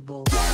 Invincible.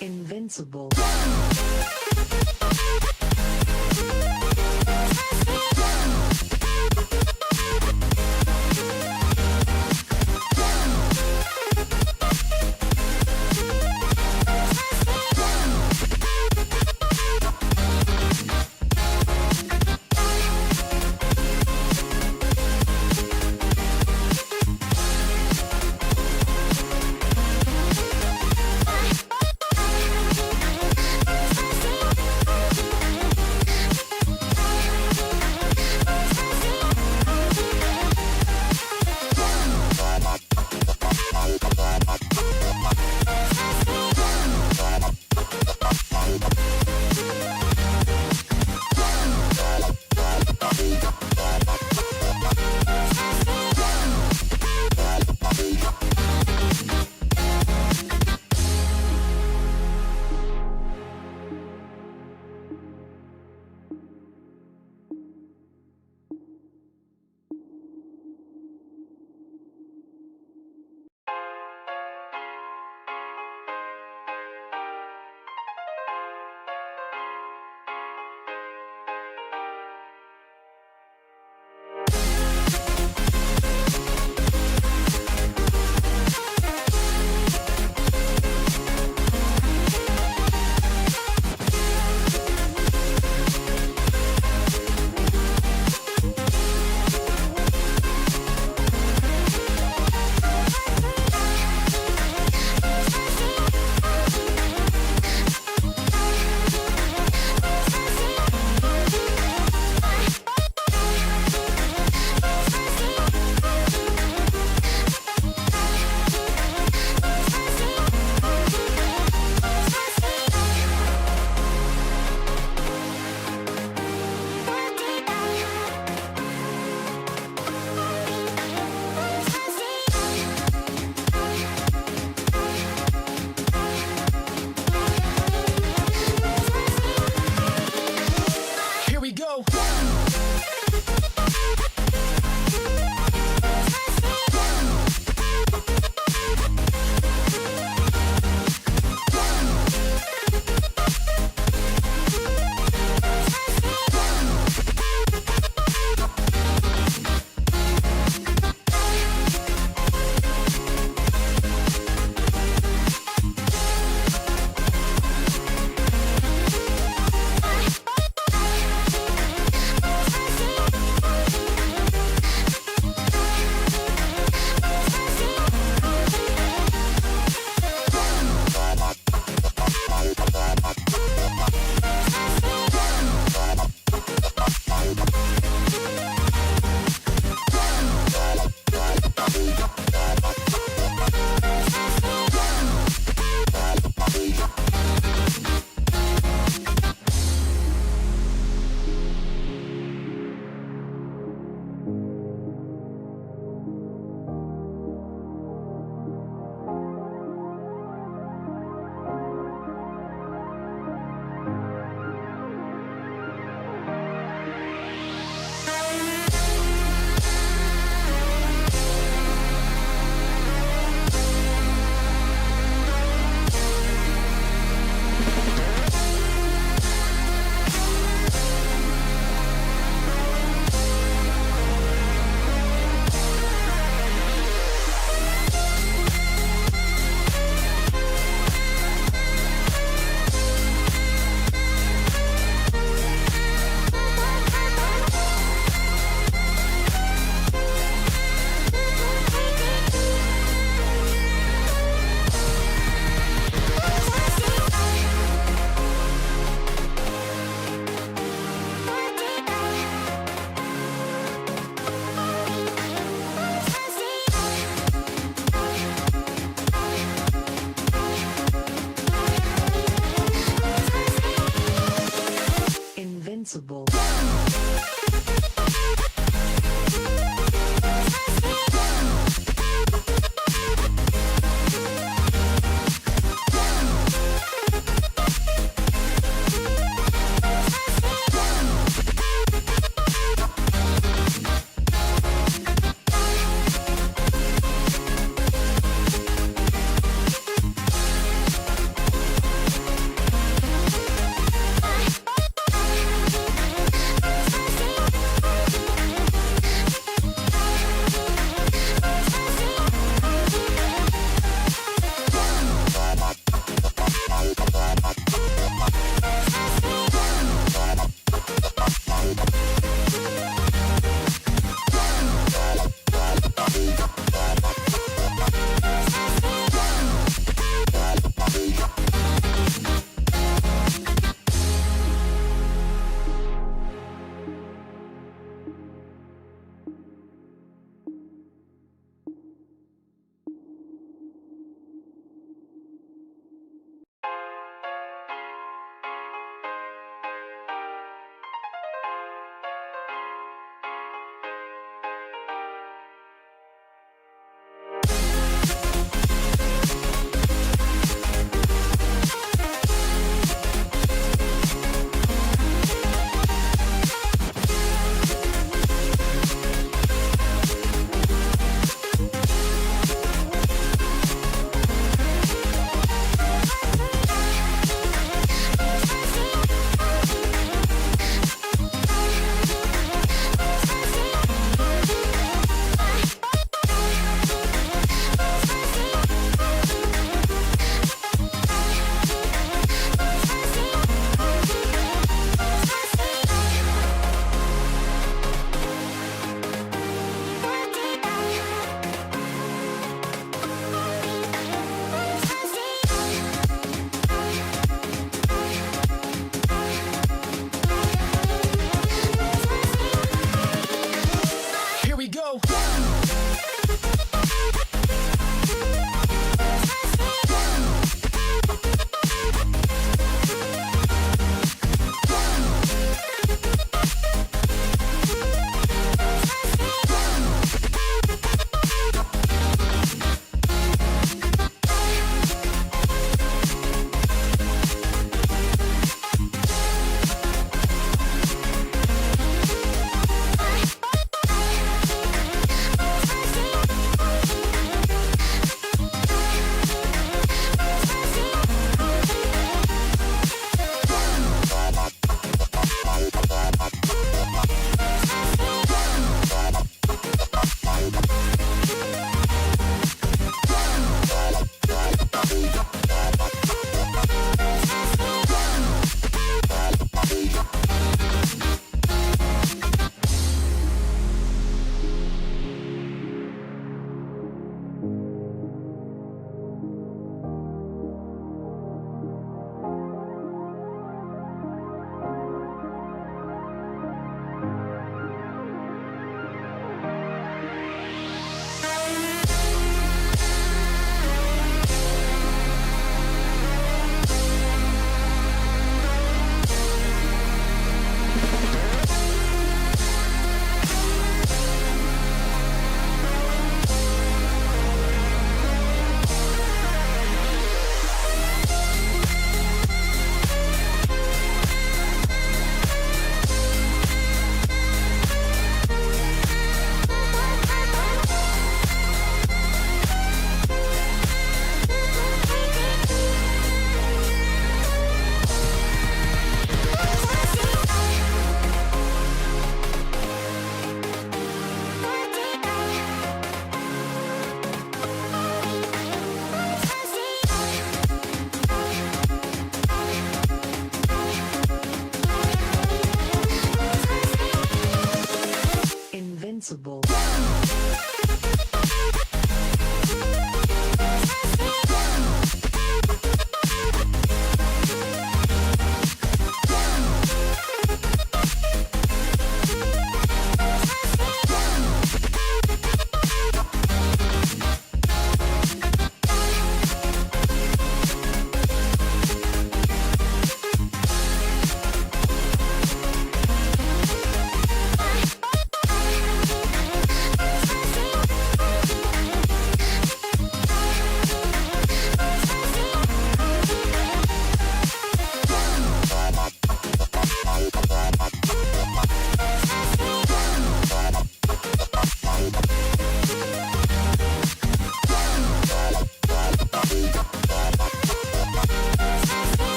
Invincible.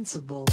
invincible.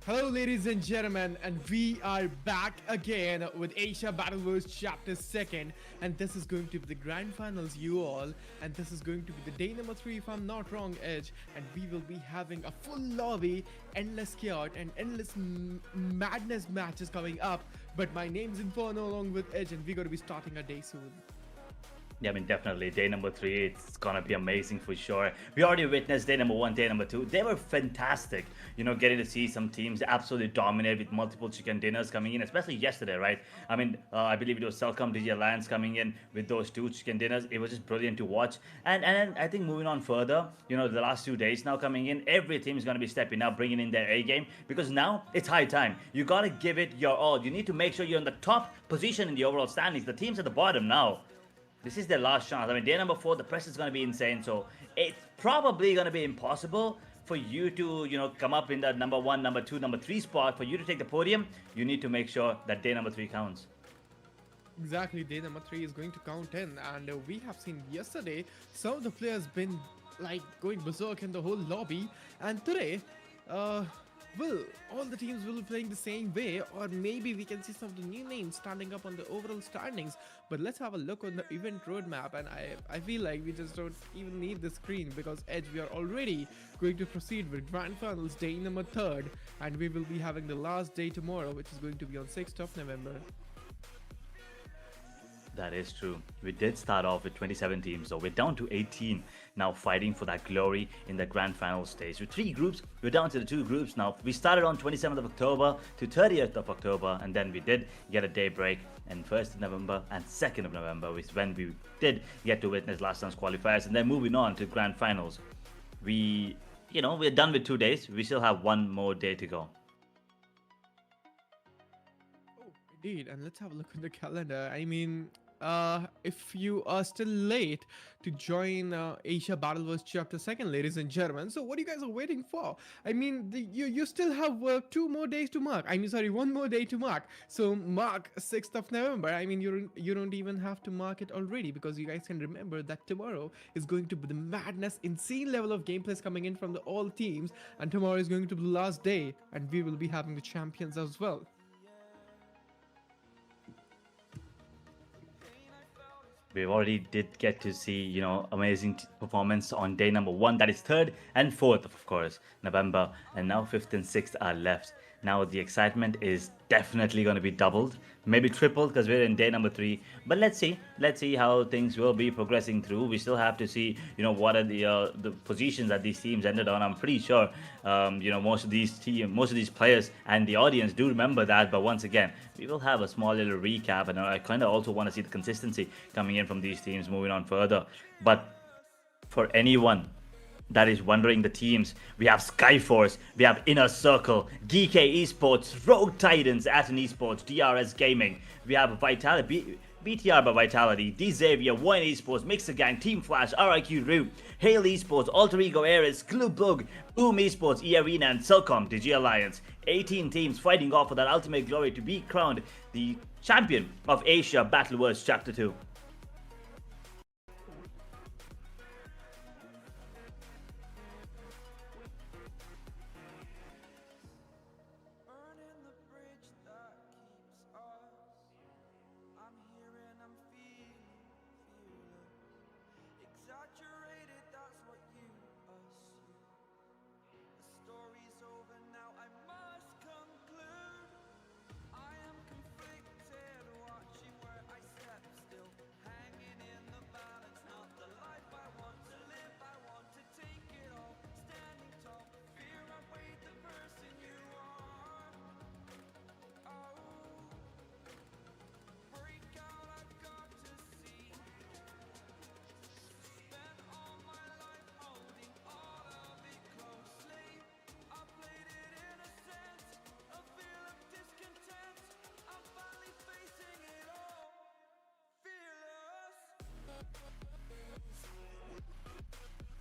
Hello ladies and gentlemen, and we are back again with Asia Battlegrounds Chapter 2nd, and this is going to be the grand finals, you all, and this is going to be the day number 3 if I'm not wrong, Edge, and we will be having a full lobby, endless chaos and endless madness matches coming up. But my name's Inferno along with Edge, and we're going to be starting our day soon. Yeah, I mean, definitely. Day number 3, it's gonna be amazing for sure. We already witnessed day number 1, day number 2. They were fantastic. You know, getting to see some teams absolutely dominate with multiple chicken dinners coming in, especially yesterday, right? I mean, I believe it was Celcom DG Alliance coming in with those 2 chicken dinners. It was just brilliant to watch. And then I think moving on further, you know, the last 2 days now coming in, every team is gonna be stepping up, bringing in their A game, because now it's high time. You gotta give it your all. You need to make sure you're in the top position in the overall standings. The teams at the bottom now, this is their last chance. I mean, day number 4, the press is going to be insane. So it's probably going to be impossible for you to, you know, come up in that number 1, number 2, number 3 spot. For you to take the podium, you need to make sure that day number 3 counts. Exactly, day number 3 is going to count in, and we have seen yesterday some of the players been like going berserk in the whole lobby, and today, will all the teams will be playing the same way, or maybe we can see some of the new names standing up on the overall standings. But let's have a look on the event roadmap, and I feel like we just don't even need the screen, because Edge, we are already going to proceed with Grand Finals day number 3, and we will be having the last day tomorrow, which is going to be on 6th of November. That is true. We did start off with 27 teams, so we're down to 18 now, fighting for that glory in the grand final stage. With 3 groups, we're down to the 2 groups now. We started on 27th of October to 30th of October, and then we did get a day break. And 1st of November and 2nd of November is when we did get to witness last round's qualifiers, and then moving on to grand finals. We're done with 2 days. We still have 1 more day to go. Oh, indeed, and let's have a look at the calendar. I mean, if you are still late to join Asia Battleverse Chapter 2, ladies and gentlemen, so what you guys are waiting for? I mean, you still have 2 more days to mark. I mean, sorry, 1 more day to mark. So mark 6th of November. I mean, you don't even have to mark it already, because you guys can remember that tomorrow is going to be the madness, insane level of gameplays coming in from all teams, and tomorrow is going to be the last day, and we will be having the champions as well. We already did get to see, you know, amazing performance on day number 1. That is 3rd and 4th, of course, November. And now 5th and 6th are left. Now the excitement is definitely going to be doubled, maybe tripled, because we're in day number 3. But let's see how things will be progressing through. We still have to see, you know, what are the positions that these teams ended on. I'm pretty sure, you know, most of these players and the audience do remember that. But once again, we will have a small little recap, and I kind of also want to see the consistency coming in from these teams moving on further. But for anyone that is wondering the teams, we have SKYFORCE, we have Inner Circle, GEEKAY Esports, Rogue Titans, ATON Esports, DRS Gaming, we have Vitality, BTR by Vitality, XAVIER, VOIN Esports, Mixer Gang, Team Flash, RIQ Rue, Hail Esports, Alter Ego Ares, Glubug, Boom Esports, eArena, and Celcom DG Alliance. 18 teams fighting off for that ultimate glory to be crowned the champion of Asia Battleverse Chapter 2.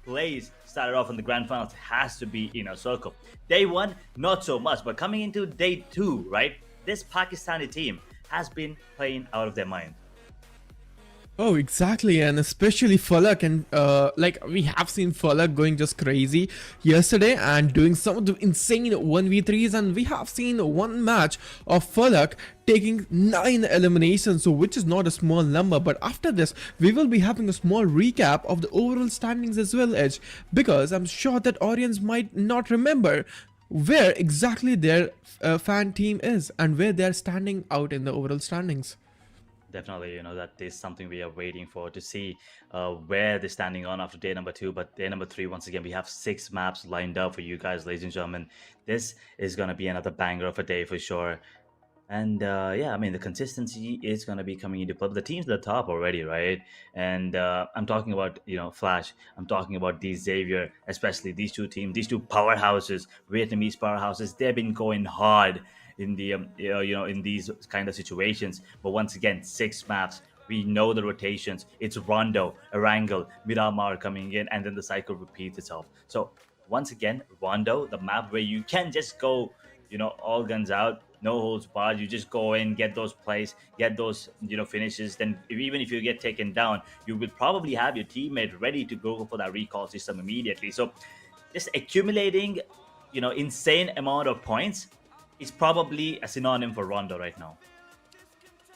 Plays started off in the grand finals has to be Inner Circle. Day 1, not so much, but coming into day 2, right? This Pakistani team has been playing out of their mind. Oh, exactly, and especially Falak, and like we have seen Falak going just crazy yesterday and doing some of the insane 1v3s, and we have seen one match of Falak taking 9 eliminations, so which is not a small number. But after this, we will be having a small recap of the overall standings as well, Edge, because I'm sure that audience might not remember where exactly their fan team is and where they're standing out in the overall standings. Definitely, that is something we are waiting for to see where they're standing on after day number 2. But day number 3, once again, we have 6 maps lined up for you guys, ladies and gentlemen. This is going to be another banger of a day for sure. And yeah, I mean, the consistency is going to be coming into play. The team's at the top already, right? And I'm talking about, Flash. I'm talking about these Xavier, especially these two teams, these two powerhouses, Vietnamese powerhouses. They've been going hard in the, in these kind of situations. But once again, 6 maps. We know the rotations. It's Rondo, Erangel, Miramar coming in, and then the cycle repeats itself. So once again, Rondo, the map where you can just go, all guns out, no holds barred. You just go in, get those plays, get those, finishes. Then even if you get taken down, you will probably have your teammate ready to go for that recall system immediately. So just accumulating, insane amount of points is probably a synonym for Rondo right now.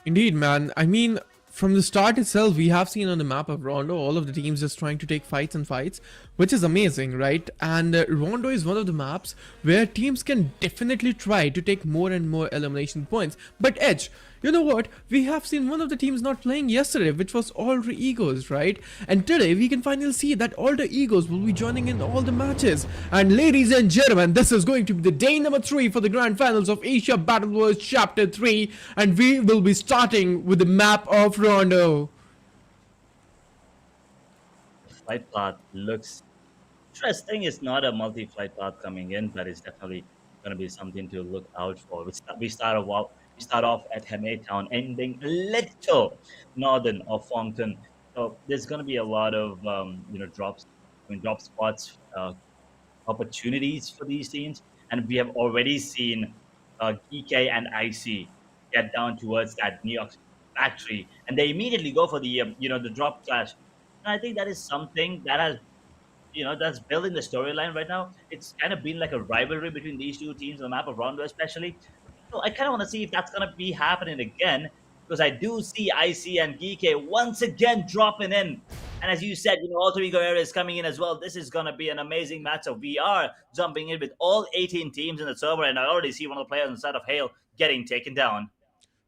Indeed, man. I mean, from the start itself, we have seen on the map of Rondo all of the teams just trying to take fights and fights, which is amazing, right? And Rondo is one of the maps where teams can definitely try to take more and more elimination points. But Edge, you know what? We have seen one of the teams not playing yesterday, which was Alter Egos, right? And today we can finally see that Alter Egos will be joining in all the matches. And ladies and gentlemen, this is going to be the day number 3 for the grand finals of Asia Battle Wars Chapter 3. And we will be starting with the map of Rondo. Flight path looks interesting. It's not a multi-flight path coming in, but it's definitely going to be something to look out for. We start off at Heme Town, ending a little northern of Fongton. So there's going to be a lot of drops, drop spots, opportunities for these teams, and we have already seen GEEKAY and IC get down towards that New York factory, and they immediately go for the the drop clash. And I think that is something that has that's building the storyline right now. It's kind of been like a rivalry between these two teams on the map of Rondo, especially. So I kind of want to see if that's going to be happening again, because I do see IC and GK once again dropping in. And as you said, Alter Ego Era is coming in as well. This is going to be an amazing matchup. We are jumping in with all 18 teams in the server, and I already see one of the players on the side of Hale getting taken down.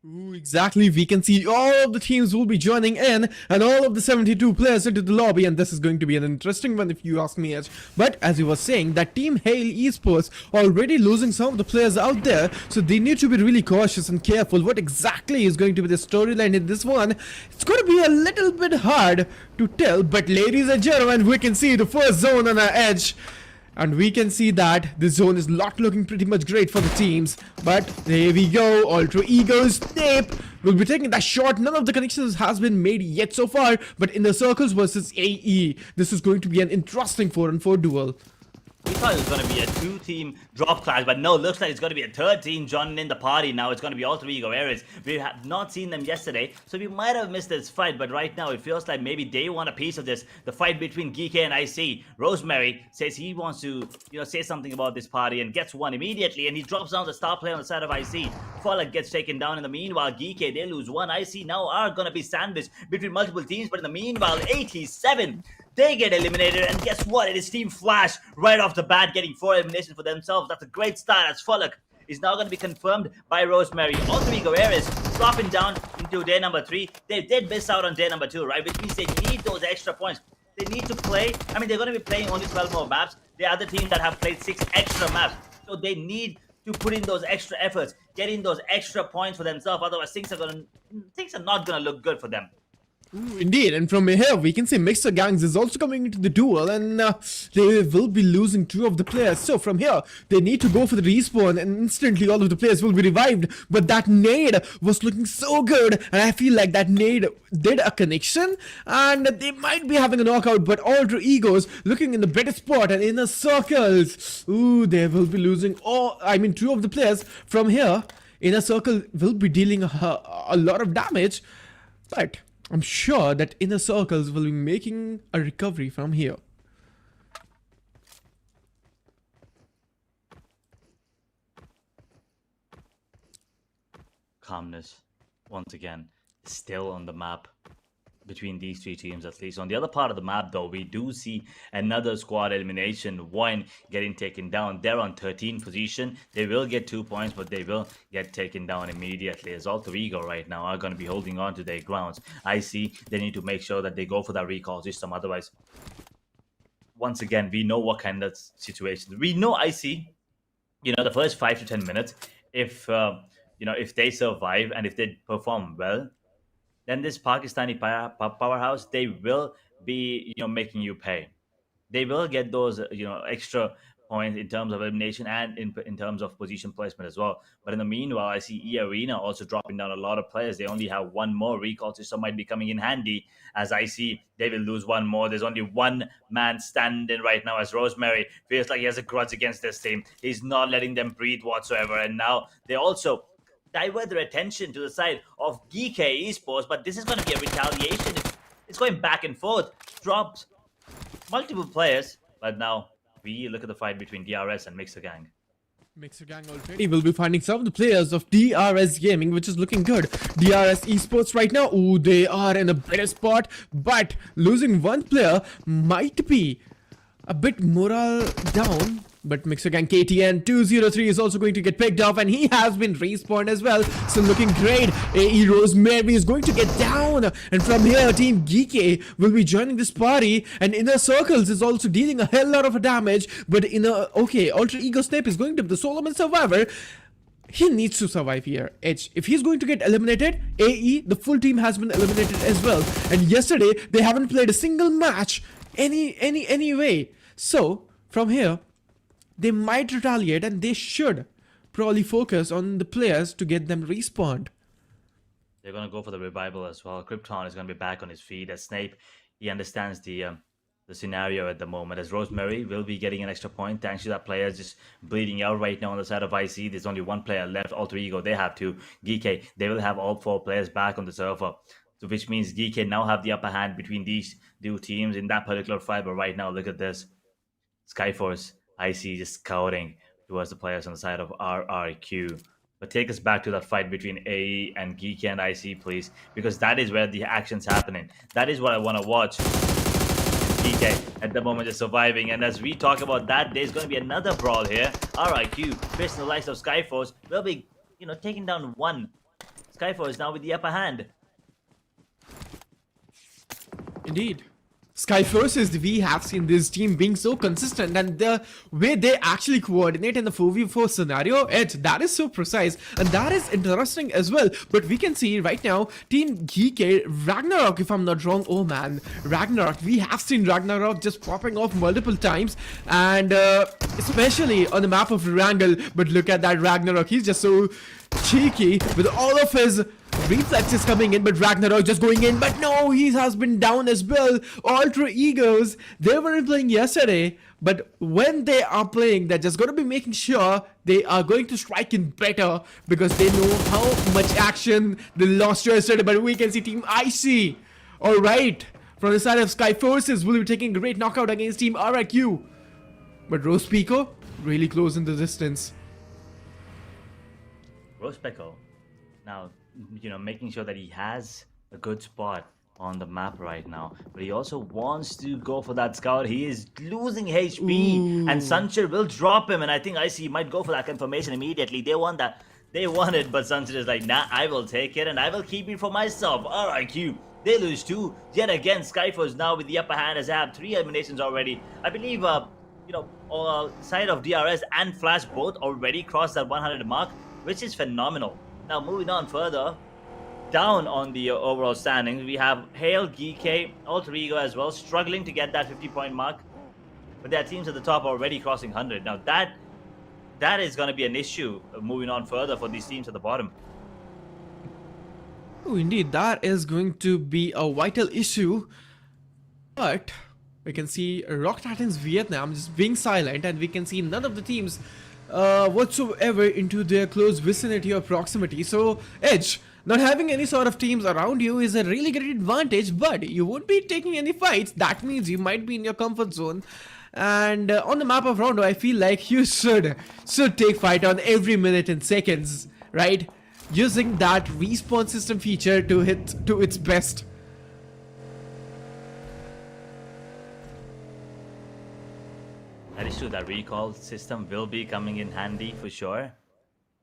Ooh, exactly. We can see all of the teams will be joining in and all of the 72 players into the lobby, and this is going to be an interesting one if you ask me, Edge. But as you were saying, that Team Hale Esports already losing some of the players out there, so they need to be really cautious and careful. What exactly is going to be the storyline in this one? It's going to be a little bit hard to tell, but ladies and gentlemen, we can see the first zone on our Edge. And we can see that the zone is not looking pretty much great for the teams. But there we go. Alter Egos, Snape will be taking that shot. None of the connections has been made yet so far. But in the circles versus AE, this is going to be an interesting 4-on-4 duel. We thought it was going to be a 2-team drop clash, but no, looks like it's going to be a 3rd team joining in the party now. It's going to be Alter Ego Ares. We have not seen them yesterday, so we might have missed this fight, but right now it feels like maybe they want a piece of this. The fight between GEEKAY and IC. Rosemary says he wants to, say something about this party and gets one immediately, and he drops down the star player on the side of IC. Fallout gets taken down in the meanwhile. GEEKAY, they lose one. IC now are going to be sandwiched between multiple teams, but in the meanwhile, 87. They get eliminated, and guess what? It is Team Flash right off the bat getting 4 eliminations for themselves. That's a great start, as Fallout is now going to be confirmed by Rosemary. Alter Ego Ares dropping down into day number 3. They did miss out on day number 2, right? Which means they need those extra points. They need to play. I mean, they're going to be playing only 12 more maps. There are other teams that have played 6 extra maps. So they need to put in those extra efforts, getting those extra points for themselves. Otherwise, things are not going to look good for them. Ooh, indeed, and from here we can see Mixer Gangs is also coming into the duel, and they will be losing 2 of the players. So from here they need to go for the respawn, and instantly all of the players will be revived. But that nade was looking so good, and I feel like that nade did a connection, and they might be having a knockout. But Alter Egos looking in the better spot and inner circles. Ooh, they will be losing 2 of the players from here. Inner circle will be dealing a lot of damage, but I'm sure that inner circles will be making a recovery from here. Calmness, once again, still on the map. between these three teams at least. On the other part of the map, though, we do see another squad elimination. VOIN getting taken down. They're on 13th position. They will get 2 points, but they will get taken down immediately, as Alter Ego right now are going to be holding on to their grounds. I see they need to make sure that they go for that recall system. Otherwise, once again, we know what kind of situations. We know IC, the first 5 to 10 minutes, if if they survive and if they perform well, then this Pakistani powerhouse, they will be making you pay. They will get those extra points in terms of elimination and in terms of position placement as well. But in the meanwhile, I see Arena also dropping down a lot of players. They only have one more. Recall system might be coming in handy, as I see they will lose one more. There's only one man standing right now, as Rosemary feels like he has a grudge against this team. He's not letting them breathe whatsoever. And now they also divert their attention to the side of GEEKAY Esports, but this is going to be a retaliation. It's going back and forth. Drops multiple players, but now we look at the fight between DRS and Mixer Gang. Mixer Gang already will be finding some of the players of DRS Gaming, which is looking good. DRS Esports right now, ooh, they are in a better spot, but losing one player might be a bit morale down. But Mixer Gang KTN 203 is also going to get picked off, and he has been respawned as well. So looking great. AE Rosemary is going to get down, and from here Team GEEKAY will be joining this party, and Inner Circles is also dealing a hell lot of damage. But Alter Ego Snap is going to be the Solomon survivor. He needs to survive here. Edge, if he's going to get eliminated, AE, the full team has been eliminated as well. And yesterday they haven't played a single match any way. So from here, they might retaliate, and they should probably focus on the players to get them respawned. They're going to go for the revival as well. Krypton is going to be back on his feet. As Snape, he understands the scenario at the moment. As Rosemary will be getting an extra point thanks to that player just bleeding out right now on the side of IC. There's only one player left. Alter Ego, they have two. GEEKAY, they will have all 4 players back on the server. So which means GEEKAY now have the upper hand between these two teams in that particular fight. But right now, look at this. SKYFORCE, IC just scouting towards the players on the side of RRQ. But take us back to that fight between AE and GEEKAY and IC, please, because that is where the action's happening. That is what I want to watch. GEEKAY at the moment is surviving, and as we talk about that, there's going to be another brawl here. RRQ facing the likes of SKYFORCE will be, taking down one. SKYFORCE now with the upper hand. Indeed. SKYFORCE, we have seen this team being so consistent, and the way they actually coordinate in the 4v4 scenario, that is so precise, and that is interesting as well. But we can see right now, Team GEEKAY, Ragnarok, if I'm not wrong, oh man, Ragnarok, we have seen Ragnarok just popping off multiple times, and especially on the map of Erangel. But look at that Ragnarok, he's just so cheeky with all of his reflexes coming in, but Ragnarok just going in, but no, he has been down as well. Alter Egos, they weren't playing yesterday, but when they are playing, they're just going to be making sure they are going to strike in better, because they know how much action they lost yesterday. But we can see Team IC, alright, from the side of SKYFORCE will be taking a great knockout against Team RRQ. But Rose Pico, really close in the distance. Rose Pico, now, making sure that he has a good spot on the map right now, but he also wants to go for that scout. He is losing HP. And Sunshine will drop him, and I think IC might go for that confirmation immediately. They want that. They want it, but Sunshine is like, nah, I will take it, and I will keep it for myself. RRQ, they lose 2. Yet again, SKYFORCE now with the upper hand, as they have 3 eliminations already. I believe, side of DRS and Flash both already crossed that 100 mark, which is phenomenal. Now, moving on further, down on the overall standings, we have Hale, GEEKAY, Alter Ego as well, struggling to get that 50-point mark. But their teams at the top already crossing 100. Now, that is going to be an issue moving on further for these teams at the bottom. Oh, indeed, that is going to be a vital issue. But we can see Rock Titans Vietnam just being silent, and we can see none of the teams whatsoever into their close vicinity or proximity. So Edge, not having any sort of teams around you is a really great advantage, but you won't be taking any fights. That means you might be in your comfort zone. And on the map of Rondo, I feel like you should take fight on every minute and seconds, right? Using that respawn system feature to hit to its best. true, that recall system will be coming in handy for sure.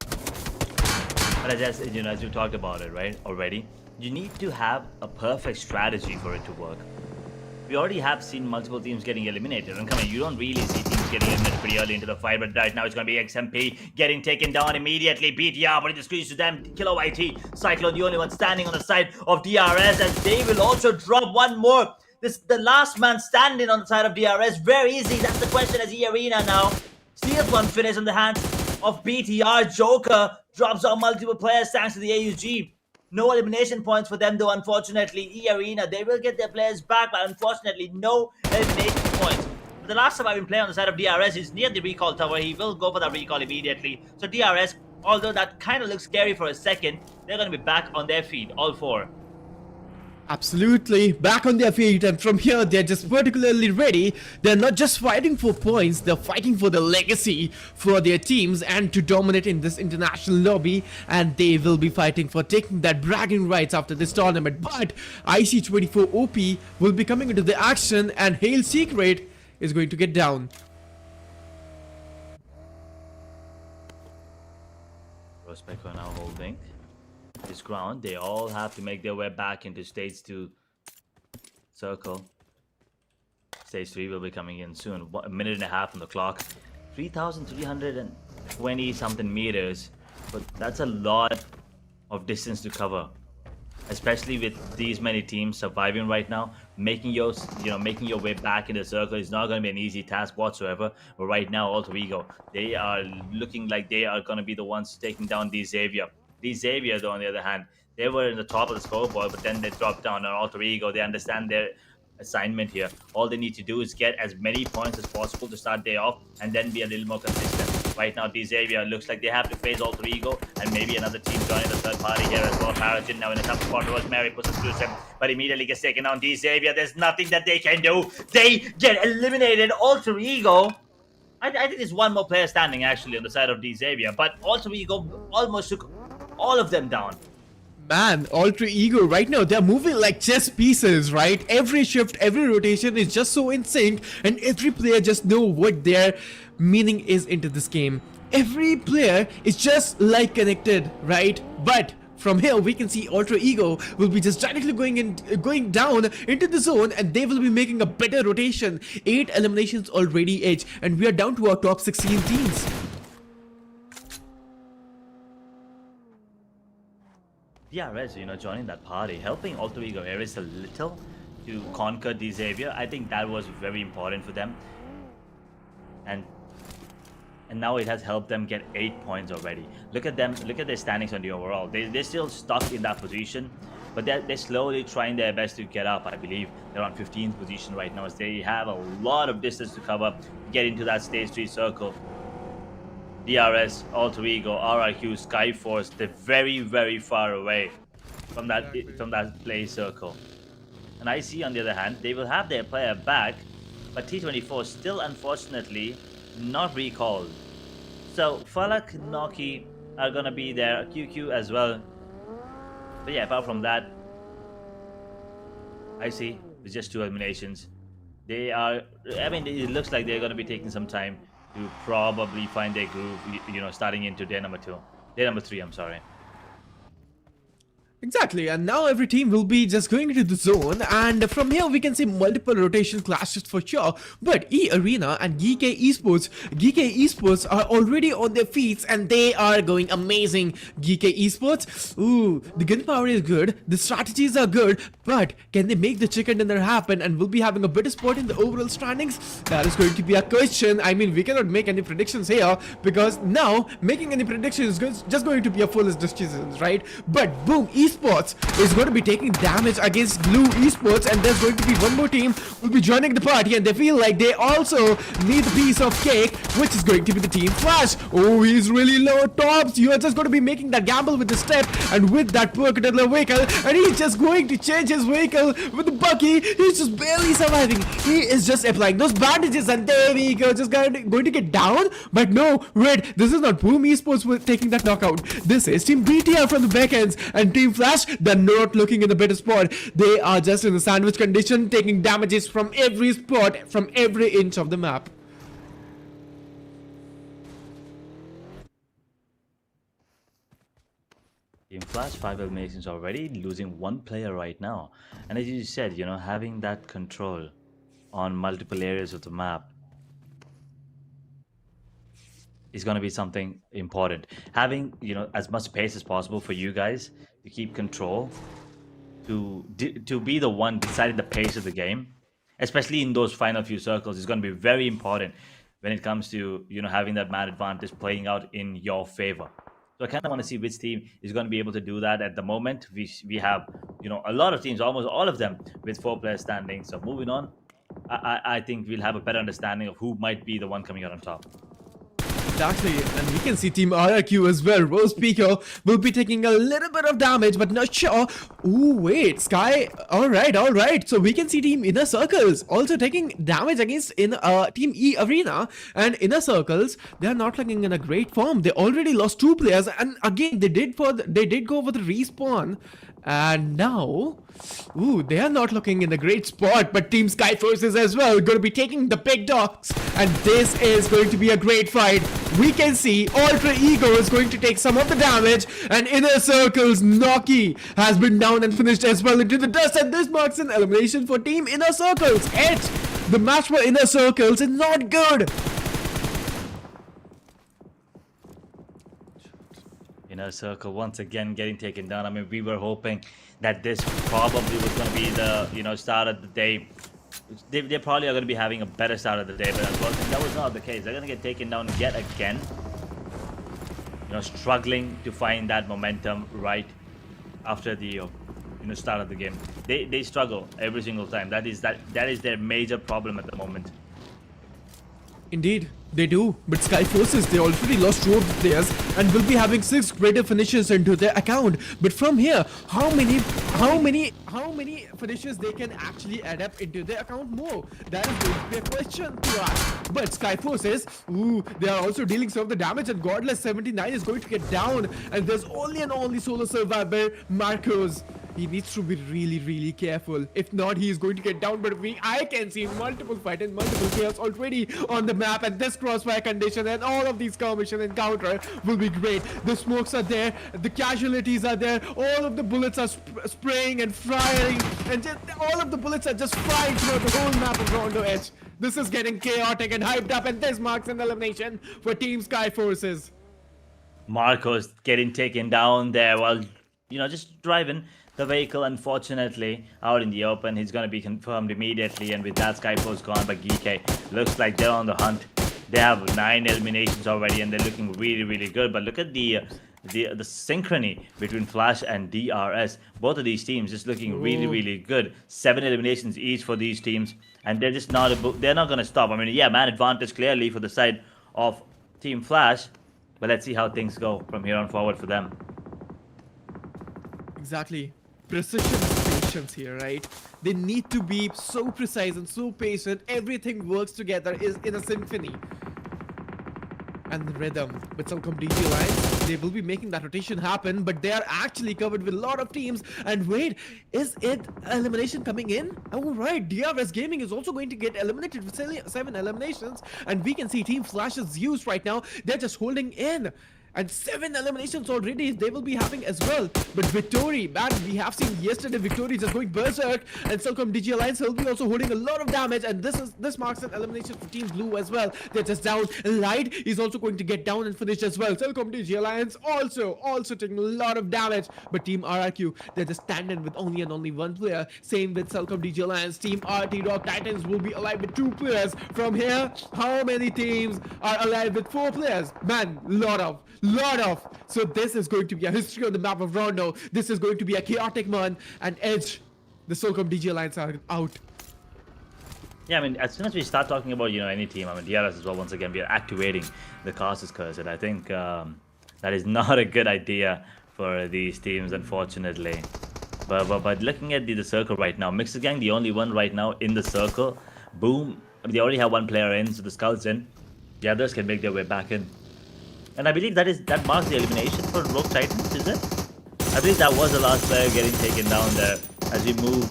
But as you talked about it, right, already, you need to have a perfect strategy for it to work. We already have seen multiple teams getting eliminated, and come on, you don't really see teams getting eliminated pretty early into the fight, but right now it's going to be XMP getting taken down immediately. BTR putting the screens to them. Kilo YT, Cyclone, the only one standing on the side of DRS, and they will also drop one more. This the last man standing on the side of DRS. Very easy. That's the question as Arena now steals one finish in the hands of BTR. Joker drops on multiple players thanks to the AUG. No elimination points for them though, unfortunately. Arena, they will get their players back, but unfortunately no elimination points. The last surviving player on the side of DRS is near the recall tower. He will go for the recall immediately. So DRS, although that kind of looks scary for a second, they're going to be back on their feet, all four. Absolutely, back on their feet, and from here they're just particularly ready. They're not just fighting for points, they're fighting for the legacy for their teams and to dominate in this international lobby, and they will be fighting for taking that bragging rights after this tournament. But IC24 OP will be coming into the action, and Hail Secret is going to get down. Prospect are now holding this ground. They all have to make their way back into stage 2 circle. Stage 3 will be coming in soon. A minute and a half on the clock. 3,320 something meters, but that's a lot of distance to cover, especially with these many teams surviving right now. Making your way back in the circle is not going to be an easy task whatsoever. But right now, Alter Ego, they are looking like they are going to be the ones taking down the XAVIER. The XAVIER, though, on the other hand, they were in the top of the scoreboard, but then they dropped down on Alter Ego. They understand their assignment here. All they need to do is get as many points as possible to start day off, and then be a little more consistent. Right now, the XAVIER looks like they have to face Alter Ego and maybe another team joining the third party here as well. Paragon now in a tough spot. Rosemary pushes through him, but immediately gets taken down. The XAVIER, there's nothing that they can do. They get eliminated. Alter Ego, I think there's one more player standing actually on the side of the XAVIER, but Alter Ego almost took all of them down. Man, Alter Ego right now, they're moving like chess pieces, right? Every shift, every rotation is just so in sync, and every player just know what their meaning is into this game. Every player is just like connected, right? But from here we can see Alter Ego will be just directly going down into the zone, and they will be making a better rotation. 8 eliminations already edge, and we are down to our top 16 teams. DRS, joining that party, helping Alter Ego Ares a little to conquer the XAVIER. I think that was very important for them, and now it has helped them get 8 points already. Look at them, look at their standings on the overall. They're still stuck in that position, but they're slowly trying their best to get up. I believe they're on 15th position right now, as they have a lot of distance to cover to get into that stage 3 circle. DRS, Alter Ego, RRQ, SKYFORCE, they're very, very far away from that play circle. And IC, on the other hand, they will have their player back, but T24 still unfortunately not recalled. So Falak, Noki are gonna be there, QQ as well. But yeah, apart from that, IC with just 2 eliminations. They are, it looks like they're gonna be taking some time to probably find their groove, starting into day number 3, I'm sorry. Exactly, and now every team will be just going into the zone, and from here we can see multiple rotation clashes for sure. But Arena and GEEKAY Esports are already on their feet, and they are going amazing. GEEKAY Esports, ooh, the gunpowder is good, the strategies are good, but can they make the chicken dinner happen and will be having a better spot in the overall standings? That is going to be a question. We cannot make any predictions here, because now making any predictions is just going to be a foolish decision, right? But boom, Esports is going to be taking damage against Blue Esports, and there's going to be one more team will be joining the party, and they feel like they also need a piece of cake, which is going to be the Team Flash. Oh, he's really low tops. You are just going to be making that gamble with the step and with that poor particular vehicle, and he's just going to change his vehicle with the Bucky. He's just barely surviving. He is just applying those bandages, and there we go, just going to get down. But no, wait, this is not Boom Esports taking that knockout. This is Team BTR from the backends, and Team Flash, they're not looking in the better spot. They are just in the sandwich condition, taking damages from every spot, from every inch of the map. Team Flash, 5 eliminations already, losing 1 player right now. And as you said, having that control on multiple areas of the map is going to be something important. Having, as much pace as possible for you guys to keep control, to be the one deciding the pace of the game, especially in those final few circles, is going to be very important when it comes to, having that man advantage playing out in your favor. So I kind of want to see which team is going to be able to do that. At the moment, we have, a lot of teams, almost all of them, with 4 players standing. So moving on, I think we'll have a better understanding of who might be the one coming out on top. Exactly, and we can see Team RRQ as well. Rose Pico will be taking a little bit of damage, but not sure. Ooh, wait, Sky. All right. So we can see Team Inner Circles also taking damage against Team E Arena, and Inner Circles, they are not looking in a great form. They already lost 2 players, and again they did go for the respawn, and now, ooh, they are not looking in a great spot. But Team SKYFORCE as well going to be taking the big dogs, and this is going to be a great fight. We can see Ultra Ego is going to take some of the damage, and Inner Circles Noki has been down and finished as well into the dust, and this marks an elimination for Team Inner Circles. The match for Inner Circles is not good. Inner Circle once again getting taken down. I mean, we were hoping that this probably was going to be the start of the day. They probably are going to be having a better start of the day, but unfortunately that was not the case. They're going to get taken down yet again. Struggling to find that momentum right after the start of the game. They struggle every single time. That is their major problem at the moment. Indeed, they do. But SKYFORCE, they already lost 2 of the players and will be having 6 greater finishes into their account. But from here, how many finishes they can actually add up into their account more? That is going to be a question to ask. But SKYFORCE, ooh, they are also dealing some of the damage, and Godless 79 is going to get down. And there's only solo survivor, Marcos. He needs to be really careful. If not, he is going to get down. But I can see multiple fight and multiple players already on the map, and this crossfire condition and all of these skirmission encounter will be great. The smokes are there, the casualties are there, all of the bullets are spraying and firing, and just all of the bullets are just flying throughout the whole map of Rondo Edge. This is getting chaotic and hyped up, and this marks an elimination for Team SKYFORCE. Marcos getting taken down there while just driving the vehicle, unfortunately, out in the open. He's going to be confirmed immediately, and with that, SKYFORCE gone by GEEKAY. Looks like they're on the hunt. They have 9 eliminations already, and they're looking really good. But look at the synchrony between Flash and DRS. Both of these teams just looking really good. 7 eliminations each for these teams, and they're just they're not going to stop. I mean, yeah, man advantage clearly for the side of Team Flash, but let's see how things go from here on forward for them. Exactly. Precision and patience here, right? They need to be so precise and so patient. Everything works together is in a symphony. And the rhythm with some DG lines, they will be making that rotation happen, but they are actually covered with a lot of teams. And wait, is it elimination coming in? Oh right, DRS Gaming is also going to get eliminated with 7 eliminations, and we can see Team Flash's Zeus right now. They're just holding in. And 7 eliminations already they will be having as well. But Victory, man, we have seen yesterday Victory just going berserk, and Celcom DG Alliance will be also holding a lot of damage, and this marks an elimination for Team Blue as well. They're just down. Light is also going to get down and finish as well. Celcom DG Alliance also taking a lot of damage. But Team RRQ, they're just standing with only 1 player. Same with Celcom DG Alliance. Team RT Rock Titans will be alive with 2 players. From here, how many teams are alive with 4 players? Man, lot of. So this is going to be a history on the map of Rondo. This is going to be a chaotic one, and Edge, the Solcom DG Alliance are out. Yeah, I mean, as soon as we start talking about any team, I mean DRS as well, once again we are activating the Casus Curse, and I think that is not a good idea for these teams, unfortunately. But looking at the circle right now, Mixed Gang the only one right now in the circle. Boom, I mean, they already have 1 player in, so the Skulls in. The others can make their way back in. And I believe that marks the elimination for Rogue Titans, is it? I believe that was the last player getting taken down there. As we move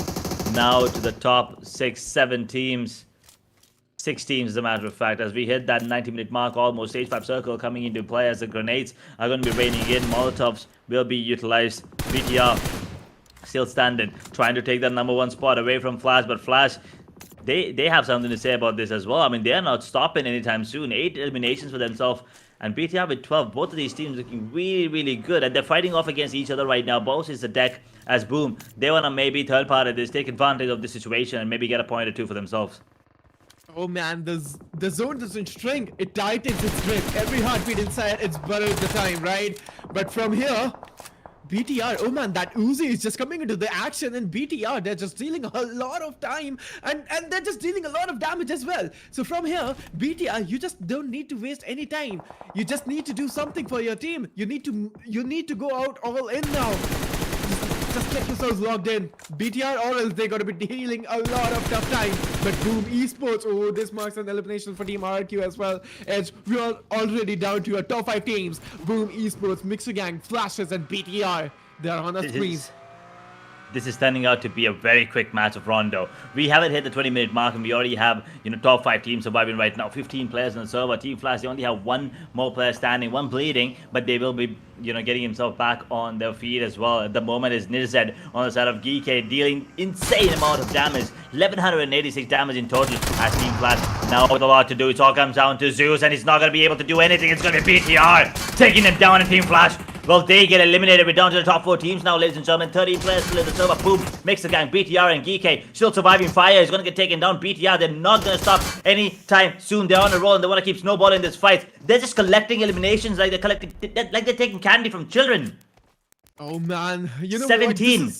now to the top 6-7 teams. 6 teams, as a matter of fact. As we hit that 90-minute mark, almost stage 5 circle coming into play, as the grenades are going to be raining in. Molotovs will be utilized. BTR still standing, trying to take that number 1 spot away from Flash, but Flash, they have something to say about this as well. I mean, they are not stopping anytime soon. 8 eliminations for themselves, and BTR with 12. Both of these teams looking really, really good, and they're fighting off against each other right now. Both is the deck as Boom. They want to maybe third party this, take advantage of the situation, and maybe get a point or two for themselves. Oh man, the zone doesn't shrink, it tightens its grip. Every heartbeat inside, it's better the time, right? But from here, BTR, oh man, that Uzi is just coming into the action, and BTR, they're just dealing a lot of time, and they're just dealing a lot of damage as well. So from here, BTR, you just don't need to waste any time. You just need to do something for your team. You need to go out all in now. Just get yourselves logged in. BTR, or else they're going to be dealing a lot of tough time. But Boom Esports, oh, this marks an elimination for Team RQ as well. Edge, we are already down to our top 5 teams. Boom Esports, Mixer Gang, Flashes, and BTR. They're on our screens. This is turning out to be a very quick match of Rondo. We haven't hit the 20-minute mark, and we already have, top 5 teams surviving right now. 15 players on the server. Team Flash, they only have 1 more player standing, 1 bleeding, but they will be, getting himself back on their feet as well. At the moment is Nirzed on the side of GEEKAY, dealing insane amount of damage. 1186 damage in total as Team Flash now with a lot to do. It all comes down to Zeus, and he's not going to be able to do anything. It's going to be BTR taking them down, and Team Flash, well, they get eliminated. We're down to the top 4 teams now, ladies and gentlemen. 13 players still in the server. Boom, Mixer Gang, BTR, and GEEKAY still surviving fire. Is going to get taken down. BTR, they're not going to stop anytime soon. They're on a roll, and they want to keep snowballing this fight. They're just collecting eliminations like they're taking candy from children. Oh man, 17.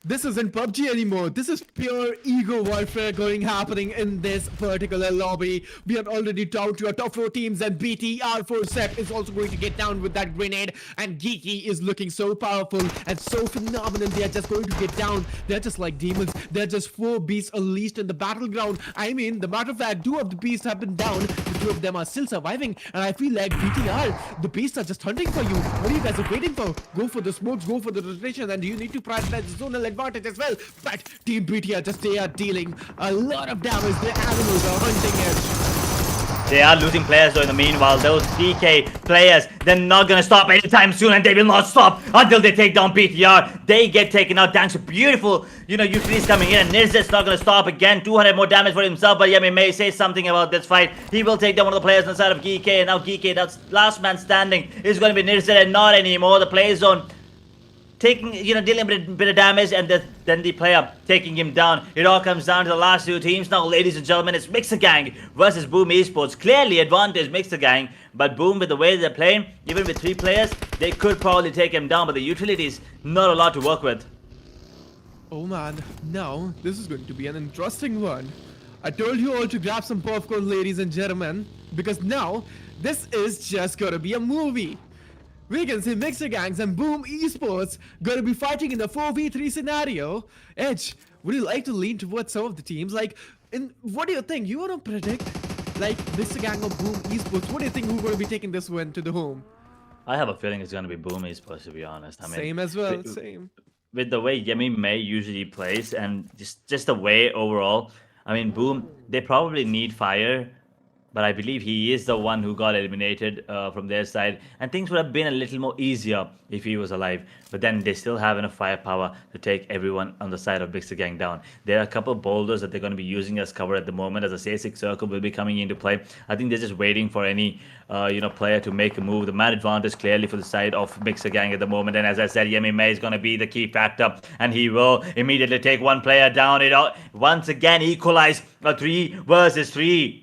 This isn't PUBG anymore. This is pure ego warfare happening in this particular lobby. We are already down to our top 4 teams, and BTR for Sep is also going to get down with that grenade. And GEEKAY is looking so powerful and so phenomenal. They are just going to get down. They're just like demons. They're just 4 beasts unleashed in the battleground. I mean, the matter of fact, 2 of the beasts have been down. The 2 of them are still surviving. And I feel like BTR, the beasts are just hunting for you. What are you guys waiting for? Go for the smokes, go for the rotation, and you need to prioritize the zonal advantage as well. But Team BTR, they are dealing a lot of damage. The animals are hunting it. They are losing players though in the meanwhile. Those DK players, they're not gonna stop anytime soon, and they will not stop until they take down BTR. They get taken out thanks to beautiful, utilities coming in, and Nirzed's not gonna stop again. 200 more damage for himself, but Yemi may say something about this fight. He will take down one of the players on the side of GEEKAY, and now GEEKAY, that's last man standing, is gonna be Nirzed, and not anymore. The play zone taking, dealing with a bit of damage, and then the player taking him down. It all comes down to the last 2 teams now, ladies and gentlemen. It's Mixer Gang versus Boom Esports. Clearly advantage Mixer Gang, but Boom, with the way they're playing, even with 3 players, they could probably take him down, but the utilities, not a lot to work with. Oh man, now this is going to be an interesting one. I told you all to grab some popcorn, ladies and gentlemen, because now this is just gonna be a movie. We can see Mixer Gangs and Boom Esports gonna be fighting in a 4v3 scenario. Edge, would you like to lean towards some of the teams? What do you think? You wanna predict, Mixer Gang or Boom Esports? What do you think who's gonna be taking this win to the home? I have a feeling it's gonna be Boom Esports, to be honest. Same as well, same. With the way Yemi May usually plays, and just the way overall, Boom, they probably need fire, but I believe he is the one who got eliminated from their side, and things would have been a little more easier if he was alive. But then they still have enough firepower to take everyone on the side of Mixer Gang down. There are a couple of boulders that they're going to be using as cover at the moment, as a C6 circle will be coming into play. I think they're just waiting for any player to make a move. The man advantage clearly for the side of Mixer Gang at the moment, and as I said, Yemi May is going to be the key factor, and he will immediately take one player down. It all once again equalize a 3 versus 3.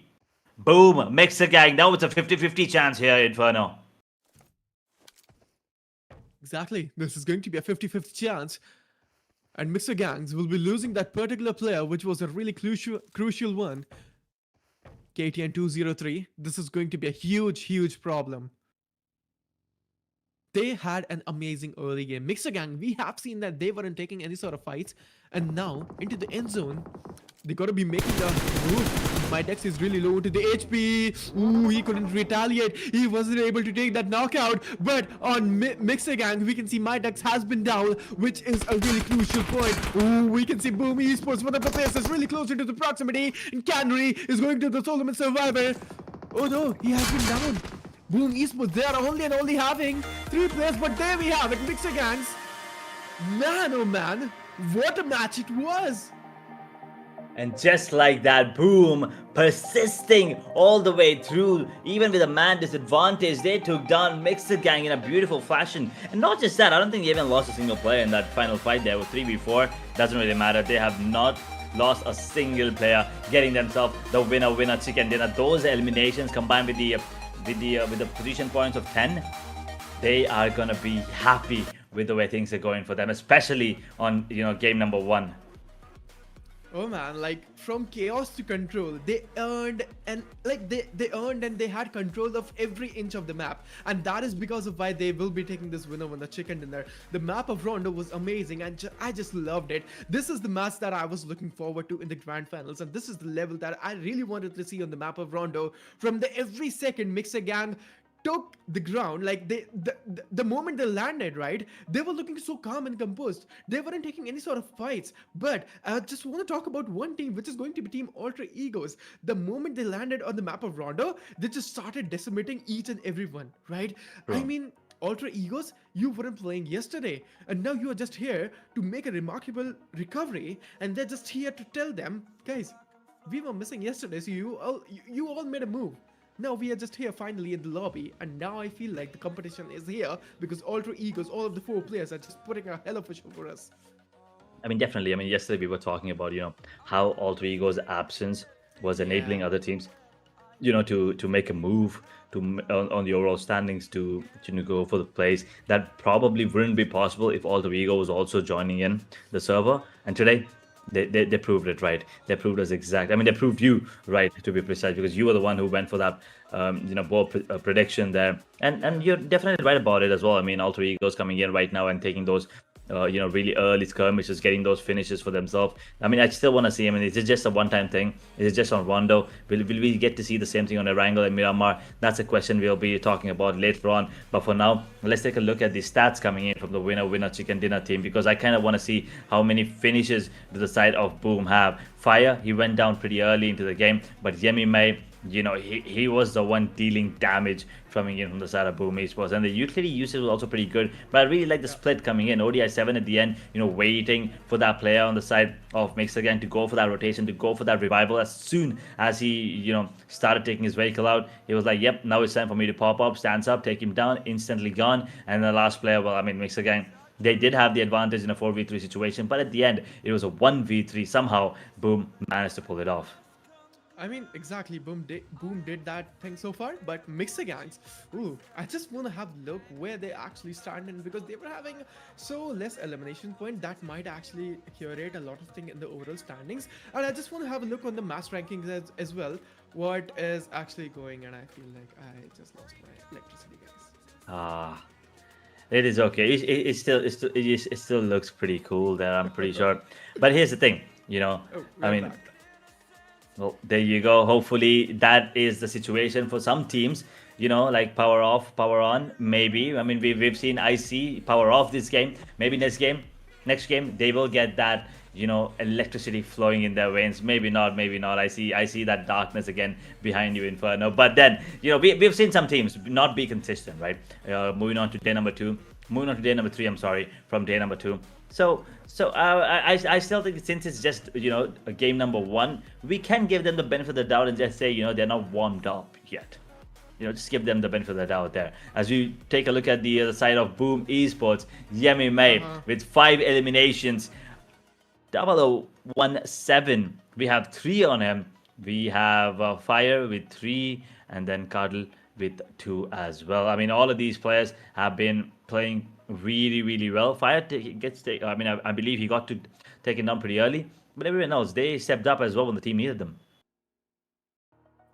Boom, Mixer Gang. Now it's a 50-50 chance here, Inferno. Exactly. This is going to be a 50-50 chance. And Mixer Gangs will be losing that particular player, which was a really crucial one. KTN 203. This is going to be a huge problem. they had an amazing early game. Mixer Gang, we have seen that they weren't taking any sort of fights, and now into the end zone, they gotta be making a move. My Dex is really low to the HP. Ooh, he couldn't retaliate. He wasn't able to take that knockout. But on Mixer Gang, we can see My Dex has been down, which is a really crucial point. Ooh, we can see Boom Esports, one of the players is really close into the proximity. And Canary is going to the Solomon Survivor. Oh no, he has been down. Boom Esports, they are only and only having 3 players, but there we have it, Mixer Gangs. Man, oh man, what a match it was. And just like that, Boom, persisting all the way through, even with a man disadvantage, they took down Mixer Gang in a beautiful fashion. And not just that, I don't think they even lost a single player in that final fight there with 3v4. Doesn't really matter, they have not lost a single player, getting themselves the winner chicken dinner. Those eliminations combined with the position points of 10, they are gonna be happy with the way things are going for them, especially on game number 1. Oh man, like from chaos to control, they earned and they earned and they had control of every inch of the map, and that is because of why they will be taking this winner when the chicken dinner. The map of Rondo was amazing, and I just loved it. This is the match that I was looking forward to in the grand finals, and this is the level that I really wanted to see on the map of Rondo. From the every second Mixer Gang took the ground, like the moment they landed, right, they were looking so calm and composed. They weren't taking any sort of fights. But I just want to talk about one team, which is going to be Team Alter Egos. The moment they landed on the map of Rondo, they just started decimating each and every one, right? I mean, Alter Egos, you weren't playing yesterday, and now you are just here to make a remarkable recovery, and they're just here to tell them, guys, we were missing yesterday, so you all made a move. Now we are just here finally in the lobby, and now I feel like the competition is here because Alter Egos, all of the 4 players are just putting a hell of a show for us. I mean, definitely. I mean, yesterday we were talking about, how Alter Ego's absence was enabling other teams, to make a move on the overall standings to go for the place that probably wouldn't be possible if Alter Ego was also joining in the server. And today, they proved it right. They proved us exact. I mean, they proved you right, to be precise, because you were the one who went for that, bold prediction there, and you're definitely right about it as well. I mean, Alter Ego's coming in right now and taking those really early skirmishes, getting those finishes for themselves. I mean, I still want to see. I mean, is it just a one-time thing? Is it just on Rondo? Will we get to see the same thing on Erangel and Miramar? That's a question we'll be talking about later on. But for now, let's take a look at the stats coming in from the winner chicken dinner team, because I kind of want to see how many finishes do the side of Boom have. Fire, he went down pretty early into the game, but Yemi May, he was the one dealing damage coming in from the side of Boom Esports, and the utility usage was also pretty good. But I really like the split coming in. ODI 7 at the end, waiting for that player on the side of Mixer Gang to go for that rotation, to go for that revival. As soon as he, started taking his vehicle out, he was like, yep, now it's time for me to pop up, stands up, take him down, instantly gone. And the last player, well, I mean, Mixer Gang, they did have the advantage in a 4v3 situation, but at the end, it was a 1v3. Somehow, Boom managed to pull it off. I mean, exactly, Boom did that thing so far, but Mixer Gangs, ooh, I just want to have a look where they actually stand in, because they were having so less elimination point that might actually curate a lot of things in the overall standings. And I just want to have a look on the mass rankings as well, what is actually going, and I feel like I just lost my electricity, guys. It is okay. It still looks pretty cool there, I'm pretty sure. But here's the thing, I mean, Back. well, there you go. Hopefully that is the situation for some teams, like power off, power on, maybe. I mean, we've seen IC power off this game. Maybe next game, they will get that, electricity flowing in their veins. Maybe not, maybe not. I see that darkness again behind you, Inferno. But then, we've seen some teams not be consistent, right? Moving on to day number 3, I'm sorry, from day number 2. So I still think, since it's just, a game number 1, we can give them the benefit of the doubt and just say, they're not warmed up yet. Just give them the benefit of the doubt there. As we take a look at the other side of Boom Esports, Yemi May with 5 eliminations. 0017, we have 3 on him. We have Fire with 3, and then Cardle with 2 as well. I mean, all of these players have been playing really, really well. Fire I believe he got to take it down pretty early, but everyone else, they stepped up as well when the team needed them.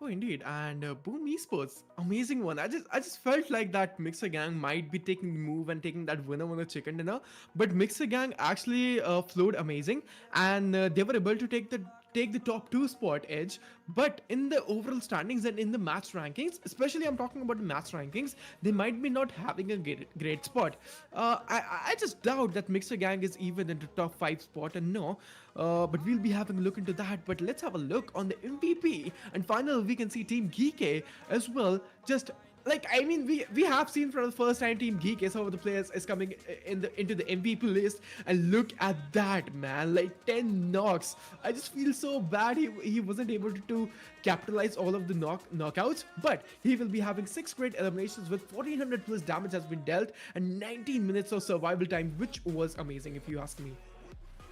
Oh, indeed, and Boom Esports, amazing one. I just felt like that Mixer Gang might be taking the move and taking that winner chicken dinner, but Mixer Gang actually flowed amazing, and they were able to take the top two spot edge. But in the overall standings and in the match rankings, especially I'm talking about the match rankings, they might be not having a great spot. I just doubt that Mixer Gang is even in the top five spot, and no, but we'll be having a look into that. But let's have a look on the MVP. And finally, we can see Team GEEKAY as well. Just like I mean, we have seen for the first time Team GEEKAY, some of the players is coming into the MVP list, and look at that, man! Like 10 knocks. I just feel so bad he wasn't able to capitalize all of the knockouts, but he will be having 6 great eliminations with 1400 plus damage has been dealt and 19 minutes of survival time, which was amazing if you ask me.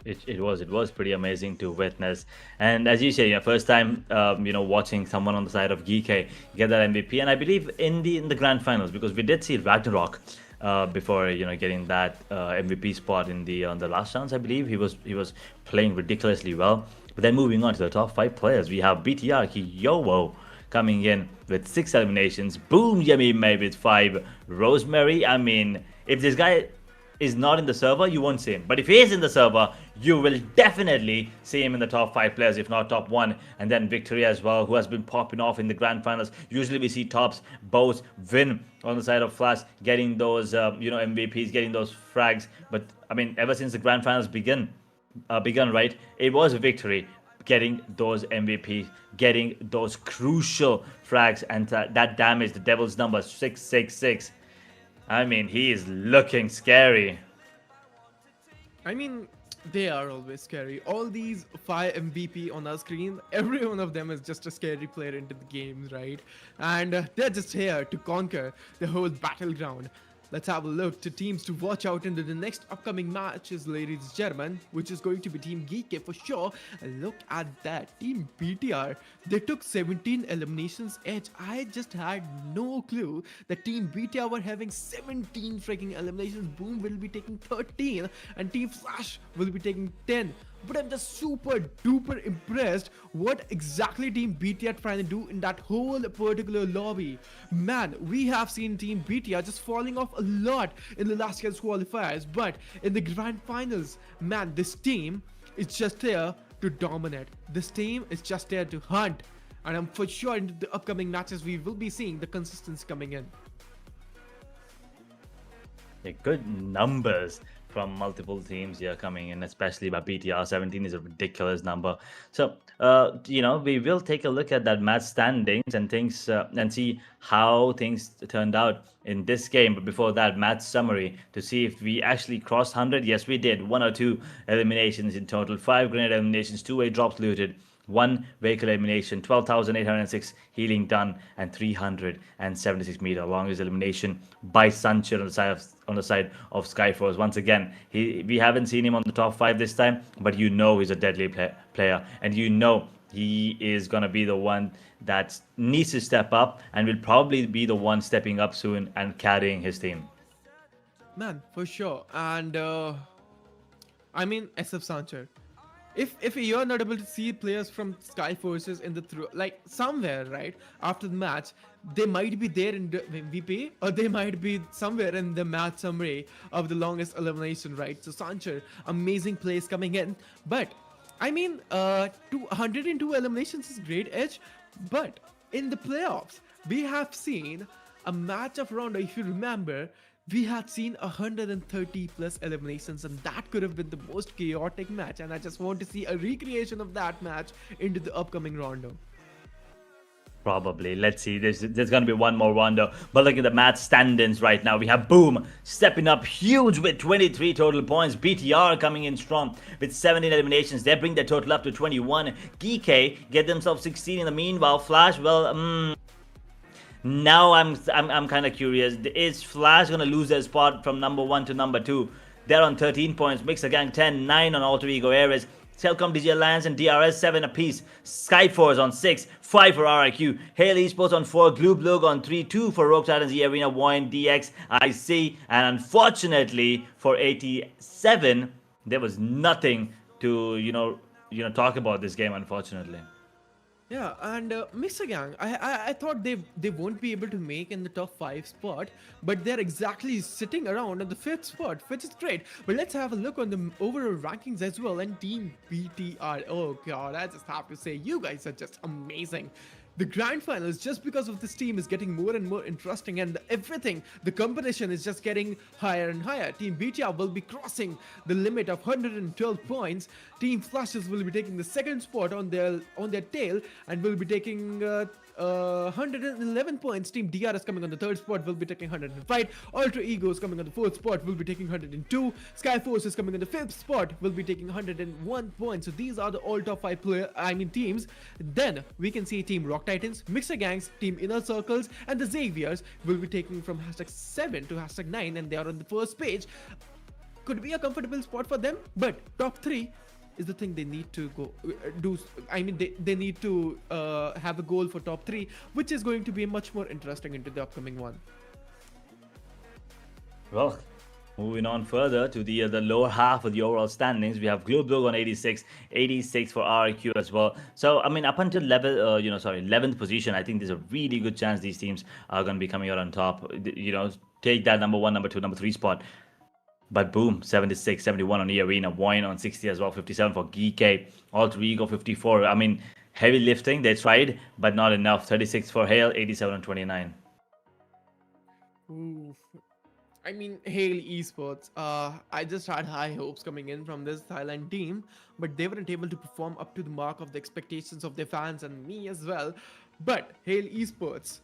It was pretty amazing to witness. And as you say, yeah, first time watching someone on the side of GK get that MVP. And I believe in the grand finals, because we did see Ragnarok before getting that MVP spot in the on the last rounds. I believe he was playing ridiculously well. But then moving on to the top 5 players, we have BTR Kiyowo coming in with 6 eliminations. Boom Yummy made with 5. Rosemary, I mean, if this guy is not in the server, you won't see him. But if he is in the server, you will definitely see him in the top 5 players, if not top 1. And then Victory as well, who has been popping off in the grand finals. Usually we see tops, both VOIN on the side of Flash, getting those MVPs, getting those frags. But I mean, ever since the grand finals begun, right, it was Victory getting those MVPs, getting those crucial frags, and that damage, the devil's number 666. I mean, he is looking scary. I mean, they are always scary. All these 5 MVP on our screen, every one of them is just a scary player into the games, right? And they're just here to conquer the whole battleground. Let's have a look to teams to watch out into the next upcoming matches, ladies and gentlemen, which is going to be Team GEEKAY for sure. And look at that, Team BTR. They took 17 eliminations edge. I just had no clue that Team BTR were having 17 freaking eliminations. Boom will be taking 13 and Team Flash will be taking 10. But I'm just super duper impressed what exactly Team BTR are trying to do in that whole particular lobby. Man, we have seen Team BTR just falling off a lot in the last year's qualifiers, but in the grand finals, man, this team is just there to dominate. This team is just there to hunt. And I'm for sure in the upcoming matches we will be seeing the consistency coming in. Good numbers from multiple teams here coming in, especially by BTR. 17 is a ridiculous number. So, we will take a look at that match standings and things and see how things turned out in this game. But before that, match summary to see if we actually crossed 100. Yes, we did. 102 eliminations in total, 5 grenade eliminations, 2 drops looted, 1 vehicle elimination, 12,806 healing done, and 376 meter longest elimination by Sancher on the side of SKYFORCE. Once again, we haven't seen him on the top 5 this time, but he's a deadly player, and he is gonna be the one that needs to step up, and will probably be the one stepping up soon and carrying his team. Man, for sure. And I mean, SF Sancher. If you're not able to see players from SKYFORCEs in the like somewhere right after the match, they might be there in the MVP, or they might be somewhere in the match summary of the longest elimination, right? So Sancher, amazing plays coming in, but I mean, 202 eliminations is great edge, but in the playoffs we have seen a match of Rondo. If you remember, we had seen 130 plus eliminations, and that could have been the most chaotic match, and I just want to see a recreation of that match into the upcoming Rondo. Probably. Let's see. There's going to be one more Rondo. But look at the match standings right now. We have Boom stepping up huge with 23 total points. BTR coming in strong with 17 eliminations. They bring their total up to 21. GEEKAY get themselves 16 in the meanwhile. Flash, well, now I'm kind of curious. Is Flash gonna lose their spot from number 1 to number 2? They're on 13 points. Mixer Gang 10, 9 on Alter Ego Ares. Telcom, DJ Alliance, and DRS 7 apiece. SKYFORCE on 6, 5 for RIQ. Hail Esports on 4, Gloob Log on 3, 2 for Rogue Titans, E Arena, VOIN, DX, IC, and unfortunately for 87, there was nothing to talk about this game, unfortunately. Yeah, and Mr. Gang, I thought they won't be able to make in the top five spot, but they're exactly sitting around on the fifth spot, which is great. But let's have a look on the overall rankings as well. And Team BTR, oh god, I just have to say, you guys are just amazing. The grand finals, just because of this team, is getting more and more interesting, and everything, the competition is just getting higher and higher. Team BTR will be crossing the limit of 112 points. Team Flashes will be taking the second spot on their tail, and will be taking 111 points. Team DR is coming on the third spot, will be taking 105. Ultra Ego is coming on the fourth spot, will be taking 102. SKYFORCE is coming on the fifth spot, will be taking 101 points. So these are the all top five teams. Then we can see Team Rock Titans, Mixer Gangs, Team Inner Circles, and the Xaviers will be taking from hashtag 7 to hashtag 9, and they are on the first page. Could be a comfortable spot for them, but top 3 is the thing they need to go do. I mean, they need to have a goal for top 3, which is going to be much more interesting into the upcoming one. Well, moving on further to the lower half of the overall standings, we have Global on 86, 86 for RQ as well. So I mean, up until 11th position, I think there's a really good chance these teams are going to be coming out on top. Take that number 1, number 2, number 3 spot. But boom, 76, 71 on the arena, VOIN on 60 as well, 57 for GEEKAY, Alter Ego 54. I mean, heavy lifting, they tried, but not enough. 36 for Hale, 87 on 29. Oof. I mean, Hale Esports. I just had high hopes coming in from this Thailand team, but they weren't able to perform up to the mark of the expectations of their fans and me as well. But Hale Esports,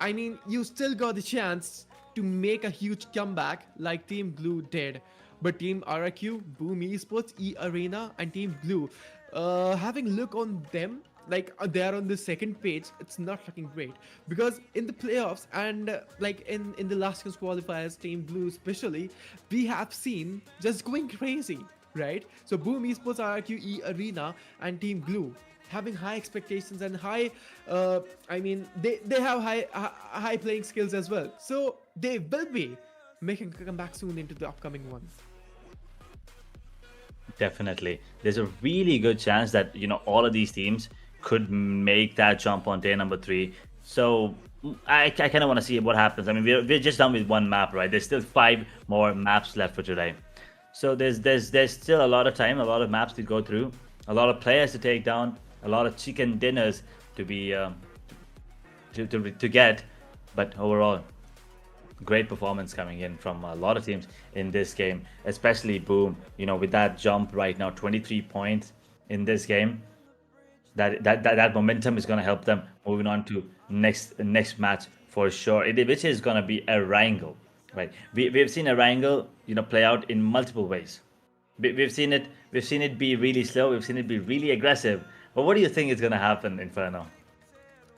I mean, you still got the chance to make a huge comeback like Team Blue did. But Team RQ, Boom Esports, E Arena, and Team Blue, having a look on them, like they are on the second page, it's not looking great, because in the playoffs and like in the last year's qualifiers, Team Blue especially, we have seen just going crazy, right? So Boom Esports, RQE Arena, and Team Blue having high expectations and high I mean, they have high playing skills as well, so they will be making a comeback soon into the upcoming one. Definitely. There's a really good chance that, all of these teams could make that jump on day number 3. So I kind of want to see what happens. I mean, we're just done with one map, right? There's still 5 more maps left for today. So there's still a lot of time, a lot of maps to go through, a lot of players to take down, a lot of chicken dinners to be to get. But overall, great performance coming in from a lot of teams in this game, especially Boom. With that jump right now, 23 points in this game. That momentum is going to help them moving on to next match for sure. Which is going to be Erangel, right? We've seen Erangel, play out in multiple ways. We've seen it be really slow. We've seen it be really aggressive. But what do you think is going to happen, Inferno?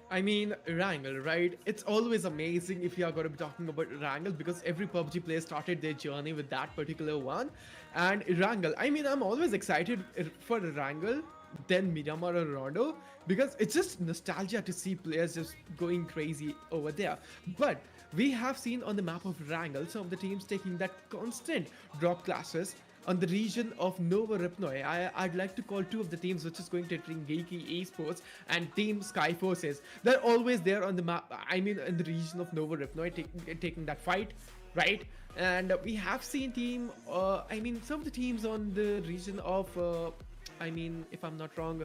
I mean, Erangel, right? It's always amazing if you are going to be talking about Erangel, because every PUBG player started their journey with that particular one. And Erangel, I mean, I'm always excited for Erangel than Miramar or Rondo, because it's just nostalgia to see players just going crazy over there. But we have seen on the map of Erangel some of the teams taking that constant drop classes on the region of Nova Ripnoi. I'd like to call 2 of the teams which is going to bring GEEKAY Esports and Team SKYFORCE. They're always there on the map, I mean in the region of Nova Ripnoi, taking that fight, right? And we have seen team, I mean some of the teams on the region of, I mean if I'm not wrong,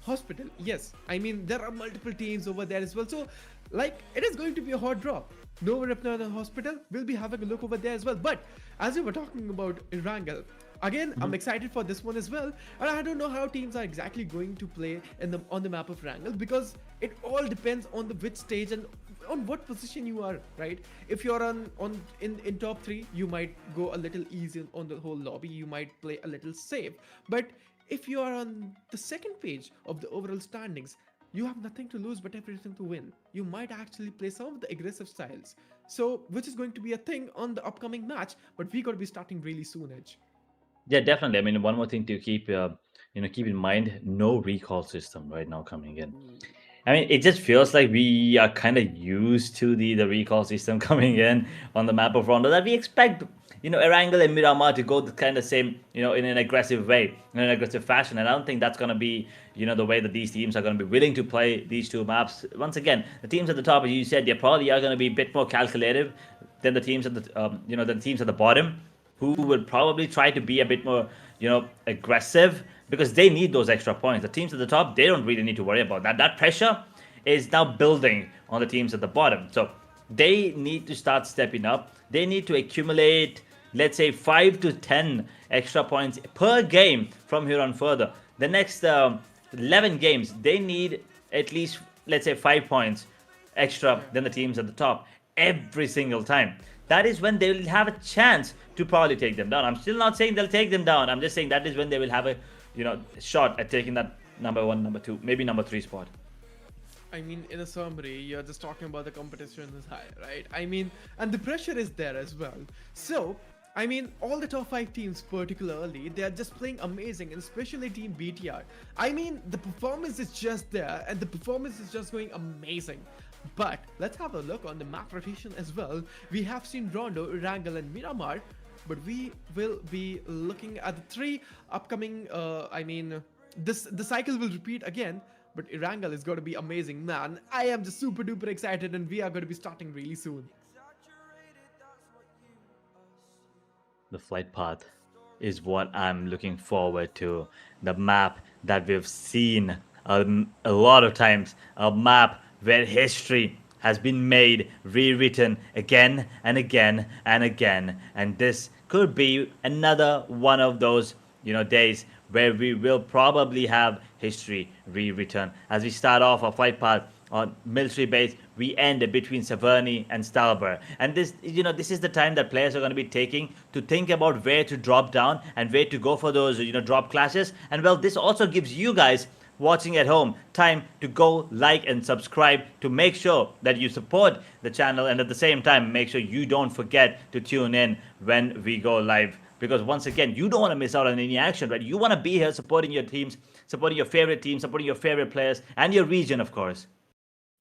Hospital. Yes, I mean there are multiple teams over there as well. So like it is going to be a hot drop. Nova Ripnoi and Hospital will be having a look over there as well. But as we were talking about Erangel, again, I'm excited for this one as well. And I don't know how teams are exactly going to play on the map of Erangel, because it all depends on the which stage and on what position you are, right? If you're in top 3, you might go a little easy on the whole lobby. You might play a little safe. But if you are on the second page of the overall standings, you have nothing to lose but everything to win. You might actually play some of the aggressive styles. So, which is going to be a thing on the upcoming match, but we got to be starting really soon, Edge. Yeah, definitely. I mean, one more thing to keep in mind: no recall system right now coming in. I mean, it just feels like we are kind of used to the recall system coming in on the map of Rondo, that we expect, Erangel and Miramar to go the kind of same, in an aggressive way, in an aggressive fashion. And I don't think that's going to be, the way that these teams are going to be willing to play these two maps. Once again, the teams at the top, as you said, they probably are going to be a bit more calculative than the teams at the teams at the bottom, who would probably try to be a bit more, aggressive, because they need those extra points. The teams at the top, they don't really need to worry about that. That pressure is now building on the teams at the bottom. So they need to start stepping up. They need to accumulate, let's say, 5 to 10 extra points per game from here on further. The next 11 games, they need at least, let's say, 5 points extra than the teams at the top every single time. That is when they will have a chance to probably take them down. I'm still not saying they'll take them down. I'm just saying that is when they will have a shot at taking that number 1, number 2, maybe number 3 spot. I mean, in a summary, you're just talking about the competition is high, right? I mean, and the pressure is there as well. So, I mean, all the top 5 teams particularly, they are just playing amazing, and especially Team BTR. I mean, the performance is just there, and the performance is just going amazing. But let's have a look on the map rotation as well. We have seen Rondo, Erangel, and Miramar, but we will be looking at the 3 upcoming, the cycle will repeat again. But Erangel is going to be amazing, man. I am just super duper excited, and we are going to be starting really soon. The flight path is what I'm looking forward to. The map that we've seen a lot of times. A map where history has been made, rewritten again and again and again. And this could be another one of those, days where we will probably have history rewritten. As we start off our flight path on military base, we end between Severny and Stalber. And this is the time that players are going to be taking to think about where to drop down and where to go for those, drop clashes. And well, this also gives you guys watching at home time to go like and subscribe to make sure that you support the channel, and at the same time make sure you don't forget to tune in when we go live. Because once again, you don't want to miss out on any action, right? You want to be here supporting your teams, supporting your favorite teams, supporting your favorite players, and your region, of course.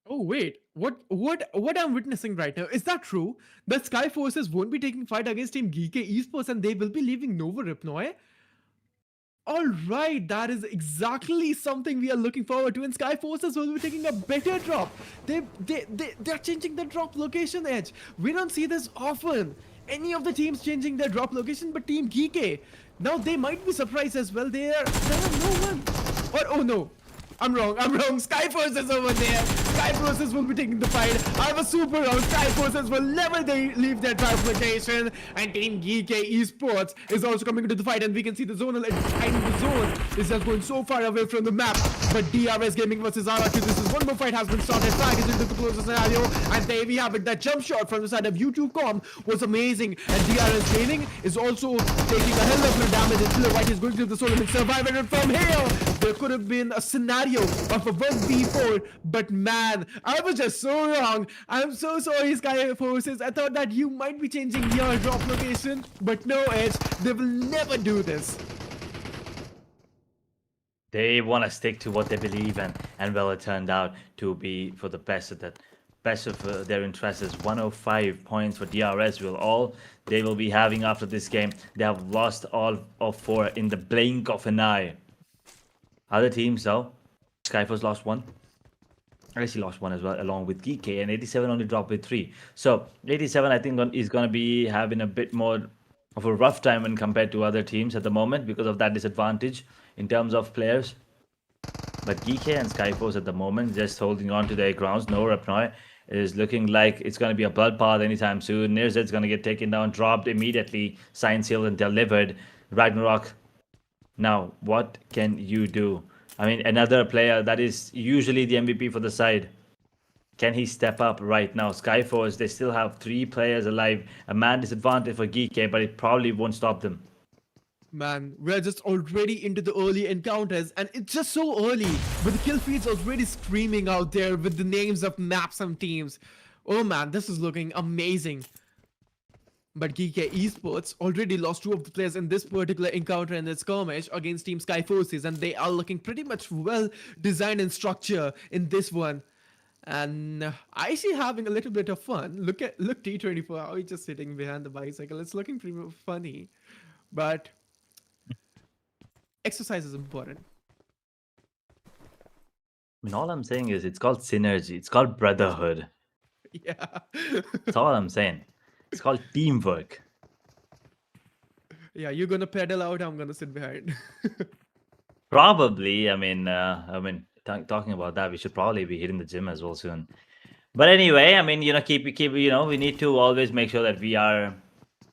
Oh wait, what I'm witnessing right now, is that true? That SKYFORCEs won't be taking fight against Team GEEKAY Esports, and they will be leaving Nova Ripnoy? Alright, that is exactly something we are looking forward to, and SKYFORCEs will be taking a better drop. They're changing the drop location edge. We don't see this often. Any of the teams changing their drop location, but Team GEEKAY, now they might be surprised as well. There are no one. Or, oh no, I'm wrong. SKYFORCEs over there. SKYFORCEs will be taking the fight. I was super wrong. SKYFORCEs will never leave their drop location. And Team GEEKAY Esports is also coming into the fight, and we can see the zonal edge behind the zone is just going so far away from the map. But DRS Gaming versus RRQ, this is one more fight has been started. Targets into the closer scenario, and there we have it. That jump shot from the side of YouTube.com was amazing, and DRS Gaming is also taking a hell of a damage. And Killer White is going to the Solomon Survivor, and from here there could have been a scenario of a 1v4, but man, I was just so wrong. I'm so sorry, SKYFORCEs. I thought that you might be changing your drop location, but no, Edge, they will never do this. They want to stick to what they believe in, and well, it turned out to be for the best of that. Best of their interests is 105 points for DRS. They will be having after this game. They have lost all of 4 in the blink of an eye. Other teams though, SKYFORCE lost 1. I guess he lost 1 as well, along with GEEKAY, and 87 only dropped with 3. So 87, I think, is going to be having a bit more of a rough time when compared to other teams at the moment because of that disadvantage in terms of players. But GEEKAY and SKYFORCE at the moment just holding on to their grounds. No Ripnoy is looking like it's going to be a bloodbath anytime soon. Nirzed's going to get taken down, dropped immediately, signed, sealed, and delivered. Ragnarok. Now, what can you do? I mean, another player that is usually the MVP for the side. Can he step up right now? SKYFORCE, they still have 3 players alive. A man disadvantage for GEEKAY, but it probably won't stop them. Man, we're just already into the early encounters, and it's just so early, but the kill feeds already screaming out there with the names of maps and teams. Oh man, this is looking amazing. But GEEKAY Esports already lost 2 of the players in this particular encounter in this skirmish against Team SKYFORCE, and they are looking pretty much well designed in structure in this one. And I see having a little bit of fun. Look T24, how he's just sitting behind the bicycle. It's looking pretty funny. But exercise is important. I mean, all I'm saying is it's called synergy. It's called brotherhood. Yeah. That's all I'm saying. It's called teamwork. Yeah, you're gonna pedal out, I'm gonna sit behind. Probably. Talking about that, we should probably be hitting the gym as well soon. But anyway, I mean, keep we need to always make sure that we are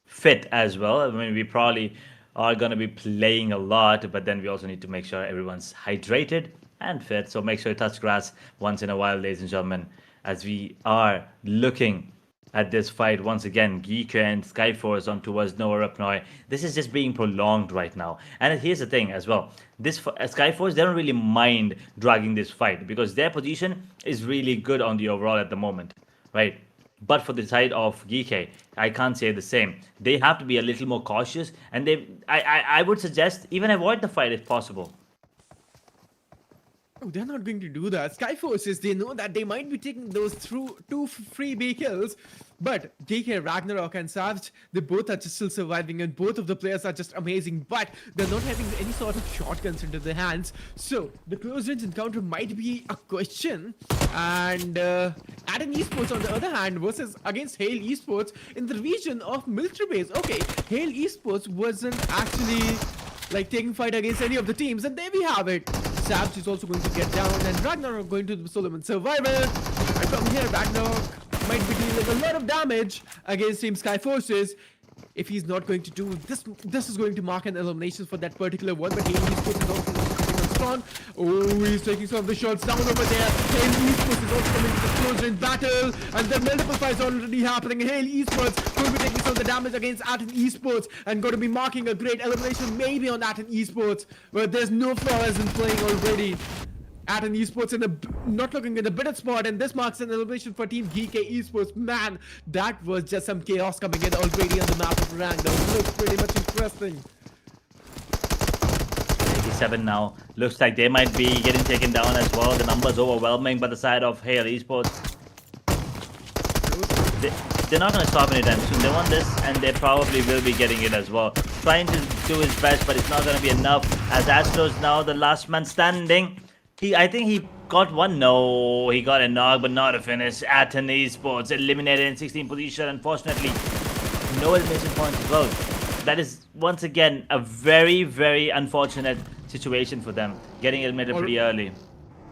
fit as well. I mean, we probably are going to be playing a lot, but then we also need to make sure everyone's hydrated and fit. So make sure you touch grass once in a while, ladies and gentlemen, as we are looking at this fight once again. GEEKAY and SKYFORCE on towards Nova Repnoy. This is just being prolonged right now. And here's the thing as well. This SKYFORCE, they don't really mind dragging this fight because their position is really good on the overall at the moment, right? But for the side of GEEKAY, I can't say the same. They have to be a little more cautious, and I would suggest even avoid the fight if possible. Oh, they're not going to do that. SKYFORCE, they know that they might be taking those through 2 free B kills. But GEEKAY, Ragnarok and Savage, they both are just still surviving, and both of the players are just amazing. But they're not having any sort of shotguns into their hands. So the close range encounter might be a question. And ATON Esports, on the other hand, versus against Hale Esports in the region of military base. Okay, Hale Esports wasn't actually like taking fight against any of the teams, and there we have it. Savage is also going to get down, and Ragnarok going to the Solomon Survivor. And from here, Ragnarok might be dealing a lot of damage against Team SKYFORCE. If he's not going to do this, this is going to mark an elimination for that particular one. But Hale Esports is also sitting on strong. Oh, he's taking some of the shots down over there. Hale Esports is also coming to the close range battle, and there are multiple fights already happening. Hale Esports going to be taking some of the damage against ATON Esports and going to be marking a great elimination maybe on ATON Esports, but there's no flawless in playing already. ATON Esports not looking in a better spot, and this marks an elimination for Team GEEKAY Esports. Man, that was just some chaos coming in already on the map of Erangel. Looks pretty much interesting. 87 now. Looks like they might be getting taken down as well. The numbers overwhelming by the side of Hale Esports. They're not going to stop anytime soon. They want this, and they probably will be getting it as well. Trying to do his best, but it's not going to be enough. As Astro's now the last man standing. I think he got one. No, he got a knock, but not a finish. ATON Esports eliminated in 16th position. Unfortunately, no elimination points as well. That is once again a very, very unfortunate situation for them, getting eliminated pretty early.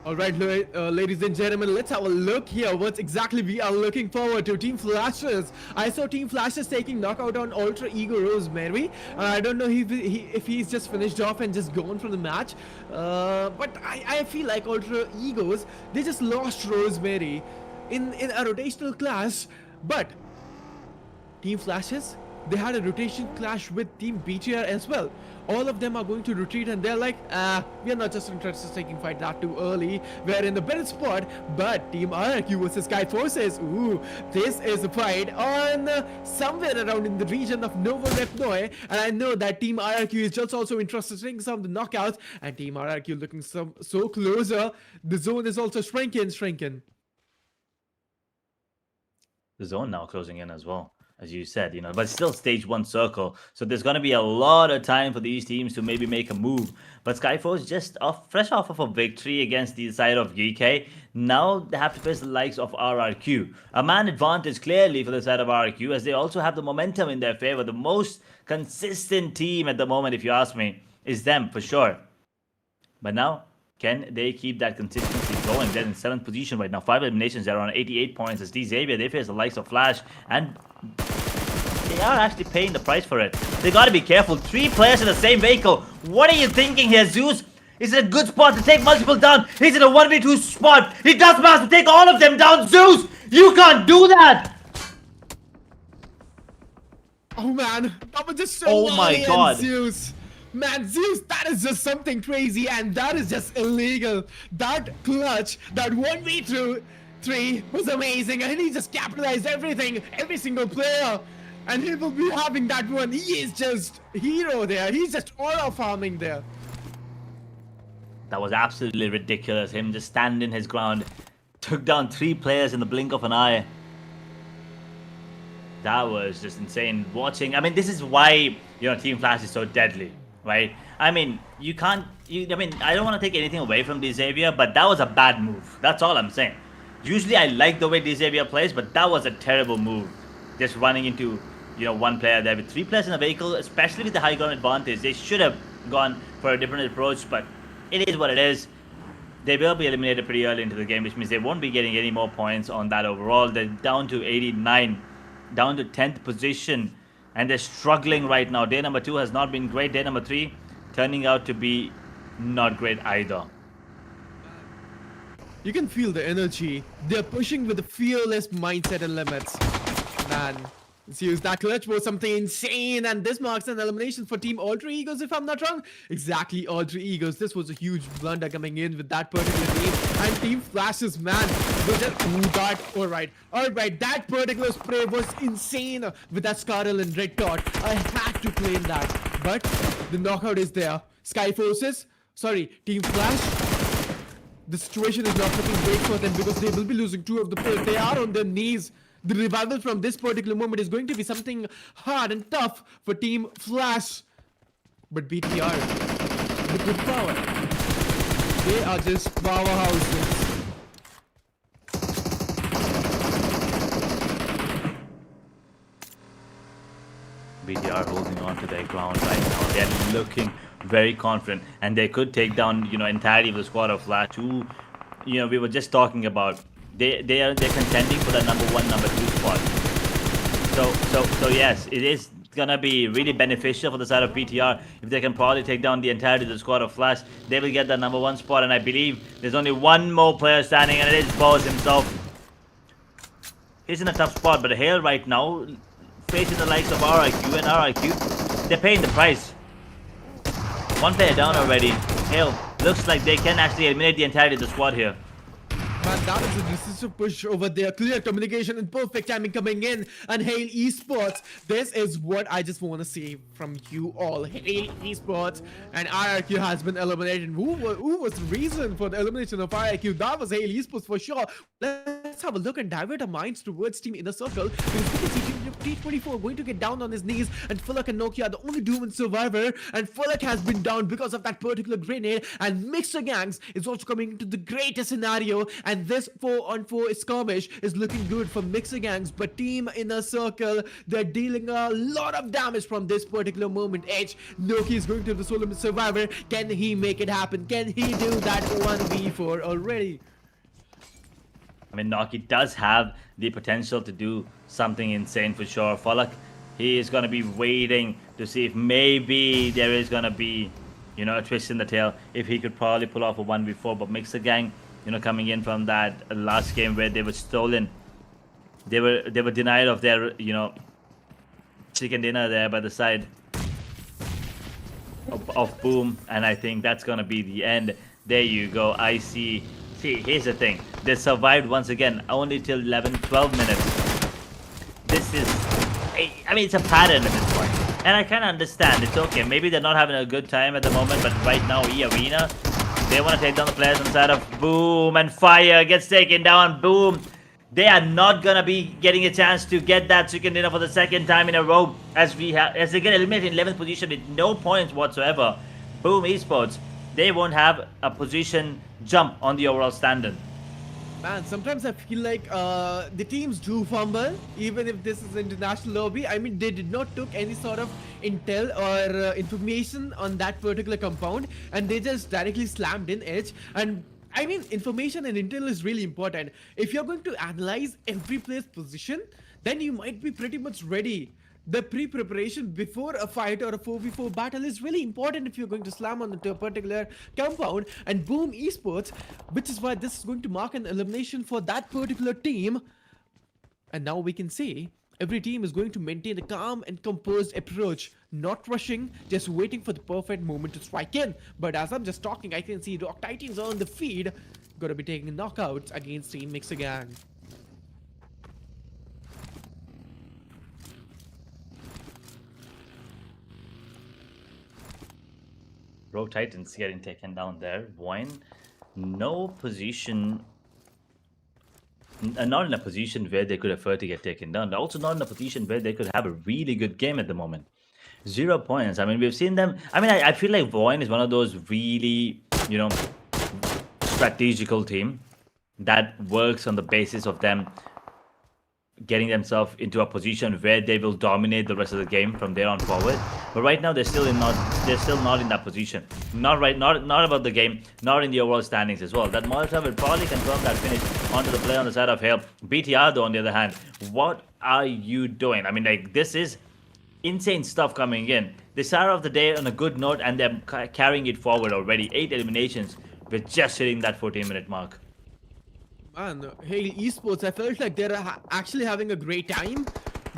Alright, ladies and gentlemen, let's have a look here. What exactly we are looking forward to. Team Flashes. I saw Team Flashes taking knockout on Ultra Ego Rosemary. I don't know if he's just finished off and just gone from the match. But I feel like Ultra Egos, they just lost Rosemary in a rotational clash. But Team Flashes, they had a rotation clash with Team BTR as well. All of them are going to retreat, and they're like, we are not just interested in taking fight that too early. We're in the better spot. But Team RRQ versus SKYFORCE, ooh, this is a fight on somewhere around in the region of Nova Repnoy. And I know that Team RRQ is just also interested in taking some of the knockouts, and Team RRQ looking so closer. The zone is also shrinking. The zone now closing in as well, as you said, but it's still stage 1 circle. So there's going to be a lot of time for these teams to maybe make a move. But SKYFORCE just fresh off of a victory against the side of GEEKAY. Now they have to face the likes of RRQ. A man advantage clearly for the side of RRQ, as they also have the momentum in their favor. The most consistent team at the moment, if you ask me, is them for sure. But now, can they keep that consistency going? They're in 7th position right now. 5 eliminations. They're on 88 points. As XAVIER, they face the likes of Flash, and they are actually paying the price for it. They gotta be careful. 3 players in the same vehicle. What are you thinking here, Zeus? Is it a good spot to take multiple down? Is it a 1v2 spot? It does matter to take all of them down, Zeus! You can't do that! Oh man, that was just so oh my god, Zeus. Man, Zeus, that is just something crazy, and that is just illegal. That clutch, that 1v3 was amazing, and he just capitalized everything, every single player. and he will be having that one. He is just hero there. He's just aura farming there. That was absolutely ridiculous. Him just standing his ground. Took down 3 players in the blink of an eye. That was just insane watching. I mean, this is why, Team Flash is so deadly, right? I mean, you can't... I don't want to take anything away from XAVIER, but that was a bad move. That's all I'm saying. Usually, I like the way XAVIER plays, but that was a terrible move. Just running into, one player there with 3 players in the vehicle, especially with the high ground advantage. They should have gone for a different approach, but it is what it is. They will be eliminated pretty early into the game, which means they won't be getting any more points on that overall. They're down to 89, down to 10th position, and they're struggling right now. Day number 2 has not been great. Day number 3 turning out to be not great either. You can feel the energy. They're pushing with a fearless mindset and limits. Man, let's use that clutch for something insane, and this marks an elimination for Team Alter Egos, if I'm not wrong. Exactly, Alter Egos. This was a huge blunder coming in with that particular team, and Team Flash's man was just... Ooh, that... Alright, that particular spray was insane with that Scarlet and Red Dot. I had to claim that, but the knockout is there. SKYFORCE's... Sorry, Team Flash... The situation is not looking great for them because they will be losing 2 of the players. They are on their knees. The revival from this particular moment is going to be something hard and tough for Team Flash. But BTR, the good power, they are just powerhouses. BTR holding on to their ground right now. They're looking very confident, and they could take down, entirely of the squad of Flash, who, we were just talking about. They're contending for the number 1, number 2 spot. So yes, it is gonna be really beneficial for the side of BTR if they can probably take down the entirety of the squad of Flash. They will get the number 1 spot, and I believe there's only one more player standing, and it is Boz himself. He's in a tough spot, but Hale right now facing the likes of RIQ, and RIQ, they're paying the price. 1 player down already. Hale looks like they can actually eliminate the entirety of the squad here. Man, that was a decisive push over there. Clear communication and perfect timing coming in. And Hail Esports, this is what I just want to see from you all. Hail Esports and IRQ has been eliminated. Who was the reason for the elimination of IRQ? That was Hail Esports for sure. Let's have a look and divert our minds towards Team Inner Circle. Because we can see T24 going to get down on his knees, and Fulak and Nokia, the only Doom and Survivor. And Fulak has been down because of that particular grenade. And Mixer Gangs is also coming into the greatest scenario. And this 4-on-4 skirmish is looking good for Mixer Gangs, but Team Inner Circle, they're dealing a lot of damage from this particular moment. Edge, Noki is going to the solo survivor. Can he make it happen? Can he do that 1v4 already? I mean, Noki does have the potential to do something insane for sure. Fulak, he is going to be waiting to see if maybe there is going to be, a twist in the tail, if he could probably pull off a 1v4, but Mixer Gang, coming in from that last game where they were stolen, they were denied of their, chicken dinner there by the side of Boom, and I think that's gonna be the end. There you go. I see. See, here's the thing. They survived once again, only till 11-12 minutes. This is, I mean, it's a pattern at this point, and I kind of understand. It's okay. Maybe they're not having a good time at the moment, but right now, Arena, they want to take down the players inside of Boom, and Fire gets taken down. Boom. They are not gonna be getting a chance to get that chicken dinner for the 2nd time in a row, as they get eliminated in 11th position with no points whatsoever. Boom Esports, they won't have a position jump on the overall standard. Man, sometimes I feel like the teams do fumble, even if this is international lobby. I mean, they did not took any sort of intel or information on that particular compound, and they just directly slammed in Edge. And I mean, information and intel is really important. If you're going to analyze every player's position, then you might be pretty much ready. The pre-preparation before a fight or a 4v4 battle is really important if you're going to slam on a particular compound. And Boom Esports, which is why this is going to mark an elimination for that particular team. And now we can see every team is going to maintain a calm and composed approach, not rushing, just waiting for the perfect moment to strike in. But as I'm just talking, I can see Rock Titans on the feed, gonna be taking knockouts against Team Mixer Gang. Rogue Titans getting taken down there. VOIN, no position, not in a position where they could afford to get taken down. They're also not in a position where they could have a really good game at the moment. 0 points. I mean, we've seen them. I mean, I feel like VOIN is one of those really, strategical team that works on the basis of them getting themselves into a position where they will dominate the rest of the game from there on forward. But right now they're still not in that position. Not about the game, not in the overall standings as well. That Molotov will probably confirm that finish onto the play on the side of Hale. BTR though, on the other hand, what are you doing? I mean, like, this is insane stuff coming in. They start off the day on a good note and they're carrying it forward already. 8 eliminations with just hitting that 14-minute mark. Man, hey, Esports, I felt like they're actually having a great time.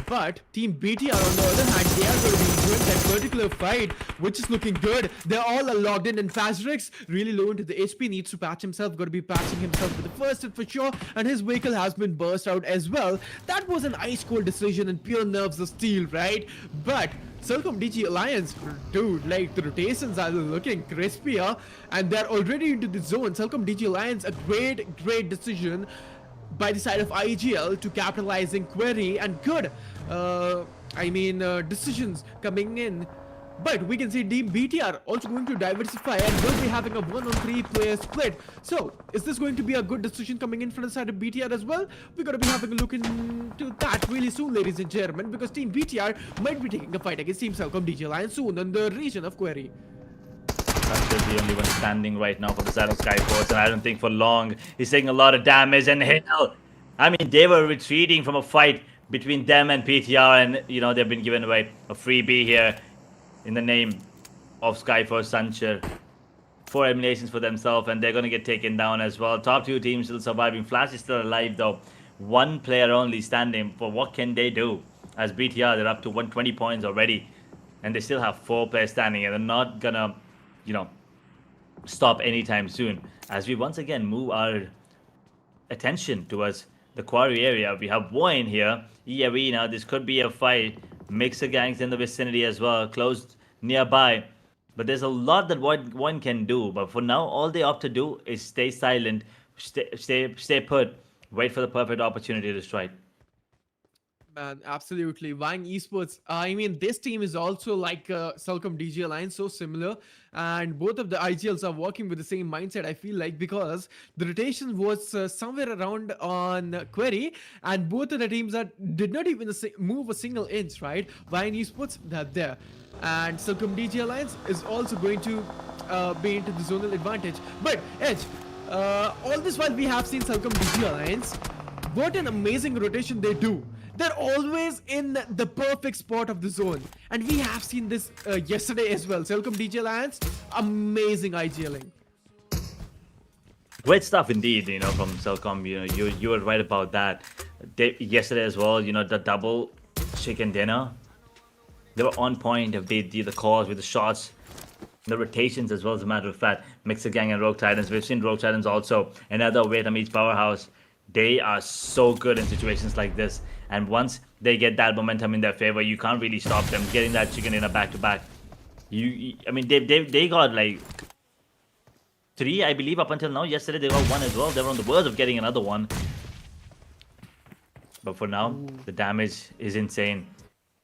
But Team BTR, on the other hand, they are going to be enjoying that particular fight, which is looking good. They're all logged in, and Fazrix, really low into the HP, needs to patch himself. Got to be patching himself with the first hit for sure, and his vehicle has been burst out as well. That was an ice-cold decision and pure nerves of steel, right? But Celcom DG Alliance, dude, like, the rotations are looking crispier, and they're already into the zone. Celcom DG Alliance, a great decision by the side of IGL to capitalizing query and good decisions coming in. But we can see Team BTR also going to diversify and will be having a 1-on-3 player split. So is this going to be a good decision coming in from the side of BTR as well? We're going to be having a look into that really soon, ladies and gentlemen, because Team BTR might be taking a fight against Team Celcom DG Alliance soon in the region of query. That's the only one standing right now for the side of SKYFORCE, and I don't think for long. He's taking a lot of damage, and hell, I mean, they were retreating from a fight between them and PTR, and they've been given away a freebie here in the name of SKYFORCE Sancher. 4 eliminations for themselves, and they're going to get taken down as well. Top 2 teams still surviving. Flash is still alive though. 1 player only standing. For what can they do? As BTR, they're up to 120 points already, and they still have 4 players standing, and they're not gonna stop anytime soon. As we once again move our attention towards the quarry area, we have VOIN here, Arena. This could be a fight. Mixer gangs in the vicinity as well, close nearby. But there's a lot that one can do. But for now, all they opt to do is stay silent, stay put, wait for the perfect opportunity to strike. Man, absolutely. VOIN Esports, I mean, this team is also like Celcom DG Alliance, so similar. And both of the IGLs are working with the same mindset, I feel like, because the rotation was somewhere around on query. And both of the teams that did not even move a single inch, right? VOIN Esports, they're there. And Celcom DG Alliance is also going to be into the zonal advantage. But, Edge, all this while we have seen Celcom DG Alliance, what an amazing rotation they do. They're always in the perfect spot of the zone. And we have seen this yesterday as well. Celcom DG Alliance, amazing IGLing. Great stuff indeed, from Celcom. You were right about that. Yesterday as well, the double chicken dinner. They were on point of the calls with the shots, the rotations as well, as a matter of fact. Mixer Gang and Rogue Titans. We've seen Rogue Titans also, another Vietnamese powerhouse. They are so good in situations like this. And once they get that momentum in their favor, you can't really stop them getting that chicken in a back-to-back. I mean, they got like 3, I believe, up until now. Yesterday they got 1 as well. They were on the verge of getting another one. But for now, the damage is insane.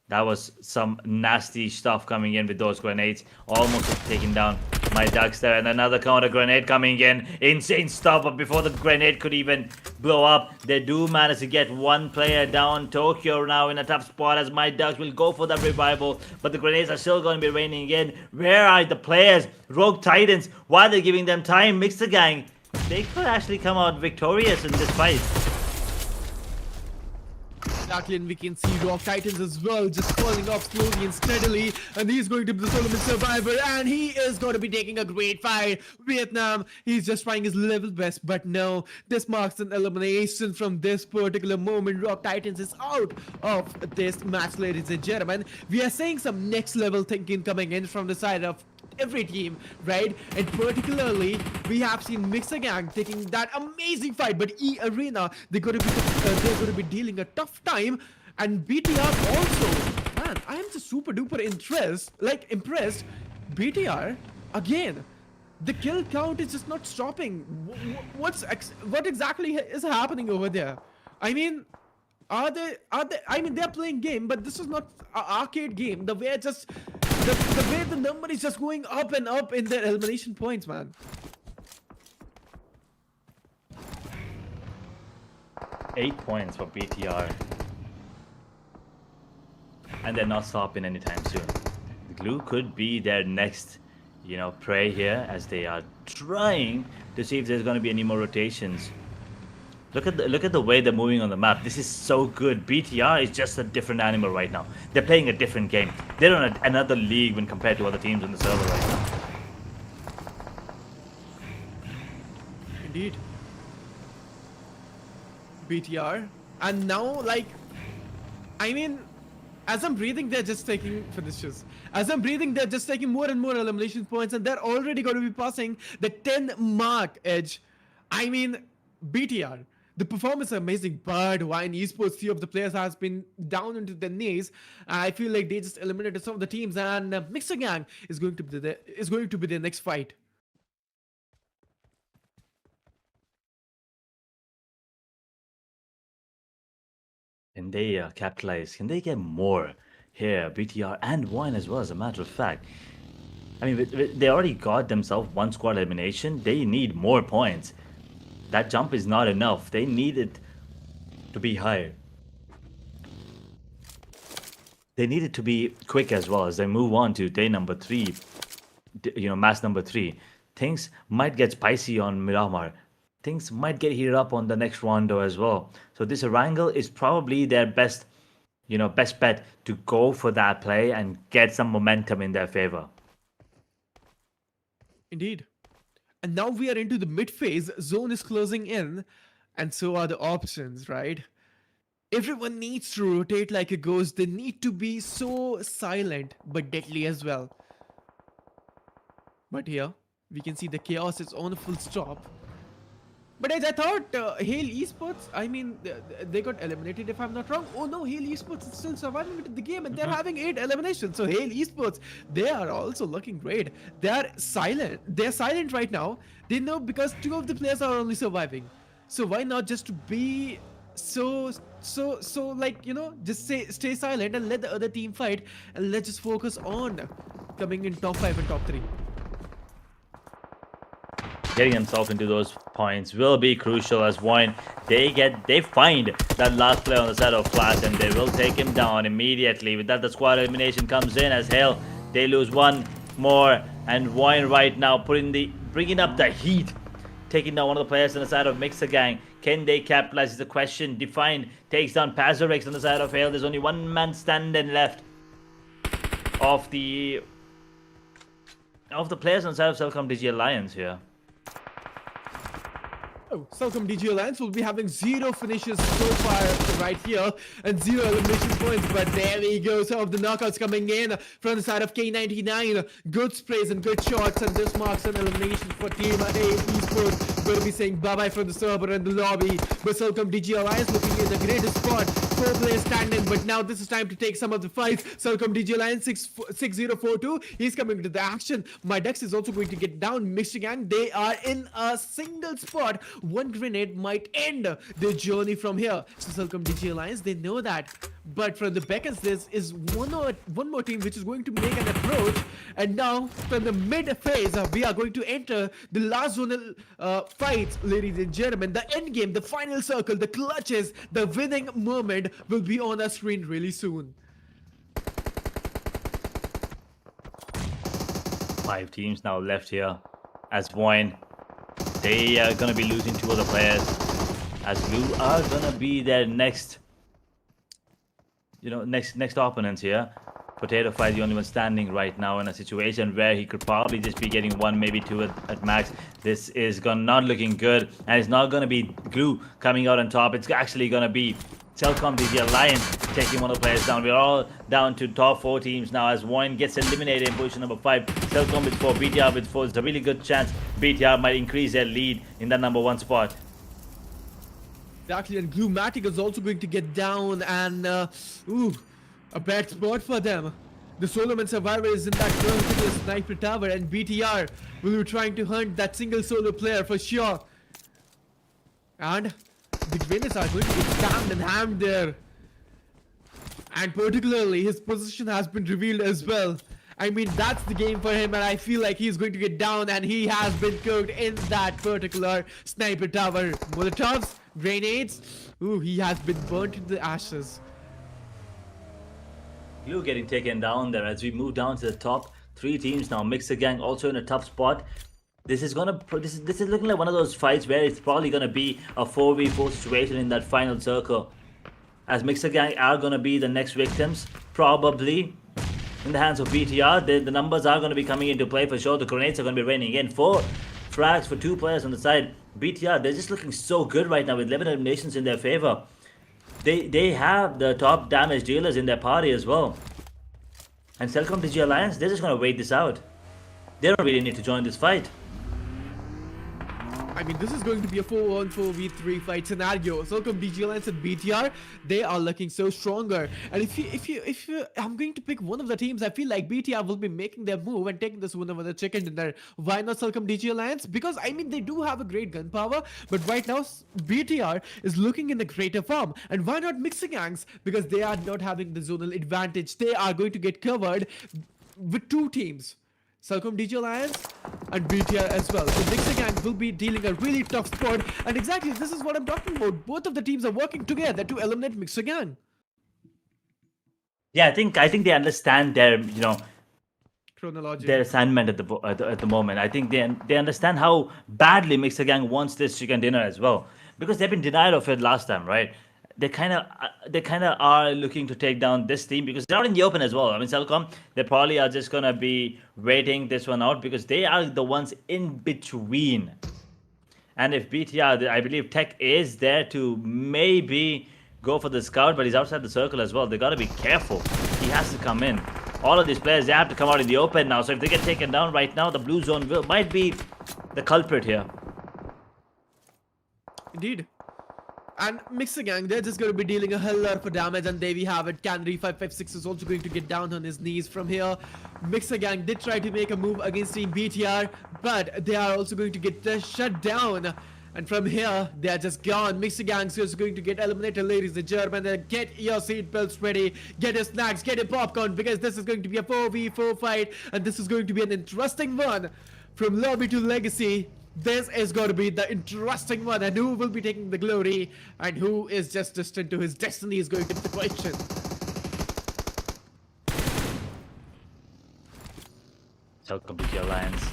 That was some nasty stuff coming in with those grenades. Almost taking down my ducks there. And another counter grenade coming in. Insane stuff. But before the grenade could even blow up, they do manage to get 1 player down. Tokyo now in a tough spot as my ducks will go for that revival. But the grenades are still going to be raining in. Where are the players? Rogue Titans. Why are they giving them time? Mixer Gang. They could actually come out victorious in this fight. Exactly, and we can see Rogue Titans as well, just falling off slowly and steadily. And he's going to be the Solomon Survivor, and he is going to be taking a great fight. Vietnam, he's just trying his level best, but no, this marks an elimination from this particular moment. Rogue Titans is out of this match, ladies and gentlemen. We are seeing some next level thinking coming in from the side of every team, right? And particularly we have seen Mixer Gang taking that amazing fight, but Arena, they're going to be dealing a tough time. And BTR also, man, I am just super duper impressed. BTR again, the kill count is just not stopping. What exactly is happening over there? I mean, are they? I mean, they're playing game, but this is not an arcade game. The way the way the number is just going up and up in their elimination points, man. 8 points for BTR. And they're not stopping anytime soon. The Glue could be their next, prey here, as they are trying to see if there's going to be any more rotations. Look at the way they're moving on the map. This is so good. BTR is just a different animal right now. They're playing a different game. They're on another league when compared to other teams on the server right now. Indeed. BTR. And now, like, I mean, as I'm breathing, they're just taking finishes. As I'm breathing, they're just taking more and more elimination points, and they're already going to be passing the 10 mark edge. I mean, BTR. The performance is amazing, but VOIN Esports, few of the players has been down into their knees. I feel like they just eliminated some of the teams, and Mixer Gang is going to be their next fight. Can they capitalize? Can they get more here? BTR and VOIN as well, as a matter of fact. I mean, they already got themselves one squad elimination. They need more points. That jump is not enough. They need it to be higher. They need it to be quick as well as they move on to day number 3. Match number 3. Things might get spicy on Miramar. Things might get heated up on the next Rondo as well. So this Erangel is probably their best bet to go for that play and get some momentum in their favor. Indeed. And now we are into the mid phase. Zone is closing in, and so are the options, right? Everyone needs to rotate like a ghost. They need to be so silent but deadly as well. But here we can see the chaos is on a full stop. But as I thought, Hail Esports, I mean, they got eliminated if I'm not wrong. Oh no, Hail Esports is still surviving with the game, and they're having 8 eliminations. So Hail Esports, they are also looking great. They're silent. They're silent right now. They know because 2 of the players are only surviving. So why not just to be so like, just stay silent and let the other team fight, and let's just focus on coming in top 5 and top 3. Getting themselves into those points will be crucial as VOIN. They find that last player on the side of Flash, and they will take him down immediately. With that, the squad elimination comes in as Hell. They lose one more, and VOIN right now bringing up the heat, taking down one of the players on the side of Mixer Gang. Can they capitalize is the question. Defined takes down Pazorex on the side of Hell. There's only one man standing left of the players on the side of Celcom DG Alliance here. Oh, Celcom DG Alliance will be having 0 finishes so far right here and 0 elimination points. But there we go. Some of the knockouts coming in from the side of K99. Good sprays and good shots, and this marks an elimination for Team A Esports. Going to be saying bye-bye from the server and the lobby. But Celcom DG Alliance looking in the greatest spot. 4 players standing, but now this is time to take some of the fights. Celcom DG Alliance 6042. He's coming to the action. My Dex is also going to get down. Mixer Gang, they are in a single spot. One grenade might end their journey from here. So Celcom DG Alliance, they know that. But from the Beckons, there is one more team which is going to make an approach. And now from the mid phase, we are going to enter the last zonal fights, ladies and gentlemen. The end game, the final circle, the clutches, the winning moment will be on our screen really soon. 5 teams now left here as VOIN. They are going to be losing 2 other players, as Blue are going to be their next opponents here. Potato Fry, the only one standing right now in a situation where he could probably just be getting 1, maybe 2 at max. This is not looking good, and it's not going to be Glue coming out on top. It's actually going to be Celcom DG Alliance taking one of the players down. We're all down to top 4 teams now as VOIN gets eliminated in position number 5. Celcom with 4, BTR with 4. It's a really good chance BTR might increase their lead in that number 1 spot. Exactly, and Glue-matic is also going to get down, and a bad spot for them. The Solomon Survivor is in that vertical sniper tower, and BTR will be trying to hunt that single solo player for sure. And the Grenades are going to get scammed and hammed there. And particularly, his position has been revealed as well. I mean, that's the game for him, and I feel like he's going to get down, and he has been cooked in that particular sniper tower. Molotovs, grenades. Ooh, he has been burnt to the ashes. Glue getting taken down there as we move down to the top. 3 teams now. Mixer Gang also in a tough spot. This is looking like one of those fights where it's probably gonna be a 4v4 situation in that final circle. As Mixer Gang are gonna be the next victims, probably in the hands of BTR. The numbers are gonna be coming into play for sure. The grenades are gonna be raining in. 4 frags for 2 players on the side. BTR, they're just looking so good right now with 11 eliminations in their favor. They have the top damage dealers in their party as well. And Celcom DG Alliance, they're just gonna wait this out. They don't really need to join this fight. I mean, this is going to be a 4-on-4v3 fight scenario. Celcom DG Alliance and BTR, they are looking so stronger. And if you, I'm going to pick one of the teams. I feel like BTR will be making their move and taking this one over the chicken dinner. Why not Celcom DG Alliance? Because I mean, they do have a great gun power, but right now BTR is looking in a greater form. And why not Mixer Gangs? Because they are not having the zonal advantage. They are going to get covered with 2 teams. Celcom DG Alliance and BTR as well. So Mixer Gang will be dealing a really tough spot, and exactly this is what I'm talking about. Both of the teams are working together to eliminate Mixer Gang. Yeah, I think they understand their Chronology. Their assignment at the moment. I think they understand how badly Mixer Gang wants this chicken dinner as well, because they've been denied of it last time, right? They kind of are looking to take down this team because they're out in the open as well. I mean, Celcom, they probably are just gonna be waiting this one out because they are the ones in between. And if BTR, I believe Tech is there to maybe go for the scout, but he's outside the circle as well. They gotta be careful. He has to come in. All of these players, they have to come out in the open now. So if they get taken down right now, the blue zone might be the culprit here. Indeed. And Mixer Gang, they're just going to be dealing a hell lot of damage, and there we have it. Canary 556 is also going to get down on his knees from here. Mixer Gang did try to make a move against Team BTR, but they are also going to get shut down. And from here, they are just gone. Mixer Gang is going to get eliminated, ladies and gentlemen. Get your seatbelts ready, get your snacks, get your popcorn, because this is going to be a 4v4 fight, and this is going to be an interesting one. From lobby to legacy, this is going to be the interesting one, and who will be taking the glory and who is just destined to his destiny is going to be the question. Celcom BTR Alliance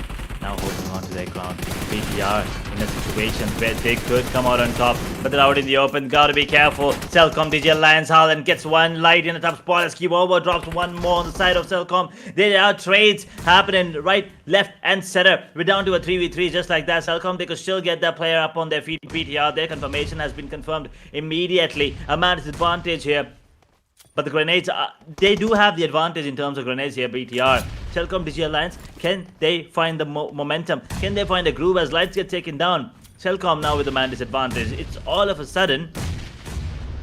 now holding on to their ground. BTR in a situation where they could come out on top, but they're out in the open. Gotta be careful. Celcom DG Alliance, Haaland gets one light in a top spot. SKYFORCE drops one more on the side of Celcom. There are trades happening right, left, and center. We're down to a 3v3 just like that. Celcom, they could still get their player up on their feet. BTR, their confirmation has been confirmed immediately. A man's advantage here. But the grenades, they do have the advantage in terms of grenades here, BTR. Celcom DG Alliance, can they find the momentum? Can they find a groove as lights get taken down? Celcom now with the man disadvantage. It's all of a sudden,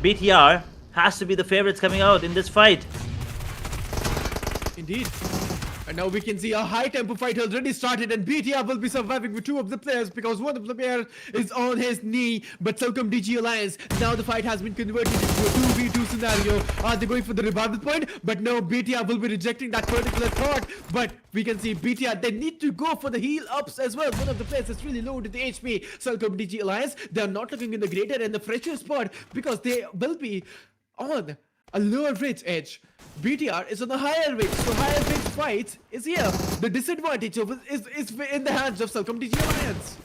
BTR has to be the favorites coming out in this fight. Indeed. And now we can see a high tempo fight already started, and BTR will be surviving with 2 of the players because one of the players is on his knee. But Celcom DG Alliance, now the fight has been converted into a 2v2 scenario. Are they going for the revival point? But no, BTR will be rejecting that particular thought. But we can see BTR, they need to go for the heal ups as well. One of the players is really low to the HP. Celcom DG Alliance, they are not looking in the greater and the fresher spot because they will be on a lower rate edge. BTR is on a higher rate, so higher rate fights is here. The disadvantage of it is in the hands of Celcom DG Alliance.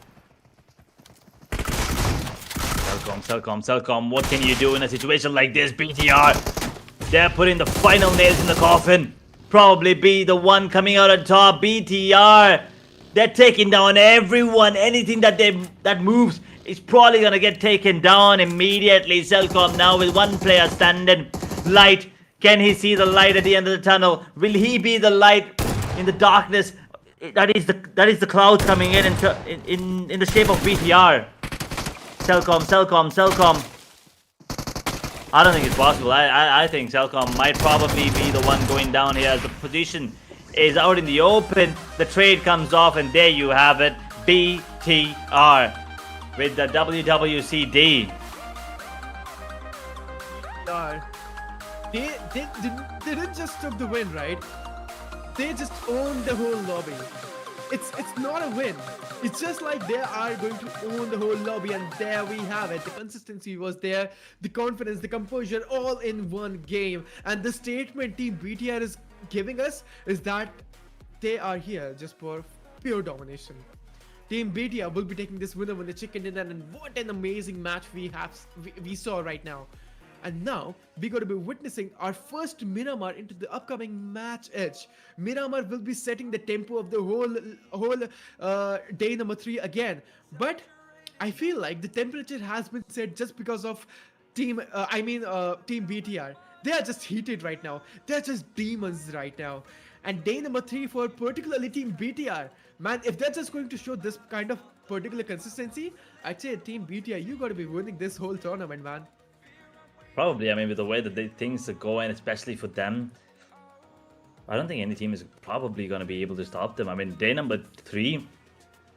Celcom, what can you do in a situation like this, BTR? They're putting the final nails in the coffin. Probably be the one coming out on top. BTR, they're taking down everyone. Anything that moves is probably gonna get taken down immediately. Celcom now with one player standing. Light, can he see the light at the end of the tunnel? Will he be the light in the darkness? That is the clouds coming in the shape of BTR. Celcom. I don't think it's possible. I think Celcom might probably be the one going down here as the position is out in the open. The trade comes off, and there you have it. BTR with the WWCD. They didn't just took the win, right? They just owned the whole lobby. It's not a win. It's just like they are going to own the whole lobby, and there we have it. The consistency was there, the confidence, the composure, all in one game. And the statement Team BTR is giving us is that they are here just for pure domination. Team BTR will be taking this winner with the chicken dinner, and what an amazing match we saw right now. And now we're going to be witnessing our first Miramar into the upcoming match edge. Miramar will be setting the tempo of the whole day number 3 again. But I feel like the temperature has been set just because of Team BTR. They are just heated right now. They're just demons right now. And day number 3 for particularly Team BTR. Man, if they're just going to show this kind of particular consistency, I'd say Team BTR, you got to be winning this whole tournament, man. Probably, I mean, with the way that things are going, especially for them, I don't think any team is probably going to be able to stop them. I mean, day number 3,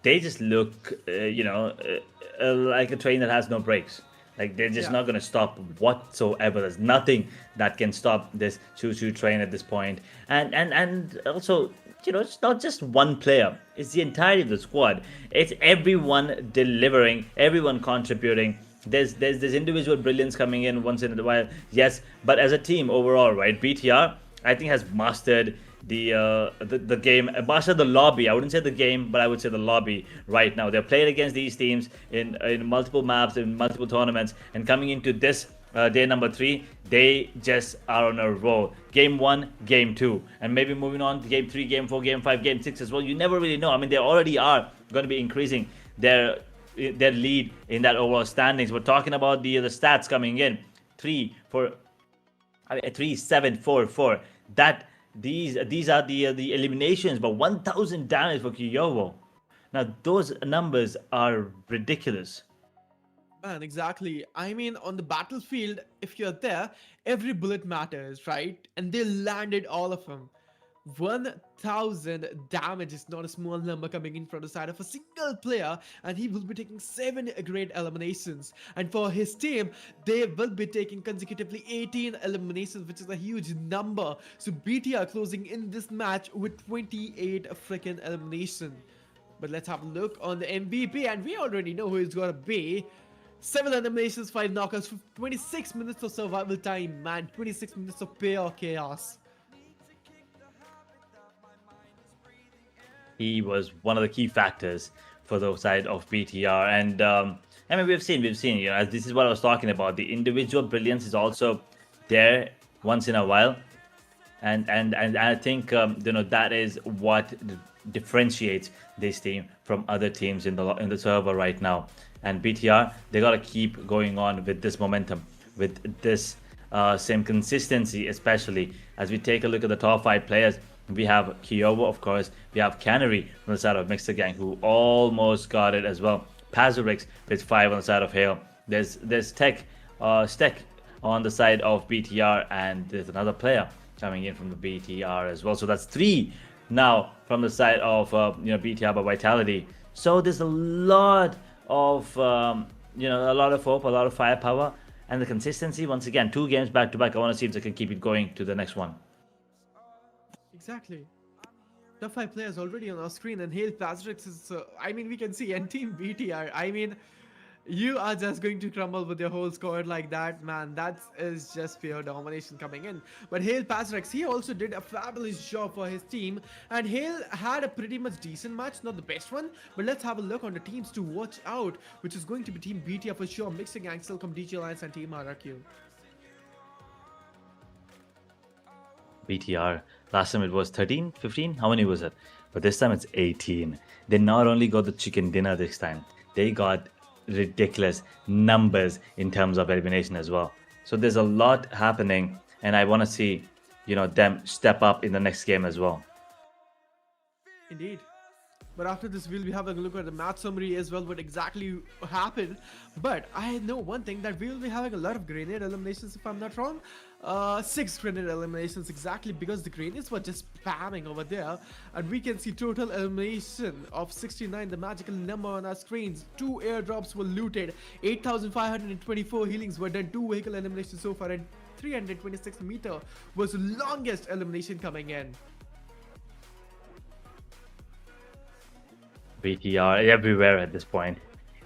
they just look, like a train that has no brakes. Like, they're just not going to stop whatsoever. There's nothing that can stop this choo-choo train at this point. And also, it's not just one player. It's the entirety of the squad. It's everyone delivering, everyone contributing. There's individual brilliance coming in once in a while, yes, but as a team overall, right? BTR, I think, has mastered the game, mastered the lobby. I wouldn't say the game, but I would say the lobby right now. They're playing against these teams in multiple maps, in multiple tournaments, and coming into this day number 3, they just are on a roll. Game 1, game 2, and maybe moving on to game 3, game 4, game 5, game 6 as well. You never really know. I mean, they already are going to be increasing their lead in that overall standings. We're talking about the stats coming in 3, 7, 4, 4. These are the eliminations, but 1000 damage for Kyovo. Now those numbers are ridiculous. Man, exactly. I mean, on the battlefield, if you're there, every bullet matters, right? And they landed all of them. 1000 damage is not a small number coming in from the side of a single player, and he will be taking 7 great eliminations. And for his team, they will be taking consecutively 18 eliminations, which is a huge number. So BTR closing in this match with 28 freaking elimination. But let's have a look on the MVP, and we already know who it's gonna be. 7 eliminations, 5 knockouts, 26 minutes of survival time, man. 26 minutes of pure chaos. He was one of the key factors for the side of BTR, and I mean, we've seen, as this is what I was talking about. The individual brilliance is also there once in a while, and I think that is what differentiates this team from other teams in the server right now. And BTR, they gotta keep going on with this momentum, with this same consistency, especially as we take a look at the top 5 players. We have Kyovo, of course. We have Canary from the side of Mixer Gang, who almost got it as well. Pazurix with 5 on the side of Hale. There's Stek on the side of BTR, and there's another player coming in from the BTR as well. So that's 3 now from the side of BTR by Vitality. So there's a lot of a lot of hope, a lot of firepower, and the consistency. Once again, 2 games back to back. I want to see if they can keep it going to the next one. Exactly. Top 5 players already on our screen, and Hale Pazurix is, I mean, we can see, and Team BTR, I mean, you are just going to crumble with your whole squad like that, man. That is just pure domination coming in. But Hale Pazurix, he also did a fabulous job for his team, and Hale had a pretty much decent match, not the best one, but let's have a look on the teams to watch out, which is going to be Team BTR for sure, Mixer Gang, Silcom, DJ Alliance, and Team RRQ. BTR, last time it was 13, 15, how many was it? But this time it's 18. They not only got the chicken dinner this time, they got ridiculous numbers in terms of elimination as well. So there's a lot happening, and I want to see them step up in the next game as well. Indeed. But after this, we'll be having a look at the match summary as well, what exactly happened. But I know one thing, that we will be having a lot of grenade eliminations, if I'm not wrong. 6 grenade eliminations exactly, because the grenades were just spamming over there. And we can see total elimination of 69, the magical number on our screens. 2 airdrops were looted, 8,524 healings were done, 2 vehicle eliminations so far, and 326 meter was the longest elimination coming in. BTR everywhere at this point.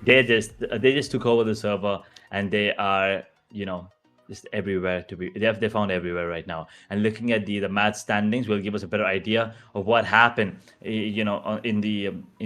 They just took over the server, and they are, you know, just everywhere to be. They found everywhere right now. And looking at the match standings will give us a better idea of what happened, you know, in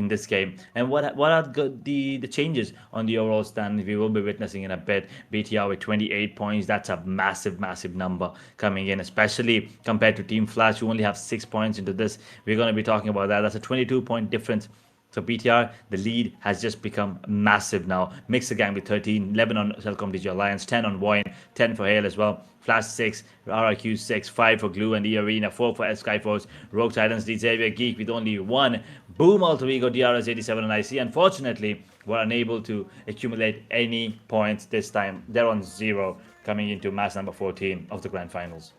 this game, and what are the changes on the overall standings we will be witnessing in a bit. BTR with 28 points. That's a massive number coming in, especially compared to Team Flash, who only have 6 points into this. We're going to be talking about that. That's a 22-point difference. So BTR, the lead has just become massive now. Mixer Gang with 13, 11 on Celcom DG Alliance, 10 on VOIN, 10 for Hale as well. Flash 6, RRQ 6, 5 for Glue and the Arena, 4 for SKYFORCE. Rogue Titans lead XAVIER Geek with only 1. Boom Alter Ego, DRS 87 and IC. Unfortunately, were unable to accumulate any points this time. They're on 0 coming into match number 14 of the Grand Finals.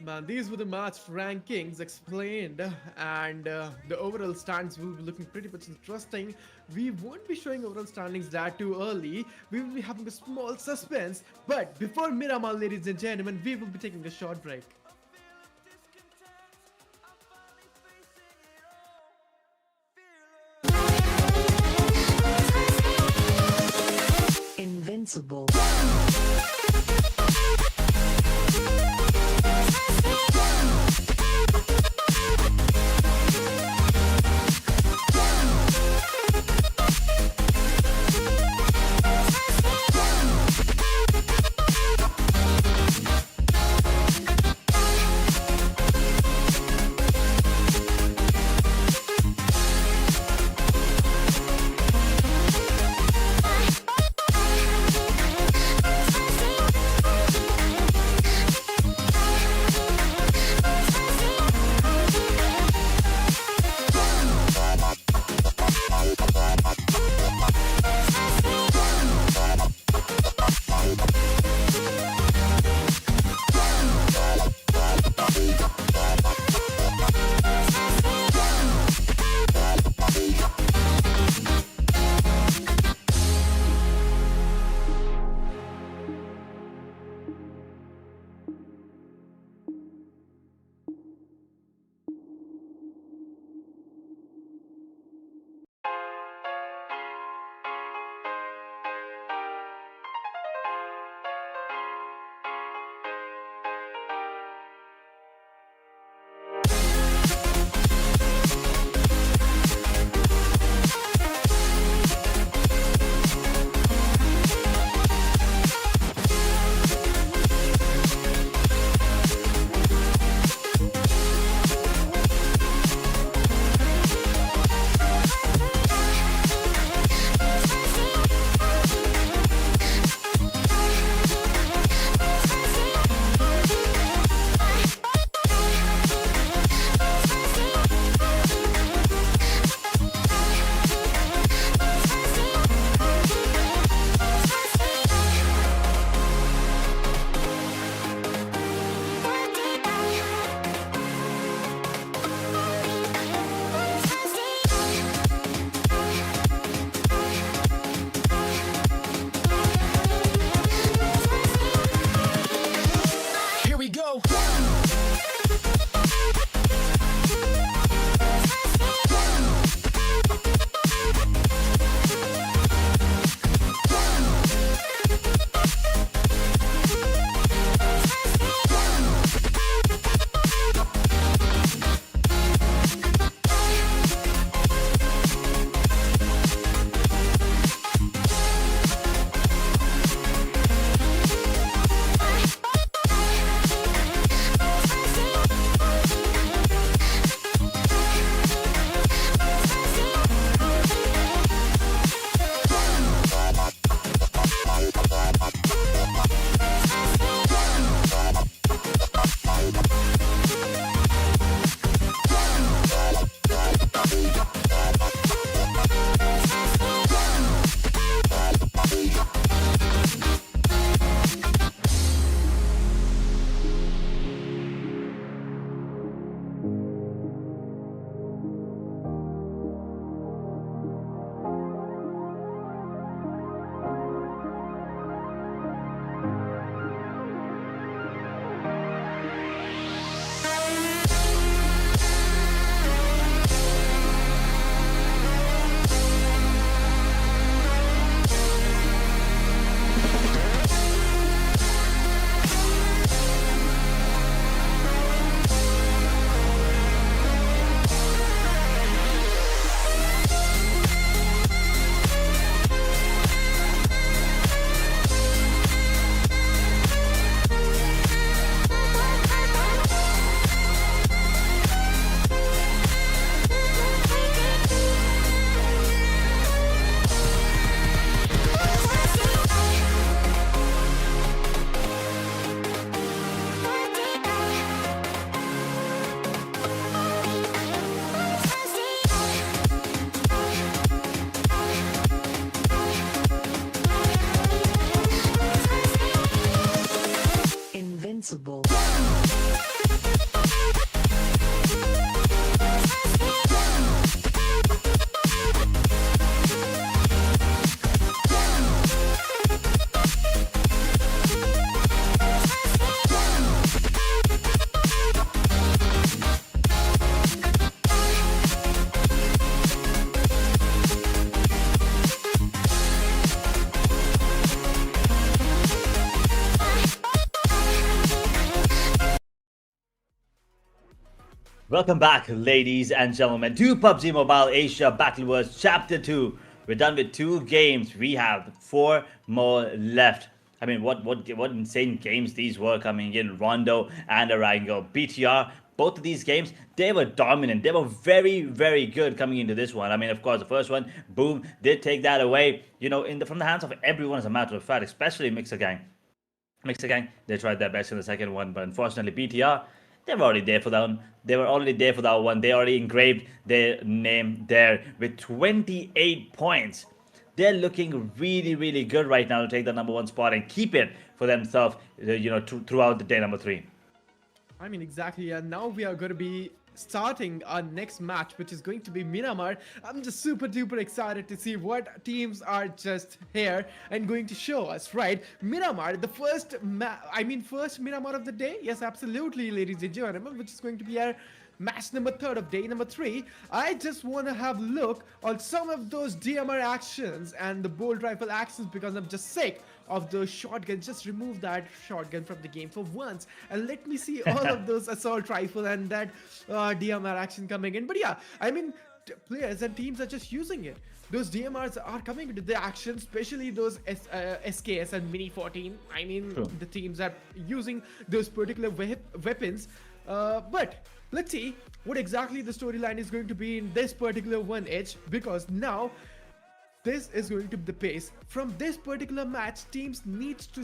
Man, these were the match rankings explained, and the overall stands will be looking pretty much interesting. We won't be showing overall standings that too early. We will be having a small suspense, but before Miramar, ladies and gentlemen, we will be taking a short break. Invincible. Welcome back, ladies and gentlemen, to PUBG Mobile Asia Battle Wars Chapter 2. We're done with 2 games. We have 4 more left. I mean, what insane games these were coming in. Rondo and Erangel. BTR, both of these games, they were dominant. They were very, very good coming into this one. I mean, of course, the first one, boom, did take that away, you know, from the hands of everyone, as a matter of fact, especially Mixer Gang. Mixer Gang, they tried their best in the second one, but unfortunately, BTR, they were already there for that one. They were already there for that one. They already engraved their name there with 28 points. They're looking really, really good right now to take the #1 spot and keep it for themselves, you know, throughout the day number 3. I mean, exactly. And now we are going to be starting our next match, which is going to be Miramar. I'm just super duper excited to see what teams are just here and going to show us, right? Miramar, the first Miramar of the day. Yes, absolutely, ladies and gentlemen, which is going to be our match number 3 of day number 3. I just want to have a look on some of those DMR actions and the bolt rifle actions because I'm just sick of those shotguns. Just remove that shotgun from the game for once and let me see all of those assault rifle and that DMR action coming in. But yeah, I mean, players and teams are just using it. Those DMRs are coming into the action, especially those SKS and Mini 14. I mean, the teams are using those particular weapons. But let's see what exactly the storyline is going to be in this particular one edge, because now this is going to be the pace. From this particular match, teams need to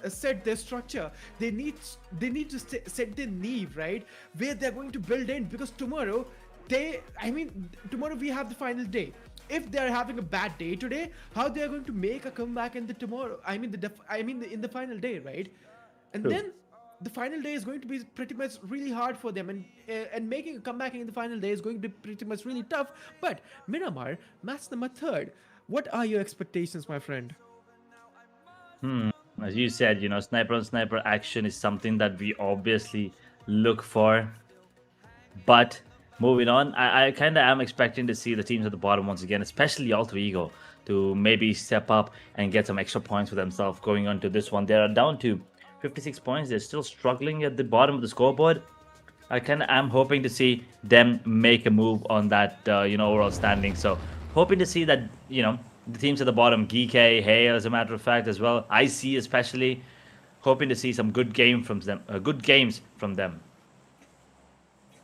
set their structure. They need to set their knee, right, where they're going to build in, because tomorrow tomorrow we have the final day. If they're having a bad day today, how they're going to make a comeback in the tomorrow? In the final day, right? And then the final day is going to be pretty much really hard for them, and making a comeback in the final day is going to be pretty much really tough. But Miramar, match number 3. What are your expectations, my friend? As you said, you know, sniper on sniper action is something that we obviously look for. But moving on, I kind of am expecting to see the teams at the bottom once again, especially Alter Ego, to maybe step up and get some extra points for themselves going on to this one. They are down to 56 points. They're still struggling at the bottom of the scoreboard. I kind of am hoping to see them make a move on that, you know, overall standing. So hoping to see that, you know, the teams at the bottom, GEEKAY, Hale, as a matter of fact, as well, IC especially, hoping to see some good games from them.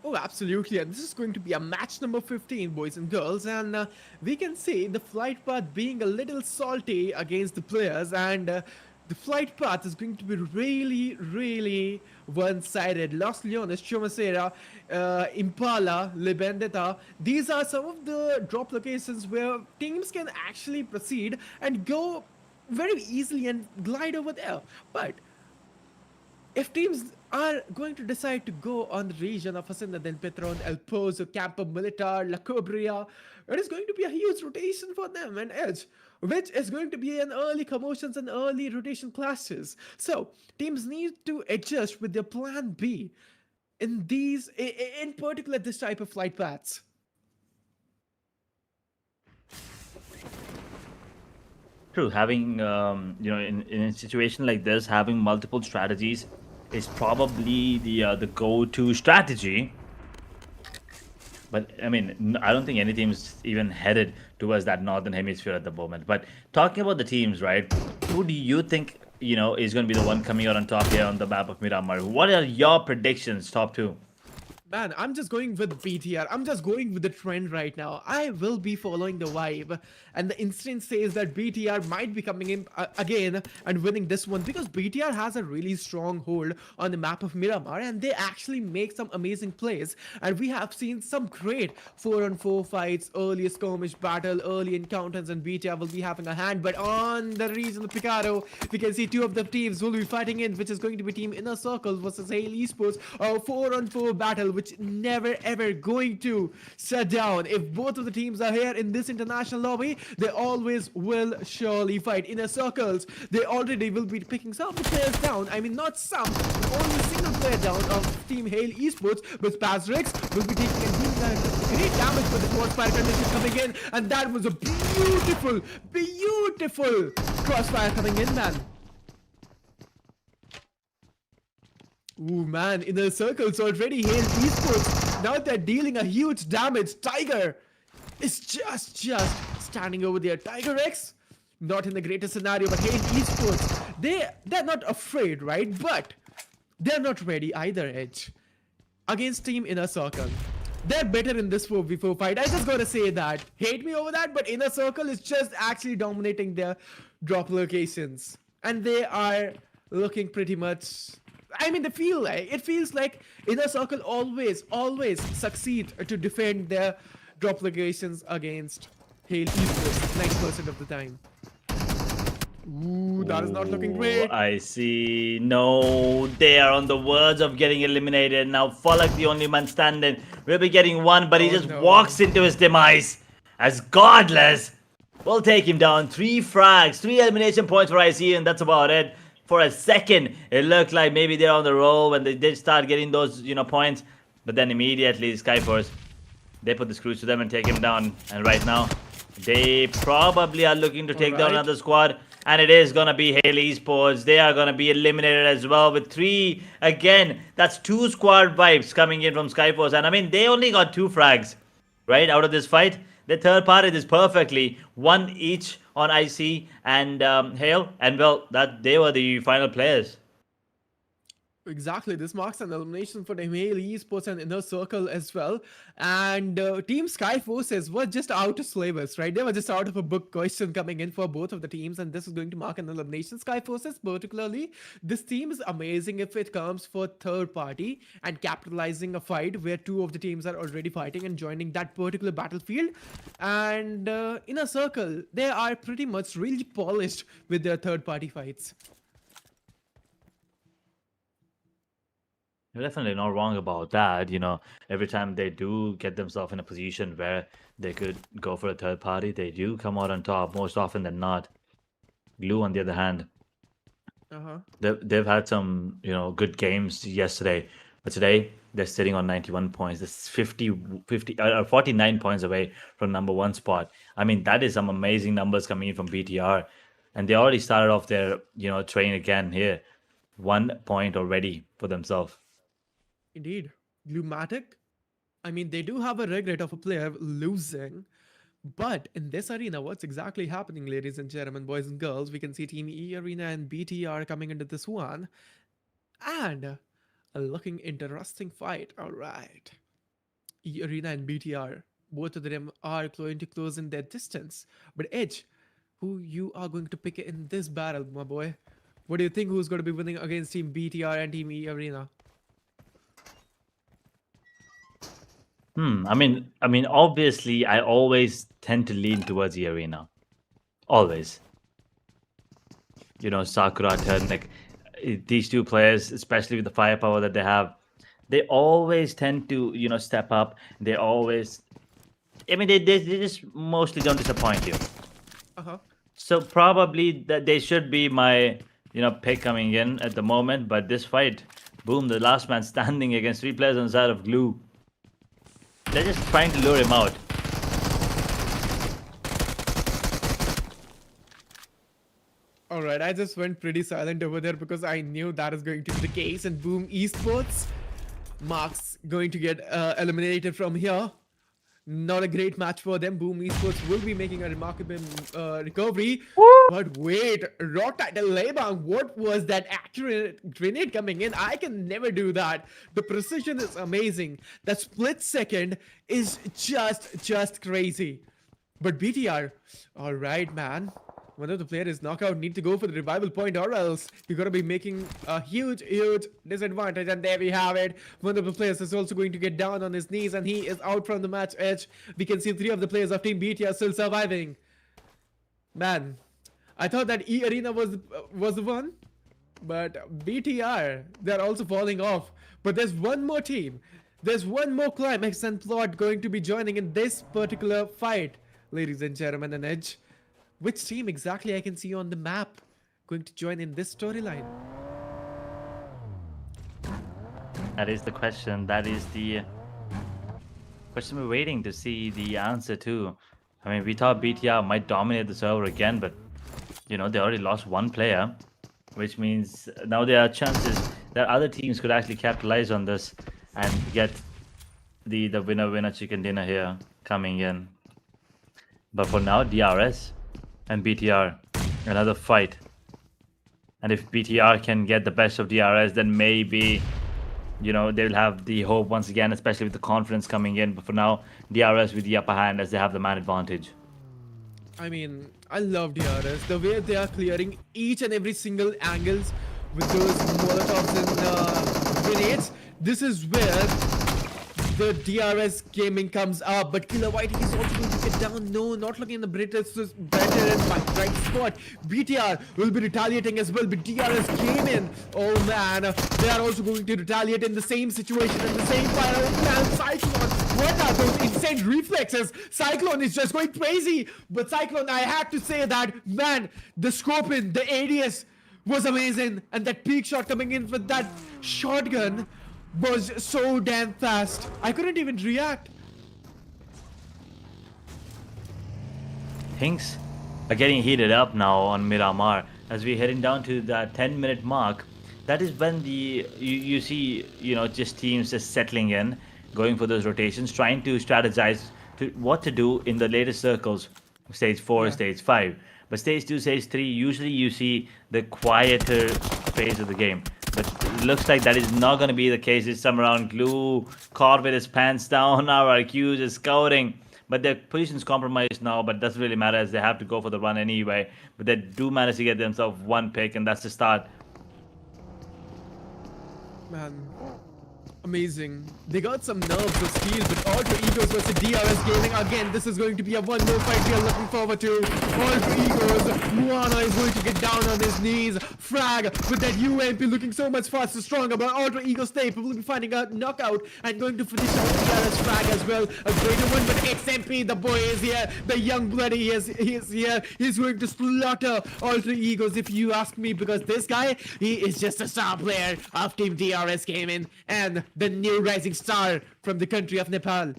Oh, absolutely. And this is going to be a match number 15, boys and girls. And we can see the flight path being a little salty against the players. And the flight path is going to be really, really one-sided. Los Leones, Chomacera, Impala, Libendeta. These are some of the drop locations where teams can actually proceed and go very easily and glide over there. But if teams are going to decide to go on the region of Hacienda del Petron, El Pozo, Campo Militar, La Cobria, it is going to be a huge rotation for them and edge, which is going to be an early commotions and early rotation clashes. So teams need to adjust with their plan B in particular this type of flight paths. True, having you know, in a situation like this, having multiple strategies is probably the go-to strategy. But I mean, I don't think any team's even headed towards that northern hemisphere at the moment. But talking about the teams, right? Who do you think, you know, is going to be the one coming out on top here on the map of Miramar? What are your predictions, top 2? Man, I'm just going with BTR. I'm just going with the trend right now. I will be following the vibe. And the instinct says that BTR might be coming in again and winning this one, because BTR has a really strong hold on the map of Miramar and they actually make some amazing plays. And we have seen some great 4-on-4 fights, early skirmish battle, early encounters, and BTR will be having a hand. But on the region of Picaro, we can see 2 of the teams will be fighting in, which is going to be Team Inner Circle versus Hale Esports, a 4-on-4 battle, which never ever going to shut down. If both of the teams are here in this international lobby, they always will surely fight. Inner Circles, they already will be picking some of the players down. I mean, not some, only single player down of Team Hale Esports, but Spazrix will be taking a great damage for the crossfire condition coming in, and that was a beautiful crossfire coming in, man. Ooh man, inner circles already hail esports. Now they're dealing a huge damage. Tiger is just standing over there. Tiger X, not in the greatest scenario, but hail esports. They're not afraid, right? But they're not ready either, Edge. Against Team Inner Circle. They're better in this 4v4 fight. I just gotta say that. Hate me over that, but Inner Circle is just actually dominating their drop locations. And they are looking pretty much... I mean, it feels like Inner Circle always succeed to defend their drop locations against Hail Esports 90% of the time. Ooh, that is not looking great. I see. No, they are on the verge of getting eliminated. Now, Falak, the only man standing, will be getting one, but he just walks into his demise as Godless will take him down. 3 frags, 3 elimination points for IC, and that's about it. For a second, it looked like maybe they're on the roll when they did start getting those, points. But then immediately, SKYFORCE, they put the screws to them and take him down. And right now, they probably are looking to take down another squad. And it is going to be Hail Esports. They are going to be eliminated as well with 3. Again, that's 2 squad vibes coming in from SKYFORCE. And I mean, they only got 2 frags, right, out of this fight. The third party is perfectly. 1 each on IC and Hail. And well, that they were the final players. Exactly, this marks an elimination for the Hail Esports and Inner Circle as well. And Team SKYFORCES were just out of syllabus, right? They were just out of a book question coming in for both of the teams, and this is going to mark an elimination. SKYFORCES particularly, this team is amazing if it comes for third party and capitalizing a fight where 2 of the teams are already fighting and joining that particular battlefield. And Inner Circle, they are pretty much really polished with their third party fights. You're definitely not wrong about that. Every time they do get themselves in a position where they could go for a third party, they do come out on top most often than not. Glue, on the other hand, they've had some, good games yesterday, but today they're sitting on 91 points. That's 49 points away from #1 spot. I mean, that is some amazing numbers coming in from BTR, and they already started off their, train again here. 1 point already for themselves. Indeed. Glumatic, I mean, they do have a regret of a player losing, but in this arena, what's exactly happening, ladies and gentlemen, boys and girls? We can see Team E Arena and BTR coming into this one, and a looking interesting fight. All right. E Arena and BTR, both of them are going to close in their distance. But Edge, who you are going to pick in this battle, my boy? What do you think who's going to be winning against Team BTR and Team E Arena? I mean, obviously, I always tend to lean towards the arena. Always. Sakura, Turnik, these 2 players, especially with the firepower that they have, they always tend to, step up. They always... I mean, they just mostly don't disappoint you. So probably that they should be my, pick coming in at the moment. But this fight, boom, the last man standing against 3 players on the side of Glue. They're just trying to lure him out. Alright, I just went pretty silent over there because I knew that is going to be the case. And boom, Esports, Mark's going to get eliminated from here. Not a great match for them. Boom Esports will be making a remarkable recovery. Woo! But wait, Rock Title Lebang, what was that accurate grenade coming in? I can never do that. The precision is amazing. That split second is just crazy. But BTR, alright man. One of the players is knockout, need to go for the revival point or else you're going to be making a huge disadvantage. And there we have it. One of the players is also going to get down on his knees and he is out from the match edge. We can see 3 of the players of Team BT are still surviving. Man, I thought that E Arena was the one, but BTR, they're also falling off. But there's one more team. There's one more Climax and Plot going to be joining in this particular fight, ladies and gentlemen, and Edge. Which team exactly I can see on the map going to join in this storyline? That is the question. That is the question we're waiting to see the answer to. I mean, we thought BTR might dominate the server again, but they already lost 1 player, which means now there are chances that other teams could actually capitalize on this and get the winner chicken dinner here coming in. But for now, DRS and BTR, another fight. And if BTR can get the best of DRS, then maybe, you know, they'll have the hope once again, especially with the confidence coming in. But for now, DRS with the upper hand as they have the man advantage. I mean, I love DRS. The way they are clearing each and every single angles with those molotovs and grenades. This is where the DRS gaming comes up. But Killer White is also going to get down. No, not looking in the British better and right spot. BTR will be retaliating as well. But DRS came in. Oh man, they are also going to retaliate in the same situation in the same fire. Oh man, Cyclone. What are those insane reflexes? Cyclone is just going crazy. But Cyclone, I had to say that, man, the scope in, the ADS was amazing. And that peak shot coming in with that shotgun was so damn fast. I couldn't even react. Things are getting heated up now on Miramar as we're heading down to the 10-minute mark. That is when you see, you know, just teams just settling in, going for those rotations, trying to strategize to what to do in the later circles, stage 4, stage 5. But stage 2, stage 3, usually you see the quieter phase of the game. But it looks like that is not going to be the case this time around. Glue caught with his pants down. Our IQs is scouting. But their position's compromised now, but doesn't really matter as they have to go for the run anyway. But they do manage to get themselves one pick, and that's the start. Man, amazing. They got some nerves of steel, but Alter Egos versus DRS Gaming. Again, this is going to be a one more fight we are looking forward to. Alter Egos, Moana is going to get down on his knees. Frag with that UMP looking so much faster, stronger, but Alter Ego Snape will be finding a knockout and going to finish out DRS Frag as well. A greater one, but XMP, the boy is here. The young bloody he is here. He's going to slaughter Alter Egos if you ask me, because this guy, he is just a star player of Team DRS Gaming and the new rising star from the country of Nepal.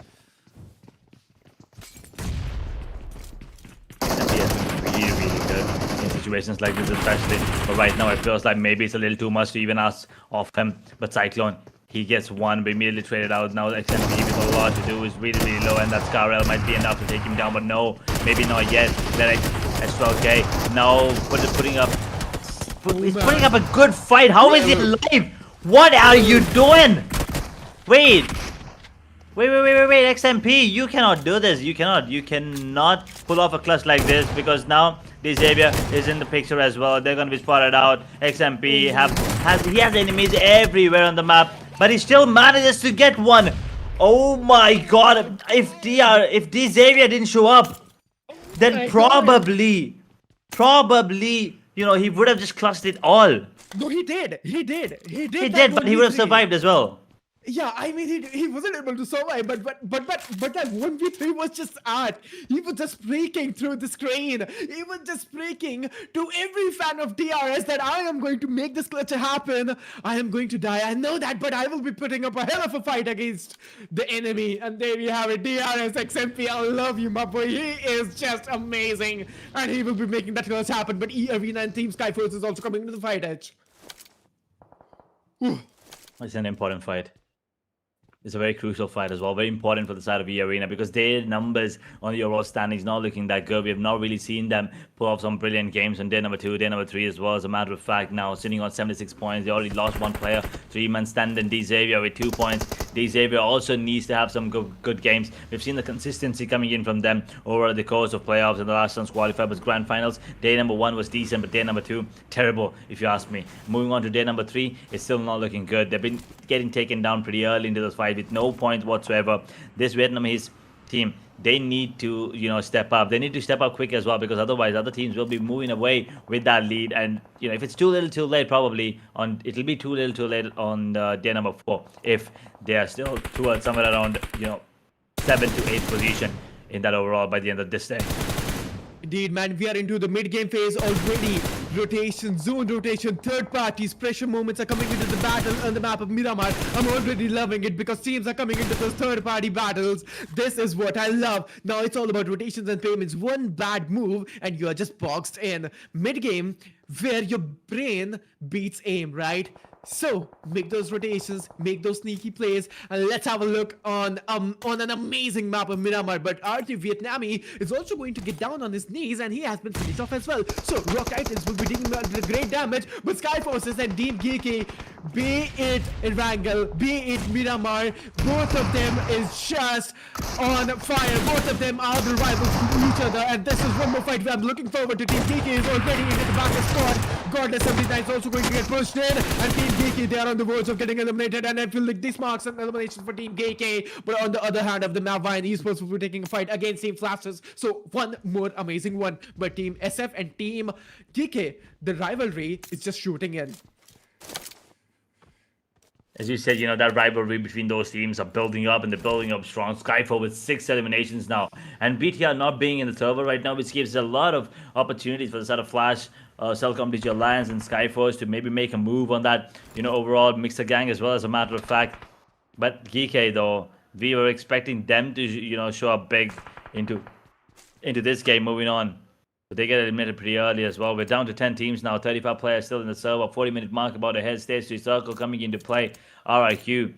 Really good in situations like this, especially. But right now, it feels like maybe it's a little too much to even ask of him. But Cyclone, he gets one, but immediately traded out. Now XMP with a lot to do is really low, and that Scarrel might be enough to take him down. But no, maybe not yet. Then S12K now putting up a good fight. How is he alive? What are you doing? Wait, XMP, you cannot do this. You cannot pull off a clutch like this, because now XAVIER is in the picture as well. They're gonna be spotted out. XMP has enemies everywhere on the map, but he still manages to get one. Oh my god, if XAVIER didn't show up, then probably, you know, he would have just clutched it all. No, he did, but he would have survived as well. Yeah, I mean, he wasn't able to survive, but that 1v3 was just art. He was just breaking through the screen. He was just breaking to every fan of DRS that I am going to make this clutch happen. I am going to die. I know that, but I will be putting up a hell of a fight against the enemy. And there you have it, DRS XMP. I love you, my boy. He is just amazing, and he will be making that clutch happen. But Arena and Team SKYFORCE is also coming into the fight edge. It's an important fight. It's a very crucial fight as well, very important for the side of Arena, because their numbers on the overall standings not looking that good. We have not really seen them pull off some brilliant games on day number 2, day number 3 as well. As a matter of fact, now sitting on 76 points, they already lost one player, 3-man stand, and XAVIER with 2 points. XAVIER also needs to have some good games. We've seen the consistency coming in from them over the course of playoffs and the last chance qualified was grand finals. Day number 1 was decent, but day number 2, terrible if you ask me. Moving on to day number 3, it's still not looking good. They've been getting taken down pretty early into this fight with no points whatsoever. This Vietnamese team, they need to, you know, step up. They need to step up quick as well, because otherwise other teams will be moving away with that lead. And you know, if it's too little too late, probably it'll be too little too late on day number 4 if they are still towards somewhere around, you know, 7th to 8th position in that overall by the end of this day. Indeed, man, we are into the mid-game phase already. Rotation, zone rotation, third parties, pressure moments are coming into the battle on the map of Miramar. I'm already loving it because teams are coming into those third-party battles. This is what I love. Now it's all about rotations and payments. One bad move and you are just boxed in. Mid-game, where your brain beats aim, right? So make those rotations, make those sneaky plays, and let's have a look on an amazing map of Miramar. But RT Vietnamese is also going to get down on his knees, and he has been finished off as well. So Rock Titans will be dealing the great damage, but SKYFORCE and Team GEEKAY, be it Erangel, be it Miramar, both of them is just on fire. Both of them are the rivals to each other, and this is one more fight where I'm looking forward to. Team GEEKAY is already into the back squad. Godless 79 is also going to get pushed in, and Team GEEKAY, they are on the verge of getting eliminated, and I feel like this marks an elimination for Team GEEKAY. But on the other hand of the map, VOIN Esports will be taking a fight against Team Flashes. So one more amazing one. But Team SF and Team GEEKAY, the rivalry is just shooting in. As you said, that rivalry between those teams are building up, and they're building up strong. SKYFORCE with 6 eliminations now, and BTR not being in the server right now, which gives a lot of opportunities for the side of Flash, Cellcom DG Alliance, and SKYFORCE to maybe make a move on that, overall mixer gang as well, as a matter of fact. But GEEKAY, though, we were expecting them to, show up big into this game. Moving on. But they get eliminated pretty early as well. We're down to 10 teams now, 35 players still in the server, 40-minute mark about ahead, stage 3 circle coming into play. RIQ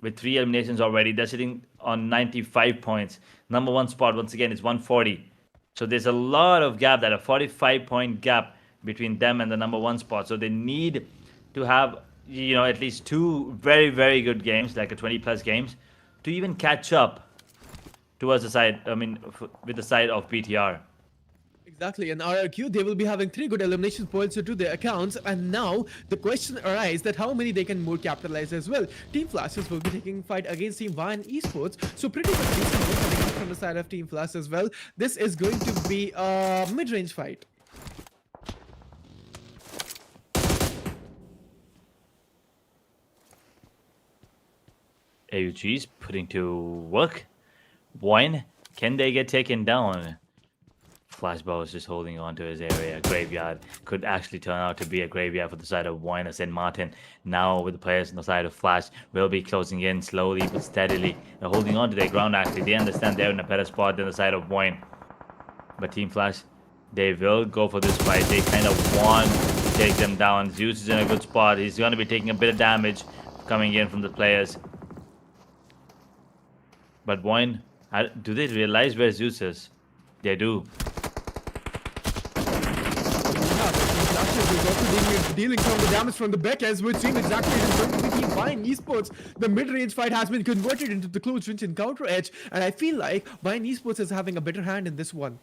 with 3 eliminations already. They're sitting on 95 points. Number 1 spot, once again, is 140. So there's a lot of gap, that a 45-point gap between them and the number 1 spot. So they need to have, at least 2 very, very good games, like a 20-plus games, to even catch up towards the side, with the side of BTR. Exactly, and RRQ, they will be having 3 good elimination points to their accounts, and now the question arises that how many they can more capitalize as well. Team Flashes will be taking fight against Team VOIN Esports, so pretty much decent work coming out from the side of Team Flash as well. This is going to be a mid-range fight. AUG's putting to work. VOIN, can they get taken down? Flashball is just holding on to his area. Graveyard could actually turn out to be a graveyard for the side of VOIN. St. Martin now with the players on the side of Flash will be closing in slowly but steadily. They're holding on to their ground actually. They understand they're in a better spot than the side of VOIN. But Team Flash, they will go for this fight. They kind of want to take them down. Zeus is in a good spot. He's going to be taking a bit of damage coming in from the players. But VOIN, do they realize where Zeus is? They do. Is also dealing some of the damage from the back, as would seem exactly it is going to be Team VOIN Esports. The mid-range fight has been converted into the close range encounter edge, and I feel like VOIN Esports is having a better hand in this one.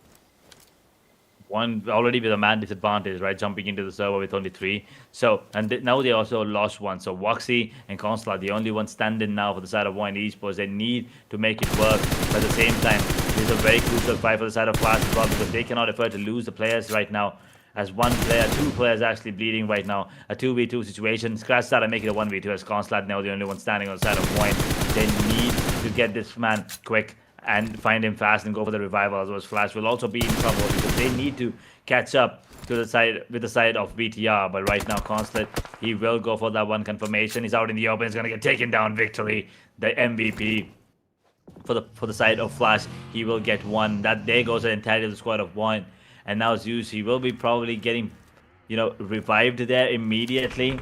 One already with a man disadvantage, right? Jumping into the server with only 3. So, and now they also lost 1. So Woxy and Consular, the only one standing now for the side of VOIN Esports. They need to make it work. But at the same time, this is a very crucial fight for the side of Flash as well, because they cannot afford to lose the players right now. As 2 players actually bleeding right now. A 2v2 situation. Scratch that and make it a 1v2, as Consular now the only one standing on the side of VOIN. They need to get this man quick and find him fast and go for the revival, as well as Flash will also be in trouble because they need to catch up to the side with the side of BTR. But right now, Consulate, he will go for that 1 confirmation. He's out in the open. He's gonna get taken down. Victory, the MVP for the side of Flash. He will get 1. That there goes the entirety of the squad of VOIN. And now Zeus, he will be probably getting, revived there immediately.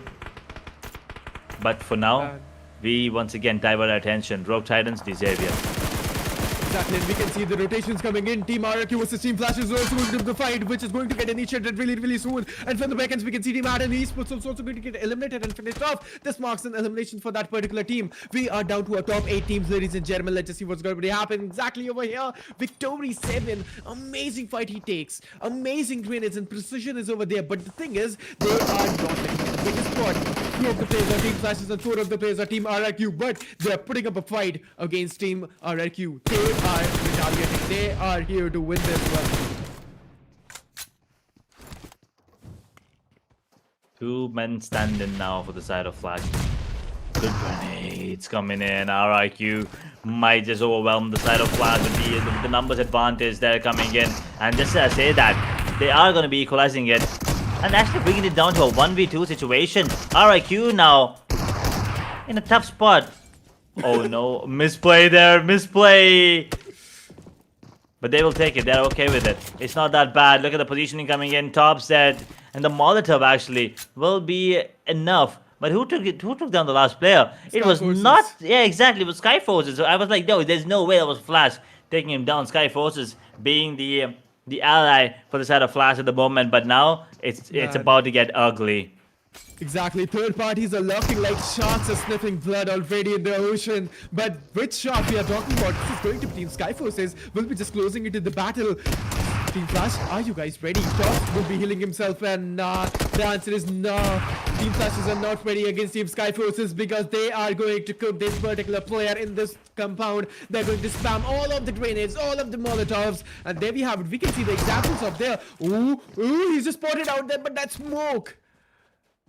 But for now, we once again divert our attention. Rogue Titans, XAVIER. Exactly, and we can see the rotations coming in. Team RRQ versus Team Flash is also going to the fight, which is going to get initiated really, really soon. And from the backends, we can see Team ATON Esports is also going to get eliminated and finished off. This marks an elimination for that particular team. We are down to our top 8 teams, ladies and gentlemen. Let's just see what's going to be happening exactly over here. Victory 7. Amazing fight he takes. Amazing grenades and precision is over there. But the thing is, they are not in the biggest spot. 2 of the players are Team Flashes and 4 of the players are Team RRQ. But they are putting up a fight against Team RRQ. They are retaliating. They are here to win this one. 2 men standing now for the side of Flash. Good grenades coming in. RIQ might just overwhelm the side of Flash with the numbers advantage. They're coming in. And just as I say that, they are going to be equalizing it. And actually bringing it down to a 1v2 situation. RIQ now in a tough spot. Oh no, misplay there, misplay. But they will take it. They're okay with it. It's not that bad. Look at the positioning coming in. Top set. And the Molotov actually will be enough. But who took it? Who took down the last player? It was not. SKYFORCES. Yeah, exactly. It was SKYFORCES. So I was like, no, there's no way that was Flash taking him down. SKYFORCES being the ally for the side of Flash at the moment. But now it's Man. about to get ugly. Exactly, third parties are lurking like sharks are sniffing blood already in the ocean. But which shark we are talking about? This is going to be Team SKYFORCES. We'll be just closing into the battle. Team Flash, are you guys ready? Top will be healing himself, and the answer is no. Team Flashes are not ready against Team SKYFORCES because they are going to cook this particular player in this compound. They're going to spam all of the grenades, all of the Molotovs, and there we have it. We can see the examples of there. Ooh, he's just spotted out there, but that's smoke.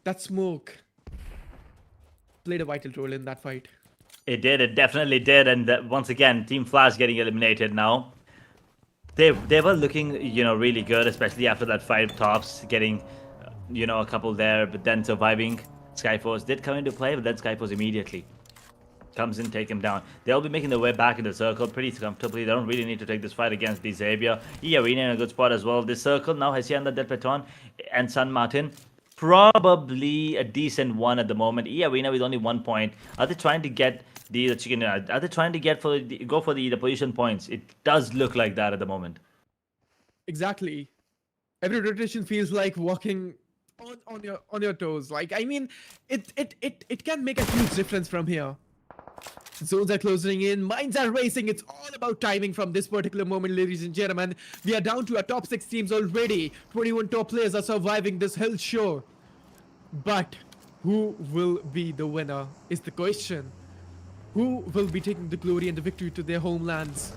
That smoke played a vital role in that fight. It did. It definitely did. And once again, Team Flash getting eliminated now. They were looking, really good, especially after that fight. Tops getting, a couple there, but then surviving. SKYFORCE did come into play, but then SKYFORCE immediately comes in, take him down. They'll be making their way back in the circle pretty comfortably. They don't really need to take this fight against the XAVIER. Arena in a good spot as well. This circle now has Hesian, the Dead Patron, and San Martin. Probably a decent one at the moment. Arena with only 1 point. Are they trying to get the chicken? Are they trying to go for the position points? It does look like that at the moment. Exactly. Every rotation feels like walking on your toes. Like, I mean, it can make a huge difference from here. Zones are closing in, minds are racing. It's all about timing from this particular moment, ladies and gentlemen. We are down to our top 6 teams already. 21 top players are surviving this hell show. But who will be the winner is the question. Who will be taking the glory and the victory to their homelands?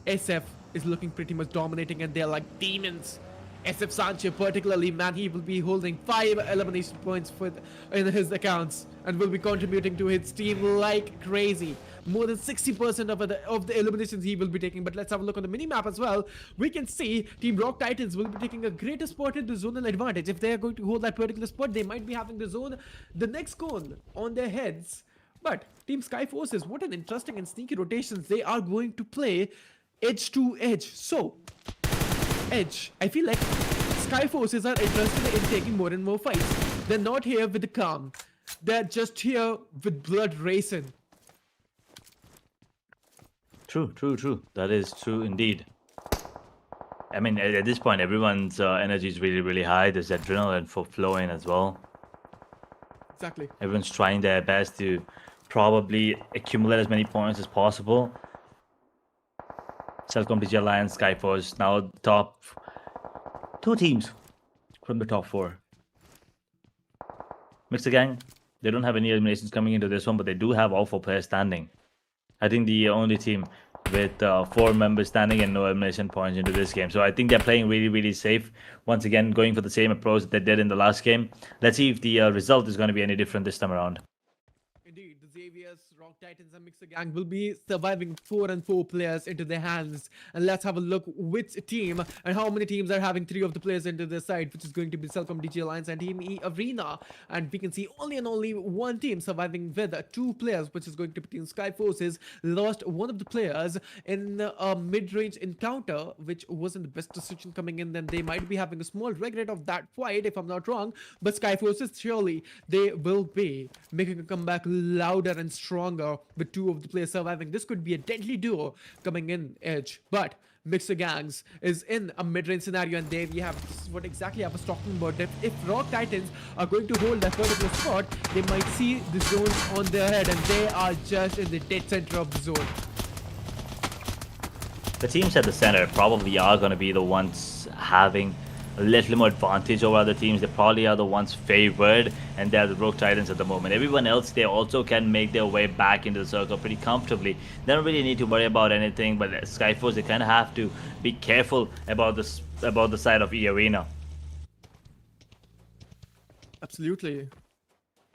SF is looking pretty much dominating, and they're like demons. SF Sancho particularly, man, he will be holding 5 elimination points in his accounts and will be contributing to his team like crazy. More than 60% of the eliminations he will be taking. But let's have a look on the mini-map as well. We can see Team Rock Titans will be taking a greater spot in the zonal advantage. If they are going to hold that particular spot, they might be having the next cone on their heads. But Team SKYFORCES, what an interesting and sneaky rotations they are going to play edge to edge. So edge, I feel like SKYFORCES are interested in taking more and more fights. They're not here with the calm. They're just here with blood racing. True. That is true indeed. I mean, at this point, everyone's energy is really, really high. There's adrenaline for flowing as well. Exactly. Everyone's trying their best to probably accumulate as many points as possible. Selcom PG Alliance, SKYFORCE, now top 2 teams from the top 4. Mixer Gang, they don't have any eliminations coming into this one, but they do have all 4 players standing. I think the only team with 4 members standing and no elimination points into this game. So I think they're playing really, really safe. Once again, going for the same approach that they did in the last game. Let's see if the result is going to be any different this time around. Indeed, the XAVIER's, Rock Titans and Mixer Gang will be surviving 4 and 4 players into their hands. And let's have a look which team and how many teams are having 3 of the players into their side, which is going to be Selcom DG Alliance and Team E Arena. And we can see only and only 1 team surviving with 2 players, which is going to be Team SKYFORCES. Lost one of the players in a mid-range encounter, which wasn't the best decision coming in. Then they might be having a small regret of that fight, if I'm not wrong. But SKYFORCES, surely they will be making a comeback louder and stronger with 2 of the players surviving. This could be a deadly duo coming in edge. But Mixer Gangs is in a mid-range scenario, and there we have what exactly I was talking about. If Rock Titans are going to hold that particular spot, they might see the zone on their head, and they are just in the dead center of the zone. The teams at the center probably are going to be the ones having a little more advantage over other teams. They probably are the ones favored, and they're the Rogue Titans at the moment. Everyone else, they also can make their way back into the circle pretty comfortably. They don't really need to worry about anything, but SKYFORCE, they kind of have to be careful about the side of E Arena. Absolutely.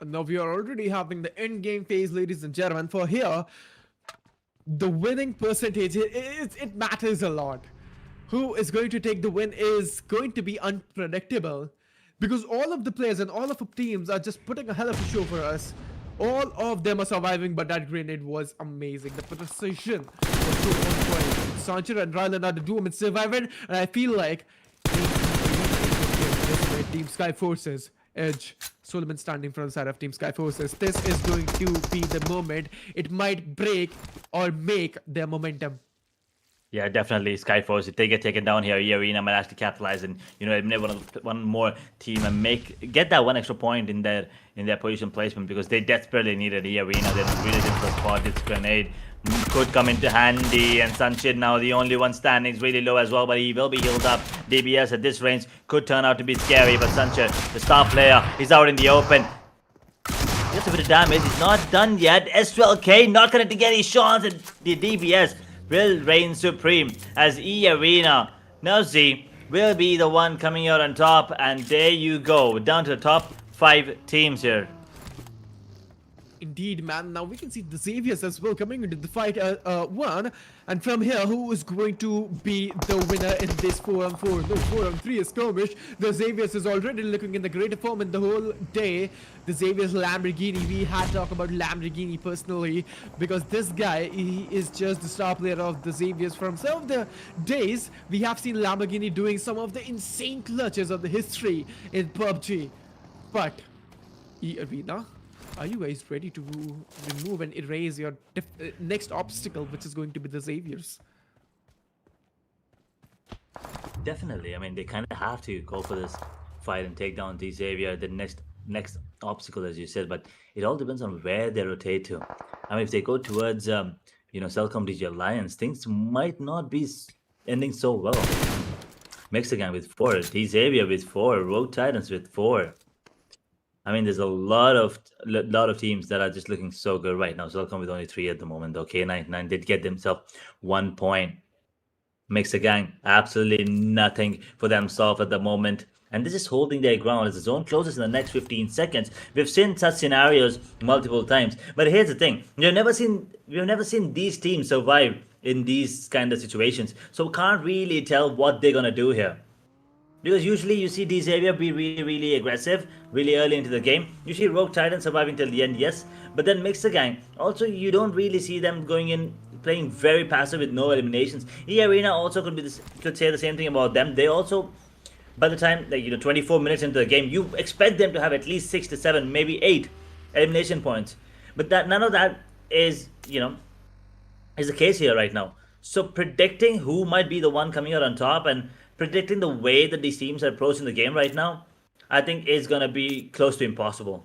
And now we are already having the end game phase, ladies and gentlemen. For here, the winning percentage, it matters a lot. Who is going to take the win is going to be unpredictable, because all of the players and all of the teams are just putting a hell of a show for us. All of them are surviving, but that grenade was amazing. The precision was so on point. Sancher and Rylan are the duo mid survivor, and I feel like Team SKYFORCE's edge. Solomon standing from the side of Team SKYFORCE's. This is going to be the moment. It might break or make their momentum. Yeah, definitely. SKYFORCE, if they get taken down here, Arena might actually capitalize and eliminate one more team and get that one extra point in their position placement, because they desperately needed Arena. They really did the spot. This grenade could come into handy, and Sunshid now the only one standing. Is really low as well, but he will be healed up. DBS at this range could turn out to be scary, but Sunshid, the star player, is out in the open. Just a bit of damage. He's not done yet. S12K not going to get any shots, and the DBS will reign supreme as Arena Nazi will be the one coming out on top. And there you go, down to the top 5 teams here. Indeed, man. Now we can see the XAVIERs as well coming into the fight. One, and from here, who is going to be the winner in this 4-on-4? No, 4-on-3 skirmish. The XAVIERs is already looking in the greater form in the whole day. The XAVIERs Lamborghini. We had talked about Lamborghini personally, because this guy, he is just the star player of the XAVIERs. From some of the days, we have seen Lamborghini doing some of the insane clutches of the history in PUBG. But Arena, are you guys ready to remove and erase your next obstacle, which is going to be the XAVIERs? Definitely. I mean, they kind of have to go for this fight and take down the XAVIER, the next obstacle, as you said. But it all depends on where they rotate to. I mean, if they go towards Cellcom DG Alliance, things might not be ending so well. Mexican with 4, the XAVIER with 4, Rogue Titans with 4. I mean, there's a lot of teams that are just looking so good right now. Cellcom with only 3 at the moment, though. K99 did get themselves 1 point. Mexican, absolutely nothing for themselves at the moment. And this is holding their ground as the zone closes in the next 15 seconds. We've seen such scenarios multiple times. But here's the thing. We've never seen these teams survive in these kind of situations. So we can't really tell what they're going to do here. Because usually you see XAVIER be really aggressive really early into the game. You see Rogue Titan surviving till the end, yes. But then Gang, also you don't really see them going in playing very passive with no eliminations. Arena also could say the same thing about them. They also, by the time 24 minutes into the game, you expect them to have at least 6 to 7, maybe 8 elimination points. But none of that is is the case here right now. So predicting who might be the one coming out on top and predicting the way that these teams are approaching the game right now, I think is going to be close to impossible.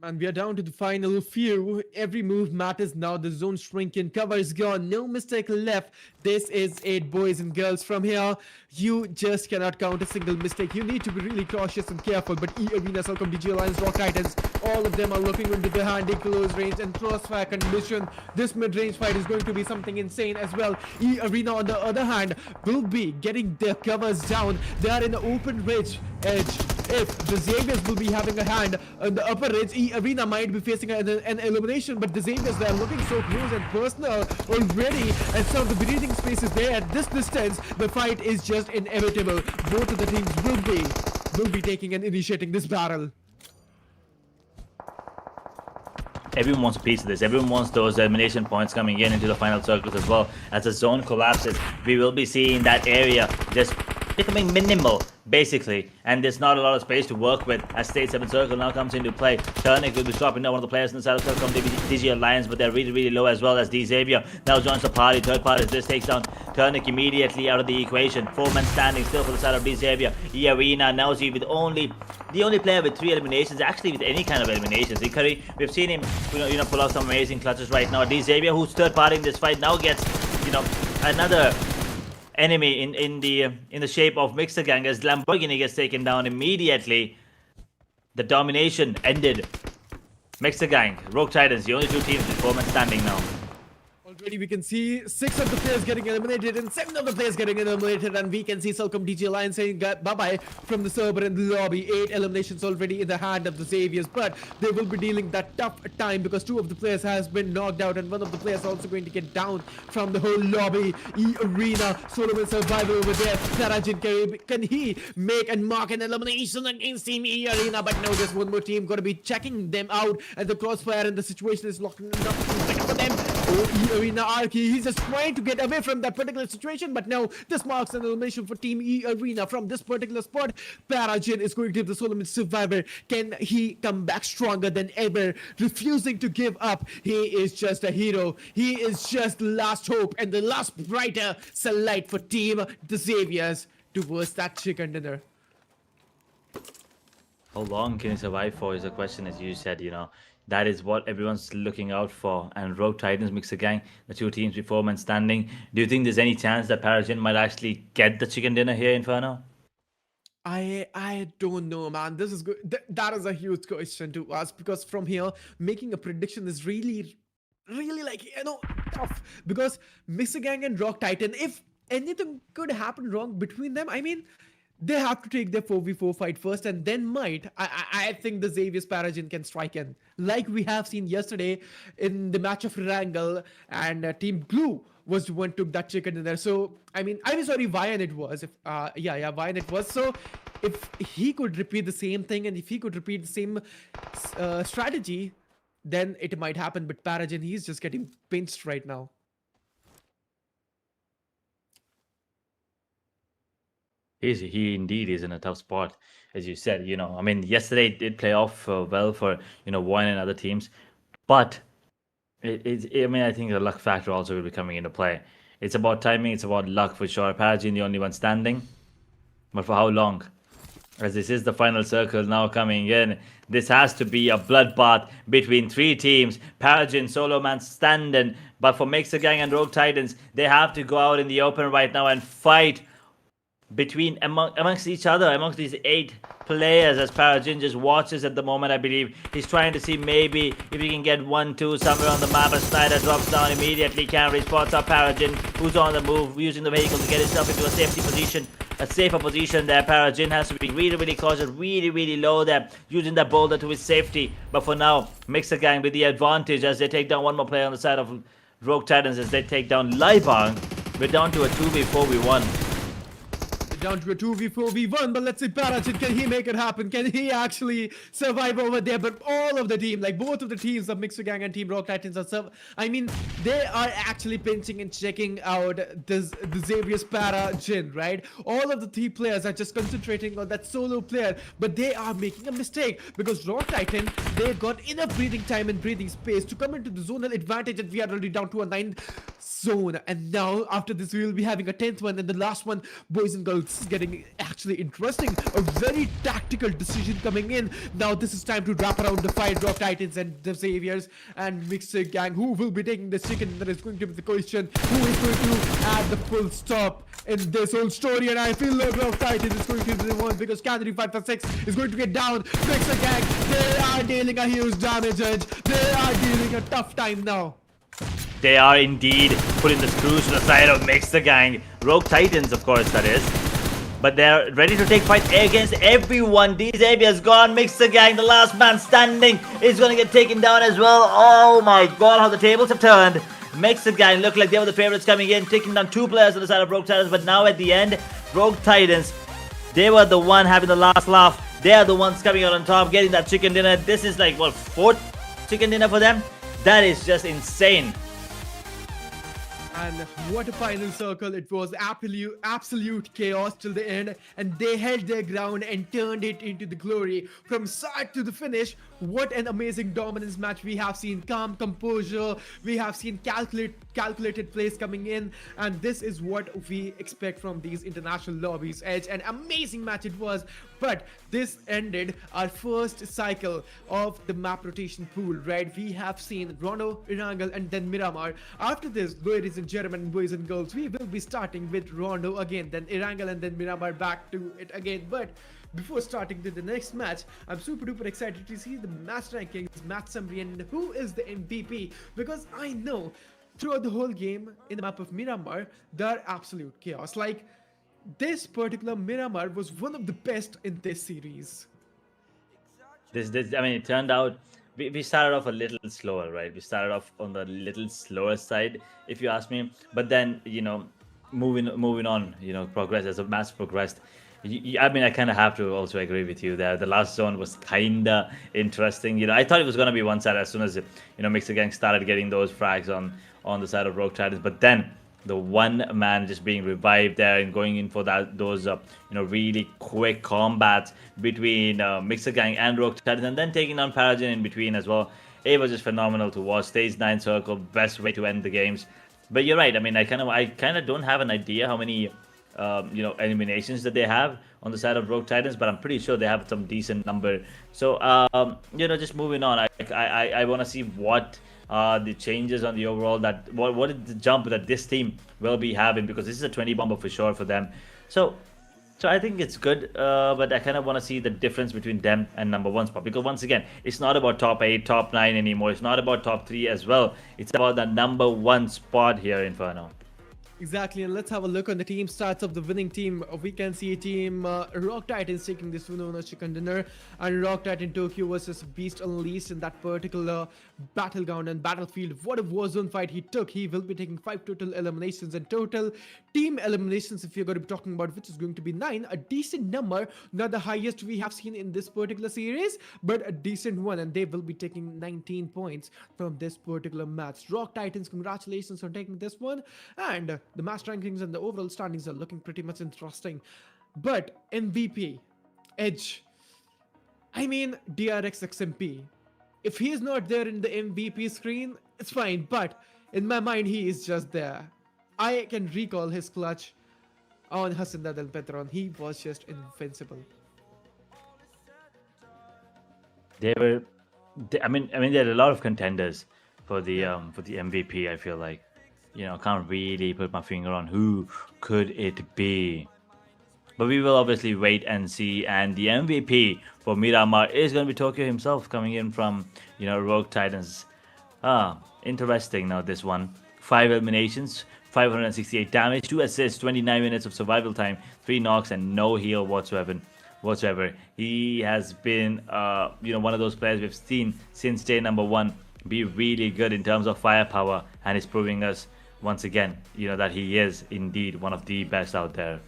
And we are down to the final few. Every move matters now. The zone shrinking, cover is gone, no mistake left. This is it, boys and girls. From here, you just cannot count a single mistake. You need to be really cautious and careful. But Arena, Cellcom, DG Alliance, Rock Titans, all of them are looking into the handy close range and crossfire condition. This mid-range fight is going to be something insane as well. Arena, on the other hand, will be getting their covers down. They are in the open ridge edge. If the XAVIERs will be having a hand on the upper ridge, Arena might be facing an elimination, but the XAVIERs, they are looking so close and personal already, and some of the breathing space is there. At this distance, the fight is just inevitable. Both of the teams will be taking and initiating this battle. Everyone wants a piece of this. Everyone wants those elimination points coming into the final circles as well. As the zone collapses, we will be seeing that area just becoming minimal, basically, and there's not a lot of space to work with as State 7 Circle now comes into play. Turnik will be dropping down one of the players in the side of Cellcom DG Alliance, but they're really low as well as XAVIER now joins the party. Third party, this takes down Turnik immediately out of the equation. 4-man standing still for the side of XAVIER. Arena now see with the only player with 3 eliminations, actually with any kind of eliminations. GEEKAY, we've seen him pull out some amazing clutches right now. XAVIER, who's third party in this fight, now gets another enemy in the shape of Gang as Lamborghini gets taken down immediately. The domination ended. Gang, Rogue Titans, the only 2 teams with 4-man standing now. Already we can see 6 of the players getting eliminated and 7 of the players getting eliminated, and we can see Selcom DJ Alliance saying bye-bye from the server in the lobby. 8 eliminations already in the hand of the Xaviers, but they will be dealing that tough time because 2 of the players has been knocked out and 1 of the players also going to get down from the whole lobby. Arena, Solomon survival over there. Erangel, can he make and mark an elimination against Team Arena? But no, there's one more team going to be checking them out, and the crossfire and the situation is locked for them. Oh, Arena Arky, he's just trying to get away from that particular situation, but no, this marks an elimination for Team Arena from this particular spot. Parajin is going to give the Solomon survivor. Can he come back stronger than ever, refusing to give up? He is just a hero. He is just the last hope and the last brighter sunlight for Team the Xaviers towards that chicken dinner. How long can he survive for is the question, as you said, that is what everyone's looking out for. And Rogue Titans, Mixer Gang, the 2 teams before man standing. Do you think there's any chance that Parajin might actually get the chicken dinner here, Inferno? I don't know, man. This is good. That is a huge question to ask, because from here making a prediction is really like tough, because Mixer Gang and Rock Titan, if anything could happen wrong between them, I mean, they have to take their 4v4 fight first, and then I think the Xavier's Parajin can strike in, like we have seen yesterday in the match of Erangel, and Team Glue was the one took that chicken in there. So I mean, I'm sorry, VOIN it was. If VOIN it was. So if he could repeat the same thing, and if he could repeat the same strategy, then it might happen. But Parajin, he's just getting pinched right now. He indeed is in a tough spot, as you said. I mean, yesterday it did play off well for VOIN and other teams, but I think the luck factor also will be coming into play. It's about timing, it's about luck for sure. Parajin the only one standing, but for how long? As this is the final circle now coming in, this has to be a bloodbath between 3 teams. Parajin, Solo Man standing, but for Mixer Gang and Rogue Titans, they have to go out in the open right now and fight amongst each other, amongst these 8 players, as Parajin just watches at the moment. I believe he's trying to see maybe if he can get 1-2 somewhere on the map, as Snyder drops down immediately. Camry spots up Parajin, who's on the move, using the vehicle to get himself into a safer position there. Parajin has to be really cautious, really low there, using that boulder to his safety. But for now, Mixer Gang with the advantage as they take down one more player on the side of Rogue Titans, as they take down Laibang. We're down to a 2v4v1. Down to a 2v4v1, but let's see Parajin, can he make it happen? Can he actually survive over there? But all of the team, like both of the teams of Mixer Gang and Team Rock Titans are they are actually pinching and checking out the Xavier's Parajin, right? All of the 3 players are just concentrating on that solo player, but they are making a mistake, because Rock Titan, they got enough breathing time and breathing space to come into the zonal advantage, and we are already down to a 9th zone. And now after this we will be having a 10th one, and the last one, boys and girls. This is getting actually interesting. A very tactical decision coming in. Now this is time to wrap around the fight. Rock Titans and the Xaviers and Mixer Gang. Who will be taking the chicken? That is going to be the question. Who is going to add the full stop in this whole story? And I feel like Rock Titans is going to be the one, because Canary 556 is going to get down. Mixer Gang, they are dealing a huge damage. They are dealing a tough time now. They are indeed putting the screws to the side of Mixer Gang. Rogue Titans, of course, that is. But they're ready to take fight against everyone. Xavier's gone. Mixer Gang, the last man standing, is going to get taken down as well. Oh my god, how the tables have turned. Mixer Gang look like they were the favorites coming in, taking down 2 players on the side of Rogue Titans. But now at the end, Rogue Titans, they were the one having the last laugh. They are the ones coming out on top, getting that chicken dinner. This is like, what, 4th chicken dinner for them? That is just insane. And what a final circle. It was absolute chaos till the end, and they held their ground and turned it into the glory from start to the finish. What an amazing dominance match we have seen. Calm composure, we have seen calculated plays coming in, and this is what we expect from these international lobbies. Edge, an amazing match it was, but this ended our first cycle of the map rotation pool, right? We have seen Rondo, Erangel, and then Miramar. After this, ladies and gentlemen, boys and girls, we will be starting with Rondo again, then Erangel, and then Miramar back to it again. But before starting with the next match, I'm super duper excited to see the match rankings, match summary, and who is the MVP, because I know throughout the whole game in the map of Miramar, they're absolute chaos. Like, this particular Miramar was one of the best in this series. I mean, it turned out we started off a little slower, right? We started off on the little slower side, if you ask me. But then, moving on, progress as the match progressed. I mean, I kind of have to also agree with you there. The last zone was kind of interesting. I thought it was going to be one side as soon as Mixer Gang started getting those frags on the side of Rogue Titans, but then the one man just being revived there and going in for those really quick combats between Mixer Gang and Rogue Titans, and then taking on Paragon in between as well. It was just phenomenal to watch. Stage 9 circle, best way to end the games. But you're right. I mean, I kind of don't have an idea how many eliminations that they have on the side of Rogue Titans, but I'm pretty sure they have some decent number. So just moving on, I want to see what the changes on the overall, that what is the jump that this team will be having, because this is a 20 bomber for sure for them. So I think it's good, but I kind of want to see the difference between them and number one spot, because once again, it's not about top 8, top 9 anymore. It's not about top 3 as well. It's about the number one spot here, Inferno. Exactly, and let's have a look on the team stats of the winning team. We can see team Rock Titans taking this winner chicken dinner, and Rock Titan Tokyo versus Beast Unleashed in that particular battleground and battlefield. What a warzone fight he took. He will be taking 5 total eliminations and total team eliminations, if you're going to be talking about, which is going to be 9. A decent number, not the highest we have seen in this particular series, but a decent one, and they will be taking 19 points from this particular match. Rock Titans, congratulations on taking this one, and the match rankings and the overall standings are looking pretty much interesting. But MVP, Edge, I mean DRX XMP. If he is not there in the MVP screen, it's fine, but in my mind, he is just there. I can recall his clutch on Hacienda del Petron. He was just invincible. I mean, there are a lot of contenders for the MVP. I feel like, can't really put my finger on who could it be. But we will obviously wait and see. And the MVP for Miramar is going to be Tokyo himself, coming in from, Rogue Titans. Interesting now, this one. 5 eliminations, 568 damage, 2 assists, 29 minutes of survival time, 3 knocks, and no heal whatsoever. He has been, one of those players we've seen since day number 1 be really good in terms of firepower, and is proving us once again, that he is indeed one of the best out there.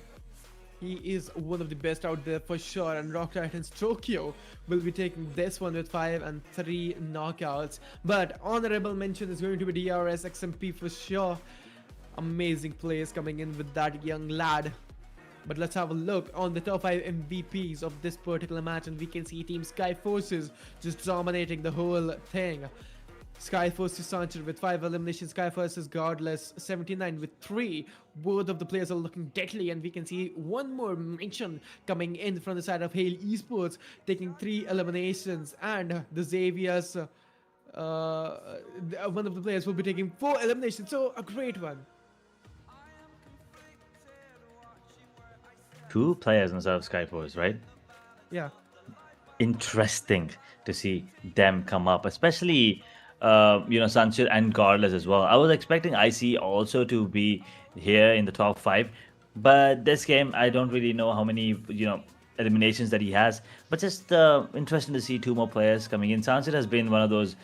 He is one of the best out there for sure, and Rock Titans Tokyo will be taking this one with 5 and 3 knockouts. But honorable mention is going to be DRS XMP for sure. Amazing plays coming in with that young lad. But let's have a look on the top 5 MVPs of this particular match, and we can see Team SKYFORCE just dominating the whole thing. SKYFORCE is Sanchez with 5 eliminations. SKYFORCE is Godless 79 with 3. Both of the players are looking deadly, and we can see one more mention coming in from the side of Hale Esports, taking 3 eliminations, and the XAVIER's one of the players will be taking 4 eliminations. So a great one. 2 players instead of SKYFORCE, right? Yeah. Interesting to see them come up, especially Sanchez and Godless as well. I was expecting IC also to be here in the top 5, but this game I don't really know how many eliminations that he has, but just interesting to see 2 more players coming in. Sanchez has been one of those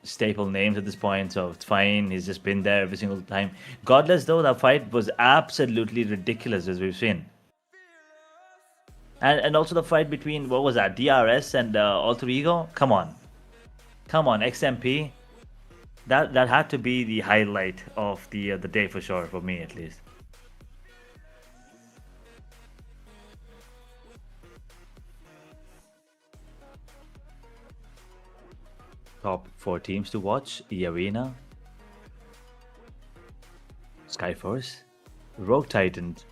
staple names at this point, so it's fine. He's just been there every single time. Godless, though, that fight was absolutely ridiculous, as we've seen. And also the fight between, what was that, DRS and Alter Ego? Come on, XMP. That had to be the highlight of the day for sure, for me at least. Top 4 teams to watch: eArena, SKYFORCE, Rogue Titans,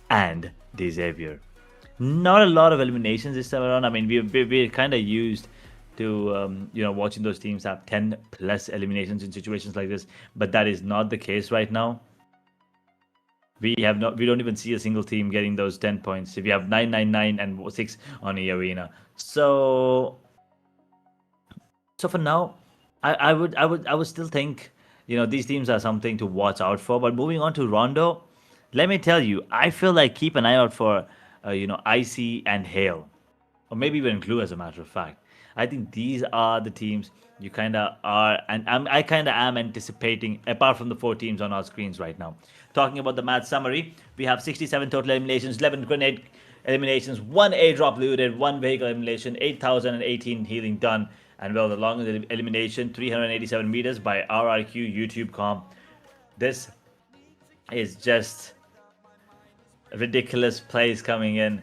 and XAVIER. Not a lot of eliminations this time around. I mean, we're kind of used to watching those teams have 10 plus eliminations in situations like this, but that is not the case right now. We don't even see a single team getting those 10 points. If you have 999 and 6 on eArena, so for now, I would still think these teams are something to watch out for. But moving on to Rondo, let me tell you, I feel like keep an eye out for, Icy and Hale, or maybe even Glue, as a matter of fact. I think these are the teams you kind of are, and I kind of am anticipating, apart from the 4 teams on our screens right now. Talking about the match summary, we have 67 total eliminations, 11 grenade eliminations, 1 airdrop looted, 1 vehicle elimination, 8,018 healing done, and well, the longest elimination, 387 meters by RRQ YouTube com. This is just ridiculous plays coming in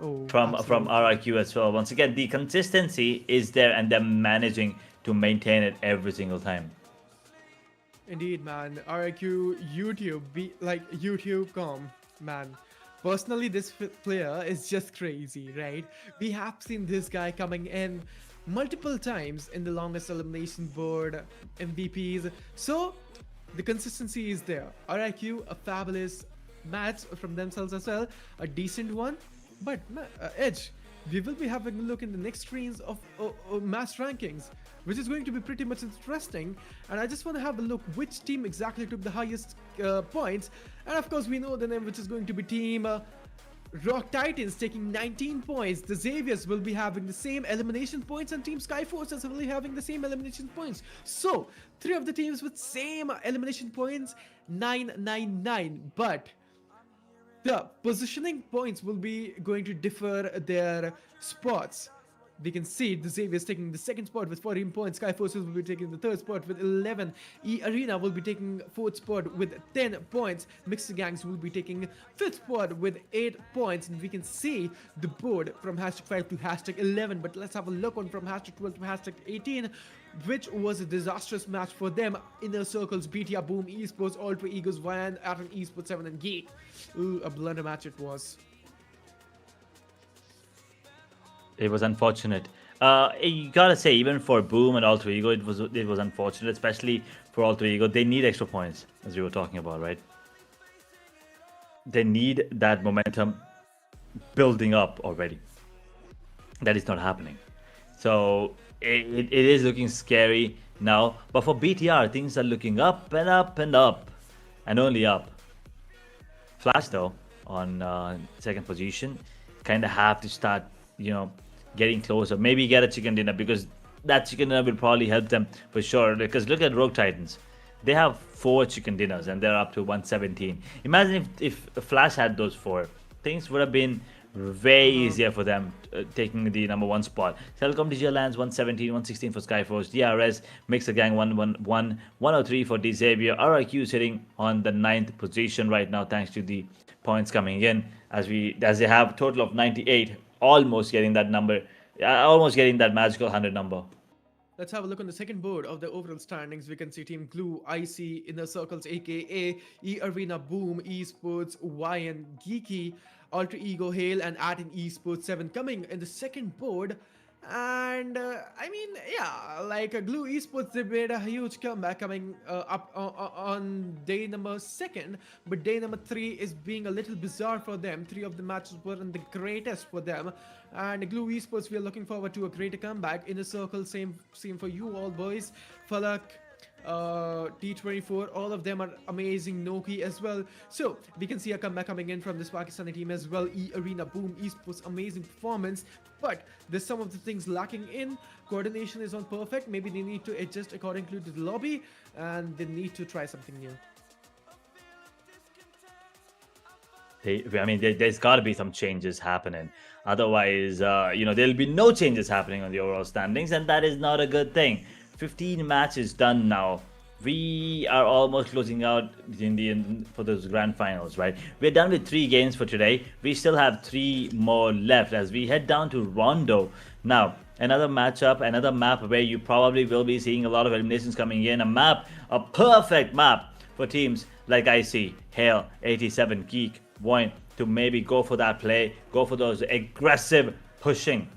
Oh, from absolutely. RRQ as well. Once again, the consistency is there, and they're managing to maintain it every single time. Indeed, man. RIQ YouTube, be like YouTube.com, man. Personally, this player is just crazy, right? We have seen this guy coming in multiple times in the longest elimination board MVPs. So the consistency is there. RIQ, a fabulous match from themselves as well, a decent one. But Edge, we will be having a look in the next screens of match rankings, which is going to be pretty much interesting. And I just want to have a look which team exactly took the highest points. And of course, we know the name, which is going to be Team Rock Titans taking 19 points. The Xaviers will be having the same elimination points, and Team SKYFORCE is really having the same elimination points. So, 3 of the teams with same elimination points, 999. But the positioning points will be going to differ their spots. We can see the Xaviers taking the second spot with 14 points. SKYFORCE will be taking the third spot with 11. Arena will be taking fourth spot with 10 points. Mixed Gangs will be taking fifth spot with 8 points. And we can see the board from #5 to #11. But let's have a look on from #12 to #18, which was a disastrous match for them. Inner Circles, BTR, Boom, Esports, Alter Egos, VOIN, ATON, Esports 7, and Geek. Ooh, a blunder match it was. It was unfortunate. You gotta say, even for Boom and Alter Ego, it was unfortunate, especially for Alter Ego. They need extra points, as we were talking about, right? They need that momentum building up already. That is not happening. So it is looking scary now. But for BTR, things are looking up and up and up, and only up. Flash though on second position, kind of have to start, getting closer. Maybe get a chicken dinner, because that chicken dinner will probably help them for sure. Because look at Rogue Titans, they have 4 chicken dinners and they're up to 117. Imagine if Flash had those 4, things would have been way easier for them, taking the number 1 spot. Telecom Digital lands 117, 116 for SKYFORCE. DRS Mixer Gang 111, 103 for XAVIER. RRQ sitting on the 9th position right now, thanks to the points coming in, as they have a total of 98, almost getting that number, almost getting that magical 100 number. Let's have a look on the second board of the overall standings. We can see Team Glue, IC, Inner Circles, aka Arena, Boom, Esports, YN, Geeky, Alter Ego, Hale, and ATON Esports 7 coming in the second board. And I mean, yeah, like Glue Esports, they made a huge comeback coming up on day number 2nd, but day number 3 is being a little bizarre for them. 3 of the matches weren't the greatest for them, and Glue Esports, we are looking forward to a greater comeback. Inner Circle, same for you all boys. Falak, T24, all of them are amazing. Noki as well. So we can see a comeback coming in from this Pakistani team as well. Arena, Boom, Esports, amazing performance, but there's some of the things lacking in. Coordination is not perfect. Maybe they need to adjust accordingly to the lobby, and they need to try something new. There's got to be some changes happening. Otherwise, there'll be no changes happening on the overall standings, and that is not a good thing. 15 matches done now. We are almost closing out for those grand finals, right? We're done with 3 games for today. We still have 3 more left as we head down to Rondo. Now, another matchup, another map where you probably will be seeing a lot of eliminations coming in. A perfect map for teams like IC, Hale, 87, Geek, VOIN, to maybe go for that play, go for those aggressive pushing.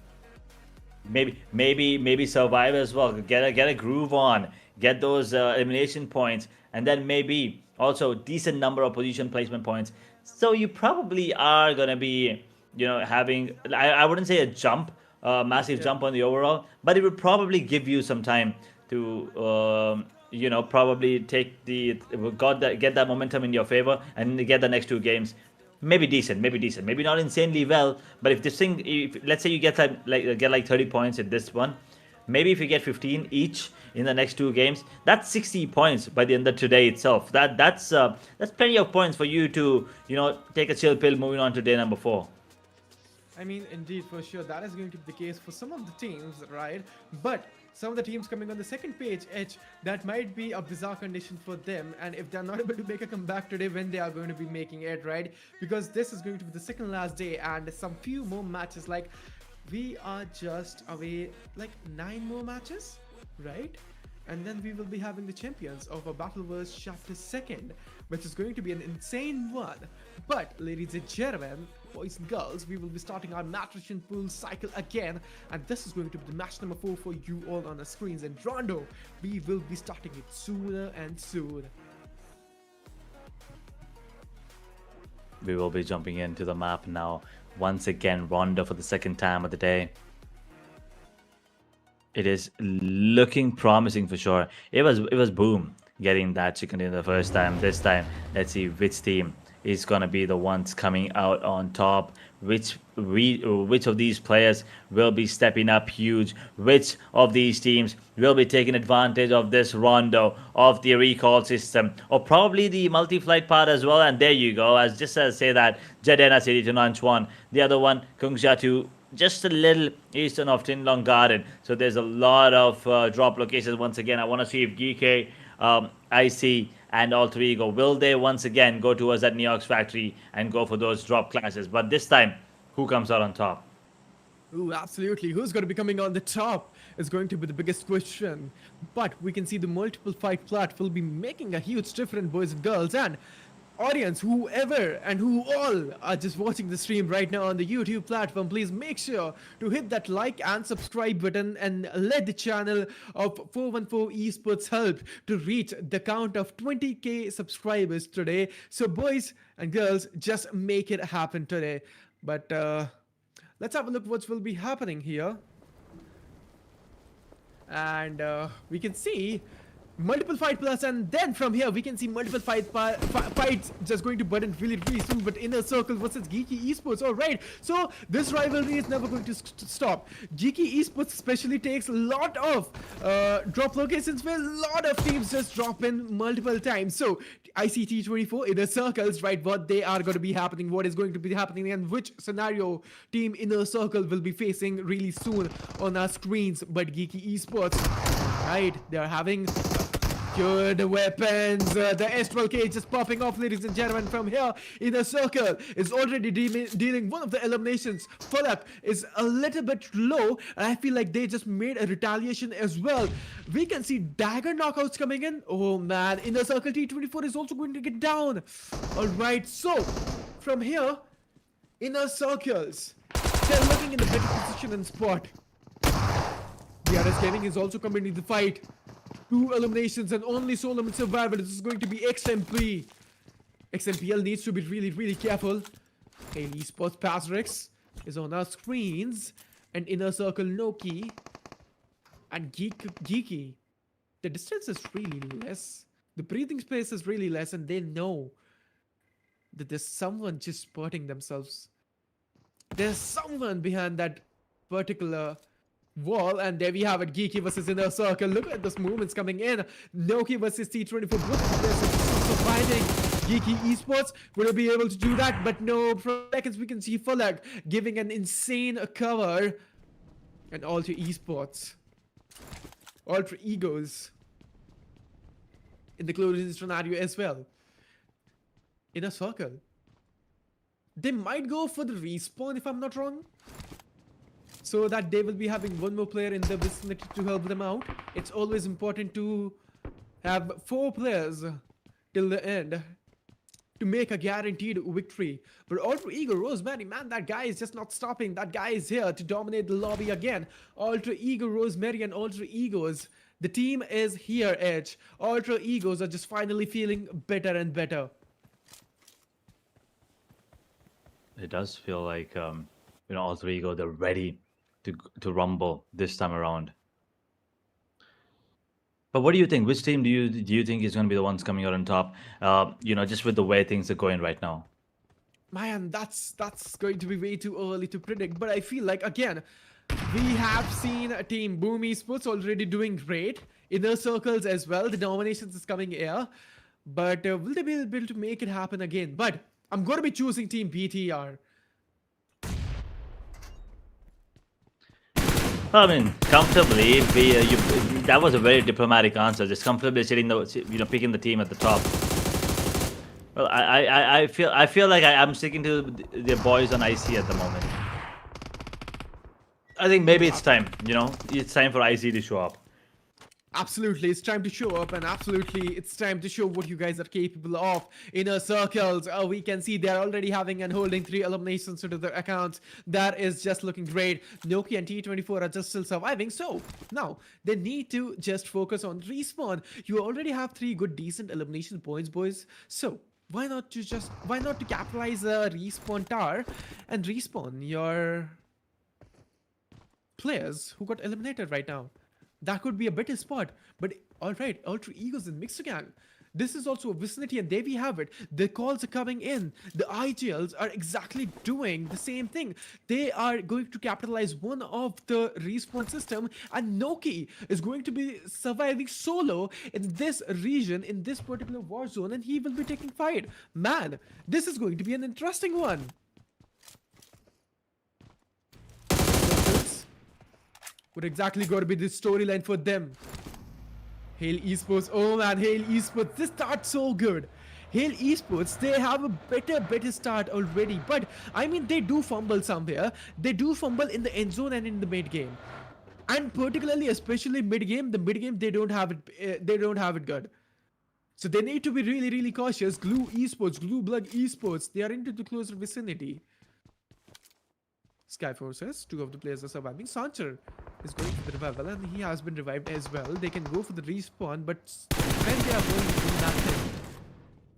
Maybe survive as well. Get a groove on. Get those elimination points, and then maybe also decent number of position placement points. So you probably are gonna be, having, I wouldn't say a jump, massive jump on the overall, but it would probably give you some time to probably get that momentum in your favor and get the next two games maybe decent, maybe not insanely well, but if this thing, if let's say you get like 30 points in this one, maybe if you get 15 each in the next two games, that's 60 points by the end of today itself. That's plenty of points for you to take a chill pill moving on to day number 4. I mean, indeed, for sure, that is going to be the case for some of the teams, right? But some of the teams coming on the second page, Edge, that might be a bizarre condition for them. And if they're not able to make a comeback today, when they are going to be making it, right? Because this is going to be the second last day and some few more matches. Like, we are just away, like, 9 more matches, right? And then we will be having the champions of a Battleverse Chapter 2nd, which is going to be an insane one. But, ladies and gentlemen, boys and girls, we will be starting our match pool cycle again, and this is going to be the match number 4 for you all on the screens. And Rondo, we will be starting it sooner and soon. We will be jumping into the map now. Once again, Rondo for the second time of the day. It is looking promising for sure. It was boom getting that chicken in the first time. This time, let's see which team is gonna be the ones coming out on top. Which of these players will be stepping up huge? Which of these teams will be taking advantage of this Rondo, of the recall system, or probably the multi-flight part as well? And there you go. As just as say that, Jadena City to Nanchuan. The other one, Kungsha to just a little eastern of Tin Long Garden. So there's a lot of drop locations. Once again, I want to see if GEEKAY, IC, and Alter Ego, will they once again go towards that Neox factory and go for those drop classes? But this time, who comes out on top? Ooh, absolutely. Who's going to be coming on the top is going to be the biggest question. But we can see the multiple fight plat will be making a huge difference, boys and girls. And audience, whoever and who all are just watching the stream right now on the YouTube platform, please make sure to hit that like and subscribe button and let the channel of 414 Esports help to reach the count of 20k subscribers today. So boys and girls, just make it happen today. But let's have a look what will be happening here. And we can see multiple fight plus, and then from here we can see multiple fights just going to button really soon. But Inner Circle versus GEEKAY Esports. All right, so this rivalry is never going to stop. GEEKAY Esports especially takes a lot of drop locations where a lot of teams just drop in multiple times. So ICT24 Inner Circles, right, what they are going to be happening, what is going to be happening, and which scenario team Inner Circle will be facing really soon on our screens. But GEEKAY Esports, right, they're having good weapons. The S12K just popping off, ladies and gentlemen, from here. Inner Circle is already dealing one of the eliminations. Falak is a little bit low, and I feel like they just made a retaliation as well. We can see dagger knockouts coming in. Oh man, Inner Circle T24 is also going to get down. Alright, so from here, Inner Circles, they're looking in a better position and spot. DRS Gaming is also coming into the fight. 2 eliminations and only solo limit survivor. This is going to be XMP. XMPL needs to be really careful. Okay, Esports Pasrex is on our screens. And Inner Circle Noki and GEEKAY. The distance is really less. The breathing space is really less, and they know that there's someone just spotting themselves. There's someone behind that particular wall, and there we have it. GEEKAY versus Inner Circle. Look at those movements coming in. Noki versus T24. Both of players are finding GEEKAY Esports. Will be able to do that? But no. For seconds, we can see Falak giving an insane cover. And Alter Esports, Alter Egos in the closing scenario as well. Inner Circle, they might go for the respawn if I'm not wrong, so that they will be having one more player in the vicinity to help them out. It's always important to have 4 players till the end to make a guaranteed victory. But Alter Ego Rosemary, man, that guy is just not stopping. That guy is here to dominate the lobby again. Alter Ego Rosemary and Alter Egos, the team is here, Edge. Alter Egos are just finally feeling better and better. It does feel like Alter Ego, they're ready to rumble this time around. But what do you think? Which team do you think is going to be the ones coming out on top? Just with the way things are going right now. Man, that's going to be way too early to predict. But I feel like again, we have seen Team Boom Esports already doing great. Inner circles as well. The nominations is coming here. But will they be able to make it happen again? But I'm going to be choosing Team BTR. I mean, comfortably, that was a very diplomatic answer. Just comfortably picking the team at the top. Well, I feel like I'm sticking to the boys on IC at the moment. I think maybe it's time. It's time for IC to show up. Absolutely, it's time to show up, and absolutely, it's time to show what you guys are capable of. Inner circles, we can see they're already having and holding 3 eliminations into their accounts. That is just looking great. Noki and T24 are just still surviving, so now they need to just focus on respawn. You already have 3 good, decent elimination points, boys. So why not to capitalize a respawn tower and respawn your players who got eliminated right now? That could be a better spot. But alright, Ultra Egos and Mixer Gang. This is also a vicinity, and there we have it. The calls are coming in. The IGLs are exactly doing the same thing. They are going to capitalize one of the respawn system, and Noki is going to be surviving solo in this region, in this particular war zone, and he will be taking fight. Man, this is going to be an interesting one. What exactly got to be the storyline for them? Hail Esports, oh man, Hail Esports, this starts so good. Hail Esports, they have a better start already, but I mean, they do fumble somewhere. They do fumble in the end zone and in the mid game, and particularly, especially mid game. The mid game, they don't have it good. So they need to be really cautious. Glue Esports, Glue Blood Esports, they are into the closer vicinity. SKYFORCE, 2 of the players are surviving. Sancher is going for the revival, and he has been revived as well. They can go for the respawn, but when they are going to do nothing,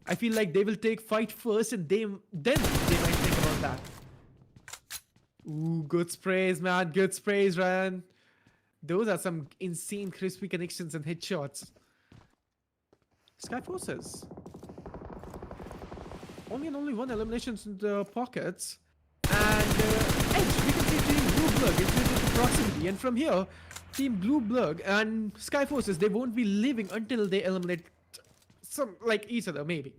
I feel like they will take fight first, and then they might think about that. Ooh, good sprays, man. Good sprays, Ryan. Those are some insane crispy connections and headshots. SKYFORCE. Only one elimination in the pockets. And Edge, we can see Team Blue Blood is into proximity, and from here, Team Blue Blood and SKYFORCE, they won't be leaving until they eliminate each other, maybe.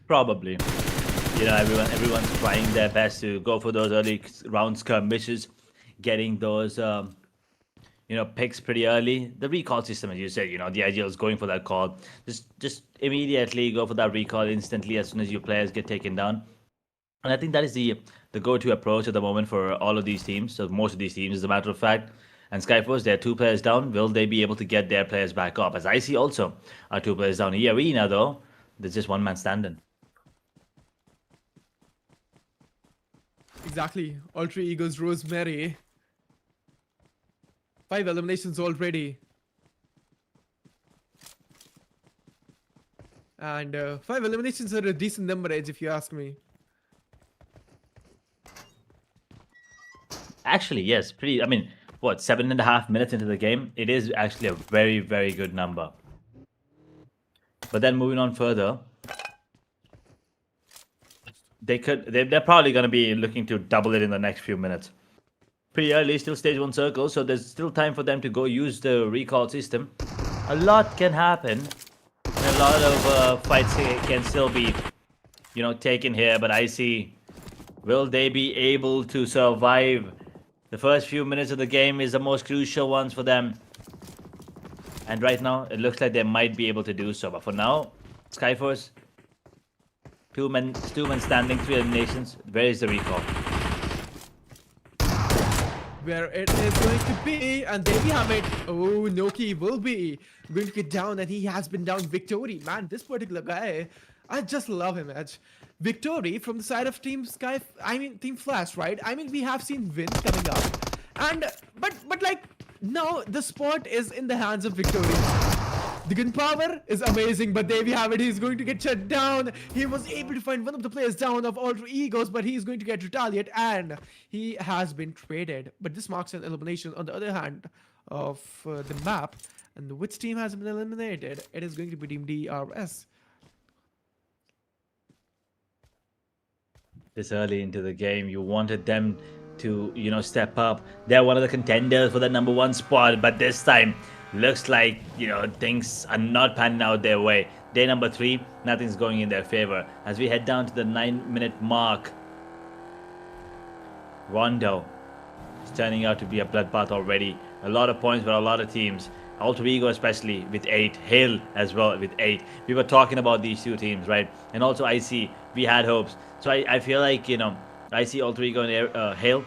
Probably. Everyone's trying their best to go for those early round skirmishes, getting those picks pretty early. The recall system, as you said, the idea is going for that call. Just immediately go for that recall instantly as soon as your players get taken down. And I think that is the go-to approach at the moment for all of these teams. So most of these teams, as a matter of fact. And SKYFORCE, they're 2 players down. Will they be able to get their players back up? As IC also are 2 players down. Arena, though, there's just 1 man standing. Exactly. Ultra Egos, Rosemary. 5 eliminations already. And 5 eliminations are a decent number, Edge, if you ask me. Actually, yes. Pretty. I mean, what, 7.5 minutes into the game? It is actually a very good number. But then moving on further, they're probably going to be looking to double it in the next few minutes. Pretty early, still stage 1 circle, so there's still time for them to go use the recall system. A lot can happen. And a lot of fights can still be, taken here. But I see, will they be able to survive? The first few minutes of the game is the most crucial ones for them. And right now, it looks like they might be able to do so. But for now, SKYFORCE, 2 men standing, 3 eliminations. Where is the recall? Where it is going to be, and there we have it. Oh, Noki will be going to get down, and he has been down. Victory, man, this particular guy, I just love him, Edge. Victory from the side of Team Team Flash, right? I mean, we have seen VOIN coming up, and but like now the spot is in the hands of Victory. The gunpowder is amazing, but there we have it. He's going to get shut down. He was able to find one of the players down of Ultra Egos, but he's going to get retaliated, and he has been traded. But this marks an elimination on the other hand of the map. And which team has been eliminated? It is going to be Team DRS. This early into the game, you wanted them to, step up. They're one of the contenders for the #1 spot, but this time looks like, things are not panning out their way. Day number 3, nothing's going in their favor. As we head down to the 9-minute mark, Rondo is turning out to be a bloodbath already. A lot of points for a lot of teams. Alter Ego especially with 8. Hale as well with 8. We were talking about these two teams, right? And also IC, we had hopes. So I feel like, IC, Alter Ego and Hale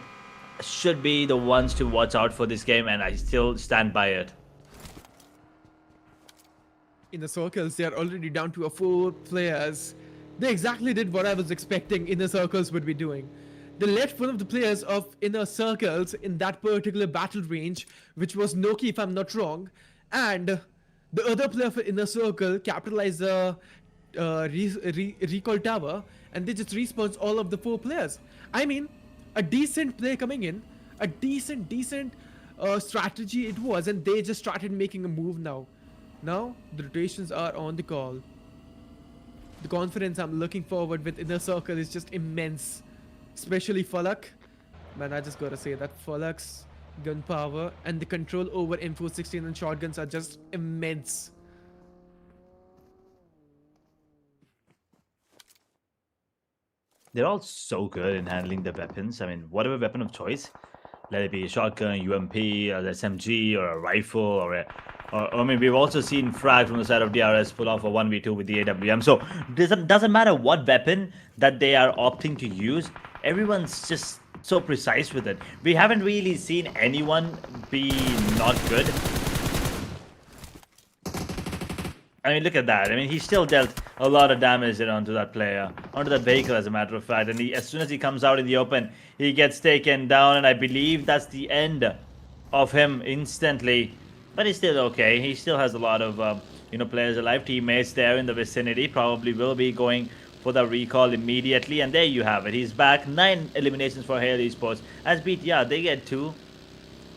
should be the ones to watch out for this game, and I still stand by it. In the circles, they are already down to 4 players. They exactly did what I was expecting Inner Circles would be doing. They left one of the players of Inner Circles in that particular battle range, which was Noki if I'm not wrong, and the other player for Inner Circle capitalized the recall tower, and they just respawns all of the 4 players. I mean, a decent play coming in, a decent strategy it was, and they just started making a move now. Now, the rotations are on the call. The confidence I'm looking forward with Inner Circle is just immense. Especially Falak. Man, I just gotta say that Falak's gun power and the control over M416 and shotguns are just immense. They're all so good in handling the weapons. I mean, whatever weapon of choice, let it be a shotgun, UMP, or the SMG, or a rifle, or I mean, we've also seen Frag from the side of DRS pull off a 1v2 with the AWM. So doesn't matter what weapon that they are opting to use. Everyone's just so precise with it. We haven't really seen anyone be not good. I mean, look at that. I mean, he still dealt a lot of damage onto that player, onto that vehicle, as a matter of fact. And as soon as he comes out in the open, he gets taken down. And I believe that's the end of him instantly. But he's still okay. He still has a lot of, players alive, teammates there in the vicinity. Probably will be going for the recall immediately. And there you have it. He's back. 9 eliminations for Hale Esports. As beat, yeah, they get 2.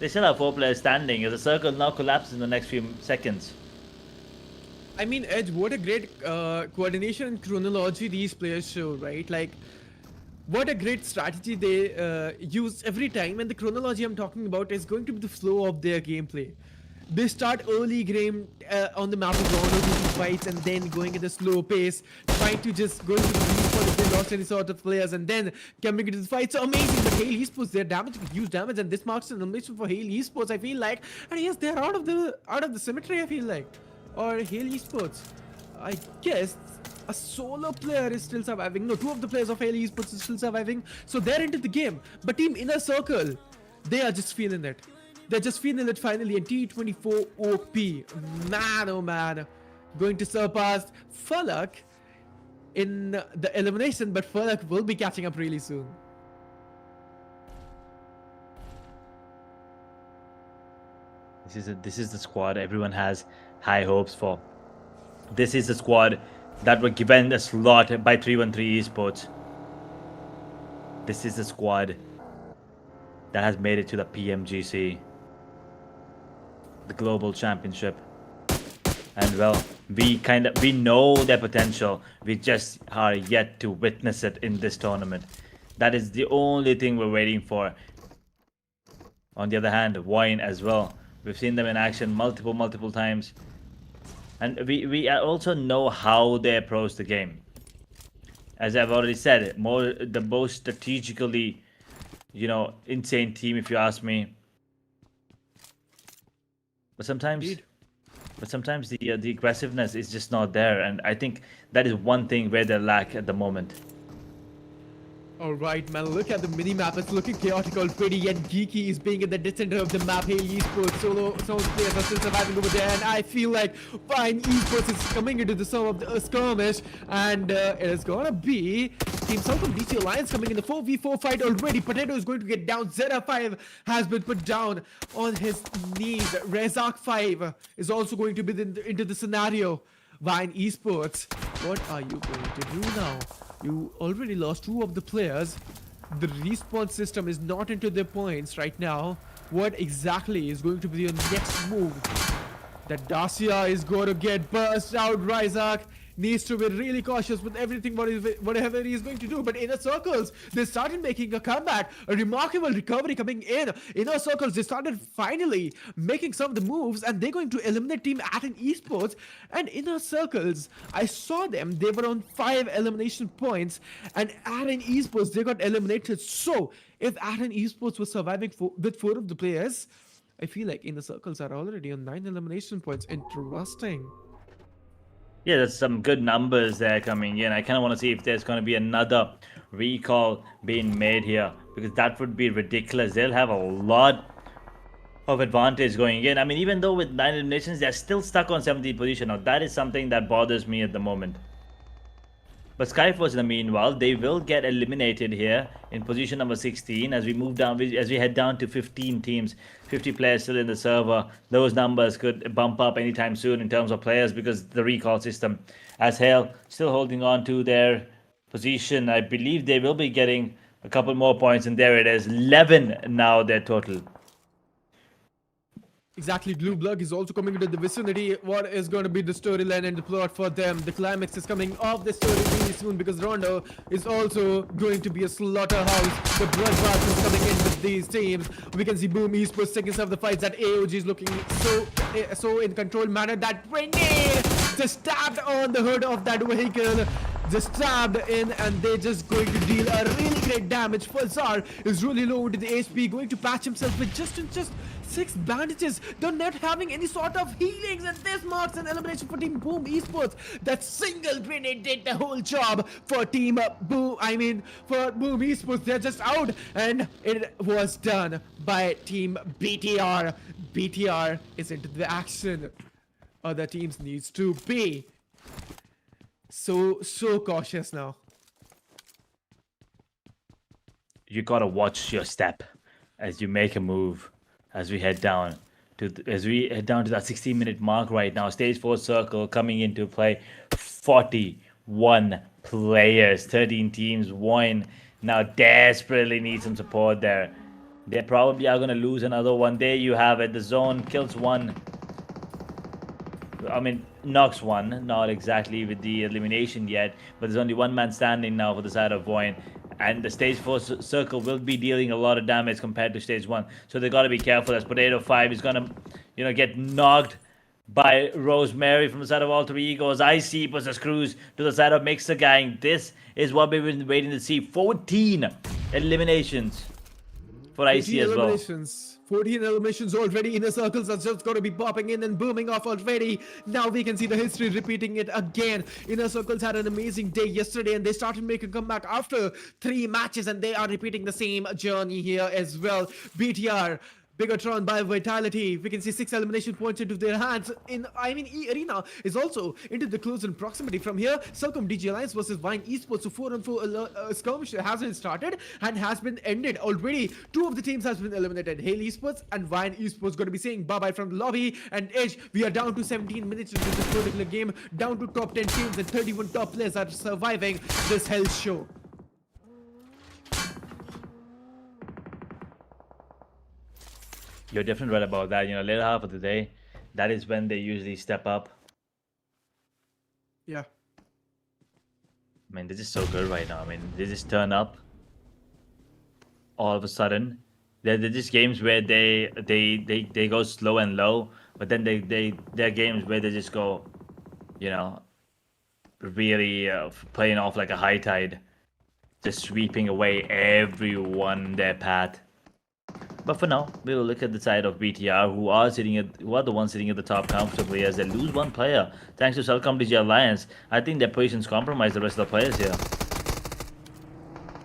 They still have 4 players standing as the circle now collapses in the next few seconds. I mean, Edge, what a great coordination and chronology these players show, right? Like, what a great strategy they use every time. And the chronology I'm talking about is going to be the flow of their gameplay. They start early game on the map of Rondo doing fights, and then going at a slow pace, trying to just go into the respawn if they lost any sort of players, and then coming into the fight. So amazing, but Hale Esports, they're damaging huge damage, and this marks an elimination for Hale Esports, I feel like. And yes, they're out of the cemetery, I feel like. Or Hale Esports, I guess a solo player is still surviving. No, 2 of the players of Hale Esports is still surviving, so they're into the game. But Team Inner Circle, they are just feeling it. They're just feeling it finally. And T24 OP, man oh man, going to surpass Falak in the elimination, but Falak will be catching up really soon. This is the squad everyone has high hopes for. This is the squad that were given a slot by 313 Esports. This is the squad that has made it to the PMGC, the global championship. And well, we know their potential. We just are yet to witness it in this tournament. That is the only thing we're waiting for. On the other hand, VOIN as well. We've seen them in action multiple times. And we also know how they approach the game. As I've already said, the most strategically, insane team, if you ask me. But sometimes the aggressiveness is just not there, and I think that is one thing where they lack at the moment. Alright, man, look at the mini-map. It's looking chaotic already, yet GEEKAY is being in the center of the map. Hale Esports, solo players are still surviving over there, and I feel like VOIN Esports is coming into the zone of the skirmish, and it is gonna be Team South of DC Alliance coming in the 4v4 fight already. Potato is going to get down. Zeta5 has been put down on his knees. Rezak5 is also going to be into the scenario. VOIN Esports, what are you going to do now? You already lost 2 of the players. The respawn system is not into their points right now. What exactly is going to be your next move? That Dacia is going to get burst out. Ryzak needs to be really cautious with everything whatever he is going to do. But Inner Circles, they started making a comeback. A remarkable recovery coming in. Inner Circles, they started finally making some of the moves, and they're going to eliminate Team ATON Esports. And Inner Circles, I saw them. They were on 5 elimination points, and ATON Esports, they got eliminated. So if ATON Esports was surviving with 4 of the players, I feel like Inner Circles are already on 9 elimination points. Interesting. Yeah, there's some good numbers there coming in. I kind of want to see if there's going to be another recall being made here, because that would be ridiculous. They'll have a lot of advantage going in. I mean, even though with 9 eliminations, they're still stuck on 17th position. Now, that is something that bothers me at the moment. But SKYFORCE, in the meanwhile, they will get eliminated here in position number 16 as we move down, as we head down to 15 teams, 50 players still in the server. Those numbers could bump up anytime soon in terms of players, because the recall system, as hell, still holding on to their position. I believe they will be getting a couple more points, and there it is, 11 now their total. Exactly, Blue Blood is also coming into the vicinity. What is going to be the storyline and the plot for them? The climax is coming off the story really soon, because Rondo is also going to be a slaughterhouse. The bloodbath is coming in with these teams. We can see Boom Esports taking some of the fights. That AOG is looking so in control manner. That grenade just stabbed on the hood of that vehicle. Just stabbed in, and they're just going to deal a really great damage. Pulsar is really low into the HP, going to patch himself with just 6 bandages. They're not having any sort of healings, and this marks an elimination for Team Boom Esports. That single grenade did the whole job for Team Boom. For Boom Esports, they're just out, and it was done by Team BTR. BTR is into the action. Other teams needs to be so cautious now. You gotta watch your step as you make a move. As we head down to that 16-minute mark right now. Stage 4 circle coming into play. 41 players, 13 teams. VOIN now desperately needs some support there. They probably are gonna lose another one. There you have it. The zone kills one. I mean, knocks one. Not exactly with the elimination yet, but there's only one man standing now for the side of VOIN. And the stage 4 circle will be dealing a lot of damage compared to stage 1. So they got to be careful, as Potato 5 is going to, get knocked by Rosemary from the side of Alter Egos. Icy versus Cruz to the side of Mixer Gang. This is what we've been waiting to see. 14 eliminations for Icy as well. 14 eliminations already. Inner Circles are just going to be popping in and booming off already. Now we can see the history repeating it again. Inner Circles had an amazing day yesterday, and they started making a comeback after 3 matches, and they are repeating the same journey here as well. BTR, BIGETRON by Vitality. We can see 6 elimination points into their hands. Arena is also into the close in proximity. From here, Celcom DG Alliance versus VOIN Esports. So 4-on-4 skirmish hasn't started and has been ended already. 2 of the teams has been eliminated. Hail Esports and VOIN Esports going to be saying bye-bye from the lobby. And Edge, we are down to 17 minutes into this particular game. Down to top 10 teams, and 31 top players are surviving this hell show. You're definitely right about that. Later half of the day, that is when they usually step up. Yeah. I mean, they're just so good right now. I mean, they just turn up all of a sudden. They're just games where they go slow and low, but then they're games where they just go, really playing off like a high tide, just sweeping away everyone in their path. But for now, we will look at the side of BTR, who are the ones sitting at the top comfortably, as they lose 1 player thanks to Celcom DG Alliance. I think their positions compromise the rest of the players here.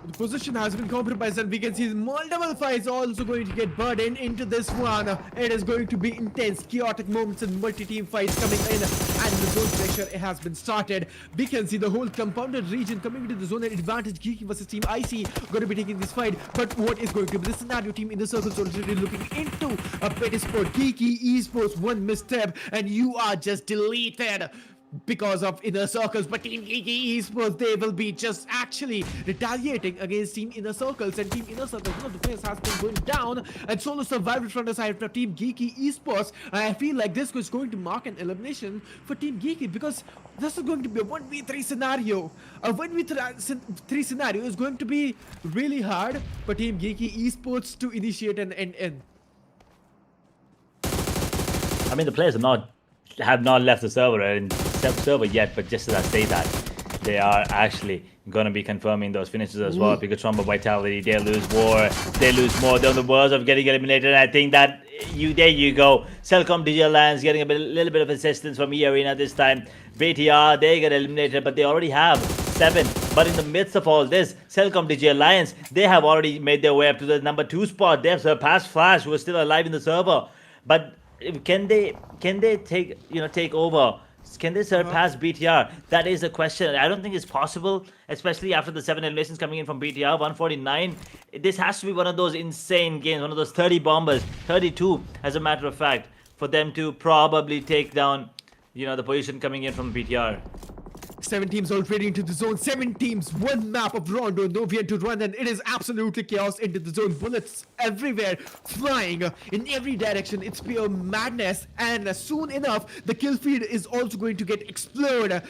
The position has been compromised, and we can see multiple fights also going to get burdened into this one. It is going to be intense, chaotic moments and multi-team fights coming in, and the zone pressure has been started. We can see the whole compounded region coming into the zone and advantage. GEEKAY versus Team Icy going to be taking this fight. But what is going to be the scenario? Team Inner Circles already looking into a petty sport. GEEKAY Esports, 1 misstep and you are just deleted. because of inner circles, but Team GEKAY Esports, they will be just actually retaliating against Team Inner Circles, and Team Inner Circles, one of the players has been going down, and solo survival from the side of Team GEKAY Esports. And I feel like this is going to mark an elimination for Team GEKAY, because this is going to be a 1v3 scenario. A 1v3 scenario is going to be really hard for Team GEKAY Esports to initiate an end in. I mean, the players have not left the server yet, but just as I say that, they are actually going to be confirming those finishes as well. BIGETRON, Vitality, they lose war, they lose more. They're on the verge of getting eliminated, and I think that there you go. Celcom Digital Alliance getting a little bit of assistance from E-Arena this time. BTR, they get eliminated, but they already have 7. But in the midst of all this, Celcom Digital Alliance, they have already made their way up to the number 2 spot. They have surpassed Flash, who is still alive in the server. But can they take over? Can they surpass BTR? That is a question. I don't think it's possible, especially after the 7 eliminations coming in from BTR. 149. This has to be one of those insane games, one of those 30 bombers, 32 as a matter of fact, for them to probably take down, the position coming in from BTR. 7 teams already into the zone. 7 teams, 1 map of Rondo, nowhere to run, and it is absolutely chaos into the zone. Bullets everywhere, flying in every direction. It's pure madness, and soon enough, the kill feed is also going to get exploded.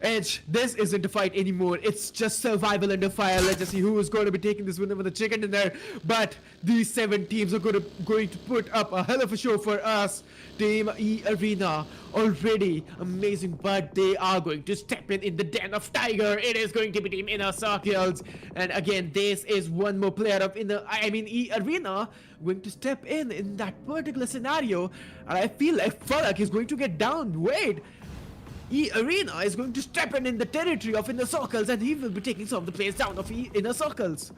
Edge, this isn't a fight anymore. It's just survival under fire. Let's just see who is going to be taking this winner with the chicken dinner. But these 7 teams are going to put up a hell of a show for us. Team E-Arena, already amazing, but they are going to step in the den of Tiger. It is going to be Team Inner Circles. And again, this is one more player of E-Arena going to step in that particular scenario. And I feel like Farak is going to get down. Wait. E-Arena is going to step in the territory of Inner Circles, and he will be taking some of the players down of Inner Circles.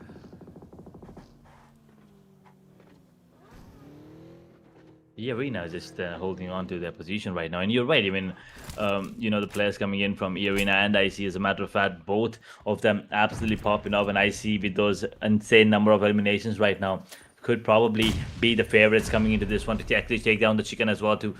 E-Arena is just holding on to their position right now. And you're right, even, the players coming in from E-Arena and IC, as a matter of fact, both of them absolutely popping off. And IC, with those insane number of eliminations right now, could probably be the favorites coming into this one to actually take down the chicken as well, to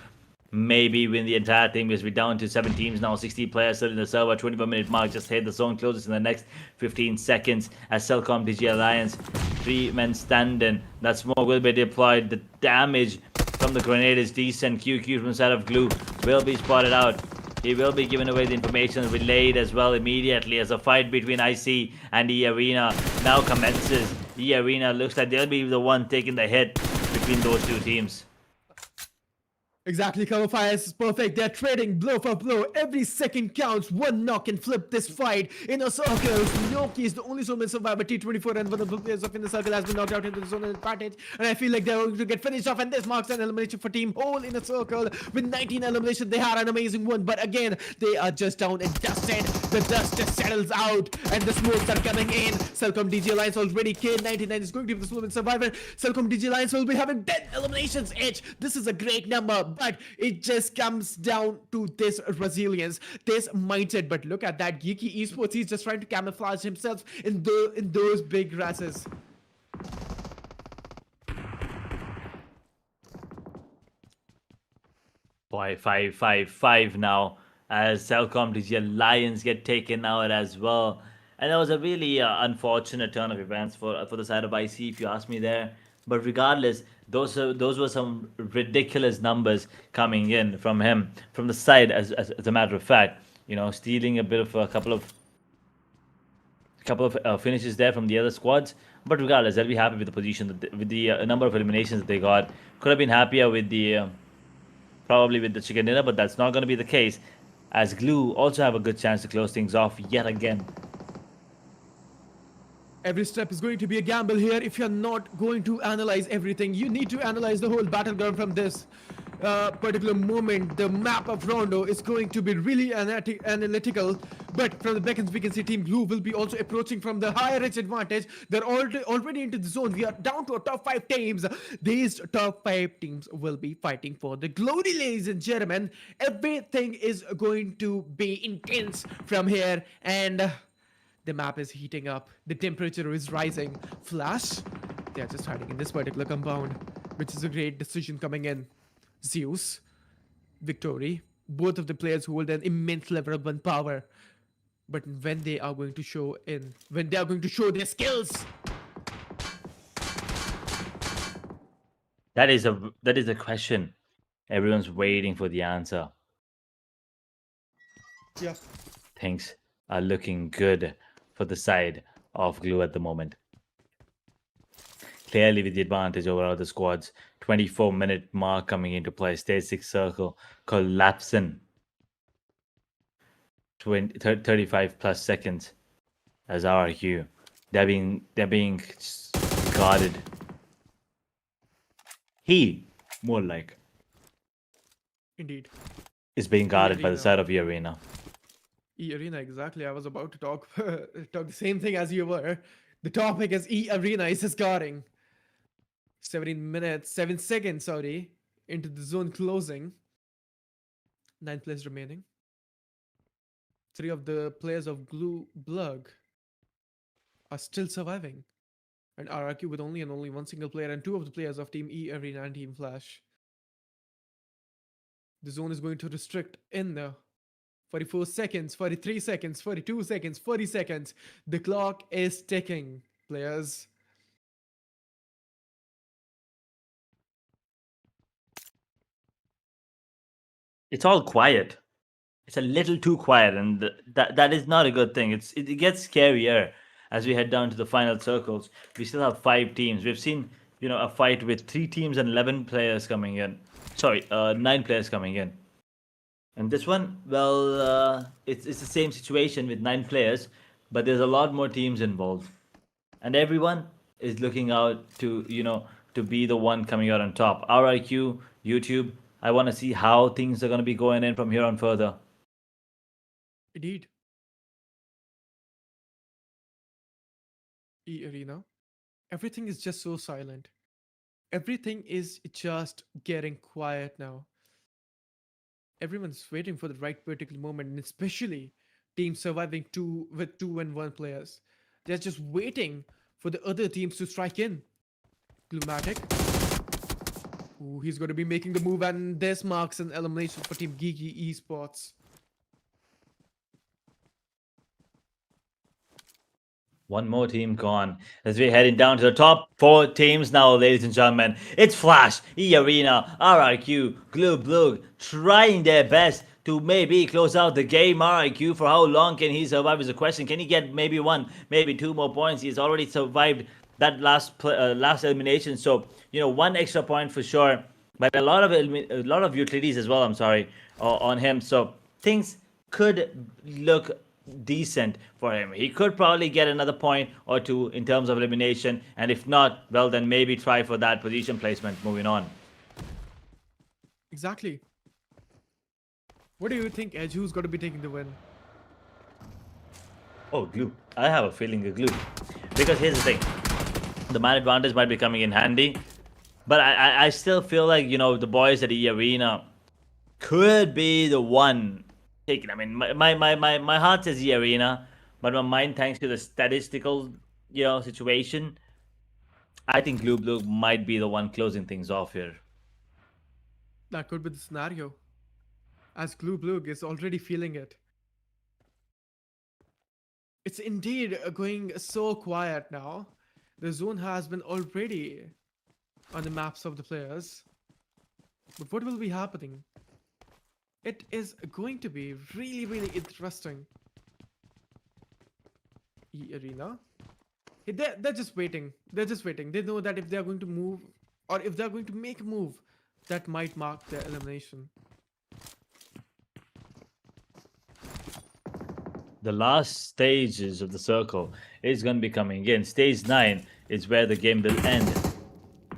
maybe win the entire thing, because we're down to 7 teams now, 60 players still in the server. 24-minute mark just hit. The zone closes in the next 15 seconds as Celcom Digital Alliance, 3 men standing. That smoke will be deployed. The damage from the grenade is decent. QQ from the side of Glue will be spotted out. He will be giving away the information relayed as well immediately, as a fight between IC and E-Arena now commences. E-Arena looks like they'll be the one taking the hit between those 2 teams. Exactly, cover fire is perfect. They're trading blow for blow. Every second counts. 1 knock can flip this fight. Inner Circles, Noki is the only zone survivor. T24 and one of the players of Inner Circle has been knocked out into the zone advantage. And I feel like they're going to get finished off. And this marks an elimination for Team Whole Inner Circle. With 19 eliminations, they had an amazing one. But again, they are just down and dusted. The dust just settles out. And the smokes are coming in. Celcom DG Alliance already killed. 99 is going to be the sole survivor. Celcom DG Alliance will be having 10 eliminations each. This is a great number. But it just comes down to this resilience, this mindset. But look at that, GEKAY Esports, he's just trying to camouflage himself in those big grasses. Boy, 5-5-5 now, as Celcom Digital Alliance get taken out as well. And that was a really unfortunate turn of events for the side of IC, if you ask me there. But regardless, those were some ridiculous numbers coming in from him, from the side, as a matter of fact. Stealing a bit of a couple of finishes there from the other squads. But regardless, they'll be happy with the position, with the number of eliminations that they got. Could have been happier with probably with the chicken dinner, but that's not going to be the case, as Glue also have a good chance to close things off yet again. Every step is going to be a gamble here. If you're not going to analyze everything, you need to analyze the whole battleground from this particular moment. The map of Rondo is going to be really analytical, but from the beacons we can see Team Glue will be also approaching from the higher edge advantage. They're already into the zone. We are down to a top 5 teams. These top 5 teams will be fighting for the glory, ladies and gentlemen. Everything is going to be intense from here, and the map is heating up. The temperature is rising. Flash, they're just hiding in this particular compound, which is a great decision coming in. Zeus, Victory, Both of the players hold an immense level of gun power. But when they are going to when they are going to show their skills, That is a question. Everyone's waiting for the answer. yeah, Things are looking good for the side of Glue at the moment. Clearly with the advantage over other squads. 24-minute mark coming into play. Stage 6 circle collapsing. 35 plus seconds as RRQ. They're being guarded. More like, indeed. is being guarded by the Arena. side of the arena. Arena, exactly. I was about to talk talk the same thing as you were. The topic is Arena is his guarding. 17 minutes, 7 seconds, sorry, into the zone closing. 9 players remaining. 3 of the players of Glue Blug are still surviving. And RRQ with only one single player and 2 of the players of Team E Arena and Team Flash. The zone is going to restrict in there. 44 seconds, 43 seconds, 42 seconds, 40 seconds. The clock is ticking, players. It's all quiet. It's a little too quiet, and that is not a good thing. It gets scarier as we head down to the final circles. We still have 5 teams. We've seen a fight with 3 teams and 11 players coming in. Sorry, 9 players coming in. And this one, well, it's the same situation with 9 players, but there's a lot more teams involved, and everyone is looking out to be the one coming out on top. RIQ, YouTube. I want to see how things are going to be going in from here on further. Indeed. E Arena. Everything is just so silent. Everything is just getting quiet now. Everyone's waiting for the right particular moment, and especially teams surviving with 2 and 1 players. They're just waiting for the other teams to strike in. Glumatic. Ooh, he's going to be making the move, and this marks an elimination for Team GEEKAY Esports. One more team gone as we're heading down to the top 4 teams now, ladies and gentlemen. It's Flash, E-Arena, RRQ, Glue Blue trying their best to maybe close out the game. RRQ, for how long can he survive is a question. Can he get maybe 1, maybe 2 more points? He's already survived that last elimination, so 1 extra point for sure. But a lot of utilities as well. I'm sorry, on him. So things could look decent for him. He could probably get another point or 2 in terms of elimination, and if not, well, then maybe try for that position placement moving on. Exactly. What do you think, Edge? Who's going to be taking the win? Oh, Glue. I have a feeling a Glue. Because here's the thing. The man advantage might be coming in handy, but I still feel like, the boys at the arena could be the one taking. I mean, my heart says the arena, but my mind, thanks to the statistical, situation, I think Glue Blue might be the one closing things off here. That could be the scenario, as Glue Blue is already feeling it. It's indeed going so quiet now. The zone has been already on the maps of the players. But what will be happening? It is going to be really, really interesting. E-Arena. They're just waiting. They're just waiting. They know that if they're going to move, or if they're going to make a move, that might mark their elimination. The last stages of the circle is going to be coming in. Stage 9 is where the game will end.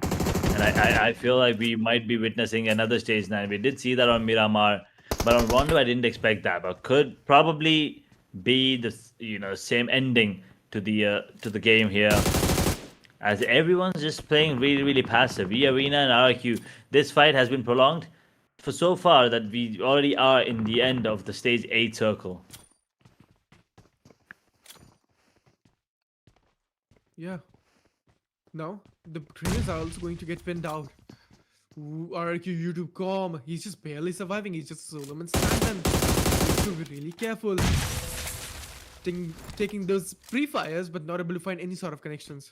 And I feel like we might be witnessing another stage 9. We did see that on Miramar, but on Rondo I didn't expect that. But could probably be the same ending to the game here, as everyone's just playing really, really passive. E-Arena and RQ. This fight has been prolonged for so far that we already are in the end of the stage 8 circle. Yeah. Now, the trainers are also going to get pinned out. Ooh, RQ YouTube com. He's just barely surviving. He's just a solo man stand. He needs to be really careful. Taking those pre-fires, but not able to find any sort of connections.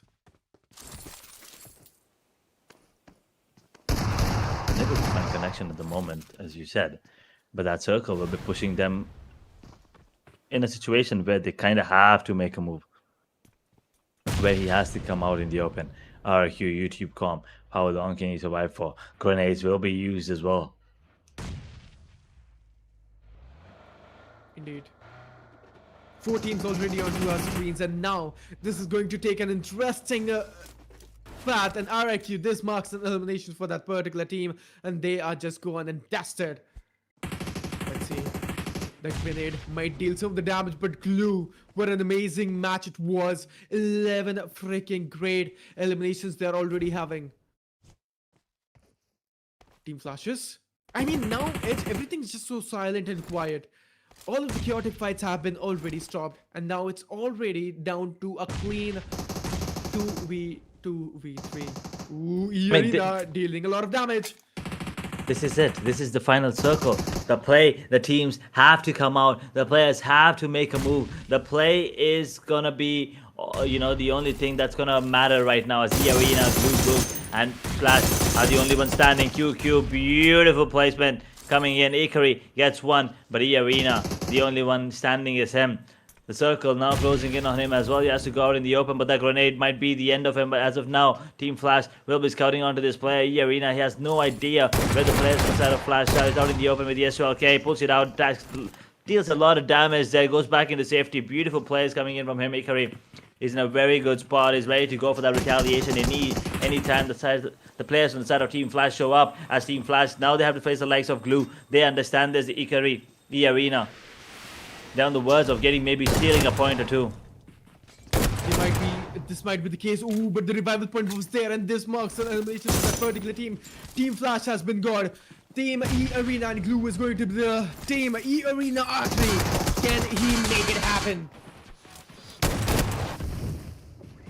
Unable to find connection at the moment, as you said. But that circle will be pushing them in a situation where they kind of have to make a move. Where he has to come out in the open. RQ, YouTube com. How long can he survive for? Grenades will be used as well. Indeed. 4 teams already onto our screens, and now this is going to take an interesting path. And RQ, this marks an elimination for that particular team, and they are just gone and dusted. Let's see. That grenade might deal some of the damage, but Glue, what an amazing match it was. 11 freaking great eliminations they're already having. Team flashes. I mean, now everything's just so silent and quiet. All of the chaotic fights have been already stopped, and now it's already down to a clean 2v3. Ooh, Arena dealing a lot of damage. This is it. This is the final circle. The teams have to come out. The players have to make a move. The play is gonna be, the only thing that's gonna matter right now is the Arena, Glue, and Flash are the only ones standing. QQ, beautiful placement coming in. Ikari gets one, but Arena, the only one standing is him. The circle now closing in on him as well. He has to go out in the open, but that grenade might be the end of him. But as of now, Team Flash will be scouting onto this player. Arena, he has no idea where the players inside of Flash are. He's out in the open with the SLK, pulls it out, deals a lot of damage there, goes back into safety. Beautiful plays coming in from him. Ikari is in a very good spot. He's ready to go for that retaliation. Anytime the players on the side of Team Flash show up as Team Flash, now they have to face the likes of Glue. They understand there's the Ikari, the Arena. They're on the verge of maybe stealing a point or two. This might be the case. Ooh, but the revival point was there, and this marks an elimination for that particular team. Team Flash has been gone. Team E Arena and Glue is going to be the Team E Arena Archery. Can he make it happen?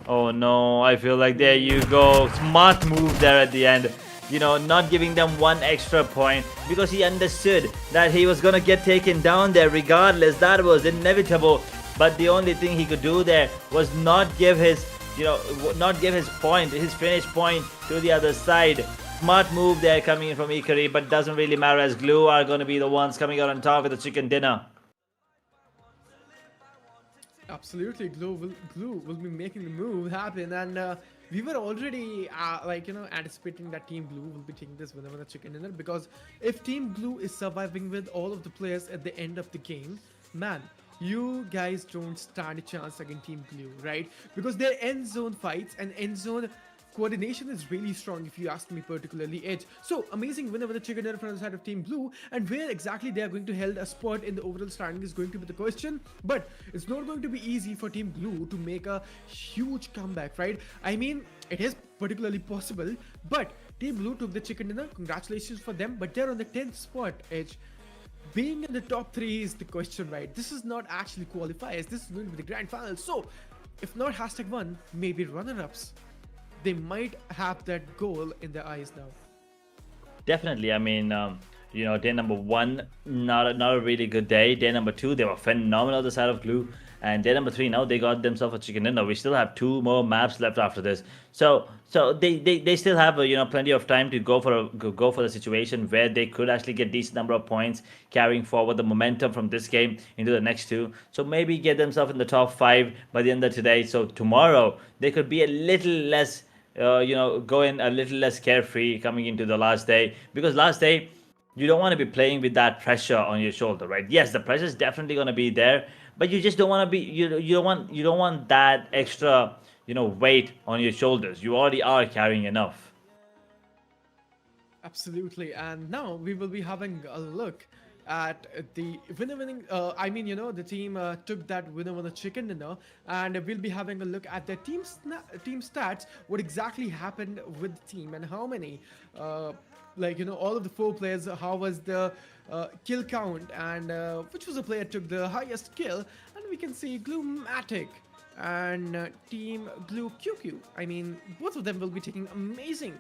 Oh no, I feel like there you go. Smart move there at the end. Not giving them one extra point because he understood that he was gonna get taken down there regardless. That was inevitable. But the only thing he could do there was not give his finish point to the other side. Smart move there coming in from Ikari, but doesn't really matter as Glue are gonna be the ones coming out on top with the chicken dinner. Absolutely, Glue will be making the move happen, and we were already anticipating that Team Glue will be taking this winner with a chicken dinner, because if Team Glue is surviving with all of the players at the end of the game, man, you guys don't stand a chance against Team Glue, right? Because their end zone fights and end zone coordination is really strong, if you ask me, particularly Edge. So amazing winner with a chicken dinner from the side of Team Blue, and where exactly they are going to hold a spot in the overall standing is going to be the question. But it's not going to be easy for Team Blue to make a huge comeback, right? I mean, it is particularly possible, but Team Blue took the chicken dinner. Congratulations for them, but they're on the 10th spot, Edge. Being in the top 3 is the question, right? This is not actually qualifiers. This is going to be the grand final. So if not #1, maybe runner-ups. They might have that goal in their eyes now. Definitely. I mean, day number 1, not a really good day. Day number 2, they were phenomenal on the side of Glue. And day number 3, now they got themselves a chicken dinner. We still have 2 more maps left after this. So they still have plenty of time to go for the situation where they could actually get decent number of points, carrying forward the momentum from this game into the next 2. So maybe get themselves in the top 5 by the end of today. So tomorrow they could be a little less going a little less carefree coming into the last day, because last day you don't want to be playing with that pressure on your shoulder, right? Yes, the pressure is definitely going to be there, but you just don't want to be you don't want that extra weight on your shoulders. You already are carrying enough. Absolutely. And now we will be having a look at the the team took that winner on a chicken dinner, and we'll be having a look at their team stats, what exactly happened with the team, and how many all of the 4 players, how was the kill count, and which was the player took the highest kill. And we can see Glue-matic and Team Glue QQ. I mean, both of them will be taking amazing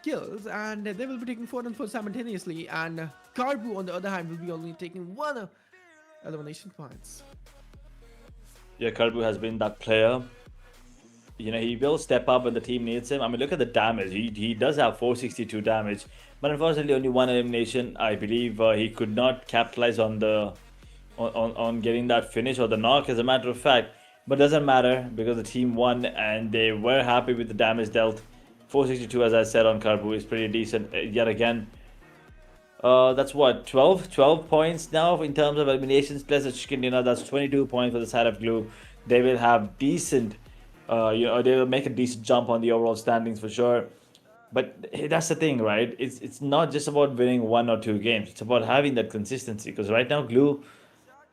kills, and they will be taking 4 and 4 simultaneously. And Carbu, on the other hand, will be only taking 1 elimination points. Yeah, Karbu has been that player. You know, he will step up when the team needs him. I mean, look at the damage. He does have 462 damage, but unfortunately only one elimination. I believe he could not capitalize on the on getting that finish or the knock, as a matter of fact. But doesn't matter because the team won and they were happy with the damage dealt. 462, as I said, on Karbu is pretty decent yet again. That's what, 12 points now in terms of eliminations plus a chicken dinner. That's 22 points for the side of Glue. They will have decent, you know, they will make a decent jump on the overall standings for sure. But that's the thing, right? It's not just about winning 1 or 2 games. It's about having that consistency. Because right now, Glue,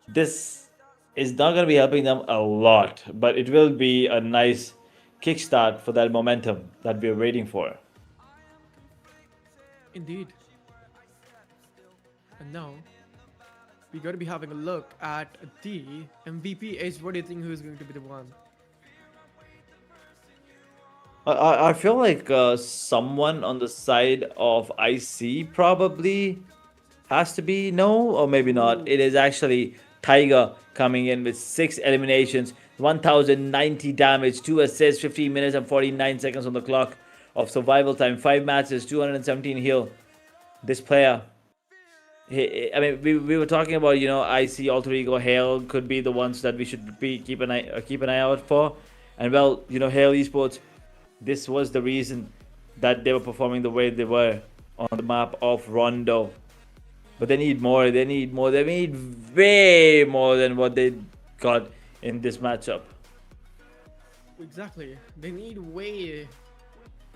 this is not going to be helping them a lot, but it will be a nice kickstart for that momentum that we're waiting for. Indeed. And now, we got to be having a look at the MVP age. What do you think who is going to be the one? I feel like someone on the side of IC probably has to be. No, or maybe not. It is actually Tiger coming in with 6 eliminations, 1090 damage, 2 assists, 15 minutes and 49 seconds on the clock of survival time, 5 matches, 217 heal. This player, I mean, we were talking about, you know, IC, Alter Ego, Hale could be the ones that we should keep an eye out for. And well, you know, Hale Esports, this was the reason that they were performing the way they were on the map of Rondo. But they need more. They need more. They need way more than what they got in this matchup. Exactly. They need way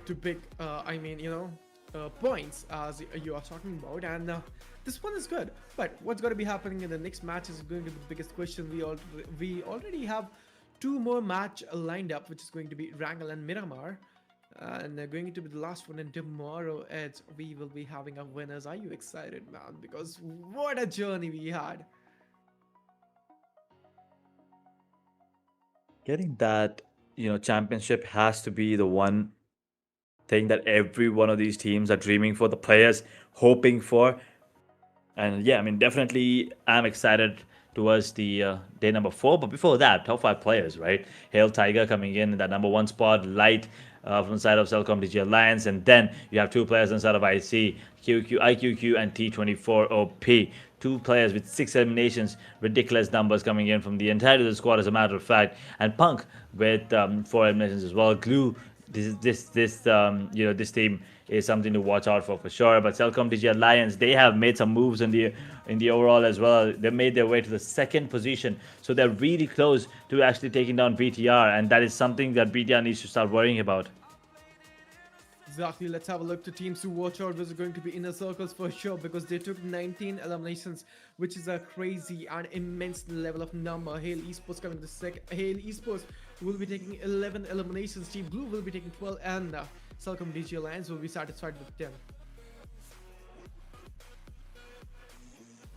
to big, I mean, you know, points as you are talking about. And this one is good. But what's going to be happening in the next match is going to be the biggest question. We already have 2 more match lined up, which is going to be Erangel and Miramar. And going to be the last one, and tomorrow we will be having our winners. Are you excited, man? Because what a journey we had. Getting that, you know, championship has to be the one thing that every one of these teams are dreaming for, the players hoping for. And yeah, I mean, definitely I'm excited towards the day number 4. But before that, top 5 players, right? Hail Tiger coming in that number 1 spot, Light from the side of Cellcom DG Alliance, and then you have 2 players inside of IC, IQQ and T24OP. 2 players with 6 eliminations, ridiculous numbers coming in from the entirety of the squad, as a matter of fact, and Punk with 4 eliminations as well. Glue, you know, this team is something to watch out for sure. But Cellcom DG Alliance, they have made some moves in the overall as well. They made their way to the 2nd position, so they're really close to actually taking down BTR, and that is something that BTR needs to start worrying about. Exactly. Let's have a look to teams to watch out. Was going to be inner circles for sure, because they took 19 eliminations, which is a crazy and immense level of number. Hail Esports coming to second. Hail Esports will be taking 11 eliminations. Team Blue will be taking 12, and Cellcom DG Alliance will be satisfied with 10.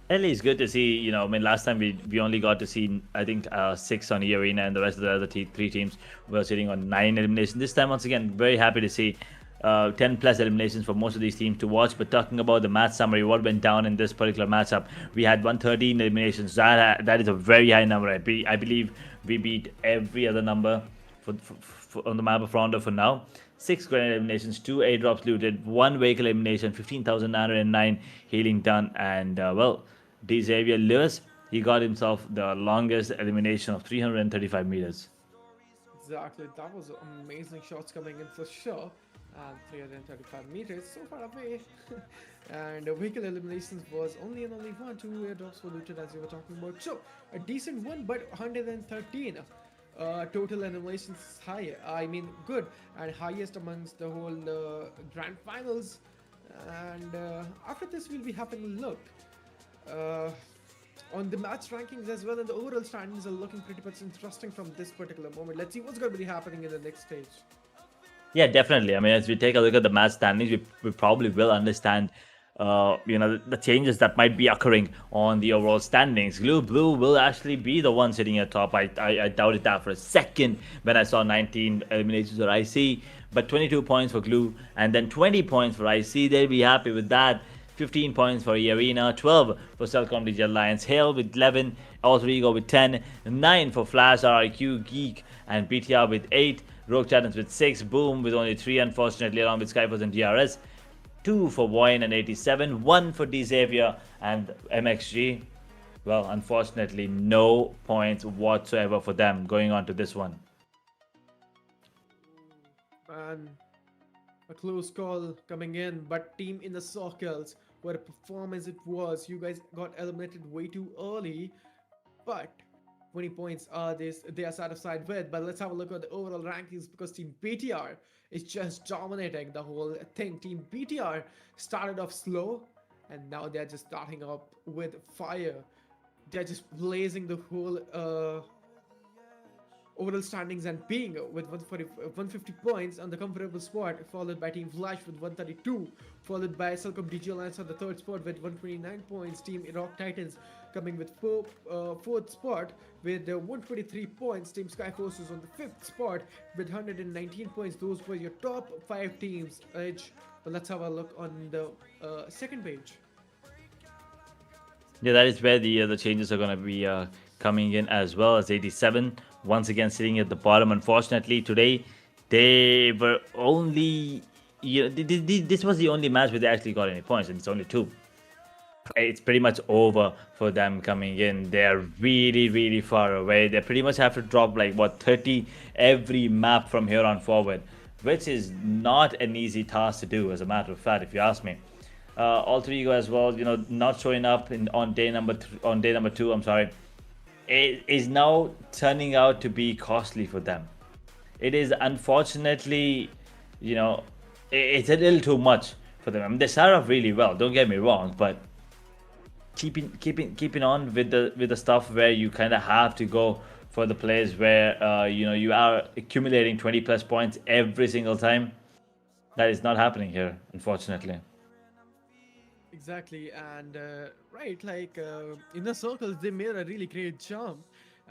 At least good to see, you know, I mean, last time we only got to see, I think, 6 on E-Arena, and the rest of the other 3 teams were sitting on 9 eliminations. This time, once again, very happy to see 10 plus eliminations for most of these teams to watch. But talking about the match summary, what went down in this particular matchup, we had 113 eliminations. That is a very high number. I believe we beat every other number for on the map of Rondo for now. 6 grenade eliminations, 2 airdrops looted, 1 vehicle elimination, 15,909 healing done, and well, XAVIER Lewis, he got himself the longest elimination of 335 meters. Exactly, that was amazing shots coming in for sure. And 335 meters, so far away. And vehicle eliminations was only 1. 2 airdrops were looted, as you were talking about. So a decent one, but 113. Total eliminations is high. I mean, good and highest amongst the whole grand finals. And after this, we'll be having a look on the match rankings as well, and the overall standings are looking pretty much interesting from this particular moment. Let's see what's going to be happening in the next stage. Yeah, definitely. I mean, as we take a look at the match standings, we probably will understand the changes that might be occurring on the overall standings. Blue will actually be the one sitting at top. I doubted that for a second when I saw 19 eliminations for IC, but 22 points for Glue and then 20 points for IC. They'll be happy with that. 15 points for Arena, 12 for Cellcom DJ Alliance, Hale with 11, Alter Ego with 10, 9 for Flash, RIQ, Geek, and BTR with 8, Rogue Titans with 6, Boom with only 3, unfortunately, along with Skyforce and DRS, 2 for VOIN and 87, 1 for XAVIER and MXG. Well, unfortunately, no points whatsoever for them going on to this one. Man, a close call coming in, but Team in the Circles, what a performance it was. You guys got eliminated way too early, but 20 points are they are satisfied with. But let's have a look at the overall rankings, because Team BTR is just dominating the whole thing. Team BTR started off slow and now they're just starting up with fire. They're just blazing the whole overall standings and being with 150 points on the comfortable spot, followed by Team Flash with 132, followed by Cellcom DJ Alliance on the third spot with 129 points. Team Rock Titans coming with fourth spot with 123 points. Team SKYFORCE is on the fifth spot with 119 points. Those were your top 5 teams. But let's have a look on the second page. Yeah, that is where the changes are going to be coming in, as well as 87 once again sitting at the bottom. Unfortunately, today they were only, this was the only match where they actually got any points, and it's only 2. It's pretty much over for them coming in. They're really far away. They pretty much have to drop like 30 every map from here on forward, which is not an easy task to do, as a matter of fact, if you ask me. Alter Ego as well, not showing up on day number 2. I'm sorry. It is now turning out to be costly for them. It is, unfortunately, it's a little too much for them. I mean, they start off really well, don't get me wrong, but keeping on with the stuff where you kind of have to go for the plays where you are accumulating 20 plus points every single time. That is not happening here, unfortunately. Exactly, and right, like in the Circles, they made a really great jump,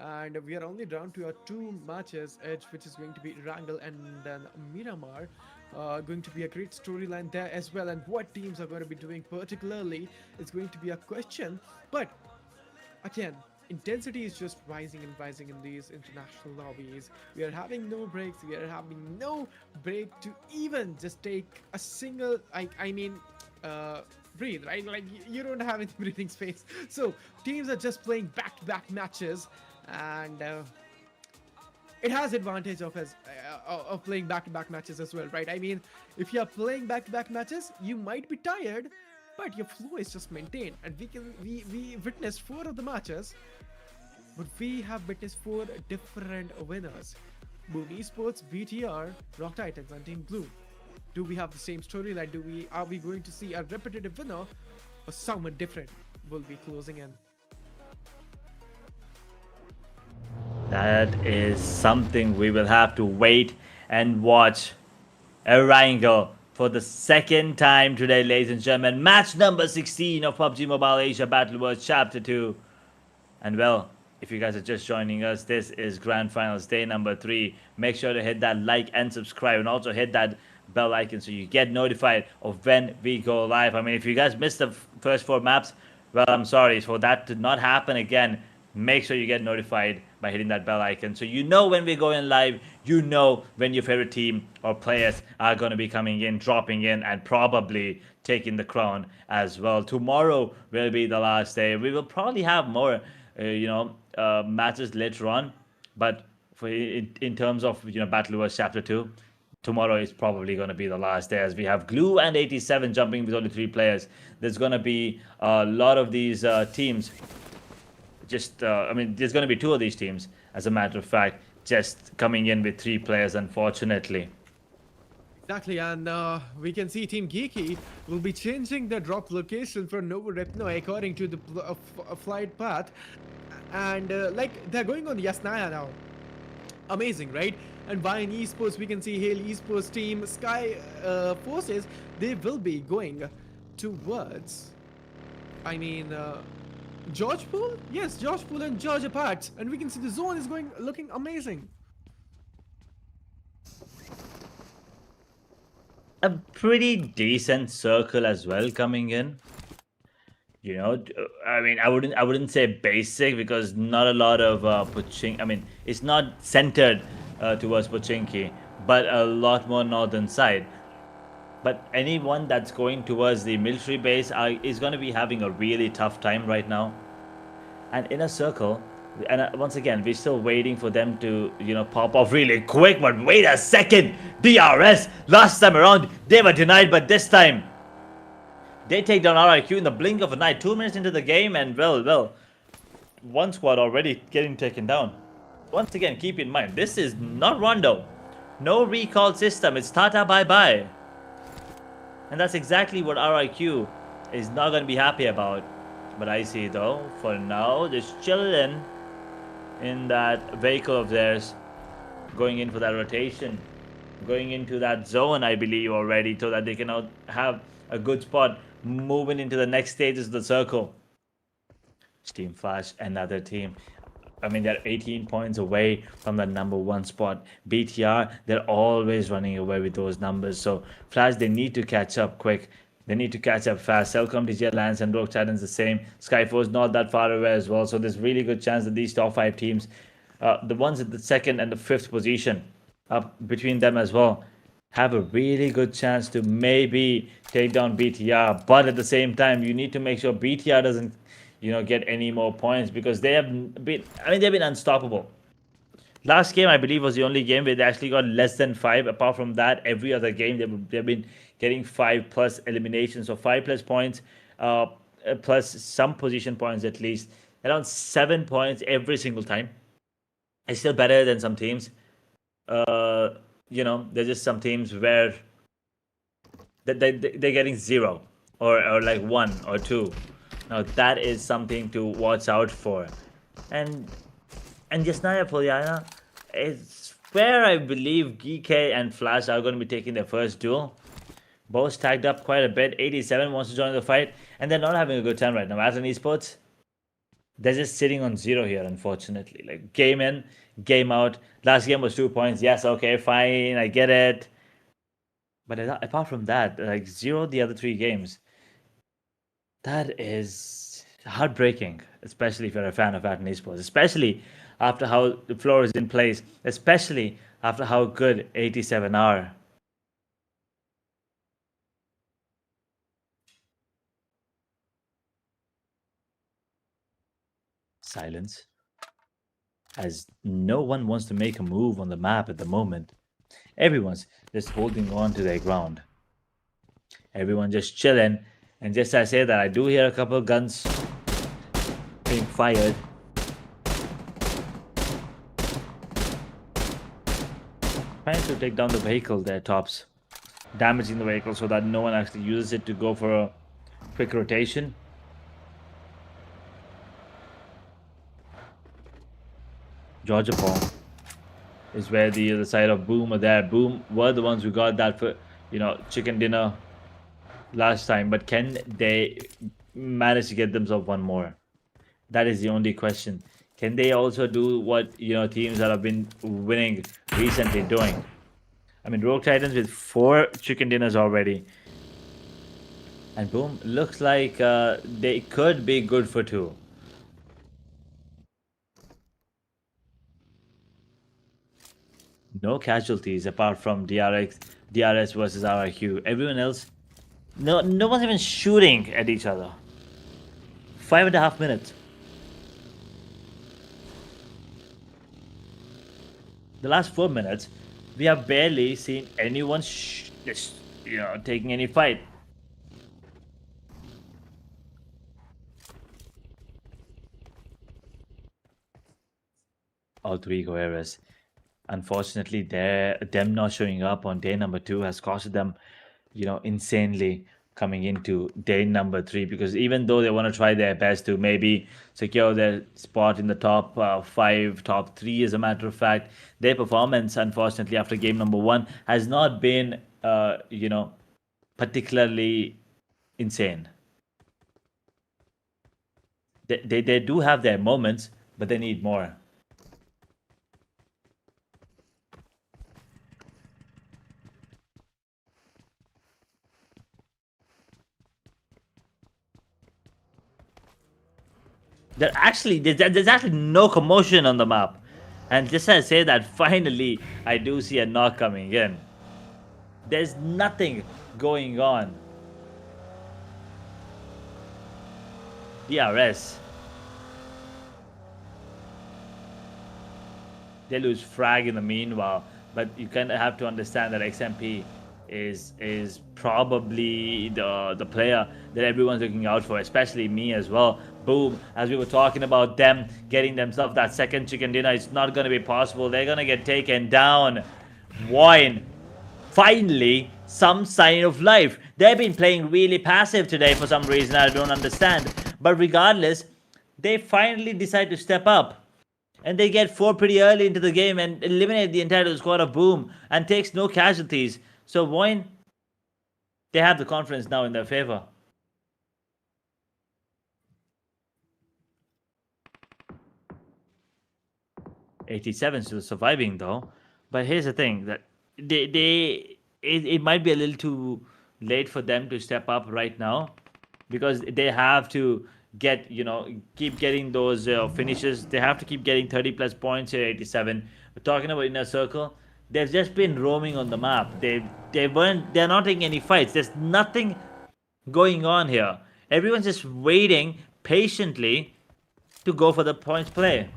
and we are only down to our 2 matches edge, which is going to be Erangel and then Miramar. Going to be a great storyline there as well, and what teams are going to be doing particularly is going to be a question. But again, intensity is just rising and rising in these international lobbies. We are having no breaks. We are having no break to even just take a single, breathe, right? Like, you don't have any breathing space. So teams are just playing back-to-back matches, and it has advantage of playing back-to-back matches as well, right? I mean, if you are playing back-to-back matches, you might be tired, but your flow is just maintained. And we witnessed 4 of the matches, but we have witnessed 4 different winners: Boom Esports, BTR, Rock Titans, and Team Blue. Do we have the same storyline? Are we going to see a repetitive winner, or someone different will be closing in? That is something we will have to wait and watch. Erangel for the second time today, ladies and gentlemen. Match number 16 of PUBG Mobile Asia Battle World Chapter 2. And well, if you guys are just joining us, this is Grand Finals Day number 3. Make sure to hit that like and subscribe, and also hit that bell icon so you get notified of when we go live. I mean, if you guys missed the first 4 maps, well, I'm sorry. For that to not happen again, make sure you get notified by hitting that bell icon, so you know when we're going live, you know when your favorite team or players are going to be coming in, dropping in, and probably taking the crown as well. Tomorrow will be the last day. We will probably have more matches later on, but in terms of Battle Wars Chapter 2, tomorrow is probably going to be the last day, as we have Glue and 87 jumping with only 3 players. There's going to be a lot of these teams. There's going to be 2 of these teams, as a matter of fact, just coming in with 3 players, unfortunately. Exactly, and we can see Team GEEKAY will be changing the drop location for Novo Repno according to the flight path, and they're going on Yasnaya now. Amazing, right? And VOIN Esports, we can see Hale Esports team, SKYFORCE, they will be going towards, I mean, George Pool? Yes, George Pool and Georgia Parts. And we can see the zone is looking amazing. A pretty decent circle as well coming in. You know, I mean, I wouldn't say basic because not a lot of Pochinki. I mean, it's not centered towards Pochinki, but a lot more northern side. But anyone that's going towards the military base is going to be having a really tough time right now. And in a circle, and once again, we're still waiting for them to, pop off really quick. But wait a second, DRS. Last time around, they were denied, but this time, they take down RIQ in the blink of an eye. 2 minutes into the game, and well, one squad already getting taken down. Once again, keep in mind, this is not Rondo. No recall system. It's Tata bye-bye. And that's exactly what RIQ is not going to be happy about. But I see, though, for now, just chilling in that vehicle of theirs, going in for that rotation, going into that zone, I believe, already, so that they can now have a good spot moving into the next stages of the circle. Team Flash, another team. I mean, they're 18 points away from the #1 spot. BTR, they're always running away with those numbers. So Flash, they need to catch up quick. They need to catch up fast. Cellcom, DJ Lance, and Rogue Titans the same. SKYFORCE not that far away as well. So there's really good chance that these top 5 teams, the ones at the 2nd and the 5th position, up between them as well, have a really good chance to maybe take down BTR. But at the same time, you need to make sure BTR doesn't, get any more points, because they have been, they've been unstoppable. Last game, I believe, was the only game where they actually got less than 5. Apart from that, every other game, they've been getting 5+ eliminations, so 5+ points, plus some position points at least. Around 7 points every single time. It's still better than some teams. There's just some teams where they're getting 0 or like 1 or 2. Now that is something to watch out for. And Yasnaya Polyana is where I believe GEEKAY and Flash are going to be taking their first duel. Both tagged up quite a bit. 87 wants to join the fight, and they're not having a good time right now. ATON Esports, they're just sitting on 0 here, unfortunately. Like, game in, game out. Last game was 2 points. Yes, okay, fine, I get it. But apart from that, like 0 the other 3 games. That is heartbreaking, especially if you're a fan of ATON Esports, especially after how the floor is in place, especially after how good 87 are. Silence, as no one wants to make a move on the map at the moment. Everyone's just holding on to their ground. Everyone just chilling. And just as I say that, I do hear a couple of guns being fired. Trying to take down the vehicle there, tops. Damaging the vehicle so that no one actually uses it to go for a quick rotation. Georgia Palm is where the other side of Boom are there. Boom were the ones who got that for, chicken dinner last time. But can they manage to get themselves one more? That is the only question. Can they also do what, teams that have been winning recently doing? I mean, Rogue Titans with 4 chicken dinners already. And Boom, looks like they could be good for 2. No casualties apart from DRS versus RIQ. Everyone else, no one's even shooting at each other. 5.5 minutes. The last 4 minutes, we have barely seen anyone taking any fight. All 3 Guerreras. Unfortunately, them not showing up on day number 2 has costed them, insanely coming into day number 3. Because even though they want to try their best to maybe secure their spot in the top 5, top 3, as a matter of fact, their performance, unfortunately, after game number 1 has not been, particularly insane. They do have their moments, but they need more. There's actually no commotion on the map. And just as I say that, finally, I do see a knock coming in. There's nothing going on. DRS. They lose frag in the meanwhile, but you kind of have to understand that XMP is probably the player that everyone's looking out for, especially me as well. Boom, as we were talking about them getting themselves that second chicken dinner, it's not going to be possible. They're going to get taken down. VOIN, finally some sign of life. They've been playing really passive today for some reason I don't understand, but regardless, they finally decide to step up. And they get 4 pretty early into the game and eliminate the entire squad of Boom and takes no casualties. So VOIN, they have the confidence now in their favor. '87 still surviving though. But here's the thing, that it might be a little too late for them to step up right now, because they have to get, keep getting those finishes. They have to keep getting 30 plus points here. 87. We're talking about Inner Circle. They've just been roaming on the map. They're not taking any fights. There's nothing going on here. Everyone's just waiting patiently to go for the points play.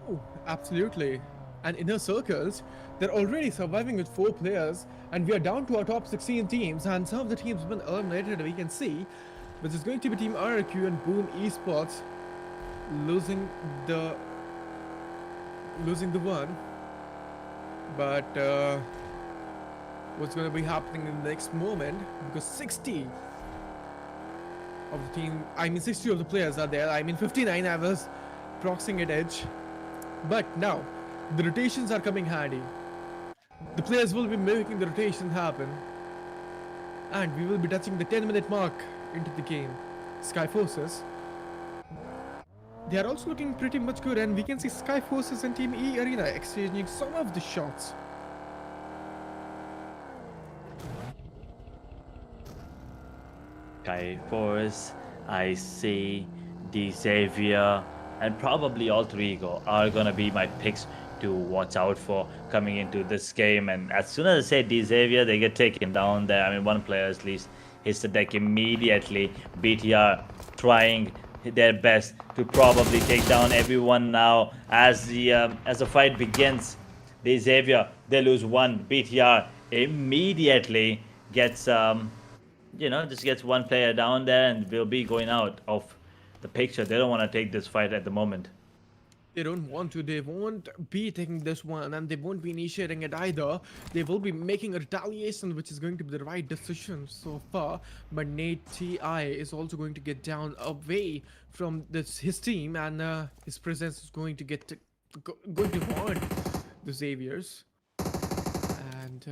Oh, absolutely. And Inner Circles, they're already surviving with 4 players, and we are down to our top 16 teams, and some of the teams have been eliminated, we can see, which is going to be Team RRQ and Boom Esports losing the one. But what's going to be happening in the next moment, because 60 of the team, 60 of the players are there. 59, I was crossing at edge. But now, the rotations are coming handy. The players will be making the rotation happen. And we will be touching the 10-minute mark into the game. SKYFORCE, they are also looking pretty much good, and we can see SKYFORCE and Team E Arena exchanging some of the shots. XAVIER, I see XAVIER, and probably Alter Ego are gonna be my picks to watch out for coming into this game. And as soon as I say XAVIER, they get taken down there. One player at least hits the deck immediately. BTR trying their best to probably take down everyone now as the fight begins. XAVIER, they lose 1. BTR immediately gets just gets 1 player down there and will be going out of the picture. They don't want to take this fight at the moment. They don't want to. They won't be taking this one, and they won't be initiating it either. They will be making a retaliation, which is going to be the right decision so far. But Nate TI is also going to get down away from his team, and his presence is going to haunt the XAVIERs. And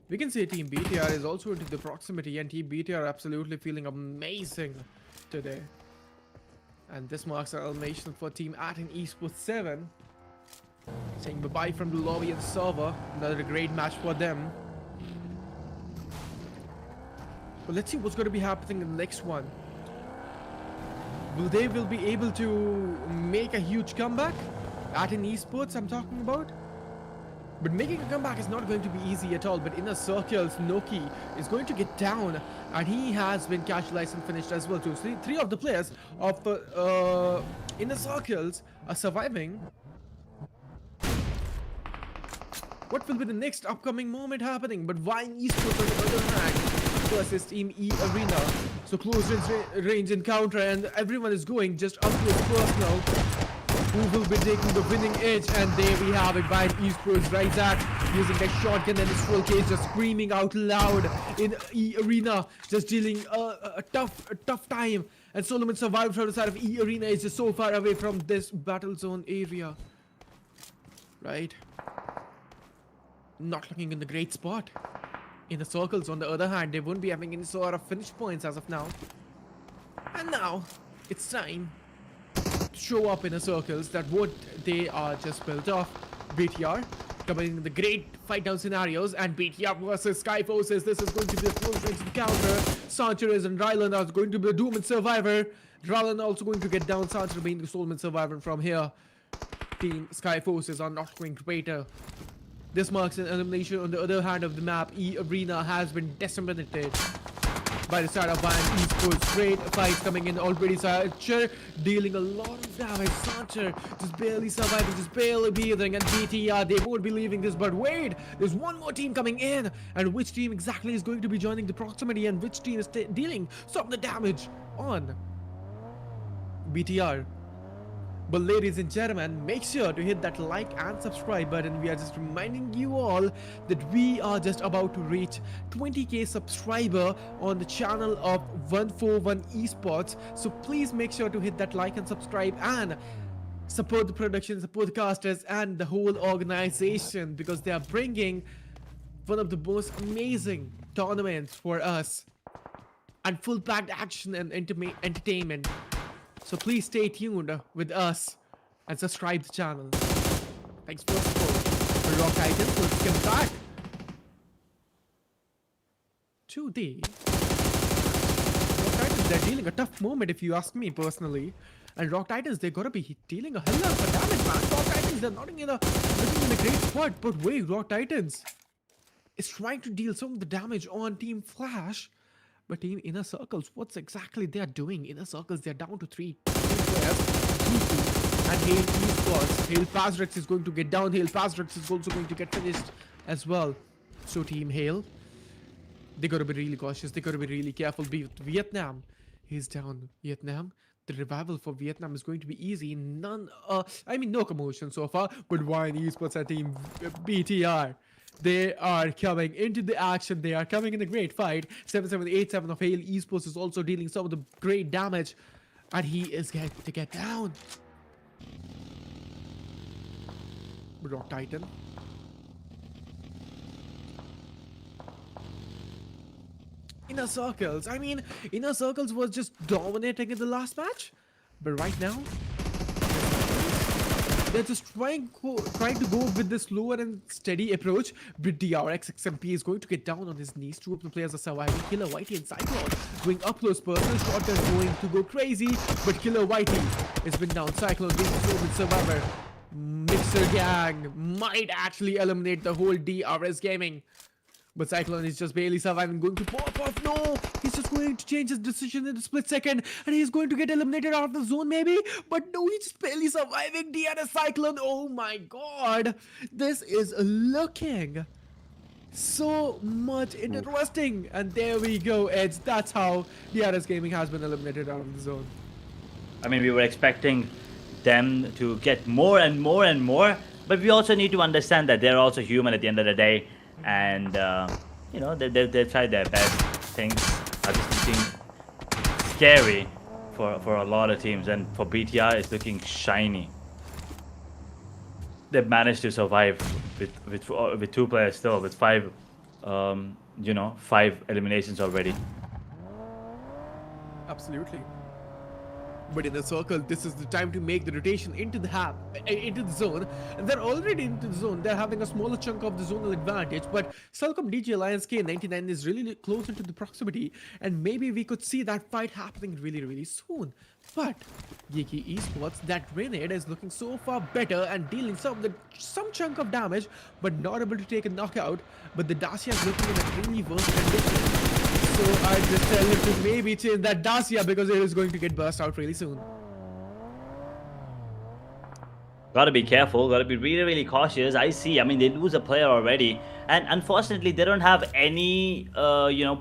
we can say Team BTR is also into the proximity, and Team BTR are absolutely feeling amazing today. And this marks our elimination for Team ATON Esports 7. Saying bye-bye from the lobby and server. Another great match for them. But let's see what's going to be happening in the next one. Will they be able to make a huge comeback? ATON Esports I'm talking about. But making a comeback is not going to be easy at all. But Inner Circles, Noki is going to get down, and he has been casualized and finished as well too. So 3 of the players of Inner Circles are surviving. What will be the next upcoming moment happening? But VOIN Esports on the other hand versus Team E Arena. So close range encounter, and everyone is going just up close personal. Who will be taking the winning edge? And there we have it. VOIN Esports right back using a shotgun and his full cage, just screaming out loud in E Arena, just dealing a tough time. And Solomon survived from the side of E Arena. Is just so far away from this battle zone area, right? Not looking in the great spot. In the circles, on the other hand, they won't be having any sort of finish points as of now. And now, it's time to show up in the circles that what they are just built off. BTR coming in the great fight down scenarios, and BTR versus SKYFORCE. This is going to be the close range encounter. Sanchez and Rylan are going to be the Doom and Survivor. Rylan also going to get down. Sanchez being the Soulman Survivor from here. Team SKYFORCE are not going to waiter. This marks an elimination. On the other hand of the map, Arena has been decimated by the side of VOIN Esports. Great fights coming in already. Sanchez dealing a lot of damage. Sanchez just barely surviving, just barely breathing. And BTR, they won't be leaving this. But wait, there's one more team coming in. And which team exactly is going to be joining the proximity, and which team is dealing some of the damage on BTR? But ladies and gentlemen, make sure to hit that like and subscribe button. We are just reminding you all that we are just about to reach 20k subscriber on the channel of 141 Esports. So please make sure to hit that like and subscribe and support the production, support the casters and the whole organization, because they are bringing one of the most amazing tournaments for us and full packed action and entertainment. So please stay tuned with us and subscribe to the channel. Thanks for the support. Rock Titans, let's get back to the Rock Titans. They're dealing a tough moment if you ask me personally. And Rock Titans, they're gonna be dealing a hell of a damage, man. Rock Titans, they're not looking in a great spot. But wait, Rock Titans is trying to deal some of the damage on Team Flash. But Team Inner Circles, what's exactly they're doing? Inner Circles, they're down to three players. GEEKAY and Hail Esports. Hail Pazrex is going to get down. Hail Pazrex is also going to get finished as well. So Team Hail, they gotta be really cautious. They gotta be really careful. Vietnam, he's down. Vietnam, the revival for Vietnam is going to be easy. No commotion so far. But VOIN Esports and Team BTR, they are coming into the action. They are coming in a great fight. 7787 of Hail Esports is also dealing some of the great damage. And he is going to get down. Rock Titan. Inner Circles. Inner Circles was just dominating in the last match. But right now, they're just trying to go with this slower and steady approach. But DRX XMP is going to get down on his knees. Two of the players are surviving. Killer Whitey and Cyclone going up close. Personal shot is going to go crazy. But Killer Whitey has been down. Cyclone being the sole survivor. Mixer Gang might actually eliminate the whole DRS gaming. But Cyclone is just barely surviving, going to pop off. No, he's just going to change his decision in a split second, and he's going to get eliminated out of the zone maybe. But no, he's just barely surviving. DRS Cyclone, oh my god, this is looking so much interesting. And there we go, Edge. That's how DRS Gaming has been eliminated out of the zone. We were expecting them to get more and more and more, but we also need to understand that they're also human at the end of the day. And they tried their best. Things are just looking scary for a lot of teams, and for BTR it's looking shiny. They've managed to survive with two players still, with five eliminations already. Absolutely. But in the circle, this is the time to make the rotation into the zone. And they're already into the zone. They're having a smaller chunk of the zonal advantage. But Celcom DJ Alliance K99 is really close into the proximity. And maybe we could see that fight happening really, really soon. But GEEKAY Esports, that grenade is looking so far better and dealing some chunk of damage, but not able to take a knockout. But the Dacia is looking in a really worse condition. So I just tell him to maybe change that Dacia, because it is going to get burst out really soon. Gotta be careful, gotta be really, really cautious. They lose a player already. And unfortunately, they don't have any,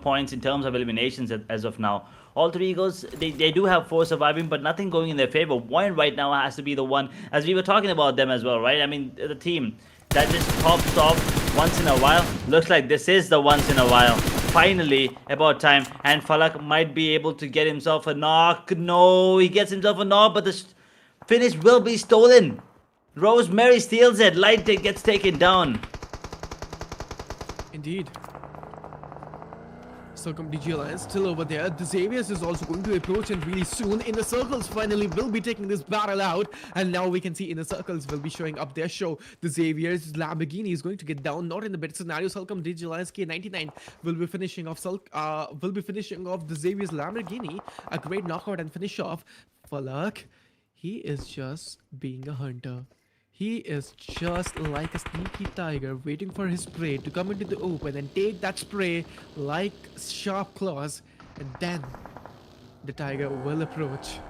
points in terms of eliminations as of now. All three Eagles, they do have 4 surviving, but nothing going in their favor. VOIN right now has to be the one, as we were talking about them as well, right? The team that just pops off once in a while. Looks like this is the once in a while. Finally, about time. And Falak might be able to get himself a knock. No, he gets himself a knock, but the finish will be stolen. Rosemary steals it. Light gets taken down. Indeed. Circum DG Alliance still over there. The Xaviers is also going to approach and really soon. Inner Circles finally will be taking this battle out. And now we can see Inner Circles will be showing up their show. The Xaviers Lamborghini is going to get down. Not in the better scenario. Circum DG Alliance K99 will be finishing off the Xaviers Lamborghini. A great knockout and finish off. Falak, he is just being a hunter. He is just like a sneaky tiger waiting for his prey to come into the open and take that prey like sharp claws, and then the tiger will approach.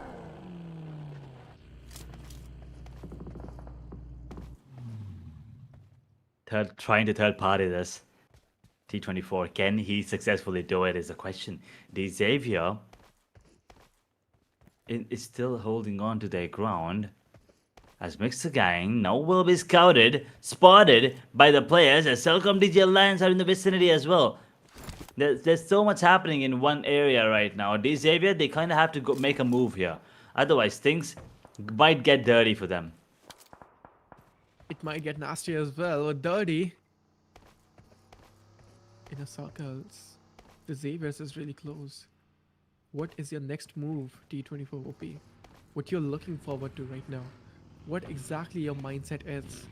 Trying to third party this. T24, can he successfully do it is the question. The Xavier is still holding on to their ground. As Mixer Gang now will be spotted by the players as Celcom DG Alliance are in the vicinity as well. There's so much happening in one area right now. The Xavier, they kind of have to make a move here. Otherwise, things might get dirty for them. It might get nasty as well, or dirty. Inner Circles. The Xaviers is really close. What is your next move, T24 OP? What you're looking forward to right now? What exactly your mindset is?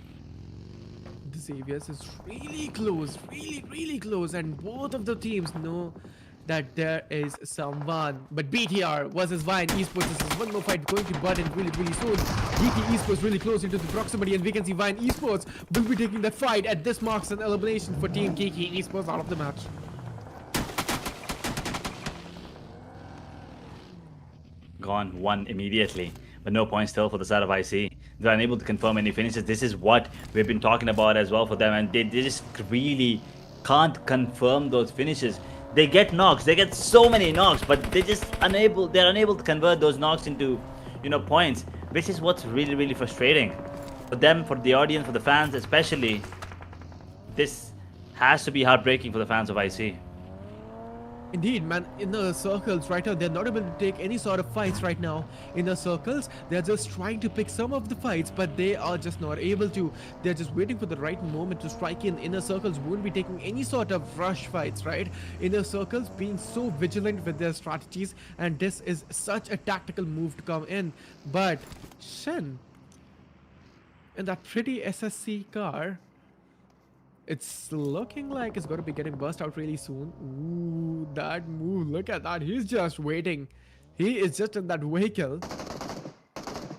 The Xaviers is really close, really close, and both of the teams know that there is someone. But BTR versus VOIN Esports, this is one more fight going to button really soon. GEEKAY Esports really close into the proximity, and we can see VOIN Esports will be taking that fight, and this marks an elimination for Team GEEKAY Esports out of the match. Gone, won immediately, but no points still for the side of IC. They're unable to confirm any finishes. This is what we've been talking about as well for them, and they just really can't confirm those finishes. They get knocks, they get so many knocks, but they're unable to convert those knocks into, points, which is what's really frustrating for them, for the audience, for the fans especially. This has to be heartbreaking for the fans of IC. Indeed, man, Inner Circles right now, they're not able to take any sort of fights right now. Inner Circles, they're just trying to pick some of the fights, but they are just not able to. They're just waiting for the right moment to strike in. Inner Circles won't be taking any sort of rush fights, right? Inner Circles being so vigilant with their strategies, and this is such a tactical move to come in. But Shen, in that pretty SSC car, it's looking like it's going to be getting burst out really soon. Ooh, that move. Look at that. He's just waiting. He is just in that vehicle.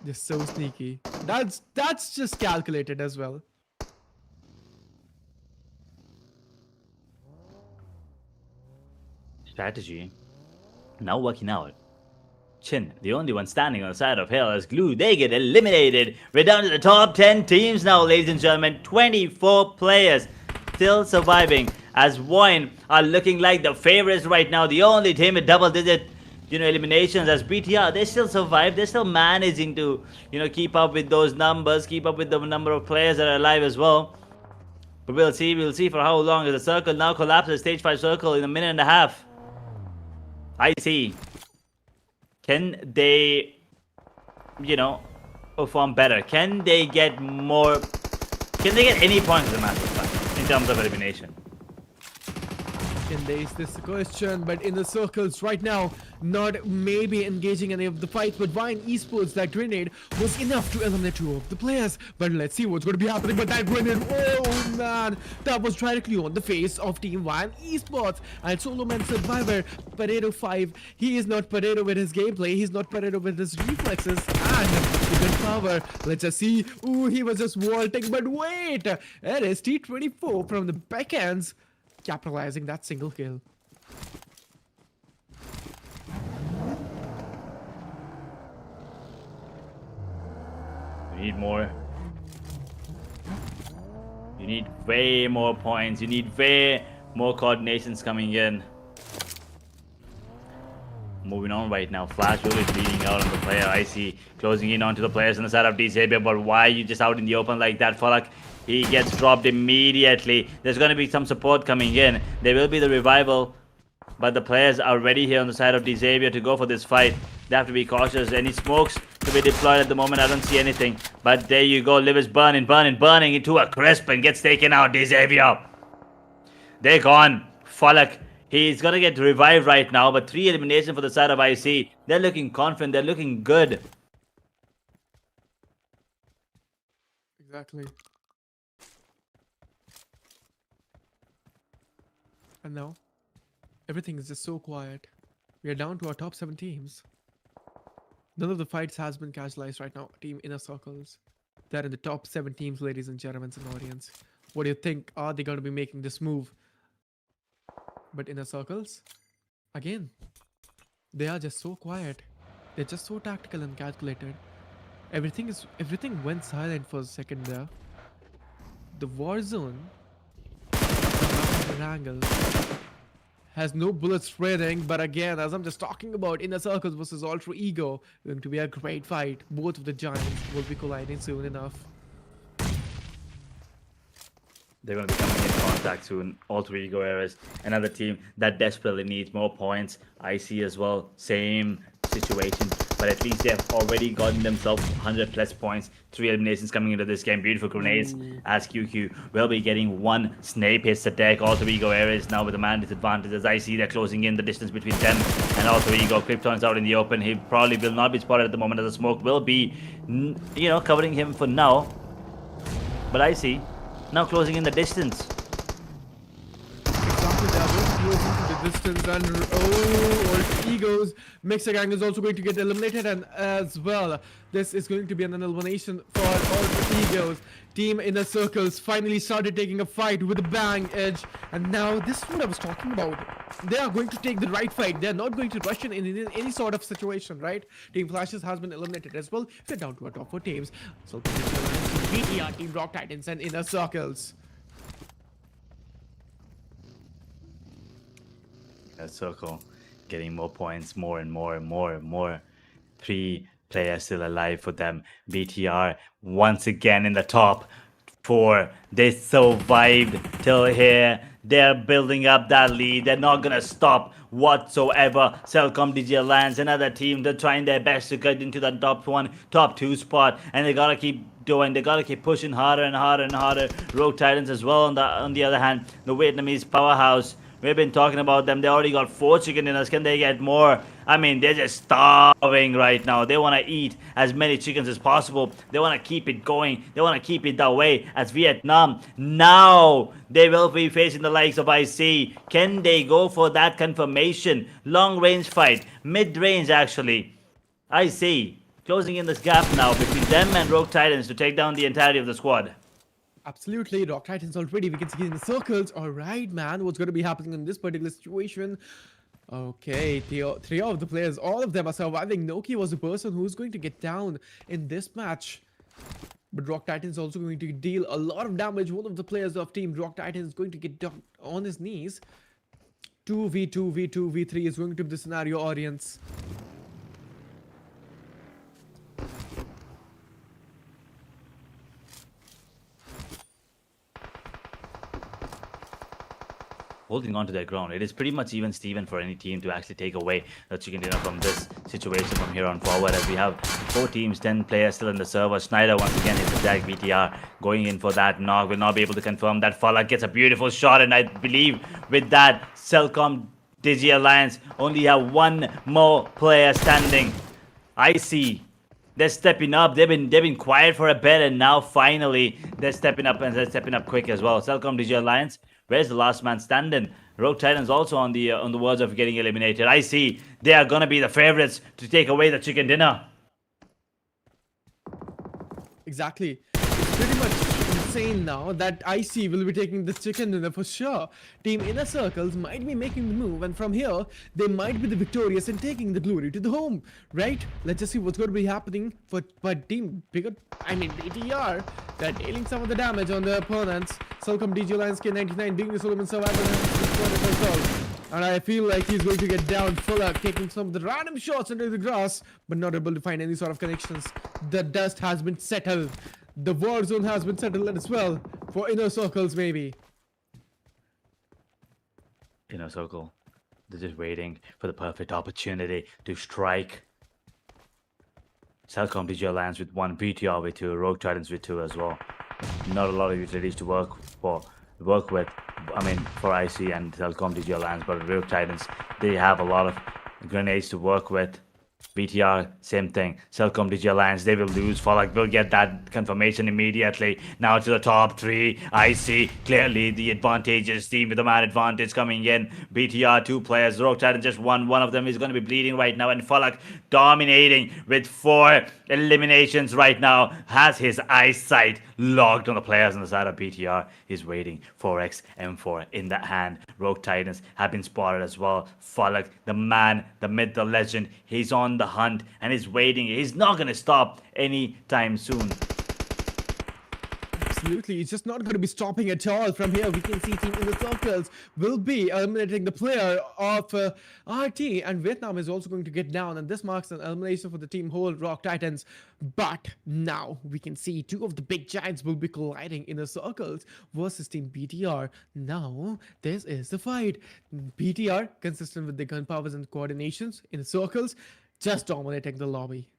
Just so sneaky. That's just calculated as well. Strategy now working out. Chin, the only one standing on the side of Hell as glue, they get eliminated. We're down to the top 10 teams now, ladies and gentlemen. 24 players still surviving as VOIN are looking like the favorites right now. The only team with double-digit, eliminations as BTR. They still survive. They're still managing to, keep up with those numbers, keep up with the number of players that are alive as well. But we'll see for how long as the circle now collapses. Stage 5 circle in a minute and a half. I see. Can they, perform better? Can they get more? Can they get any points in the match in terms of elimination? Can they? Is this the question? But Inner Circles right now, not maybe engaging any of the fights, but VOIN Esports, that grenade was enough to eliminate 2 of the players. But let's see what's going to be happening. But that grenade, oh man, that was directly on the face of Team VOIN Esports. And Solo Man Survivor, Pareto 5, he is not Pareto with his gameplay, he's not Pareto with his reflexes, and the good power. Let's just see. Ooh, he was just vaulting, but wait, it is T24 from the backends, capitalizing that single kill. You need more. You need way more points. You need way more coordinations coming in. Moving on right now. Flash really bleeding out on the player. I see closing in onto the players on the side of XAVIER. But why are you just out in the open like that, Falak? He gets dropped immediately. There's going to be some support coming in. There will be the revival. But the players are ready here on the side of XAVIER to go for this fight. They have to be cautious. Any smokes to be deployed at the moment? I don't see anything. But there you go. Liv is burning into a crisp and gets taken out. XAVIER. They're gone. Falak, He's gonna get revived right now, but 3 eliminations for the side of IC. They're looking confident, they're looking good. Exactly. And now, everything is just so quiet. We are down to our top 7 teams. None of the fights has been casualized right now. Team Inner Circles. They're in the top 7 teams, ladies and gentlemen, and audience. What do you think? Are they going to be making this move? But Inner Circles, again, they are just so quiet. They're just so tactical and calculated. Everything went silent for a second there. The war zone, Erangel, has no bullets spraying, but again, as I'm just talking about Inner Circles versus Ultra Ego, going to be a great fight. Both of the giants will be colliding soon enough. They're going to be coming in contact soon. All 3 Ego Ares, another team that desperately needs more points. IC as well, same situation, but at least they have already gotten themselves 100 plus points. 3 eliminations coming into this game. Beautiful grenades as QQ will be getting 1 Snape hits the deck. All 3 Ego Ares now with a man disadvantage as IC. They're closing in the distance between them and All 3 Ego. Krypton's out in the open. He probably will not be spotted at the moment as the smoke will be, covering him for now. But IC now closing in the distance. Exactly, they are both closing to the distance, and Ultra Egos Mixer Gang is also going to get eliminated, and as well, this is going to be an elimination for Ultra Egos. Team Inner Circles finally started taking a fight with a bang edge, and now this is what I was talking about. They are going to take the right fight. They are not going to rush in any sort of situation, right? Team Flashes has been eliminated as well. We're down to our top 4 teams. So BTR, Team Rock Titans, and Inner Circles. Circle getting more points, more and more and more and more. 3 players still alive for them. BTR once again in the top 4. They survived till here. They're building up that lead. They're not gonna stop whatsoever. Cellcom DG Alliance, another team, they're trying their best to get into the top 1, top 2 spot, and they gotta keep doing. They gotta keep pushing harder and harder and harder. Rogue Titans as well. On the other hand, the Vietnamese powerhouse. We've been talking about them. They already got 4 chicken dinners. Can they get more? I mean, they're just starving right now. They want to eat as many chickens as possible. They want to keep it going. They want to keep it that way as Vietnam. Now, they will be facing the likes of IC. Can they go for that confirmation? Long range fight. Mid range, actually. IC closing in this gap now between them and Rogue Titans to take down the entirety of the squad. Absolutely, Rock Titans already. We can see in the circles. All right, man. What's going to be happening in this particular situation? Okay, 3 of the players, all of them are surviving. Noki was the person who's going to get down in this match. But Rock Titans also going to deal a lot of damage. One of the players of Team Rock Titans is going to get down on his knees. 2v2, v2, v3 is going to be the scenario, audience. Holding on to their ground. It is pretty much even Steven for any team to actually take away the chicken dinner from this situation from here on forward, as we have 4 teams, 10 players still in the server. Schneider once again hits a tag. BTR going in for that knock, will not be able to confirm that. Fala gets a beautiful shot, and I believe with that, Cellcom Digi Alliance only have 1 more player standing. I see. They're stepping up. They've been quiet for a bit, and now finally they're stepping up, and they're stepping up quick as well. Cellcom Digi Alliance, where's the last man standing? Rogue Titans also on the verge of getting eliminated. I see. They are gonna be the favorites to take away the chicken dinner. Exactly. It's pretty much insane now that IC will be taking this chicken dinner for sure. Team Inner Circles might be making the move, and from here they might be the victorious and taking the glory to the home, right? Let's just see what's going to be happening for Team BTR. They're dealing some of the damage on their opponents. Cellcom DG Alliance K99 being the Solomon survivor, and I feel like he's going to get down fuller, taking some of the random shots into the grass, but not able to find any sort of connections. The dust has been settled. The war zone has been settled as well for Inner Circles, maybe. Inner Circle, they're just waiting for the perfect opportunity to strike. Cellcom DG Alliance with 1, BTR with 2, Rogue Titans with 2 as well. Not a lot of utilities to work for. work with. I mean, for IC and Telcom DG Alliance, but Rogue Titans, they have a lot of grenades to work with. BTR, same thing. Telcom DG Alliance, they will lose. Falak will get that confirmation immediately. Now to the top three. IC, clearly the advantageous team with the man advantage coming in. BTR, 2 players. Rogue Titan just one. One of them is going to be bleeding right now. And Falak dominating with 4 eliminations right now. Has his eyesight locked on the players on the side of BTR. He's waiting. 4x M4 in the hand. Rogue Titans have been spotted as well. Falak, the man, the myth, the legend. He's on the hunt and he's waiting. He's not going to stop anytime soon. Absolutely, it's just not going to be stopping at all. From here, we can see Team in the Circles will be eliminating the player of RT, and Vietnam is also going to get down, and this marks an elimination for the Team Whole Rock Titans. But now we can see 2 of the big giants will be colliding in the Circles versus Team BTR. Now, this is the fight. BTR, consistent with the gun powers and coordinations in the Circles, just dominating the lobby.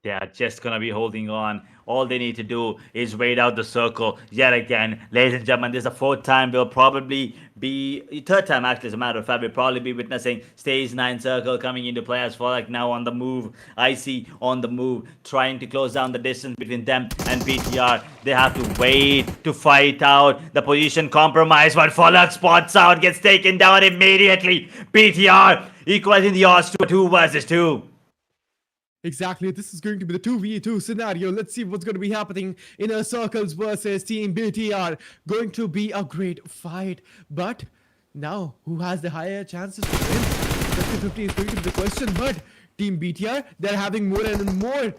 They are just going to be holding on. All they need to do is wait out the circle yet again. Ladies and gentlemen, this is the 4th time. We'll probably be... 3rd time, actually, as a matter of fact. We'll probably be witnessing stage 9 circle coming into play as Falak now on the move. IC on the move, trying to close down the distance between them and BTR. They have to wait to fight out the position compromise. But Falak spots out, gets taken down immediately. BTR equalizing the odds to 2 versus 2. Exactly, this is going to be the 2v2 scenario. Let's see what's going to be happening in a Circles versus Team BTR. Going to be a great fight. But now, who has the higher chances to win? 50-50 is going to be the question. But Team BTR, they're having more and more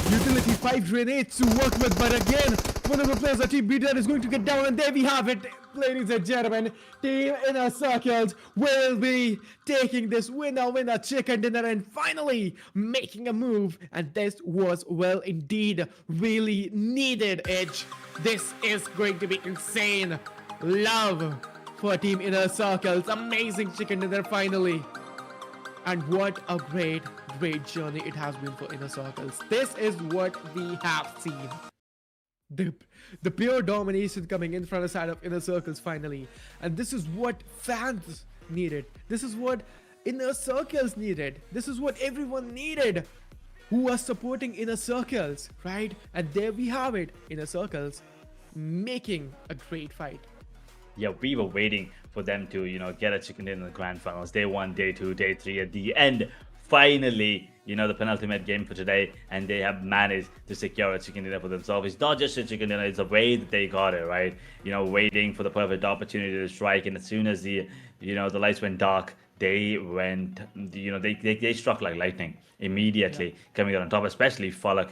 utility 5 grenades to work with. But again, one of the players of Team BTR is going to get down, and there we have it. Ladies and gentlemen, Team Inner Circles will be taking this winner chicken dinner and finally making a move. And this was, well, indeed, really needed edge. This is going to be insane. Love for Team Inner Circles. Amazing chicken dinner finally. And what a great journey it has been for Inner Circles. This is what we have seen. The pure domination coming in from the side of Inner Circles finally. And this is what fans needed. This is what Inner Circles needed. This is what everyone needed who was supporting Inner Circles, right? And there we have it. Inner Circles making a great fight. Yeah, we were waiting for them to, get a chicken dinner in the grand finals. Day 1, day 2, day 3. At the end, finally, the penultimate game for today, and they have managed to secure a chicken dinner for themselves. It's not just a chicken dinner, it's the way that they got it, right? Waiting for the perfect opportunity to strike, and as soon as the lights went dark, they went, they struck like lightning immediately, coming out on top, especially Falak,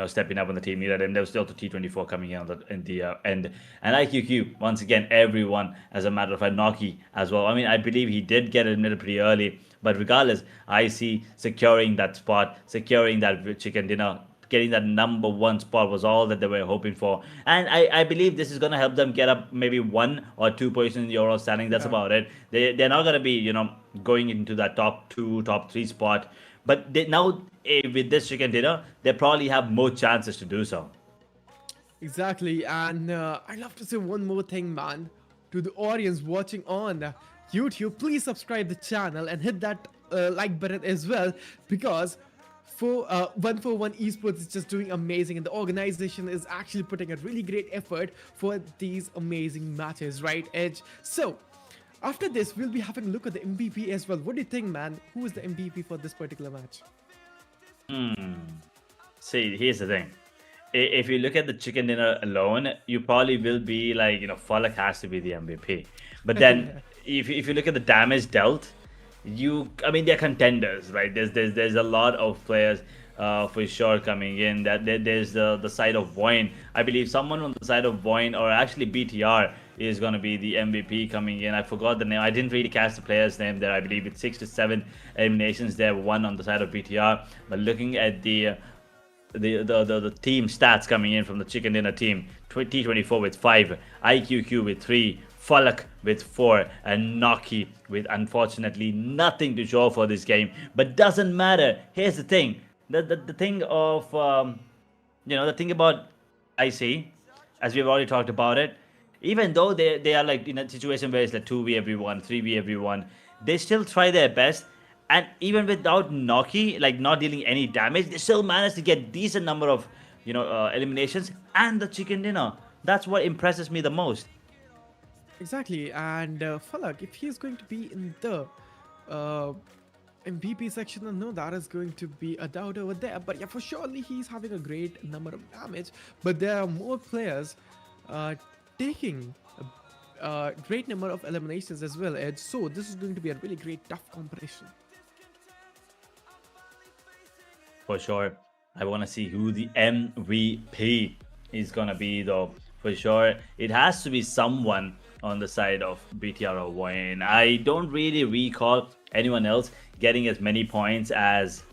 stepping up on the team. There was still the T24 coming in in the end. And IQQ, once again, everyone, as a matter of fact, Noki as well. I mean, I believe he did get admitted pretty early, but regardless, IC securing that spot, securing that chicken dinner, getting that number 1 spot was all that they were hoping for. And I believe this is going to help them get up maybe 1 or 2 positions in the overall standing. That's about it. They're not going to be, going into that top 2, top 3 spot. But now, with this chicken dinner, they probably have more chances to do so. Exactly. And I'd love to say one more thing, man. To the audience watching on YouTube, please subscribe the channel and hit that like button as well, because for 141 Esports is just doing amazing, and the organization is actually putting a really great effort for these amazing matches, right, Edge? So after this, we'll be having a look at the MVP as well. What do you think, man? Who is the MVP for this particular match? See, here's the thing. If you look at the chicken dinner alone, you probably will be like, Falak has to be the MVP. But then if you look at the damage dealt, they're contenders, right? There's a lot of players for sure coming in. That there's the side of VOIN. I believe someone on the side of VOIN, or actually BTR, is going to be the MVP coming in. I forgot the name. I didn't really catch the player's name there. I believe it's 6 to 7 eliminations there, 1 on the side of BTR. But looking at the team stats coming in from the chicken dinner team, T24 with 5, IQQ with 3, Falak with 4, and Noki with unfortunately nothing to show for this game. But doesn't matter. Here's the thing. The thing of the thing about IC, as we've already talked about it, even though they are like in a situation where it's like 2v everyone, 3v everyone, they still try their best. And even without Noki, like not dealing any damage, they still manage to get decent number of, eliminations and the chicken dinner. That's what impresses me the most. Exactly, and Falak, if he is going to be in the uh, MVP section, then no, that is going to be a doubt over there. But yeah, for surely he's having a great number of damage. But there are more players uh, taking a great number of eliminations as well, Ed. So this is going to be a really great tough competition. For sure. I want to see who the MVP is going to be, though. For sure. It has to be someone on the side of BTR or VOIN. I don't really recall anyone else getting as many points as,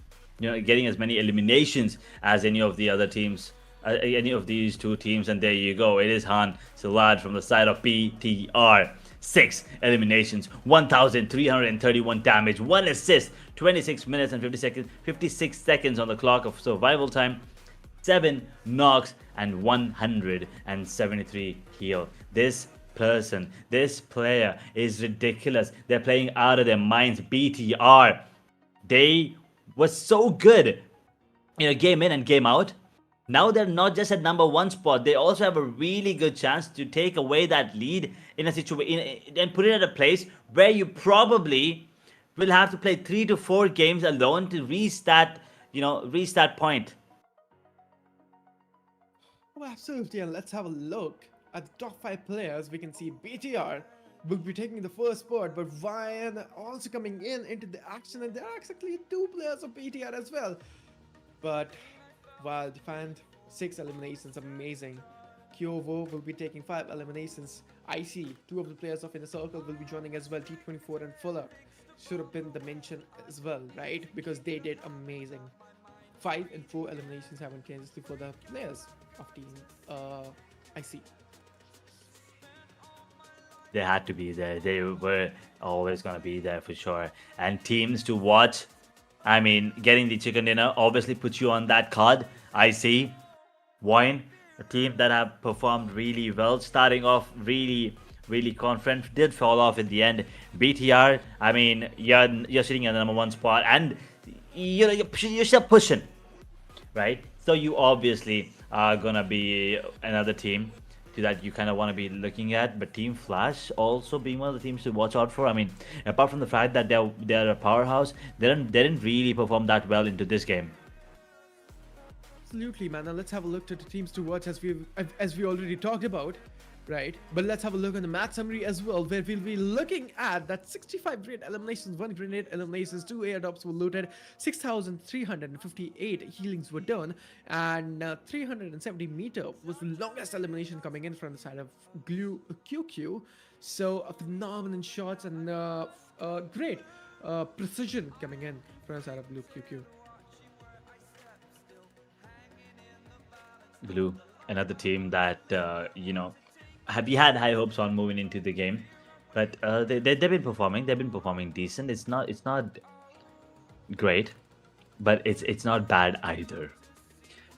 getting as many eliminations as any of the other teams. Any of these two teams, and there you go. It is Han Silad from the side of BTR. 6 eliminations, 1,331 damage, 1 assist, 26 minutes and 56 seconds on the clock of survival time, 7 knocks, and 173 heal. This player is ridiculous. They're playing out of their minds. BTR, they were so good, game in and game out. Now they're not just at number 1 spot, they also have a really good chance to take away that lead in a situation and put it at a place where you probably will have to play 3 to 4 games alone to reach that, point. Oh, absolutely, and let's have a look at the top 5 players. We can see BTR will be taking the first spot, but VOIN also coming into the action, and there are exactly 2 players of BTR as well. But while Defend 6 eliminations, amazing. Kyovo will be taking 5 eliminations. IC, 2 of the players of Inner Circle will be joining as well. T24 and Fuller should have been the mention as well, right? Because they did amazing. 5 and 4 eliminations simultaneously for the players of Team IC. They had to be there. They were always going to be there for sure. And teams to watch, I mean, getting the chicken dinner obviously puts you on that card. I see VOIN, a team that have performed really well, starting off really confident, did fall off in the end. BTR, I mean, you're sitting at the number 1 spot, and you're still pushing, right? So you obviously are gonna be another team that you kind of want to be looking at. But Team Flash also being one of the teams to watch out for. I mean, apart from the fact that they're a powerhouse, they didn't really perform that well into this game. Absolutely, man. Now let's have a look at the teams to watch as we already talked about, right? But let's have a look on the match summary as well, where we'll be looking at that 65 grenade eliminations, 1 grenade eliminations, 2 airdrops were looted, 6,358 healings were done, and 370 meter was the longest elimination coming in from the side of Glue QQ. So phenomenal shots and great precision coming in from the side of Blue QQ. Blue, another team that we had high hopes on moving into the game, but they've been performing. They've been performing decent. It's not great, but it's not bad either.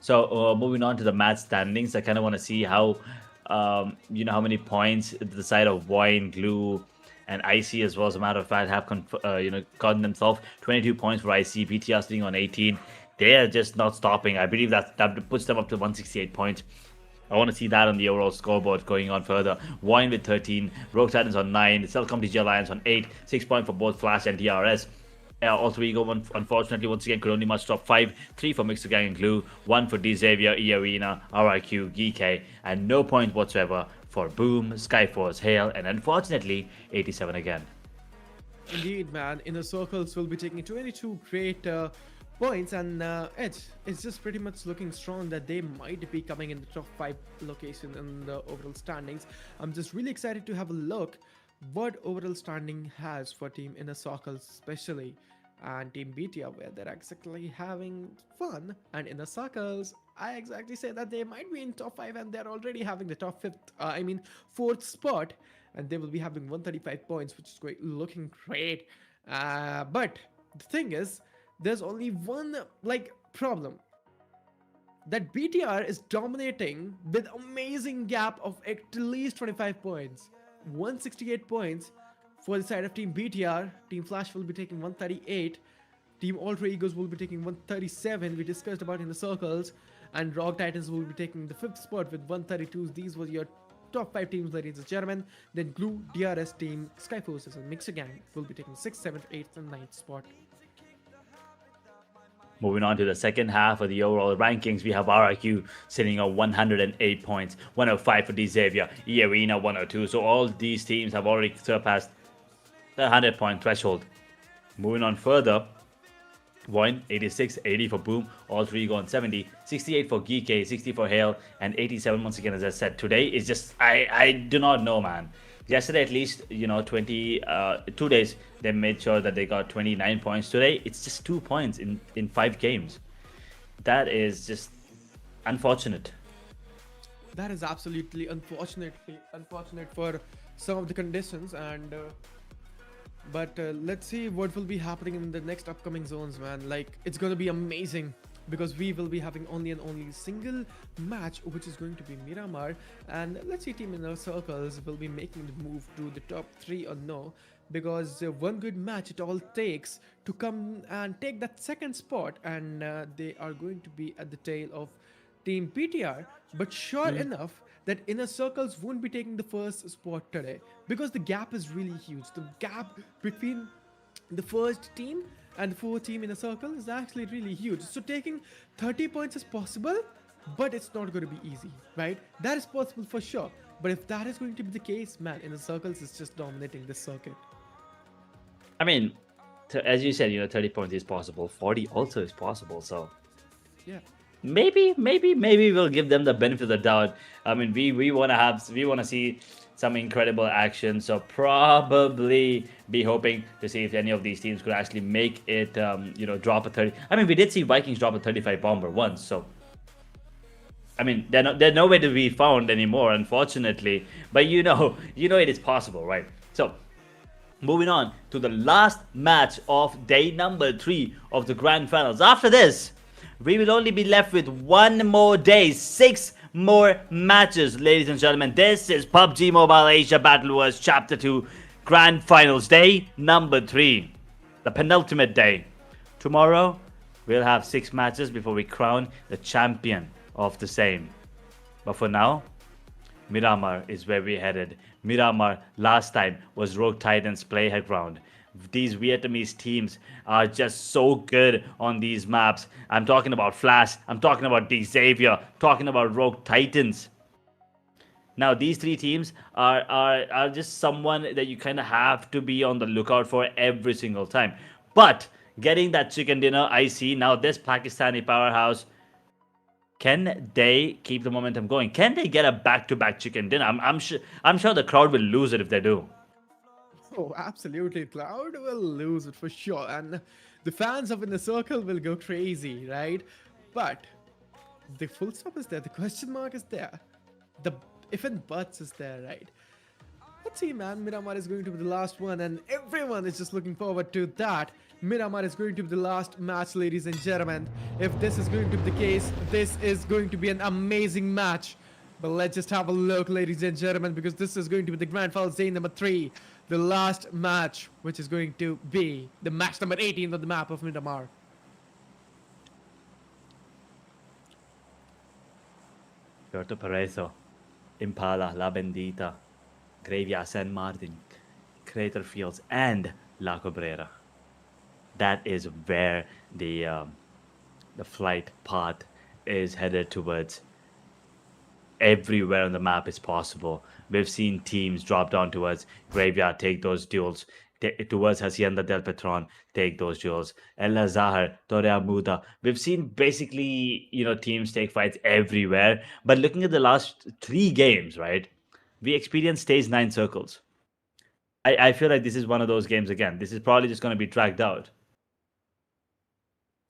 So moving on to the match standings, I kind of want to see how how many points the side of VOIN, Glue, and IC as well, as a matter of fact, have gotten themselves 22 points for IC. BTR sitting on 18. They are just not stopping. I believe that puts them up to 168 points. I want to see that on the overall scoreboard going on further. VOIN with 13, Rogue Titans on 9, Cellcom TG Alliance on 8, 6 points for both Flash and DRS. All three go, unfortunately, once again, could only match top 5. 3 for Mixer Gang and Glue, 1 for XAVIER, Arena, RIQ, GEEKAY, and no point whatsoever for Boom, Skyforce, Hail, and unfortunately, 87 again. Indeed, man. Inner Circles will be taking 22 great points, and it's just pretty much looking strong that they might be coming in the top 5 location in the overall standings. I'm just really excited to have a look what overall standing has for Team Inner Circles especially, and Team BTR, where they're exactly having fun. And Inner Circles, I exactly say that they might be in top 5, and they're already having the top 4th spot, and they will be having 135 points, which is looking great. But the thing is, there's only one problem. that BTR is dominating with amazing gap of at least 25 points. 168 points for the side of Team BTR. Team Flash will be taking 138. Team Alter Egos will be taking 137. We discussed about in the circles. And Rock Titans will be taking the 5th spot with 132. These were your top 5 teams, ladies and gentlemen. Then Glue, DRS team, SKYFORCE and Mixer Gang will be taking 6th, 7th, 8th and 9th spot. Moving on to the second half of the overall rankings, we have RRQ sitting on 108 points, 105 for XAVIER, Arena 102. So all these teams have already surpassed the 100-point threshold. Moving on further, VOIN 86, 80 for Boom, all three go on 70, 68 for GEEKAY, 60 for Hale, and 87 once again. As I said, today is just I do not know, man. Yesterday at least, 2 days they made sure that they got 29 points. Today it's just 2 points in 5 games. That is just unfortunate. That is absolutely unfortunate for some of the conditions, and but let's see what will be happening in the next upcoming zones, man. Like, it's gonna be amazing because we will be having only single match, which is going to be Miramar, and let's see Team Inner Circles will be making the move to the top 3 or no, because one good match it all takes to come and take that second spot, and they are going to be at the tail of Team PTR. But sure enough, that Inner Circles won't be taking the first spot today because the gap is really huge. The gap between the first team and the 4th team in a circle is actually really huge. So taking 30 points is possible, but it's not going to be easy, right? That is possible for sure. But if that is going to be the case, man, Inner Circles is just dominating this circuit. I mean, as you said, 30 points is possible. 40 also is possible. So yeah. Maybe we'll give them the benefit of the doubt. I mean, we want to see some incredible action. So probably be hoping to see if any of these teams could actually make it, drop a 30. I mean, we did see Vikings drop a 35 bomber once. So I mean, they're nowhere to be found anymore, unfortunately. But you know it is possible, right? So moving on to the last match of day number 3 of the grand finals. After this, we will only be left with 1 more day, 6 more matches, ladies and gentlemen. This is PUBG Mobile Asia Battle Wars Chapter 2 Grand Finals, day number 3. The penultimate day. Tomorrow, we'll have 6 matches before we crown the champion of the same. But for now, Miramar is where we're headed. Miramar last time was Rogue Titans' playground. These Vietnamese teams are just so good on these maps. I'm talking about Flash, I'm talking about XAVIER, talking about Rogue Titans. Now, these 3 teams are just someone that you kind of have to be on the lookout for every single time. But getting that chicken dinner, I see now this Pakistani powerhouse, can they keep the momentum going? Can they get a back-to-back chicken dinner? I'm sure the crowd will lose it if they do. Oh, absolutely. Cloud will lose it for sure. And the fans up in the circle will go crazy, right? But the full stop is there. The question mark is there. The if and buts is there, right? Let's see, man. Miramar is going to be the last one, and everyone is just looking forward to that. Miramar is going to be the last match, ladies and gentlemen. If this is going to be the case, this is going to be an amazing match. But let's just have a look, ladies and gentlemen, because this is going to be the grand finals day number 3. The last match, which is going to be the match number 18 on the map of Miramar. Puerto Pareso, Impala, La Bendita, Gravia, San Martin, Crater Fields, and La Cabrera. That is where the flight path is headed towards. Everywhere on the map is possible. We've seen teams drop down towards Graveyard, take those duels. Towards Hacienda del Petron, take those duels. El Azahar, Torre Amuda. We've seen basically, teams take fights everywhere. But looking at the last 3 games, right? We experienced stage 9 circles. I feel like this is one of those games again. This is probably just going to be dragged out.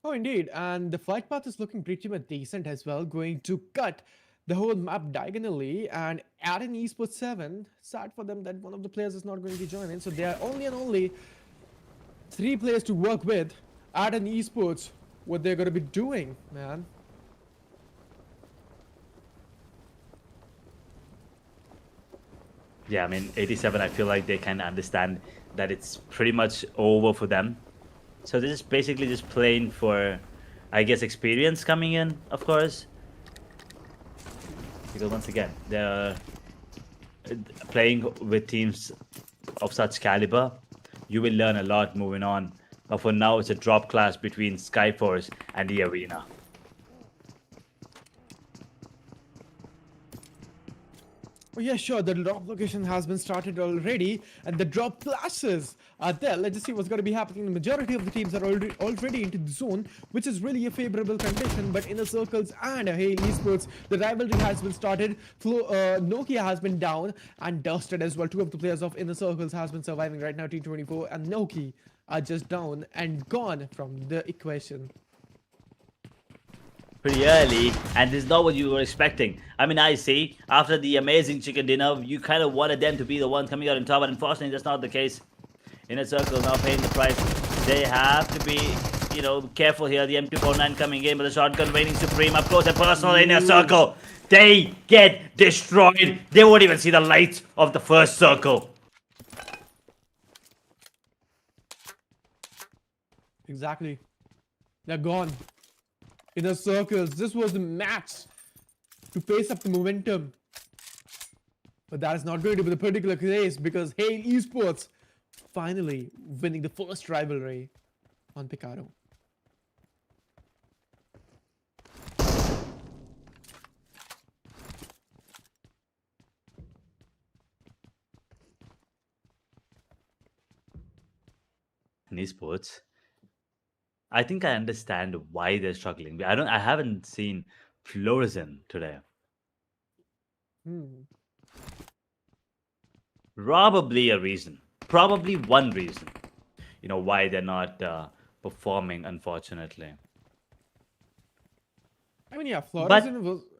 Oh, indeed. And the flight path is looking pretty much decent as well. Going to cut the whole map diagonally and add an Esports 7. Sad for them that one of the players is not going to be joining. So there are only 3 players to work with. Add an Esports, what they're going to be doing, man. Yeah, I mean, 87, I feel like they can understand that it's pretty much over for them. So they're just basically just playing for, I guess, experience coming in, of course. Because once again, they're playing with teams of such caliber. You will learn a lot moving on. But for now, it's a drop class between SKYFORCE and the Arena. Oh yeah, sure. The drop location has been started already, and the drop classes are there. Let's just see what's going to be happening. The majority of the teams are already into the zone, which is really a favorable condition. But Inner Circles and Hey Esports, the rivalry has been started. Nokia has been down and dusted as well. Two of the players of Inner Circles has been surviving right now. T24 and Nokia are just down and gone from the equation. Pretty early, and this is not what you were expecting. I mean, I see, after the amazing chicken dinner, you kind of wanted them to be the ones coming out on top, but unfortunately, that's not the case. Inner Circle now paying the price. They have to be, you know, careful here. The M249 coming in, but the shotgun reigning supreme. Up close and personal. Inner Circle. They get destroyed. They won't even see the light of the first circle. Exactly. They're gone. Inner Circles. This was the match to pace up the momentum. But that is not going to be the particular case because Hey Esports finally winning the first rivalry on Picaro. In esports, I think I understand why they're struggling. I haven't seen Fluorescent today. Probably a reason. Probably one reason. You know why they're not performing, unfortunately. I mean, yeah, But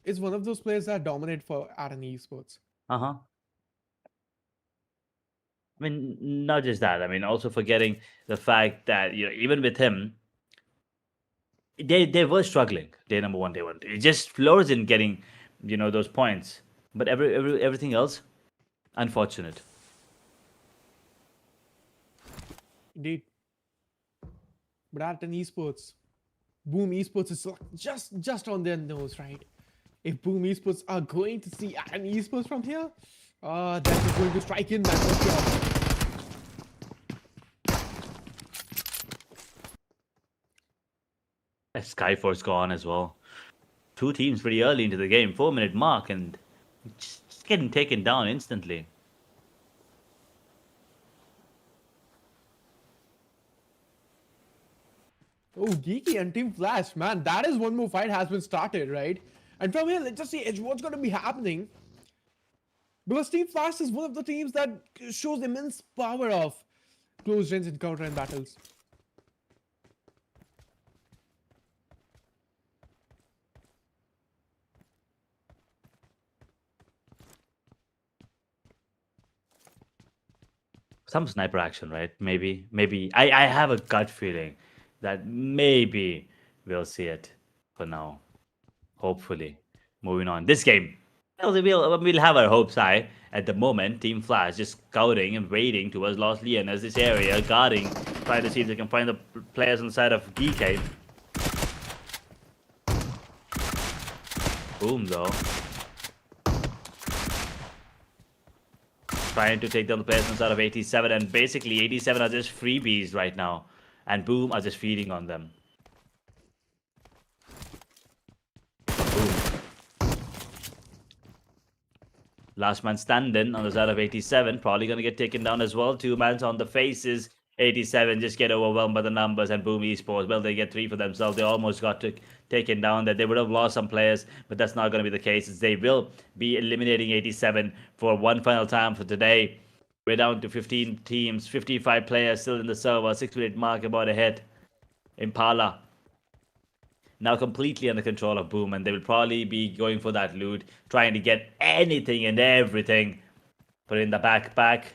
is one of those players that dominate for ATON Esports. uh-huh. I mean, not just that. I mean, also forgetting the fact that, you know, even with him, they were struggling. Day number one, day one. It just Fluorescent getting, you know, those points. But everything else, unfortunate. Indeed. But ATON Esports, Boom Esports is just on their nose, right? If Boom Esports are going to see ATON Esports from here, that is going to strike in, man. SKYFORCE gone as well. Two teams pretty early into the game, 4-minute mark, and just getting taken down instantly. Oh, GEEKAY and Team Flash, man, that is one more fight has been started, right? And from here, let's just see what's going to be happening. Because Team Flash is one of the teams that shows immense power of close range encounter and battles. Some sniper action, right? Maybe. I have a gut feeling that maybe we'll see it for now. Hopefully. Moving on. This game, well, we'll have our hopes high. At the moment, Team Flash just scouting and waiting towards Lost Leon as this area, guarding, trying to see if they can find the players on the side of GEEKAY. Boom, though. Trying to take down the players inside of 87, and basically 87 are just freebies right now, and Boom are just feeding on them. Boom. Last man standing on the side of 87, probably gonna get taken down as well. Two mans on the faces. 87 just get overwhelmed by the numbers, and Boom Esports, well, they get three for themselves. They almost got taken down. That they would have lost some players, but that's not going to be the case. They will be eliminating 87 for one final time for today. We're down to 15 teams, 55 players still in the server, 6-minute mark about a hit. Impala now completely under control of Boom, and they will probably be going for that loot, trying to get anything and everything. Put it in the backpack.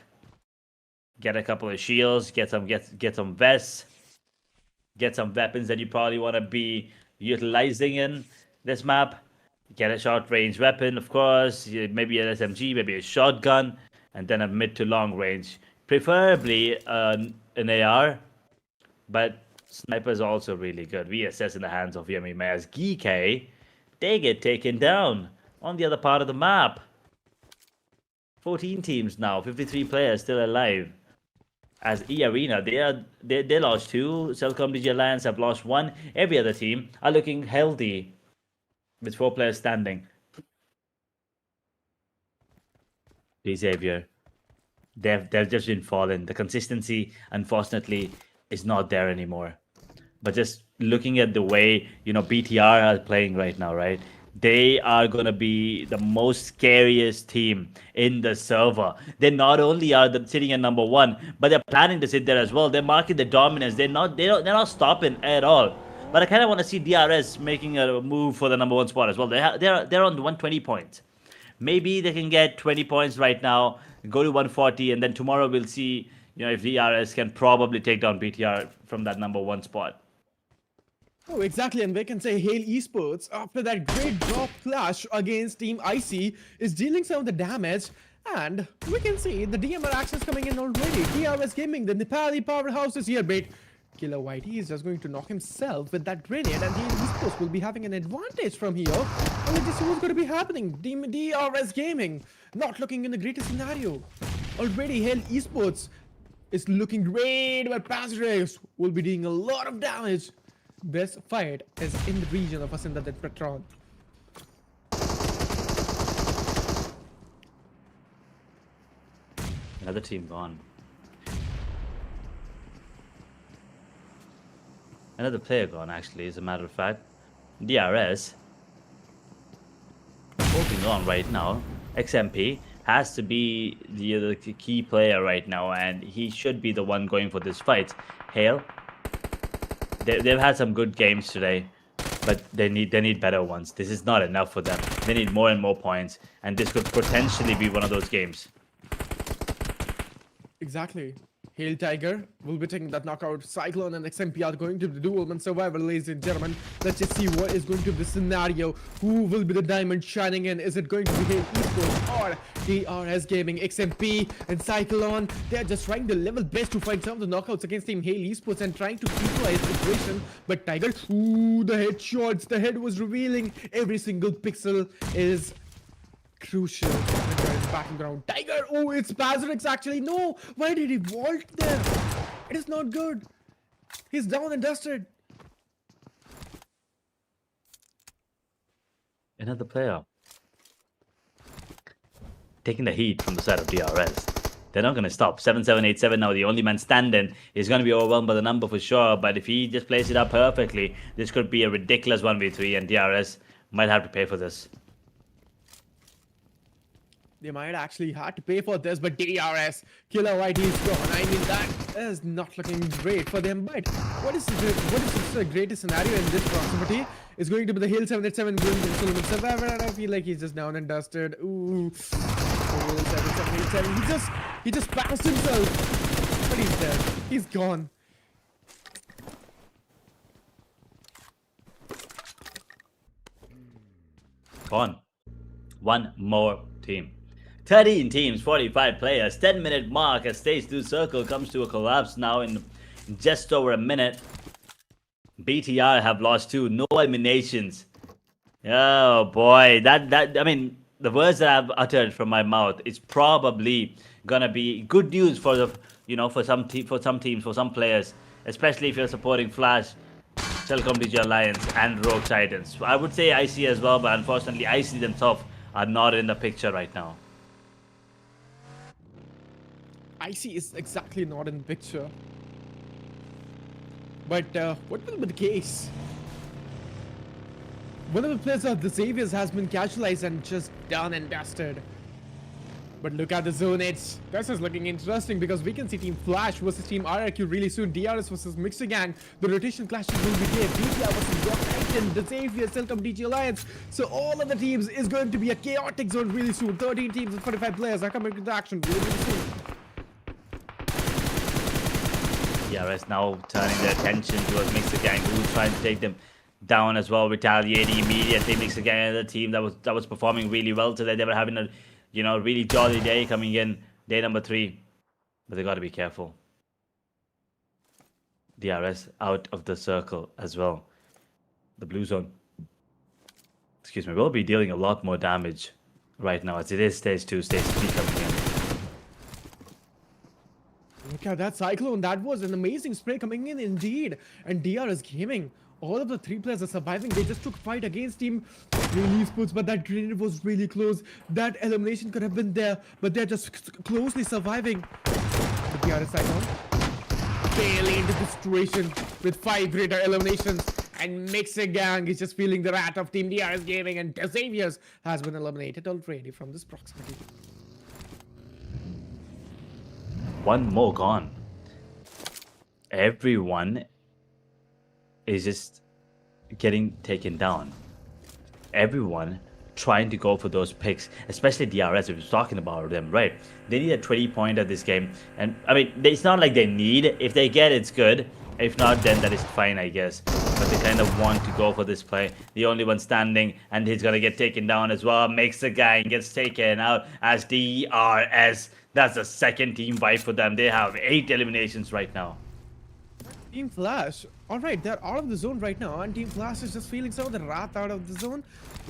Get a couple of shields, get some vests, get some weapons that you probably want to be utilizing in this map. Get a short range weapon, of course, maybe an SMG, maybe a shotgun, and then a mid to long range, preferably an AR, but sniper is also really good. VSS in the hands of Yummy as GEEKAY, they get taken down on the other part of the map. 14 teams now, 53 players still alive. As Arena, they lost 2. Celcom DG Alliance have lost 1. Every other team are looking healthy with 4 players standing. XAVIER, they've just been fallen. The consistency, unfortunately, is not there anymore. But just looking at the way, you know, BTR are playing right now, right? They are going to be the most scariest team in the server. They not only are sitting at number 1, but they're planning to sit there as well. They're marking the dominance. They're not stopping at all. But I kind of want to see DRS making a move for the number 1 spot as well. They're on 120 points. Maybe they can get 20 points right now, go to 140, and then tomorrow we'll see, you know, if DRS can probably take down BTR from that number 1 spot. Oh, exactly, and we can say Hail Esports, after that great drop clash against Team IC, is dealing some of the damage, and we can see the DMR actions coming in already. DRS Gaming, the Nepali powerhouse is here, but Killer Whitey is just going to knock himself with that grenade, and Hail Esports will be having an advantage from here. And let's see what's going to be happening. DRS Gaming, not looking in the greatest scenario. Already Hail Esports is looking great, but Pasrace will be doing a lot of damage. Best fight is in the region of Asinda that Petron. Another team gone. Another player gone, actually, as a matter of fact. DRS. Holding on right now. XMP has to be the key player right now, and he should be the one going for this fight. Hale. They've had some good games today, but they need better ones. This is not enough for them. They need more and more points, and this could potentially be one of those games. Exactly. Hail Tiger will be taking that knockout. Cyclone and XMP are going to the dual-man survival, ladies and gentlemen. Let's just see what is going to be the scenario. Who will be the diamond shining in? Is it going to be Hail Esports or DRS Gaming? XMP and Cyclone, they're just trying their level best to find some of the knockouts against Team Hail Esports and trying to equalize the situation. But Tiger, ooh, the headshots, the head was revealing. Every single pixel is crucial. Battleground. Tiger! Oh, it's Bazarix actually. No! Why did he vault there? It is not good. He's down and dusted. Another player. Taking the heat from the side of DRS. They're not going to stop. 7-7-8-7 now. The only man standing is going to be overwhelmed by the number for sure. But if he just plays it up perfectly, this could be a ridiculous 1v3 and DRS might have to pay for this. They might actually have to pay for this, but DRS, Killer Whitey is gone. I mean, that is not looking great for them. But what is the greatest scenario in this proximity is going to be the Hill 787 going to Solomon Survivor, and I feel like he's just down and dusted. Ooh, Hill 787. He just passed himself, but he's dead. He's gone. Gone. One more team. 13 teams, 45 players, 10-minute mark as stage 2 circle comes to a collapse now in just over a minute. BTR have lost 2, no eliminations. Oh boy, I mean, the words that I've uttered from my mouth is probably gonna be good news for the, you know, for some teams, for some players, especially if you're supporting Flash, Celcom DG Alliance, and Rogue Titans. I would say IC as well, but unfortunately, IC themselves are not in the picture right now. IC is exactly not in the picture. But what will be the case? One of the players of the XAVIER has been casualized and just done and dusted. But look at the zone edge. This is looking interesting because we can see Team Flash versus Team RRQ really soon. DRS versus Mixer Gang. The rotation clashes will be there. BTR versus Rock Titan, the XAVIER, Celcom DG Alliance. So all of the teams is going to be a chaotic zone really soon. 13 teams and 45 players are coming into action really soon. DRS now turning their attention towards Mixer Gang, who's trying to take them down as well, retaliating immediately. Mixer Gang, another team that was performing really well today. They were having a, you know, really jolly day coming in. Day number 3, but they got to be careful. DRS out of the circle as well. The blue zone, excuse me, will be dealing a lot more damage right now as it is stage 2, stage 3 coming in. Look at that cyclone. That was an amazing spray coming in indeed. And DRS Gaming, all of the 3 players are surviving. They just took fight against Team Esports, but that grenade was really close. That elimination could have been there, but they're just closely surviving. The DRS cyclone barely into the situation with 5 greater eliminations. And Mixer Gang is just feeling the wrath of Team DRS Gaming, and XAVIER has been eliminated already from this proximity. One more gone. Everyone is just getting taken down. Everyone trying to go for those picks, especially DRS. We were talking about them, right? They need a 20-pointer this game, and I mean, it's not like they need. If they get, it's good. If not, then that is fine, I guess. But they kind of want to go for this play. The only one standing, and he's gonna get taken down as well. Makes the guy and gets taken out as DRS. That's the second team wipe for them. They have 8 eliminations right now. Team Flash, alright, they're out of the zone right now, and Team Flash is just feeling some of the wrath out of the zone.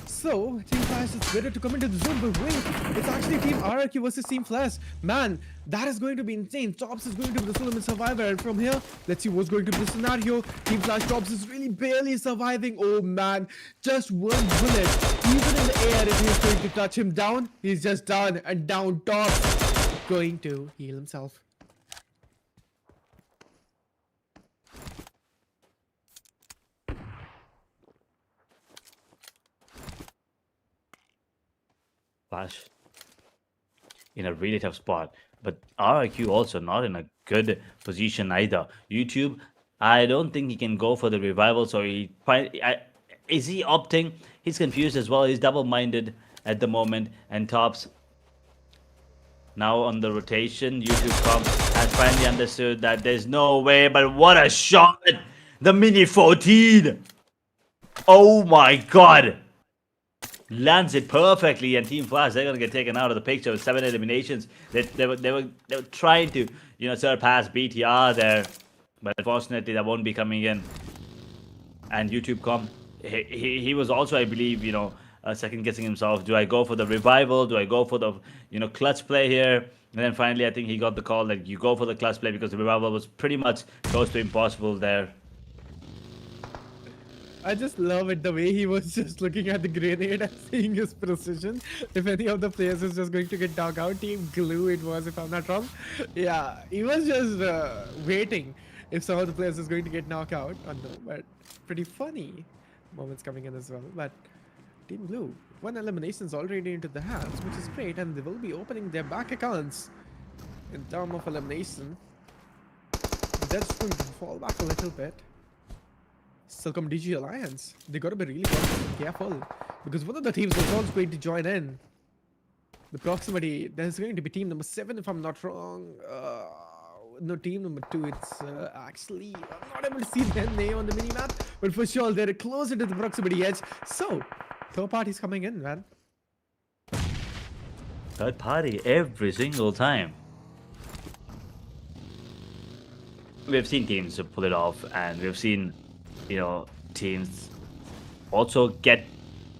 So, Team Flash is better to come into the zone, but wait, it's actually Team RRQ versus Team Flash. Man, that is going to be insane. Tops is going to be the ultimate survivor, and from here, let's see what's going to be the scenario. Team Flash Tops is really barely surviving. Oh man, just one bullet, even in the air, if he's going to touch him down, he's just done, and down Tops going to heal himself. Flash in a really tough spot, but RRQ also not in a good position either. YouTube, I don't think he can go for the revival, so is he opting? He's confused as well. He's double-minded at the moment, and Tops now on the rotation. YouTube has finally understood that there's no way, but what a shot! The Mini 14! Oh my god! Lands it perfectly, and Team Flash, they're gonna get taken out of the picture with 7 eliminations. They were trying to, you know, surpass BTR there, but unfortunately that won't be coming in. And YouTube he was also, I believe, you know, second guessing himself. Do I go for the revival? Do I go for the, you know, clutch play here? And then finally, I think he got the call that you go for the clutch play because the revival was pretty much close to impossible there. I just love it, the way he was just looking at the grenade and seeing his precision. If any of the players is just going to get dug out, Team Glue it was, if I'm not wrong. Yeah, he was just waiting if some of the players is going to get knocked out. Oh no, but pretty funny moments coming in as well. But Team Blue, 1 elimination is already into the hands, which is great, and they will be opening their back accounts in terms of elimination. But they're just going to fall back a little bit. Silcom DG Alliance, they gotta be really careful because one of the teams was also going to join in the proximity. There's going to be team number 7, if I'm not wrong. No, team number 2. It's actually, I'm not able to see their name on the mini map, but for sure they're closer to the proximity edge. So, third party's coming in, man. Third party every single time. We've seen teams pull it off, and we've seen, you know, teams also get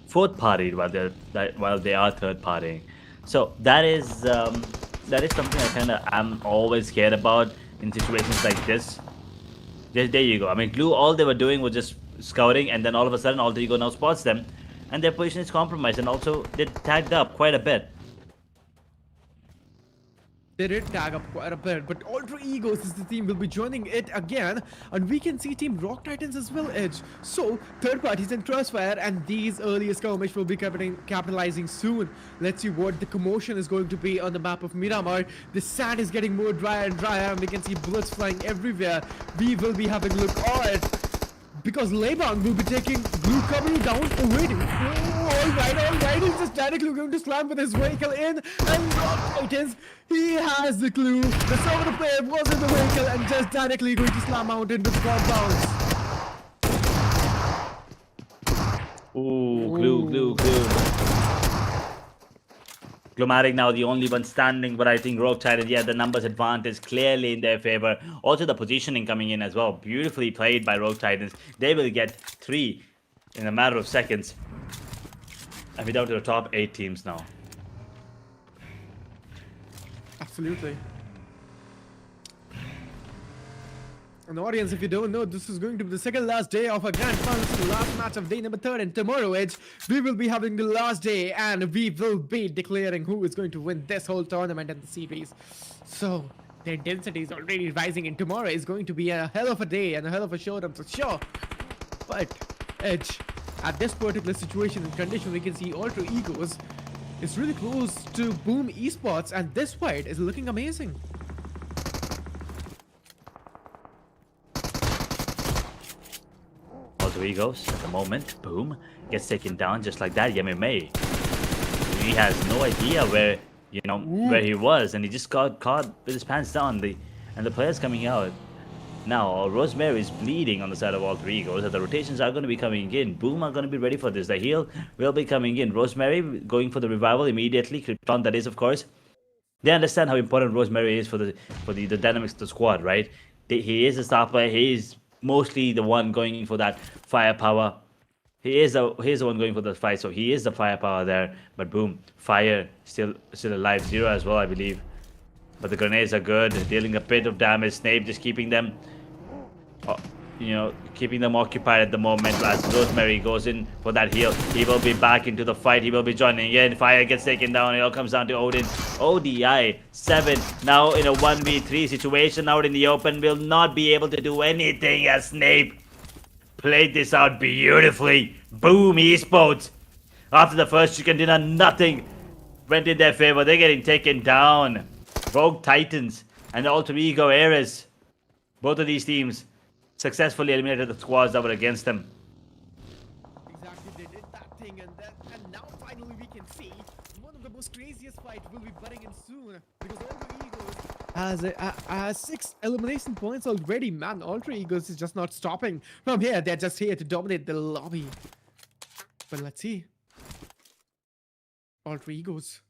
fourth partied while they are third partying. So that is something I kind of am always scared about in situations like this. There you go. I mean, Glue, all they were doing was just scouting, and then all of a sudden Alter Ego now spots them, and their position is compromised, and also they tagged up quite a bit. They did tag up quite a bit, but Alter Egos is the team will be joining it again, and we can see Team Rock Titans as well edge. So, third parties in Crossfire, and these early skirmish will be capitalizing soon. Let's see what the commotion is going to be on the map of Miramar. The sand is getting more drier and drier, and we can see bullets flying everywhere. We will be having a look at it, because Lebang will be taking Blue Cover down already. Alright, he's just directly going to slam with his vehicle in, and Rock Titans, he has the clue. The server player was in the vehicle and just directly going to slam out into the bounce. Ooh, Glue. Glomatic now the only one standing, but I think Rogue Titan, yeah, the numbers advantage clearly in their favor. Also the positioning coming in as well. Beautifully played by Rogue Titans. They will get 3 in a matter of seconds. And we're down to the top 8 teams now. Absolutely. And audience, if you don't know, this is going to be the second last day of our grand finals, the last match of day number 3, and tomorrow, Edge, we will be having the last day, and we will be declaring who is going to win this whole tournament and the series. So, the intensity is already rising, and tomorrow is going to be a hell of a day and a hell of a showdown for sure. But, Edge, at this particular situation and condition, we can see Alter Egos is really close to Boom Esports, and this fight is looking amazing. Alter Egos at the moment, boom, gets taken down just like that. May. He has no idea where, you know, where he was, and he just got caught with his pants down. And the players coming out. Now, Rosemary is bleeding on the side of Alter Egos, and the rotations are going to be coming in. Boom are going to be ready for this. The heal will be coming in. Rosemary going for the revival immediately. Krypton, that is, of course. They understand how important Rosemary is for the dynamics of the squad, right? He is a star player. He is mostly the one going for that firepower. He is the one going for the fight, so he is the firepower there. But boom, fire still alive. 0 as well, I believe. But the grenades are good, dealing a bit of damage. Snape just keeping them, you know, keeping them occupied at the moment. As Rosemary goes in for that heal, he will be back into the fight. He will be joining in. Fire gets taken down. It all comes down to Odin. ODI 7 now in a 1v3 situation out in the open, will not be able to do anything as Snape played this out beautifully. Boom Esports, after the first chicken dinner, nothing went in their favor. They're getting taken down. Rogue Titans and Alter Ego Eras, both of these teams successfully eliminated the squads that were against them. Exactly, they did that thing, and now finally we can see one of the most craziest fights will be butting in soon, because Alter Egos has 6 elimination points already. Man, Alter Egos is just not stopping from here. They're just here to dominate the lobby. But let's see. Alter Egos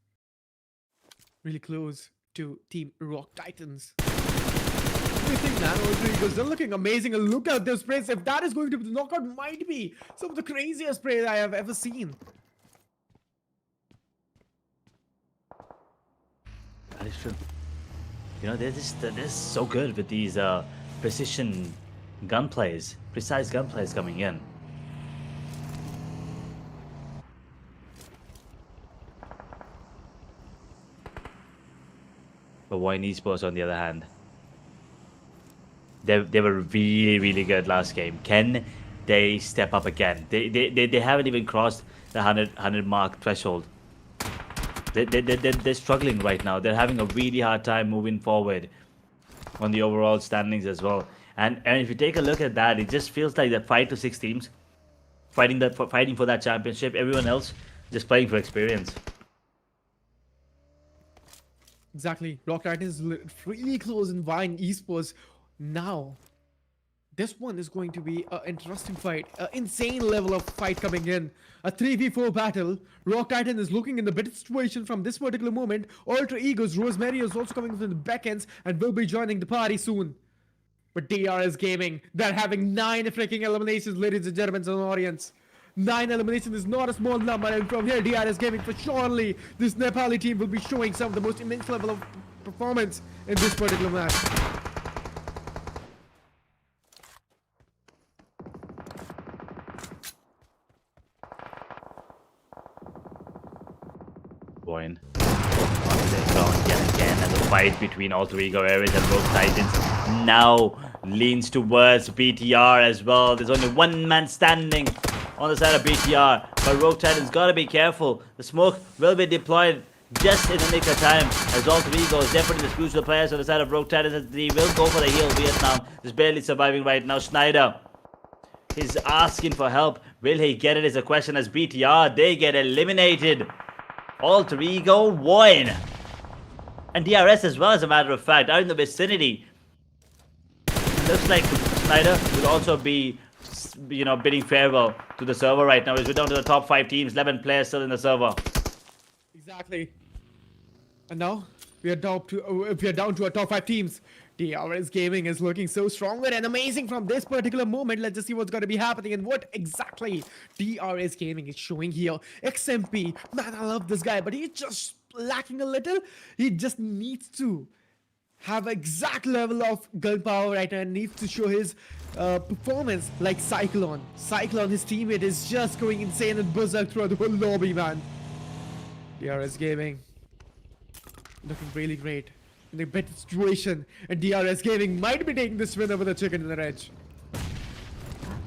really close to Team Rock Titans. What do you think, man? Alter Egos, they're looking amazing, and look at their sprays. If that is going to be the knockout, might be some of the craziest sprays I have ever seen. That is true. You know, they're just so good with these precision gunplays, precise gunplays coming in. But VOIN Esports, on the other hand, they were really good last game. Can they step up again? They haven't even crossed the 100 mark threshold. They're struggling right now. They're having a really hard time moving forward on the overall standings as well. And if you take a look at that, it just feels like that 5 to 6 teams fighting for that championship. Everyone else just playing for experience. Exactly. Rock Titans is really close in VOIN Esports. Now, this one is going to be an interesting fight. An insane level of fight coming in. A 3v4 battle. Rock Titan is looking in the better situation from this particular moment. Alter Egos, Rosemary is also coming from the backends and will be joining the party soon. But DRS Gaming, they're having 9 freaking eliminations, ladies and gentlemen, and audience. 9 eliminations is not a small number, and from here, DRS Gaming, for surely this Nepali team will be showing some of the most immense level of performance in this particular match. VOIN onto their ground yet again, and the fight between Alter Ego Ares and Rogue Titans now leans towards BTR as well. There's only one man standing on the side of BTR, but Rogue Titans gotta be careful. The smoke will be deployed just in the nick of time, as Alter Ego is definitely the crucial players on the side of Rogue Titans, as they will go for the heal. Vietnam is barely surviving right now. Schneider is asking for help. Will he get it is a question, as BTR, they get eliminated. Alter Ego, VOIN, and DRS as well, as a matter of fact, are in the vicinity. It looks like Schneider will also be, you know, bidding farewell to the server right now, as we're down to the top 5 teams, 11 players still in the server. Exactly. And now we are down to our top 5 teams. DRS Gaming is looking so stronger and amazing from this particular moment. Let's just see what's going to be happening and what exactly DRS Gaming is showing here. XMP, man, I love this guy, but he's just lacking a little. He just needs to have exact level of gunpowder right now and needs to show his performance like Cyclone. Cyclone, his teammate, is just going insane and berserk throughout the whole lobby, man. DRS Gaming looking really great in a better situation, and DRS Gaming might be taking this win over the chicken in the edge.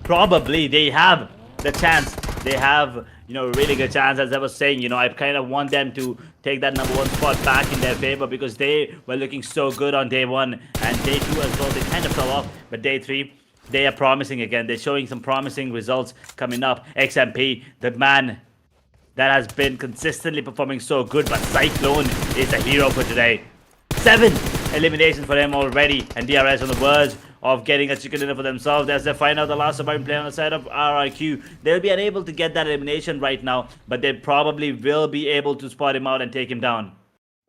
Probably they have the chance. They have, you know, a really good chance. As I was saying, you know, I kind of want them to take that #1 spot back in their favor because they were looking so good on day 1 and day 2 as well. They kind of fell off, but day 3 they are promising again. They're showing some promising results coming up. XMP, the man that has been consistently performing so good, but Cyclone is a hero for today. 7 eliminations for him already, and DRS on the verge of getting a chicken dinner for themselves as they find out the last surviving player on the side of RRQ. They'll be unable to get that elimination right now, but they probably will be able to spot him out and take him down.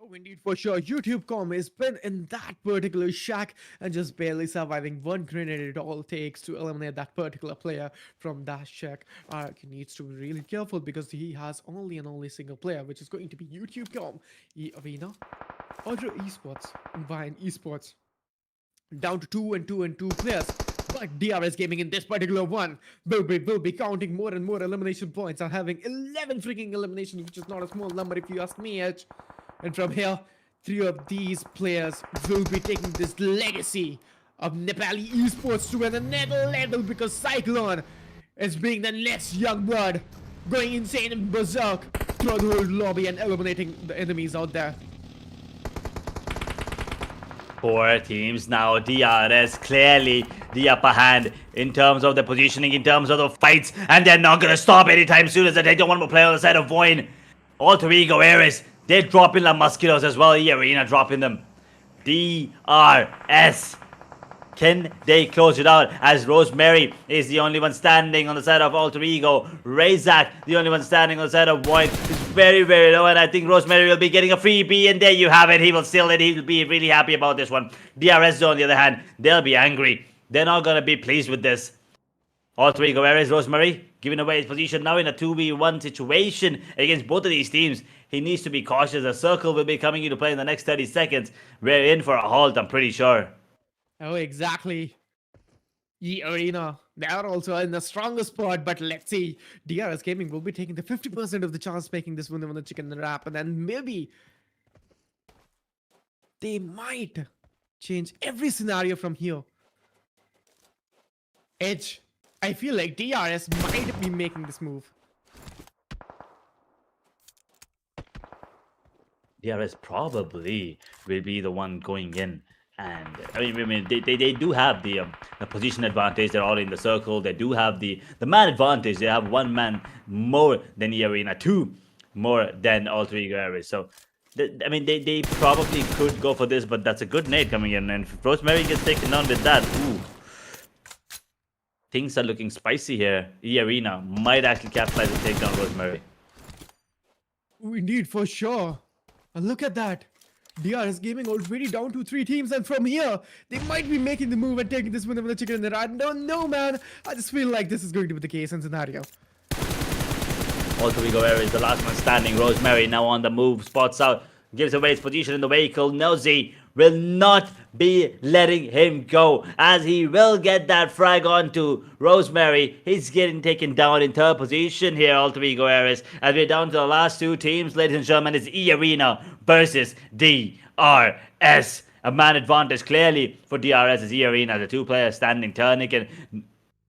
Oh, indeed, for sure. YouTube.com has been in that particular shack and just barely surviving. 1 grenade it all takes to eliminate that particular player from that shack. He needs to be really careful because he has only and only single player, which is going to be YouTube.com, Arena, Other Esports, and VOIN Esports. Down to 2 and 2 and 2 players. But DRS Gaming in this particular one will be counting more and more elimination points and having 11 freaking eliminations, which is not a small number if you ask me, Edge. And from here, 3 of these players will be taking this legacy of Nepali Esports to another level because Cyclone is being the next young blood, going insane and berserk throughout the whole lobby and eliminating the enemies out there. 4 teams now. DRS clearly the upper hand in terms of the positioning, in terms of the fights, and they're not going to stop anytime soon as they don't want to play on the side of VOIN. Alter Ego Ares, they're dropping the Musculos as well. Arena dropping them. DRS. Can they close it out as Rosemary is the only one standing on the side of Alter Ego? Razak, the only one standing on the side of VOIN, is very, very low, and I think Rosemary will be getting a freebie, and there you have it. He will steal it. He will be really happy about this one. DRS, on the other hand, they'll be angry. They're not going to be pleased with this. Alter Ego, where is Rosemary? Giving away his position now in a 2v1 situation against both of these teams. He needs to be cautious. A circle will be coming into play in the next 30 seconds. We're in for a halt, I'm pretty sure. Oh, exactly. Arena, they are also in the strongest spot, but let's see. DRS Gaming will be taking the 50% of the chance making this win on the chicken wrap, and then maybe they might change every scenario from here. Edge, I feel like DRS might be making this move. DRS probably will be the one going in. And I mean, they do have the position advantage. They're all in the circle. They do have the man advantage. They have 1 man more than Arena, 2 more than Alter Ego Ares. So, I mean, they probably could go for this, but that's a good nade coming in. And if Rosemary gets taken down with that, ooh, things are looking spicy here. Arena might actually capitalize and take down Rosemary. Ooh, indeed, for sure. And look at that. DRS Gaming already down to 3 teams, and from here, they might be making the move and taking this win over the chicken in the rat. No, man. I just feel like this is going to be the case and scenario. Alter Ego is the last one standing. Rosemary now on the move, spots out, gives away his position in the vehicle. Nosy will not be letting him go as he will get that frag onto Rosemary. He's getting taken down in 3rd position here, Alter Ego Ares. As we're down to the last 2 teams, ladies and gentlemen, it's Arena versus DRS. A man advantage clearly for DRS as Arena, the 2 players standing. Turnic and, you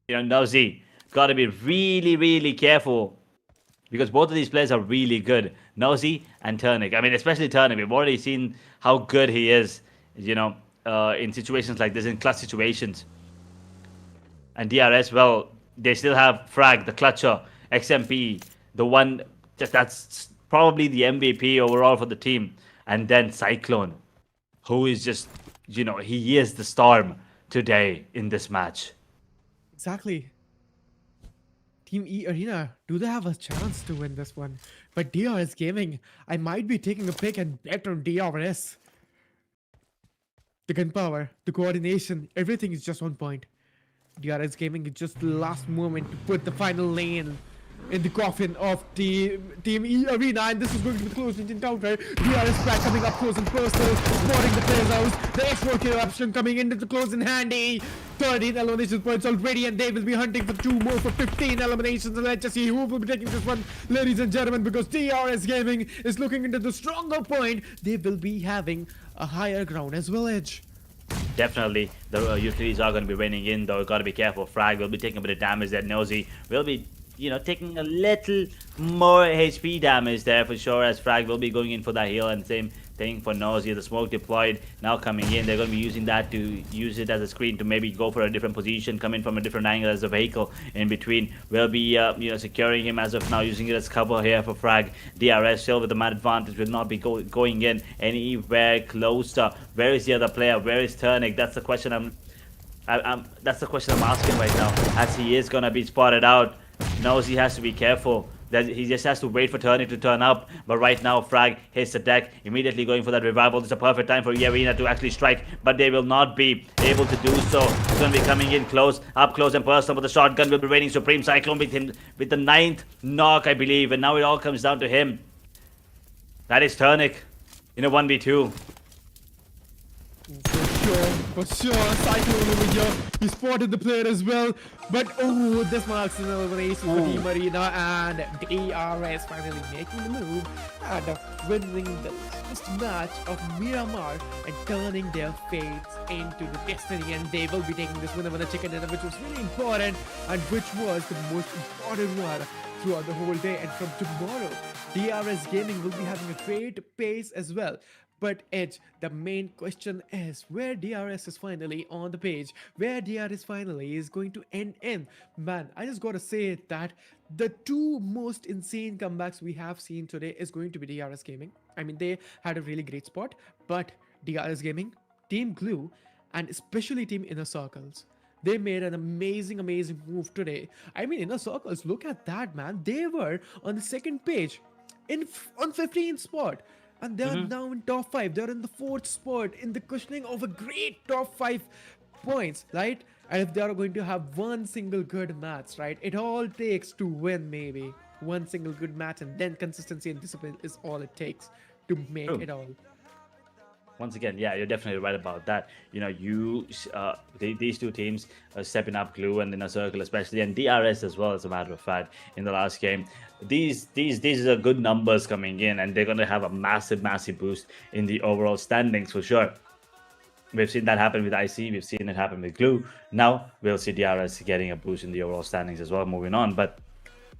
know, Nosy. Got to be really, really careful because both of these players are really good. Nosy and Turnic. I mean, especially Turnic. We've already seen how good he is, you know, in situations like this, in clutch situations. And DRS, well, they still have Frag, the clutcher, XMP, the one that's probably the MVP overall for the team. And then Cyclone, who is just, you know, he is the storm today in this match. Exactly. Team E Arena, do they have a chance to win this one? But DRS Gaming, I might be taking a pick and bet on DRS. The gunpower, the coordination, everything is just on point. DRS Gaming is just the last moment to put the final lane in the coffin of Team E Arena, and this is going to be the close encounter. DRS Pratt coming up close and personal, spotting the players out. The X4 eruption coming into the close and handy. 13 elimination points already, and they will be hunting for 2 more for 15 eliminations. And let's just see who will be taking this one, ladies and gentlemen, because DRS Gaming is looking into the stronger point. They will be having a higher ground as well edge. Definitely, the utilities are going to be raining in, though. Got to be careful. Frag will be taking a bit of damage there. Nosy will be, taking a little more HP damage there for sure, as Frag will be going in for that heal, and same thing for Nosy. The smoke deployed now coming in. They're going to be using that to use it as a screen to maybe go for a different position, come in from a different angle as a vehicle in between. Will be, securing him as of now, using it as cover here for Frag. DRS still with the man advantage, will not be going in anywhere closer. Where is the other player? Where is Turnic? That's the question that's the question I'm asking right now, as he is going to be spotted out. Knows he has to be careful. That he just has to wait for Turnic to turn up. But right now, Frag hits the deck, immediately going for that revival. It's a perfect time for Arena to actually strike, but they will not be able to do so. He's going to be coming in close, up close and personal, but the shotgun will be reigning supreme. Cyclone with him with the 9th knock, I believe, and now it all comes down to him. That is Turnic in a 1v2. For sure, Cyclone over here. He spotted the player as well. But oh, this marks an elimination for Team Arena, and DRS finally making the move and winning the last match of Miramar and turning their fates into the destiny. And they will be taking this winner with a chicken dinner, which was really important and which was the most important one throughout the whole day. And from tomorrow, DRS Gaming will be having a great pace as well. But Edge, the main question is where DRS is finally on the page, where DRS finally is going to end in. Man, I just gotta say that the 2 most insane comebacks we have seen today is going to be DRS Gaming. I mean, they had a really great spot, but DRS Gaming, Team Glue, and especially Team Inner Circles, they made an amazing move today. I mean, Inner Circles, look at that, man. They were on the 2nd page on 15th spot. And they're now in top 5. They're in the 4th spot in the cushioning of a great top 5 points, right? And if they are going to have one single good match, right? It all takes to win, maybe. One single good match, and then consistency and discipline is all it takes to make it all. Once again, yeah, you're definitely right about that. These 2 teams are stepping up, Glue and Inner Circle especially, and DRS as well, as a matter of fact, in the last game. These are good numbers coming in, and they're going to have a massive boost in the overall standings for sure. We've seen that happen with IC, we've seen it happen with Glue. Now we'll see DRS getting a boost in the overall standings as well, moving on. But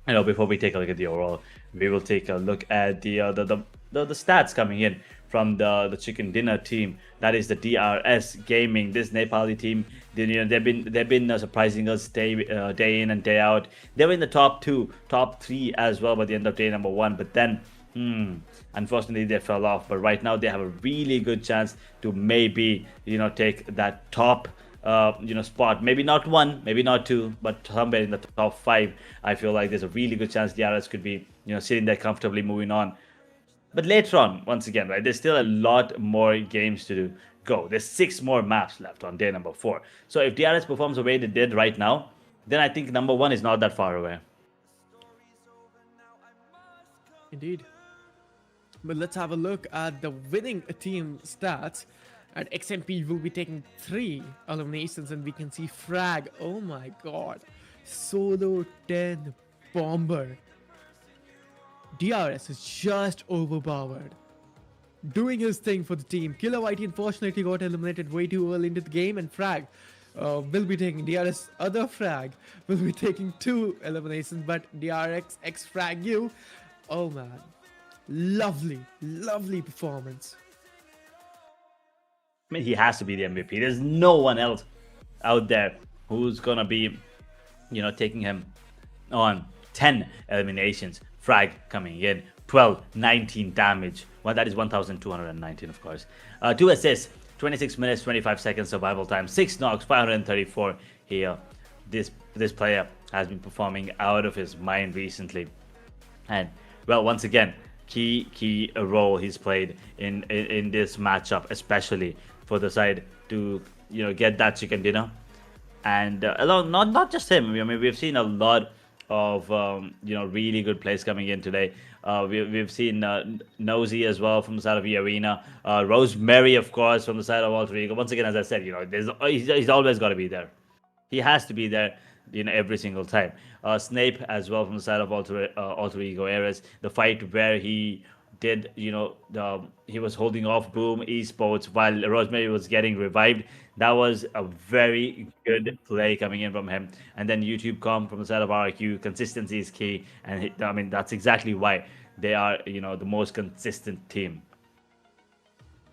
before we take a look at the overall, we will take a look at the stats coming in from the chicken dinner team. That is the DRS Gaming. This Nepali team, they've been surprising us day in and day out. They were in the top 2, top 3 as well by the end of day number 1. But then, unfortunately, they fell off. But right now, they have a really good chance to maybe take that top spot. Maybe not 1, maybe not 2, but somewhere in the top 5. I feel like there's a really good chance DRS could be sitting there comfortably, moving on. But later on, once again, right, there's still a lot more games to go. There's 6 more maps left on day number 4. So if DRS performs the way they did right now, then I think number 1 is not that far away. Indeed. But let's have a look at the winning team stats. At XMP, will be taking 3 eliminations, and we can see Frag. Oh my god. Solo 10 bomber. DRS is just overpowered, doing his thing for the team. Killer Whitey unfortunately got eliminated way too early into the game, and Frag will be taking other Frag will be taking 2 eliminations, but DRX X Frag you. Oh man, lovely performance. I mean, he has to be the MVP. There's no one else out there who's gonna be, taking him on 10 eliminations. Frag coming in, 12, 19 damage. Well, that is 1,219, of course. 2 assists, 26 minutes, 25 seconds survival time, 6 knocks, 534 here. This player has been performing out of his mind recently. And well, once again, key role he's played in this matchup, especially for the side to get that chicken dinner. And along, not just him. I mean, we've seen a lot of really good plays coming in today. We've seen Nosy as well from the side of the arena. Rosemary, of course, from the side of Alter Ego. Once again, as I said, he's always got to be there. He has to be there, every single time. Snape as well from the side of Alter Ego Eras. The fight where he did, he was holding off Boom Esports while Rosemary was getting revived. That was a very good play coming in from him. And then YouTube Com from the side of RQ. Consistency is key, and I mean that's exactly why they are, the most consistent team.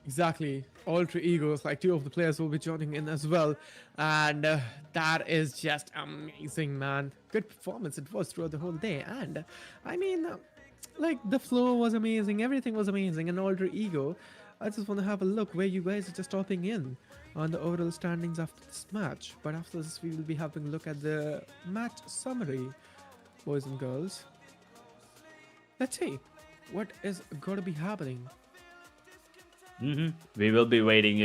Exactly. Alter egos, like two of the players will be joining in as well. And that is just amazing, man. Good performance it was throughout the whole day. And I mean, like the flow was amazing. Everything was amazing. And Alter Ego, I just want to have a look where you guys are just topping in on the overall standings after this match. But after this, we will be having a look at the match summary, boys and girls. Let's see what is going to be happening. We will be waiting,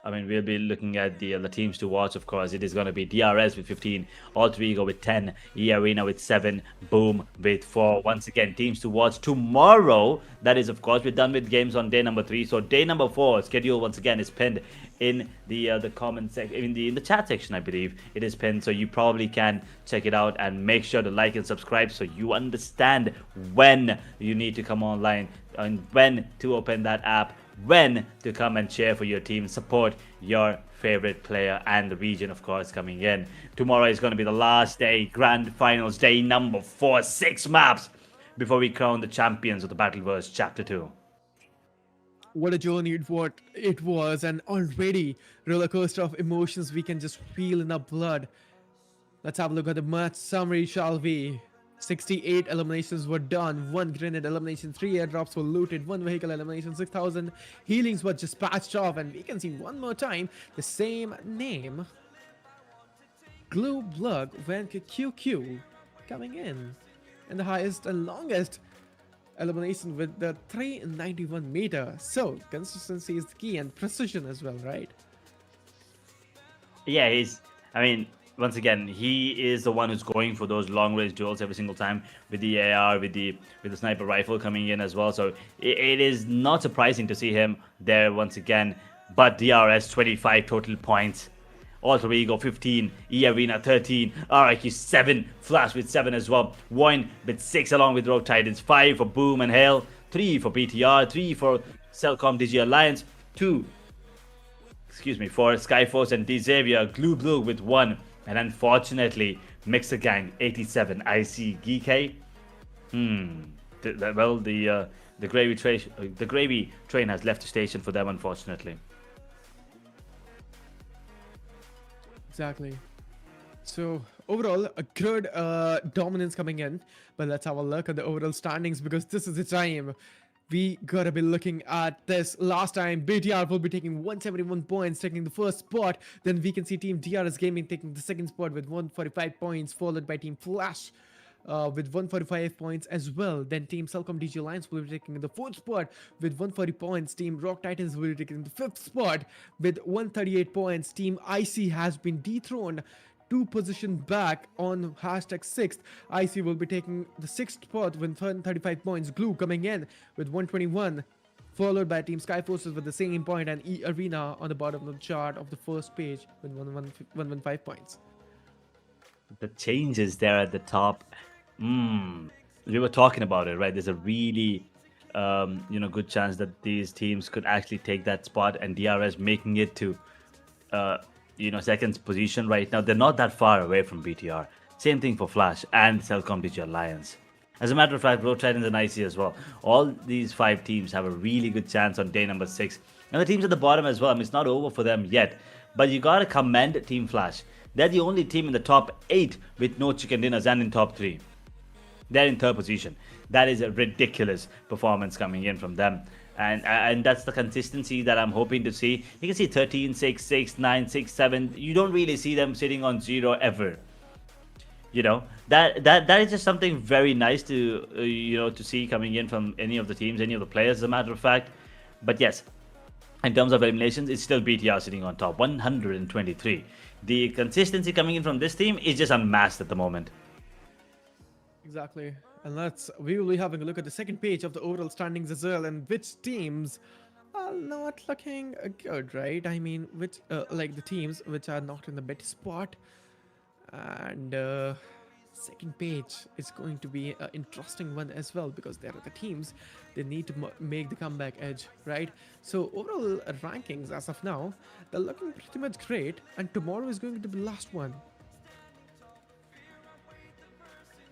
I mean, we'll be looking at the teams to watch, of course. It is going to be DRS with 15, Alter Ego with 10, E-Arena with 7, Boom with 4. Once again, teams to watch tomorrow. That is, of course, we're done with games on day number 3. So day number 4 schedule, once again, is pinned in the comment section, in the chat section, I believe. It is pinned, so you probably can check it out, and make sure to like and subscribe so you understand when you need to come online and when to open that app, when to come and cheer for your team, support your favorite player and the region, of course, coming in. Tomorrow is going to be the last day, grand finals, day number 4, 6 maps before we crown the champions of the Battleverse Chapter 2. What a journey it was, and already roller coaster of emotions we can just feel in our blood. Let's have a look at the match summary, shall we? 68 eliminations were done, 1 grenade elimination, 3 airdrops were looted, 1 vehicle elimination, 6,000 healings were just patched off, and we can see one more time the same name, Glue Blug Van QQ, coming in the highest and longest elimination with the 391 meter. So consistency is the key, and precision as well, right? Yeah, once again, he is the one who's going for those long range duels every single time with the AR, with the sniper rifle coming in as well. So it is not surprising to see him there once again. But DRS 25 total points, Alter Ego 15, E-Arena 13, RIQ 7, Flash with 7 as well, VOIN with 6 along with Rogue Titans, 5 for Boom and Hail, 3 for BTR, 3 for Cellcom Digi Alliance, 2 for SKYFORCE and XAVIER, Glue Blue with 1. And unfortunately, Mixer Gang 87 IC GEEKAY. The gravy train has left the station for them, unfortunately. Exactly. So overall, a good dominance coming in. But let's have a look at the overall standings, because this is the time we gotta be looking at this. Last time, BTR will be taking 171 points, taking the first spot. Then we can see Team DRS Gaming taking the second spot with 145 points, followed by Team Flash with 145 points as well. Then Team Cellcom DG Alliance will be taking the 4th spot with 140 points. Team Rock Titans will be taking the 5th spot with 138 points. Team IC has been dethroned 2 positions back on hashtag 6th. IC will be taking the 6th spot with 135 points. Glue coming in with 121, followed by Team SKYFORCE with the same point, and E-Arena on the bottom of the chart of the first page with 115 points. The changes there at the top. We were talking about it, right? There's a really good chance that these teams could actually take that spot, and DRS making it to second position right now. They're not that far away from BTR. Same thing for Flash and Cellcom Digi Alliance. As a matter of fact, Road Titans and IC as well. All these 5 teams have a really good chance on day number 6. And the teams at the bottom as well. I mean, it's not over for them yet. But you gotta commend Team Flash. They're the only team in the top 8 with no chicken dinners, and in top 3. They're in 3rd position. That is a ridiculous performance coming in from them. And that's the consistency that I'm hoping to see. You can see 13, 6, 6, 9, 6, 7. You don't really see them sitting on 0 ever. you know, that is just something very nice to to see coming in from any of the teams, any of the players, as a matter of fact. But yes, in terms of eliminations, it's still BTR sitting on top, 123. The consistency coming in from this team is just unmasked at the moment. Exactly. And we will be having a look at the second page of the overall standings as well, and which teams are not looking good, right? I mean, which like the teams which are not in the better spot. And second page is going to be an interesting one as well, because there are the teams they need to make the comeback edge, right? So overall rankings as of now, they're looking pretty much great, and tomorrow is going to be the last one.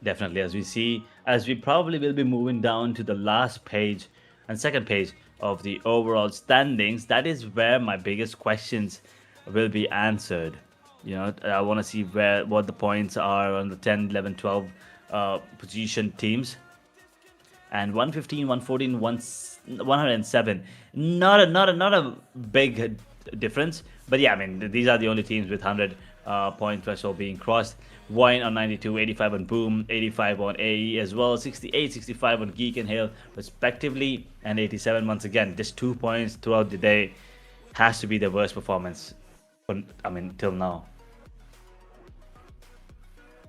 Definitely, as we probably will be moving down to the last page and second page of the overall standings, that is where my biggest questions will be answered. I want to see what the points are on the 10, 11, 12 position teams. And 115, 114, 107. Not a big difference. But yeah, I mean, these are the only teams with 100 point threshold being crossed. VOIN on 92, 85 on Boom, 85 on AE as well, 68, 65 on Geek and Hail respectively, and 87 once again. Just 2 points throughout the day has to be the worst performance, till now.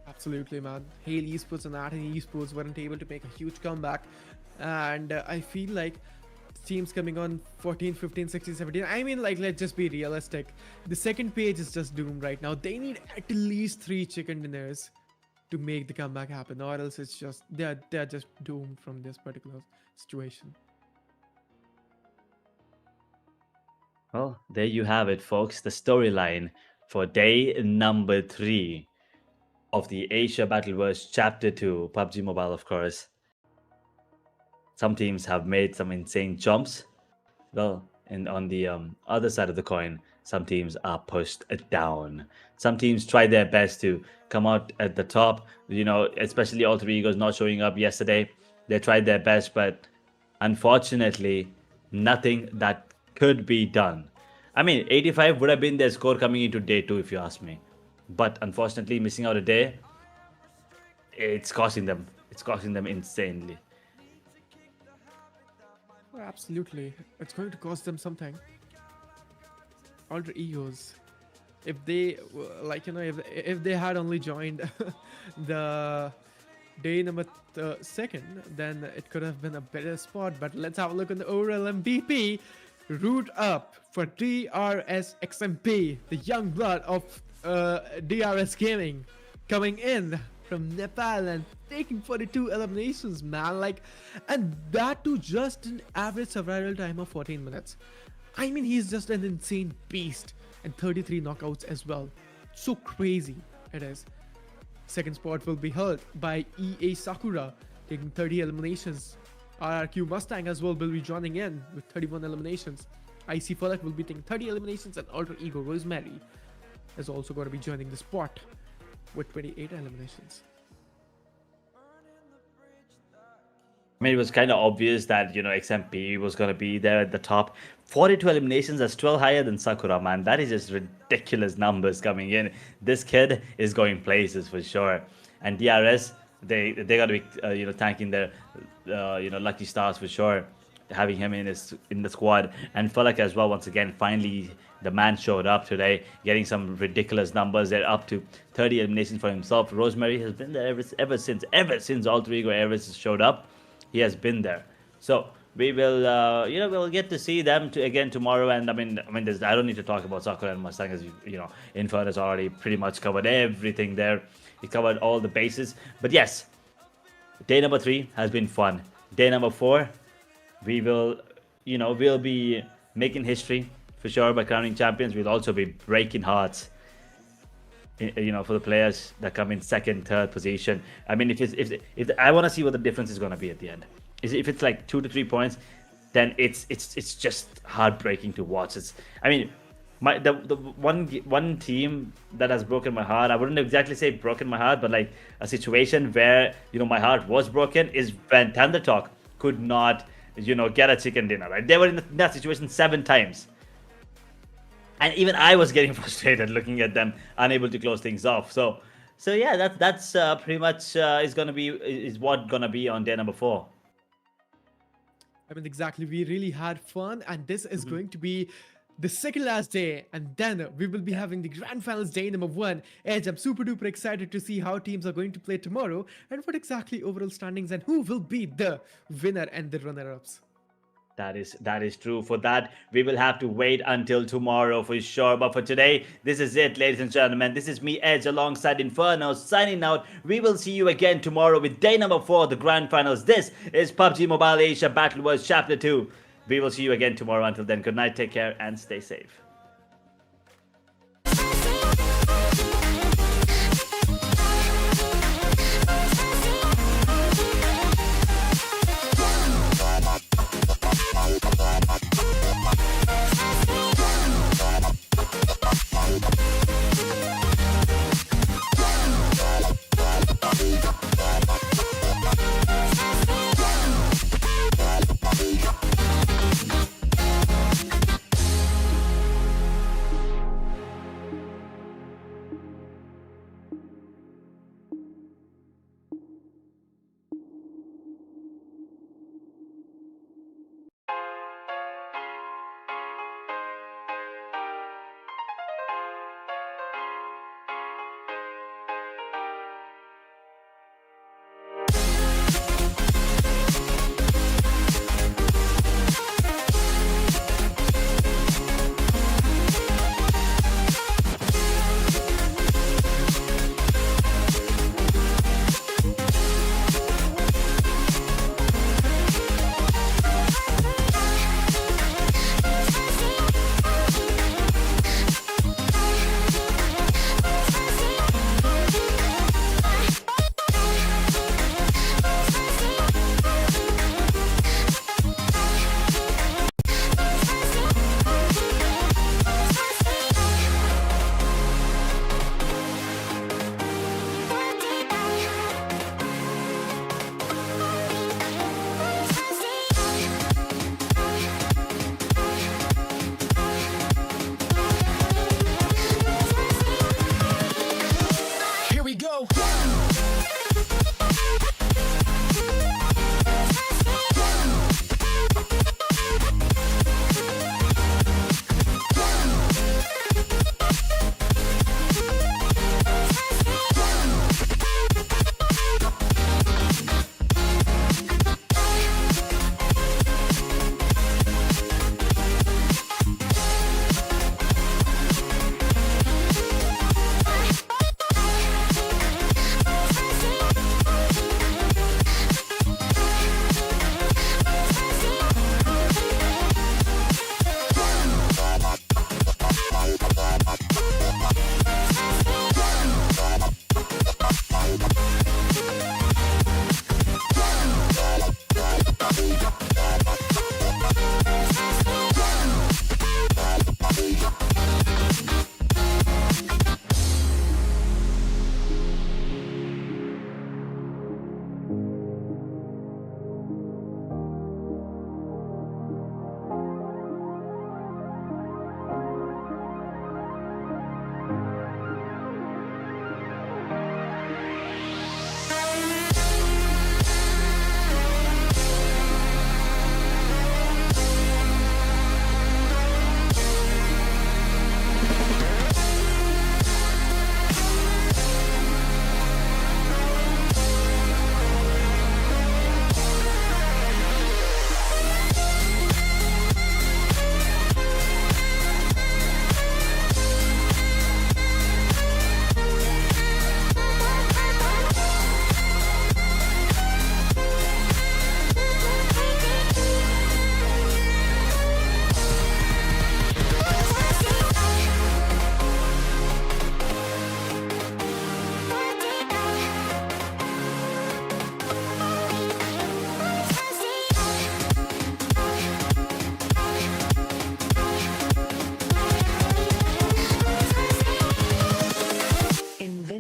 Absolutely, man. Hail Esports and ATON Esports weren't able to make a huge comeback, and I feel like teams coming on 14, 15, 16, 17. I mean, like, let's just be realistic. The second page is just doomed right now. They need at least 3 chicken dinners to make the comeback happen, or else it's just they're just doomed from this particular situation. Well, there you have it, folks. The storyline for day number 3 of the Asia Battleverse Chapter 2, PUBG Mobile, of course. Some teams have made some insane jumps. Well, and on the other side of the coin, some teams are pushed down. Some teams try their best to come out at the top. Especially Alter Egos not showing up yesterday. They tried their best, but unfortunately, nothing that could be done. I mean, 85 would have been their score coming into day 2, if you ask me. But unfortunately, missing out a day, it's costing them. It's costing them insanely. Absolutely, it's going to cost them something. Alter Egos, if they if they had only joined the day number 2nd, then it could have been a better spot. But let's have a look on the overall MVP. Root up for DRS XMP, the young blood of DRS Gaming, coming in from Nepal and taking 42 eliminations, man. And that too just an average survival time of 14 minutes. I mean, he's just an insane beast, and 33 knockouts as well. So crazy it is. Second spot will be held by EA Sakura, taking 30 eliminations. RRQ Mustang as well will be joining in with 31 eliminations. IC Fallout will be taking 30 eliminations, and Alter Ego Rosemary is also going to be joining the spot with 28 eliminations. I mean, it was kind of obvious that, XMP was going to be there at the top. 42 eliminations, that's 12 higher than Sakura, man. That is just ridiculous numbers coming in. This kid is going places for sure. And DRS, they got to be, thanking their, lucky stars for sure, having him in the squad. And Falak as well, once again, finally, the man showed up today, getting some ridiculous numbers. They're up to 30 eliminations for himself. Rosemary has been there ever since Alter Ego Eris showed up. He has been there. So we will, we'll get to see them again tomorrow. And I mean, I don't need to talk about Sakura and Mustang, as Infern has already pretty much covered everything there. He covered all the bases. But yes, day number 3 has been fun. Day number 4, we will, we'll be making history for sure by crowning champions. We'll also be breaking hearts, for the players that come in 2nd, 3rd position. I mean, if I want to see what the difference is going to be at the end. If it's like 2 to 3 points, then it's just heartbreaking to watch. The one team that has broken my heart, I wouldn't exactly say broken my heart, but like a situation where my heart was broken, is when Thundertalk could not get a chicken dinner, right? They were in that situation 7 times. And even I was getting frustrated looking at them, unable to close things off. So So yeah, that's pretty much is gonna be is what gonna be on day number 4. I mean, exactly. We really had fun, and this is going to be the second last day, and then we will be having the grand finals day number 1. Edge, I'm super duper excited to see how teams are going to play tomorrow and what exactly overall standings and who will be the winner and the runner ups. That is true. For that, we will have to wait until tomorrow for sure. But for today, this is it, ladies and gentlemen. This is me, Edge, alongside Inferno, signing out. We will see you again tomorrow with day number 4, the grand finals. This is PUBG Mobile Asia Battle Wars Chapter 2. We will see you again tomorrow. Until then, good night, take care, and stay safe.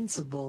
invincible.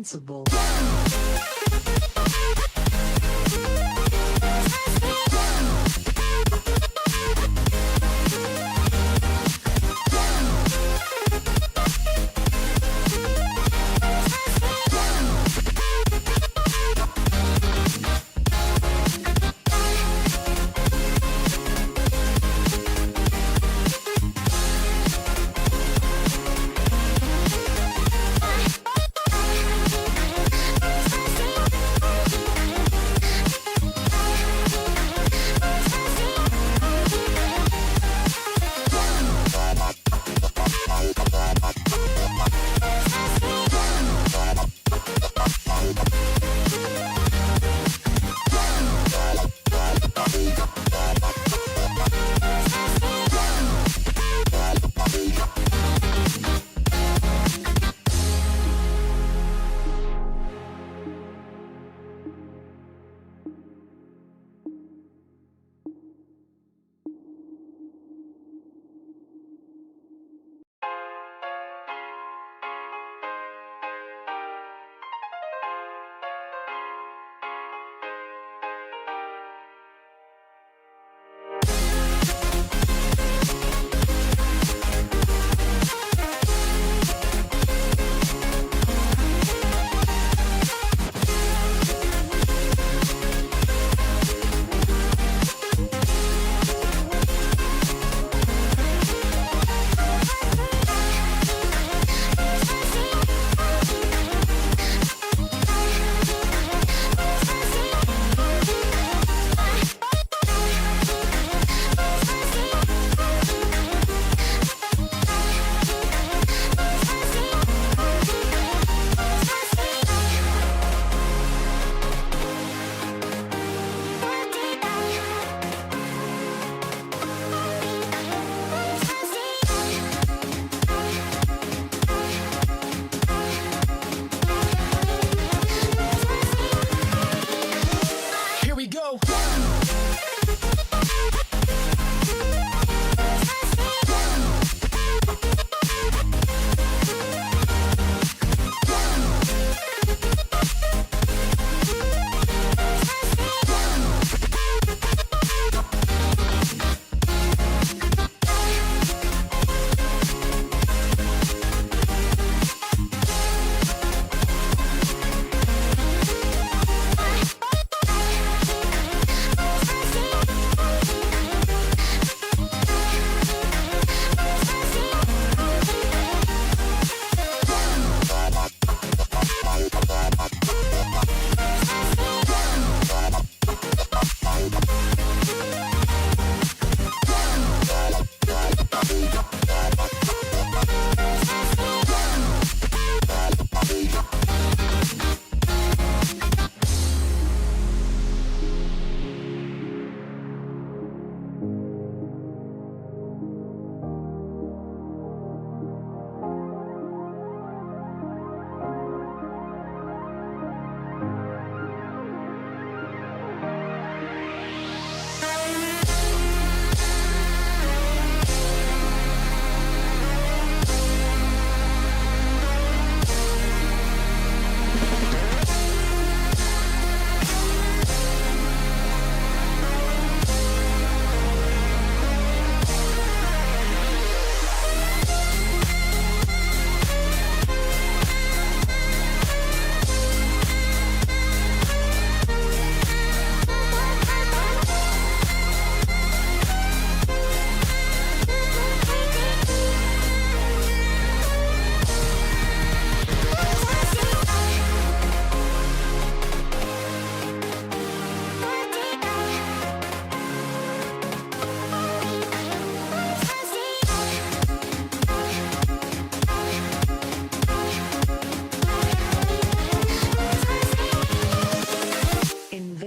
Invincible.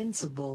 Invincible.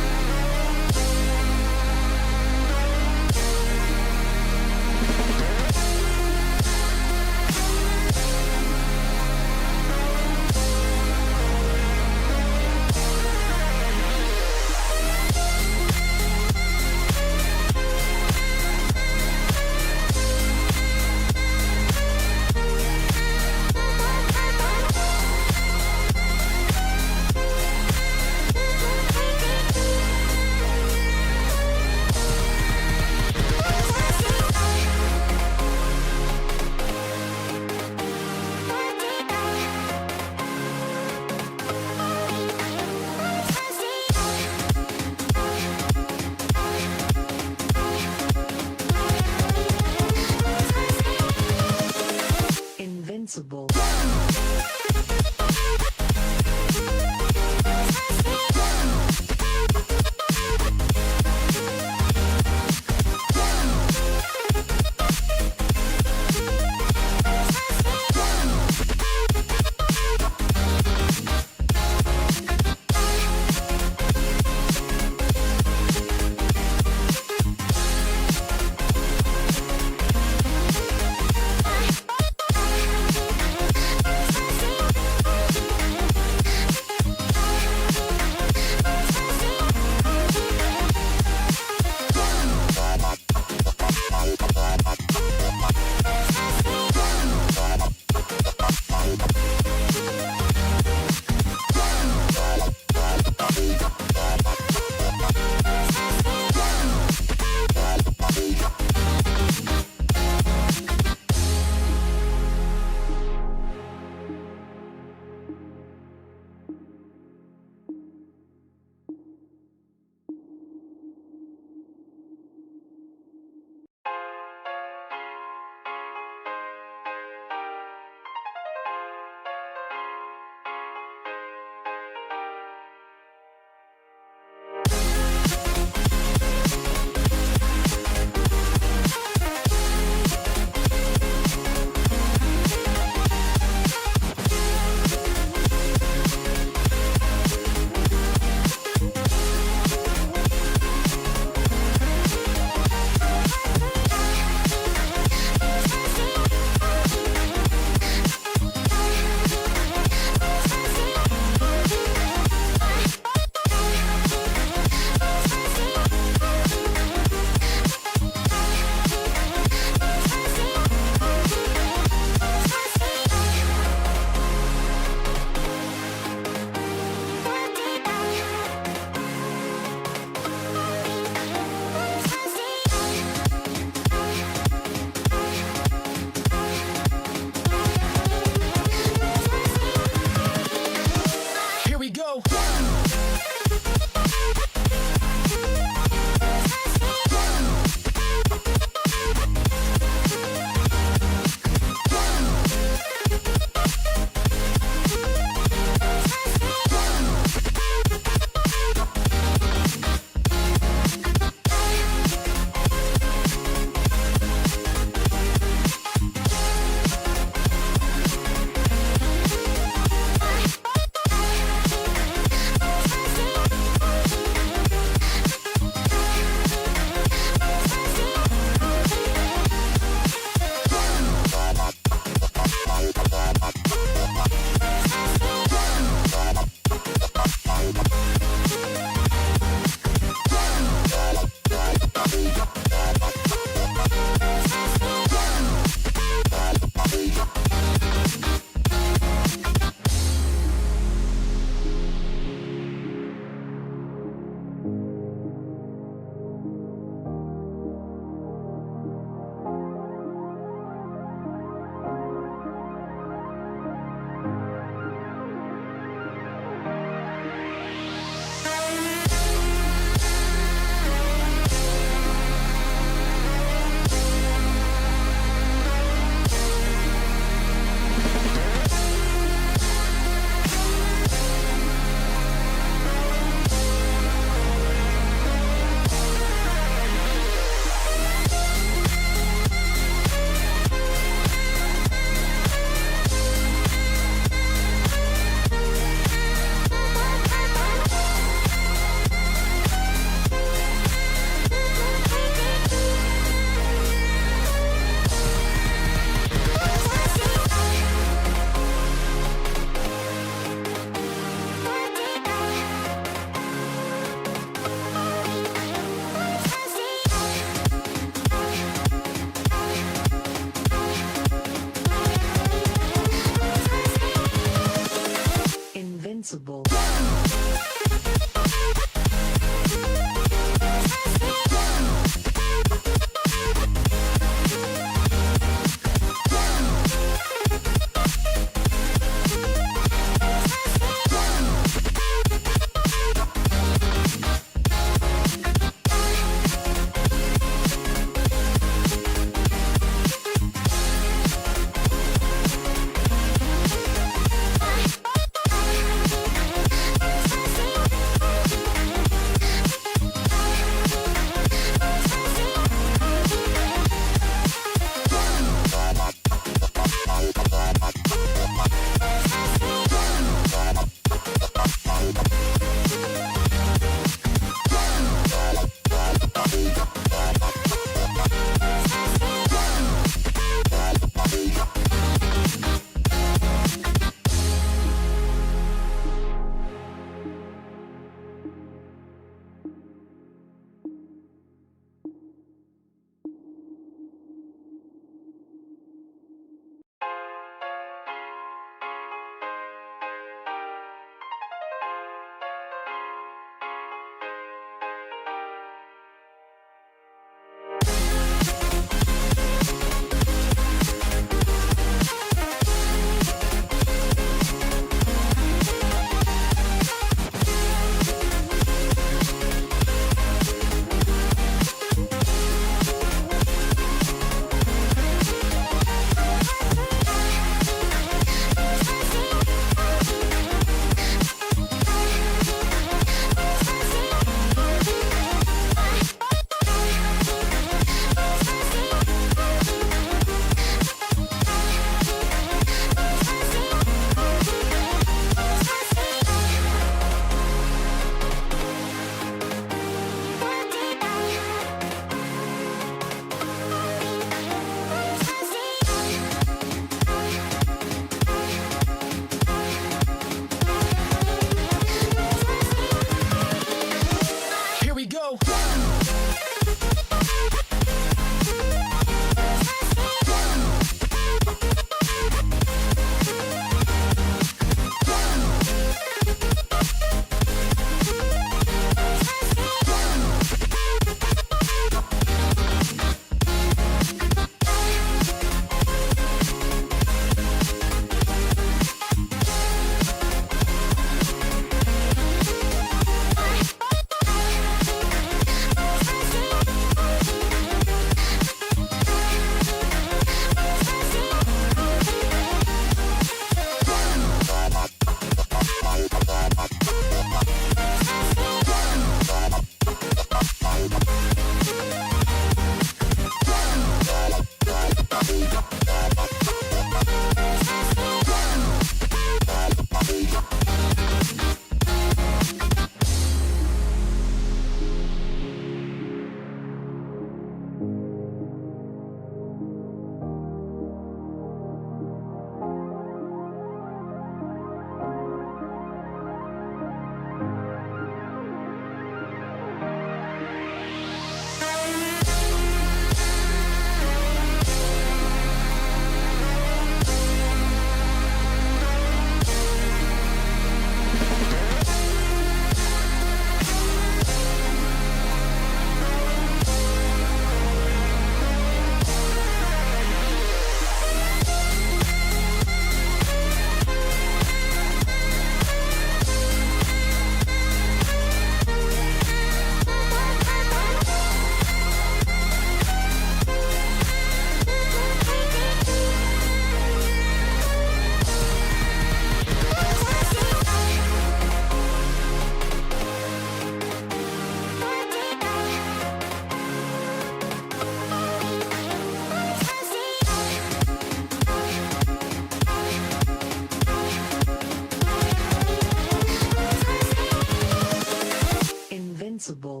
invincible.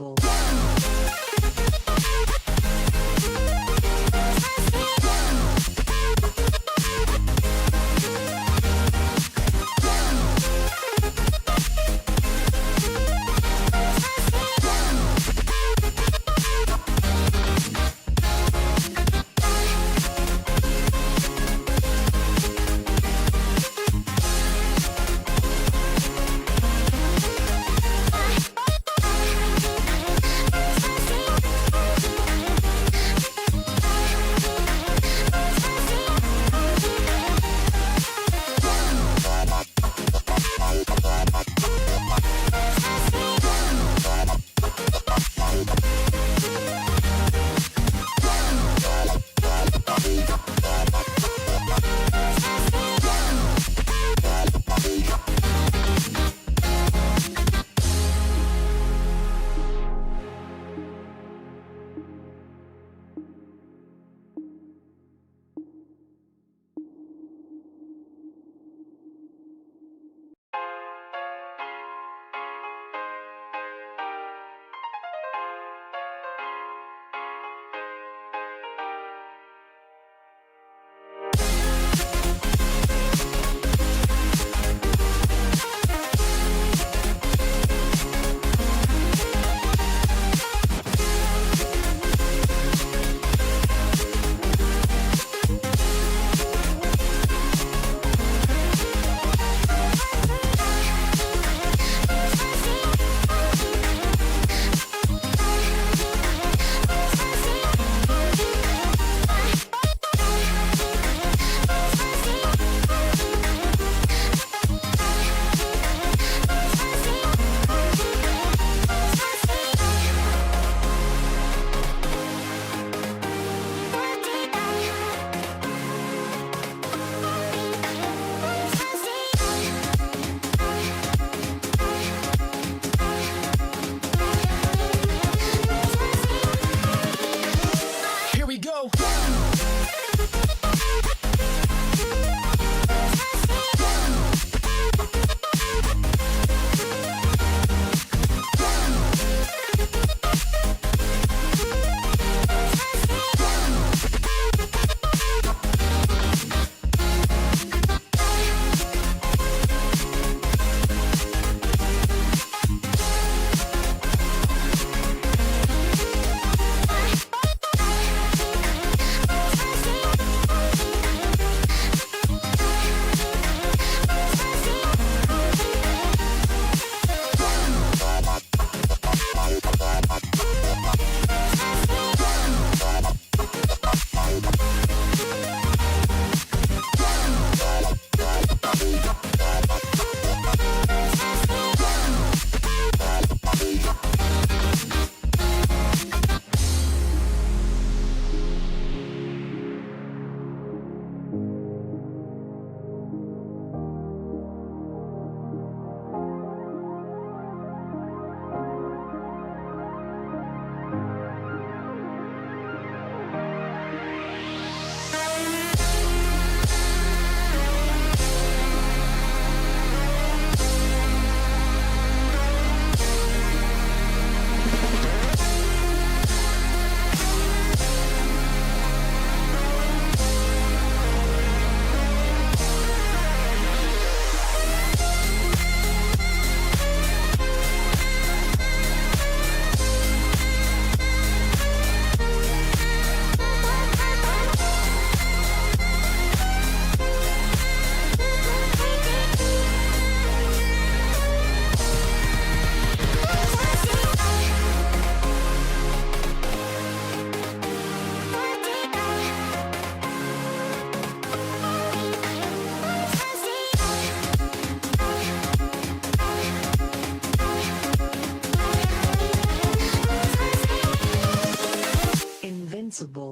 Invincible. Invincible.